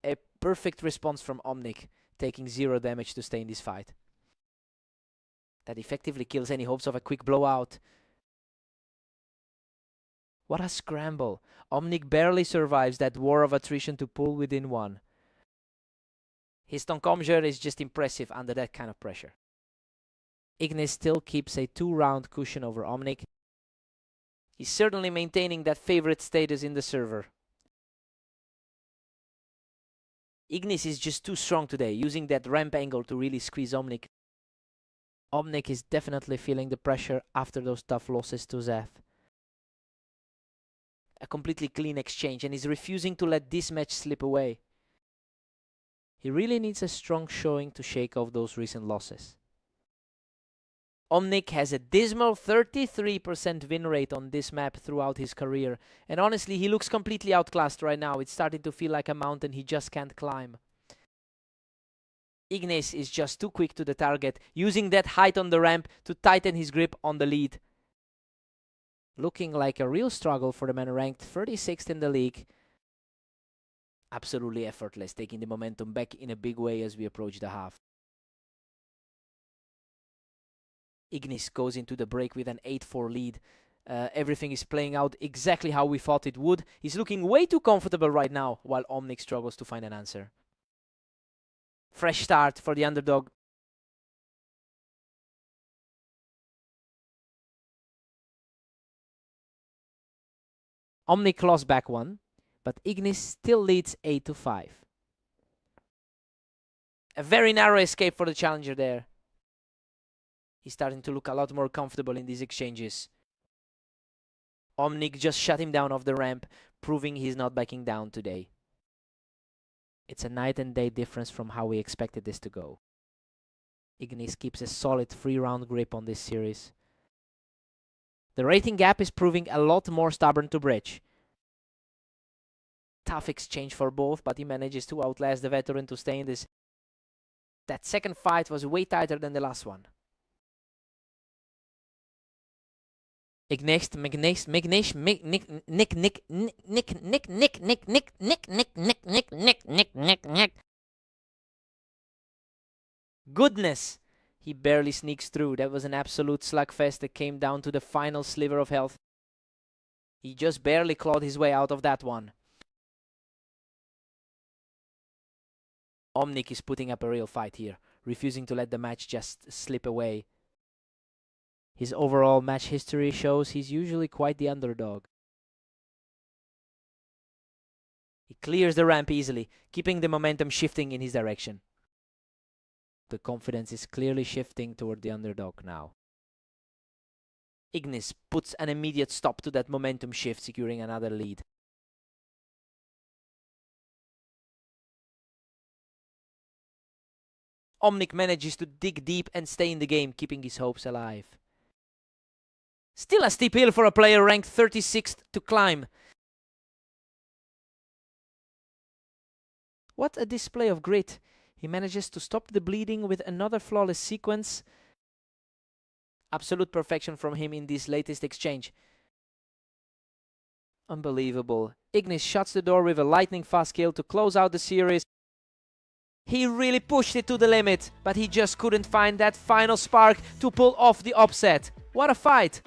A perfect response from Omnic, taking 0 damage to stay in this fight. That effectively kills any hopes of a quick blowout. What a scramble. Omnic barely survives that war of attrition to pull within 1. His Tonkomjer is just impressive under that kind of pressure. Ignis still keeps a 2-round cushion over Omnic. He's certainly maintaining that favorite status in the server. Ignis is just too strong today, using that ramp angle to really squeeze Omnic. Omnic is definitely feeling the pressure after those tough losses to Zeth. A completely clean exchange, and he's refusing to let this match slip away. He really needs a strong showing to shake off those recent losses. Omnic has a dismal 33% win rate on this map throughout his career, and honestly, he looks completely outclassed right now. It's starting to feel like a mountain he just can't climb. Ignis is just too quick to the target, using that height on the ramp to tighten his grip on the lead. Looking like a real struggle for the man ranked 36th in the league. Absolutely effortless, taking the momentum back in a big way as we approach the half. Ignis goes into the break with an 8-4 lead. Everything is playing out exactly how we thought it would. He's looking way too comfortable right now, while Omnic struggles to find an answer. Fresh start for the underdog. Omnic lost back one, but Ignis still leads 8-5. A very narrow escape for the challenger there. He's starting to look a lot more comfortable in these exchanges. Omnic just shut him down off the ramp, proving he's not backing down today. It's a night and day difference from how we expected this to go. Ignis keeps a solid 3-round grip on this series. The rating gap is proving a lot more stubborn to bridge. Tough exchange for both, but he manages to outlast the veteran to stay in this. That second fight was way tighter than the last one. Ignis, Goodness! He barely sneaks through. That was an absolute slugfest that came down to the final sliver of health. He just barely clawed his way out of that one. Omnic is putting up a real fight here, refusing to let the match just slip away. His overall match history shows he's usually quite the underdog. He clears the ramp easily, keeping the momentum shifting in his direction. The confidence is clearly shifting toward the underdog now. Ignis puts an immediate stop to that momentum shift, securing another lead. Omnic manages to dig deep and stay in the game, keeping his hopes alive. Still a steep hill for a player ranked 36th to climb. What a display of grit. He manages to stop the bleeding with another flawless sequence. Absolute perfection from him in this latest exchange. Unbelievable. Ignis shuts the door with a lightning fast kill to close out the series. He really pushed it to the limit, but he just couldn't find that final spark to pull off the upset. What a fight!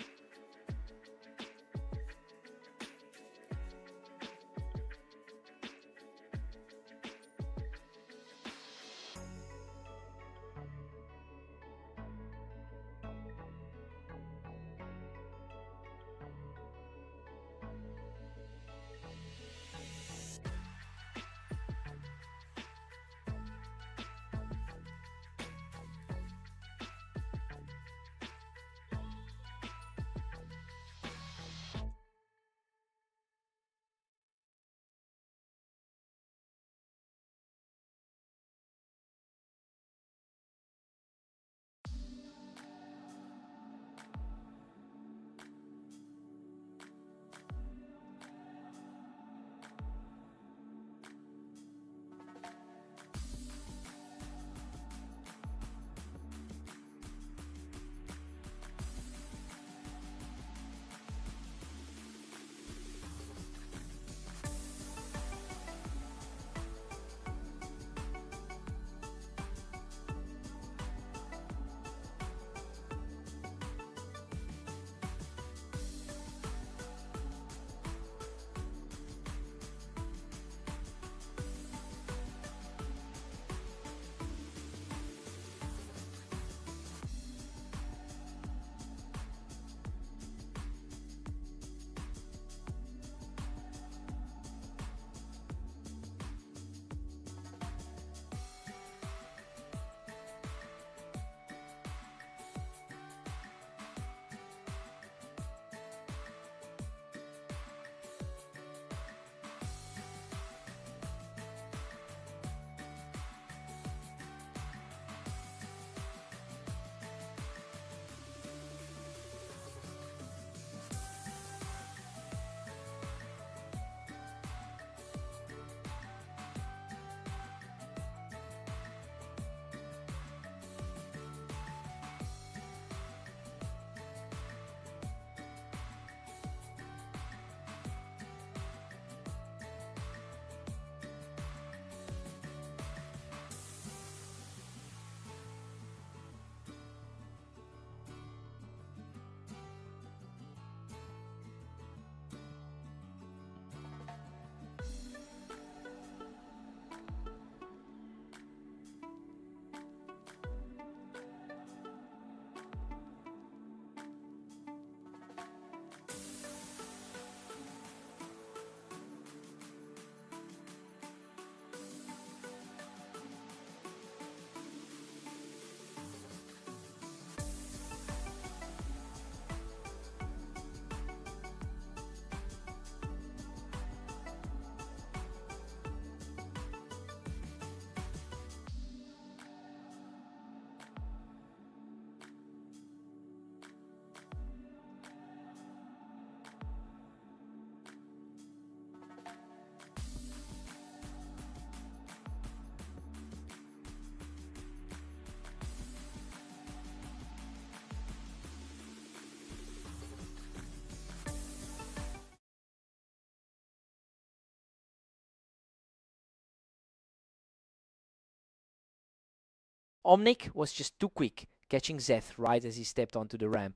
Omnic was just too quick, catching Zeth right as he stepped onto the ramp.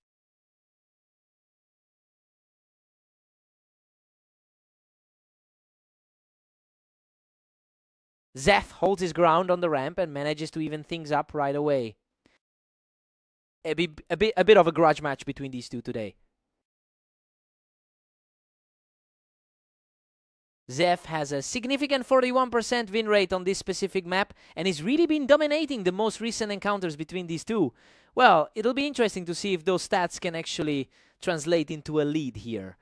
Zeth holds his ground on the ramp and manages to even things up right away. A bit of a grudge match between these two today. Zeth has a significant 41% win rate on this specific map and has really been dominating the most recent encounters between these two. Well, it'll be interesting to see if those stats can actually translate into a lead here.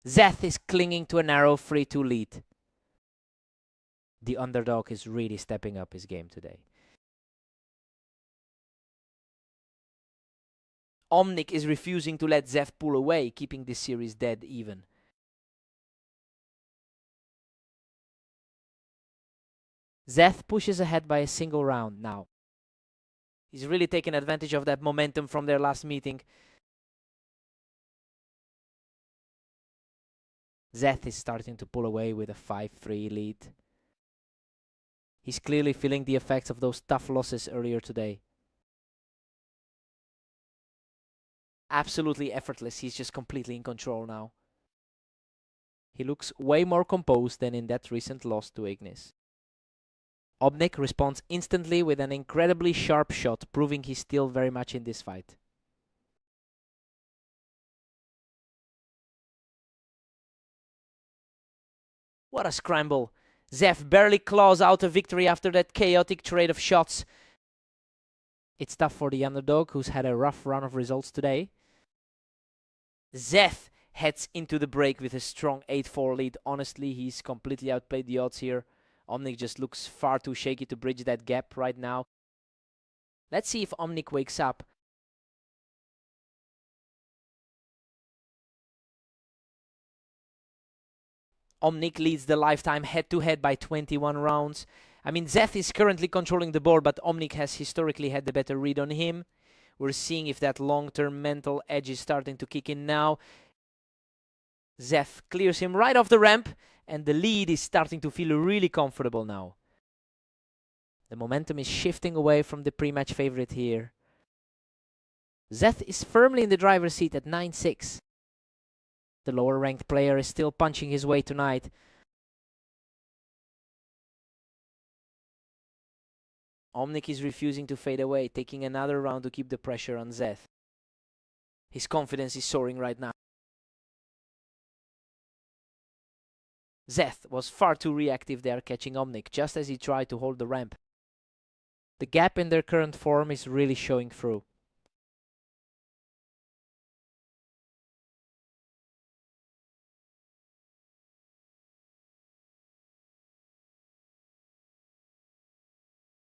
Zeth is clinging to a narrow 3-2 lead. The underdog is really stepping up his game today. Omnic is refusing to let Zeth pull away, keeping this series dead even. Zeth pushes ahead by a single round now. He's really taken advantage of that momentum from their last meeting. Zeth is starting to pull away with a 5-3 lead. He's clearly feeling the effects of those tough losses earlier today. Absolutely effortless, he's just completely in control now. He looks way more composed than in that recent loss to Ignis. Omnic responds instantly with an incredibly sharp shot, proving he's still very much in this fight. What a scramble! Zeth barely claws out a victory after that chaotic trade of shots. It's tough for the underdog, who's had a rough run of results today. Zeth heads into the break with a strong 8-4 lead. Honestly, he's completely outplayed the odds here. Omnic just looks far too shaky to bridge that gap right now. Let's see if Omnic wakes up. Omnic leads the lifetime head-to-head by 21 rounds. I mean, Zeth is currently controlling the board, but Omnic has historically had the better read on him. We're seeing if that long-term mental edge is starting to kick in now. Zeth clears him right off the ramp, and the lead is starting to feel really comfortable now. The momentum is shifting away from the pre-match favorite here. Zeth is firmly in the driver's seat at 9-6. The lower-ranked player is still punching his way tonight. Omnic is refusing to fade away, taking another round to keep the pressure on Zeth. His confidence is soaring right now. Zeth was far too reactive there, catching Omnic just as he tried to hold the ramp. The gap in their current form is really showing through.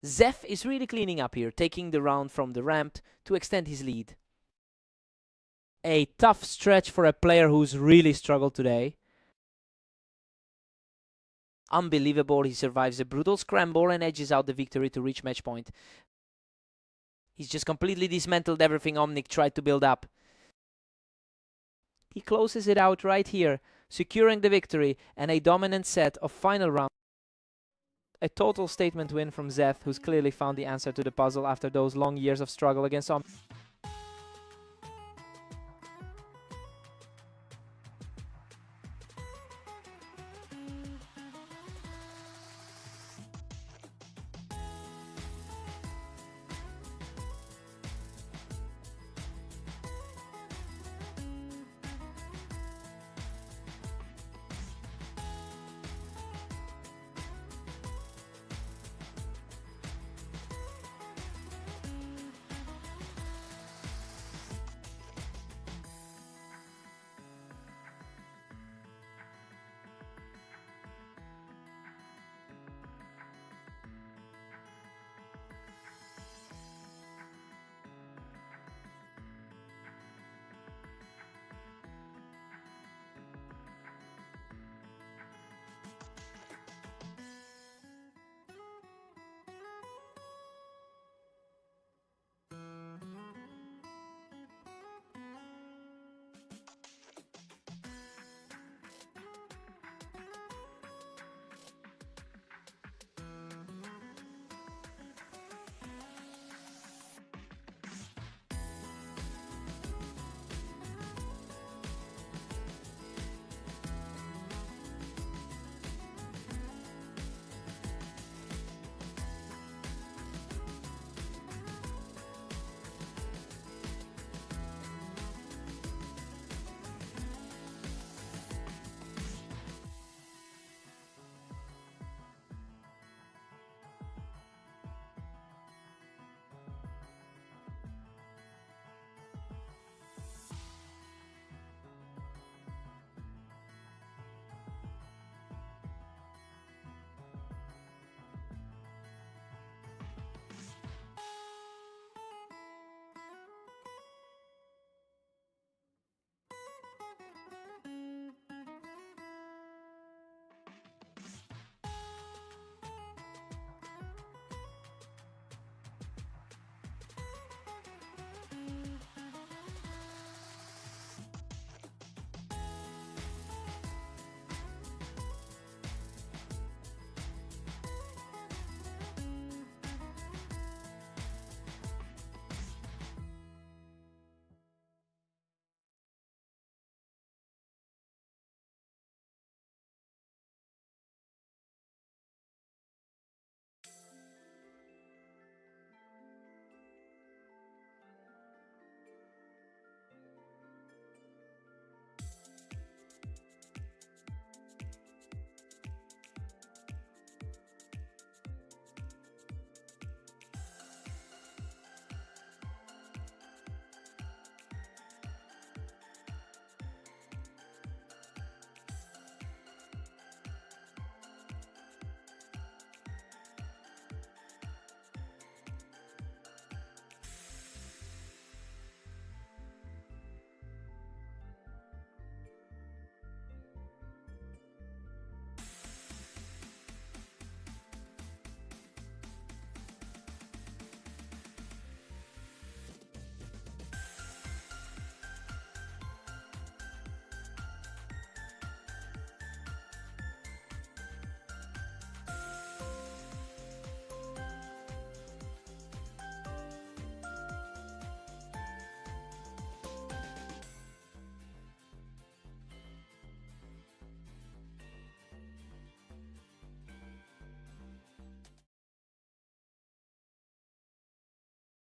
Zeth is really cleaning up here, taking the round from the ramp to extend his lead. A tough stretch for a player who's really struggled today. Unbelievable, he survives a brutal scramble and edges out the victory to reach match point. He's just completely dismantled everything Omnic tried to build up. He closes it out right here, securing the victory and a dominant set of final rounds. A total statement win from Zeth, who's clearly found the answer to the puzzle after those long years of struggle against Omnic.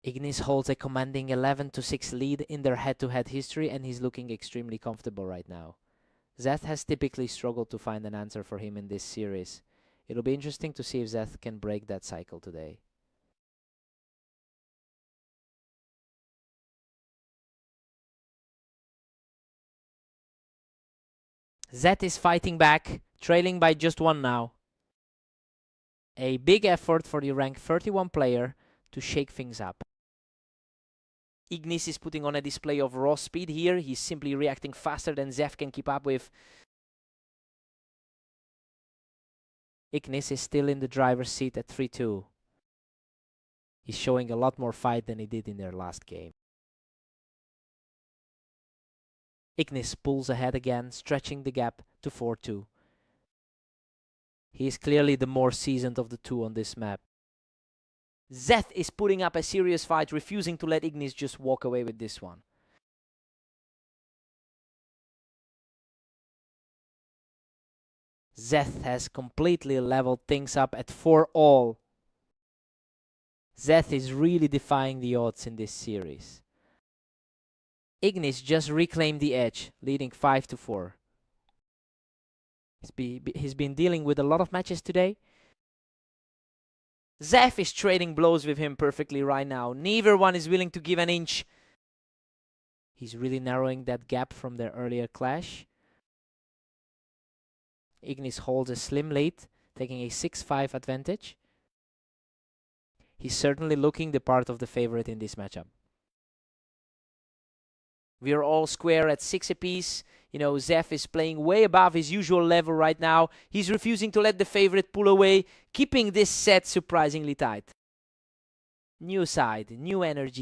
Ignis holds a commanding 11-6 lead in their head-to-head history, and he's looking extremely comfortable right now. Zeth has typically struggled to find an answer for him in this series. It'll be interesting to see if Zeth can break that cycle today. Zeth is fighting back, trailing by just 1 now. A big effort for the rank 31 player to shake things up. Ignis is putting on a display of raw speed here. He's simply reacting faster than Zeth can keep up with. Ignis is still in the driver's seat at 3-2. He's showing a lot more fight than he did in their last game. Ignis pulls ahead again, stretching the gap to 4-2. He is clearly the more seasoned of the two on this map. Zeth is putting up a serious fight, refusing to let Ignis just walk away with this one. Zeth has completely leveled things up at 4-all. Zeth is really defying the odds in this series. Ignis just reclaimed the edge, leading 5-4. He's been dealing with a lot of matches today. Zeth is trading blows with him perfectly right now. Neither one is willing to give an inch. He's really narrowing that gap from their earlier clash. Ignis holds a slim lead, taking a 6-5 advantage. He's certainly looking the part of the favorite in this matchup. We are all square at 6 apiece. You know, Zeth is playing way above his usual level right now. He's refusing to let the favorite pull away, keeping this set surprisingly tight. New side, new energy.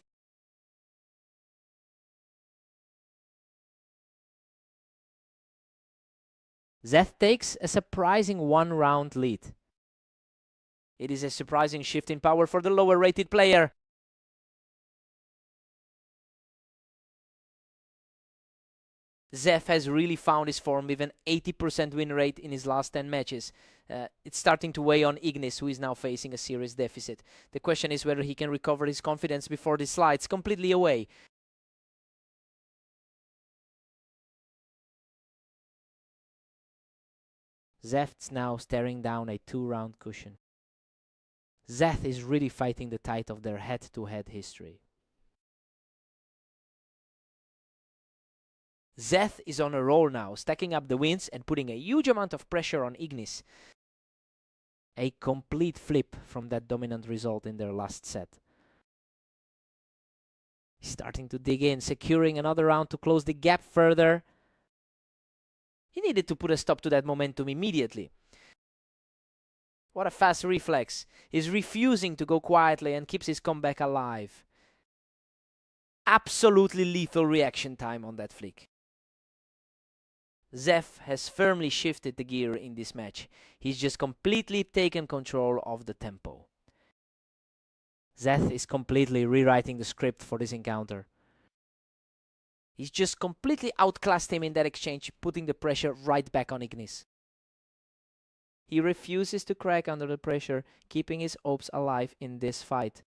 Zeth takes a surprising 1-round lead. It is a surprising shift in power for the lower-rated player. Zeth has really found his form with an 80% win rate in his last 10 matches. It's starting to weigh on Ignis, who is now facing a serious deficit. The question is whether he can recover his confidence before this slides completely away. Zeth's now staring down a 2-round cushion. Zeth is really fighting the tide of their head-to-head history. Zeth is on a roll now, stacking up the wins and putting a huge amount of pressure on Ignis. A complete flip from that dominant result in their last set. He's starting to dig in, securing another round to close the gap further. He needed to put a stop to that momentum immediately. What a fast reflex. He's refusing to go quietly and keeps his comeback alive. Absolutely lethal reaction time on that flick. Zeth has firmly shifted the gear in this match. He's just completely taken control of the tempo. Zeth is completely rewriting the script for this encounter. He's just completely outclassed him in that exchange, putting the pressure right back on Ignis. He refuses to crack under the pressure, keeping his hopes alive in this fight.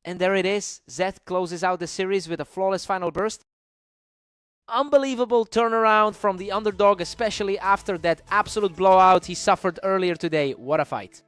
And there it is. Zeth closes out the series with a flawless final burst. Unbelievable turnaround from the underdog, especially after that absolute blowout he suffered earlier today. What a fight.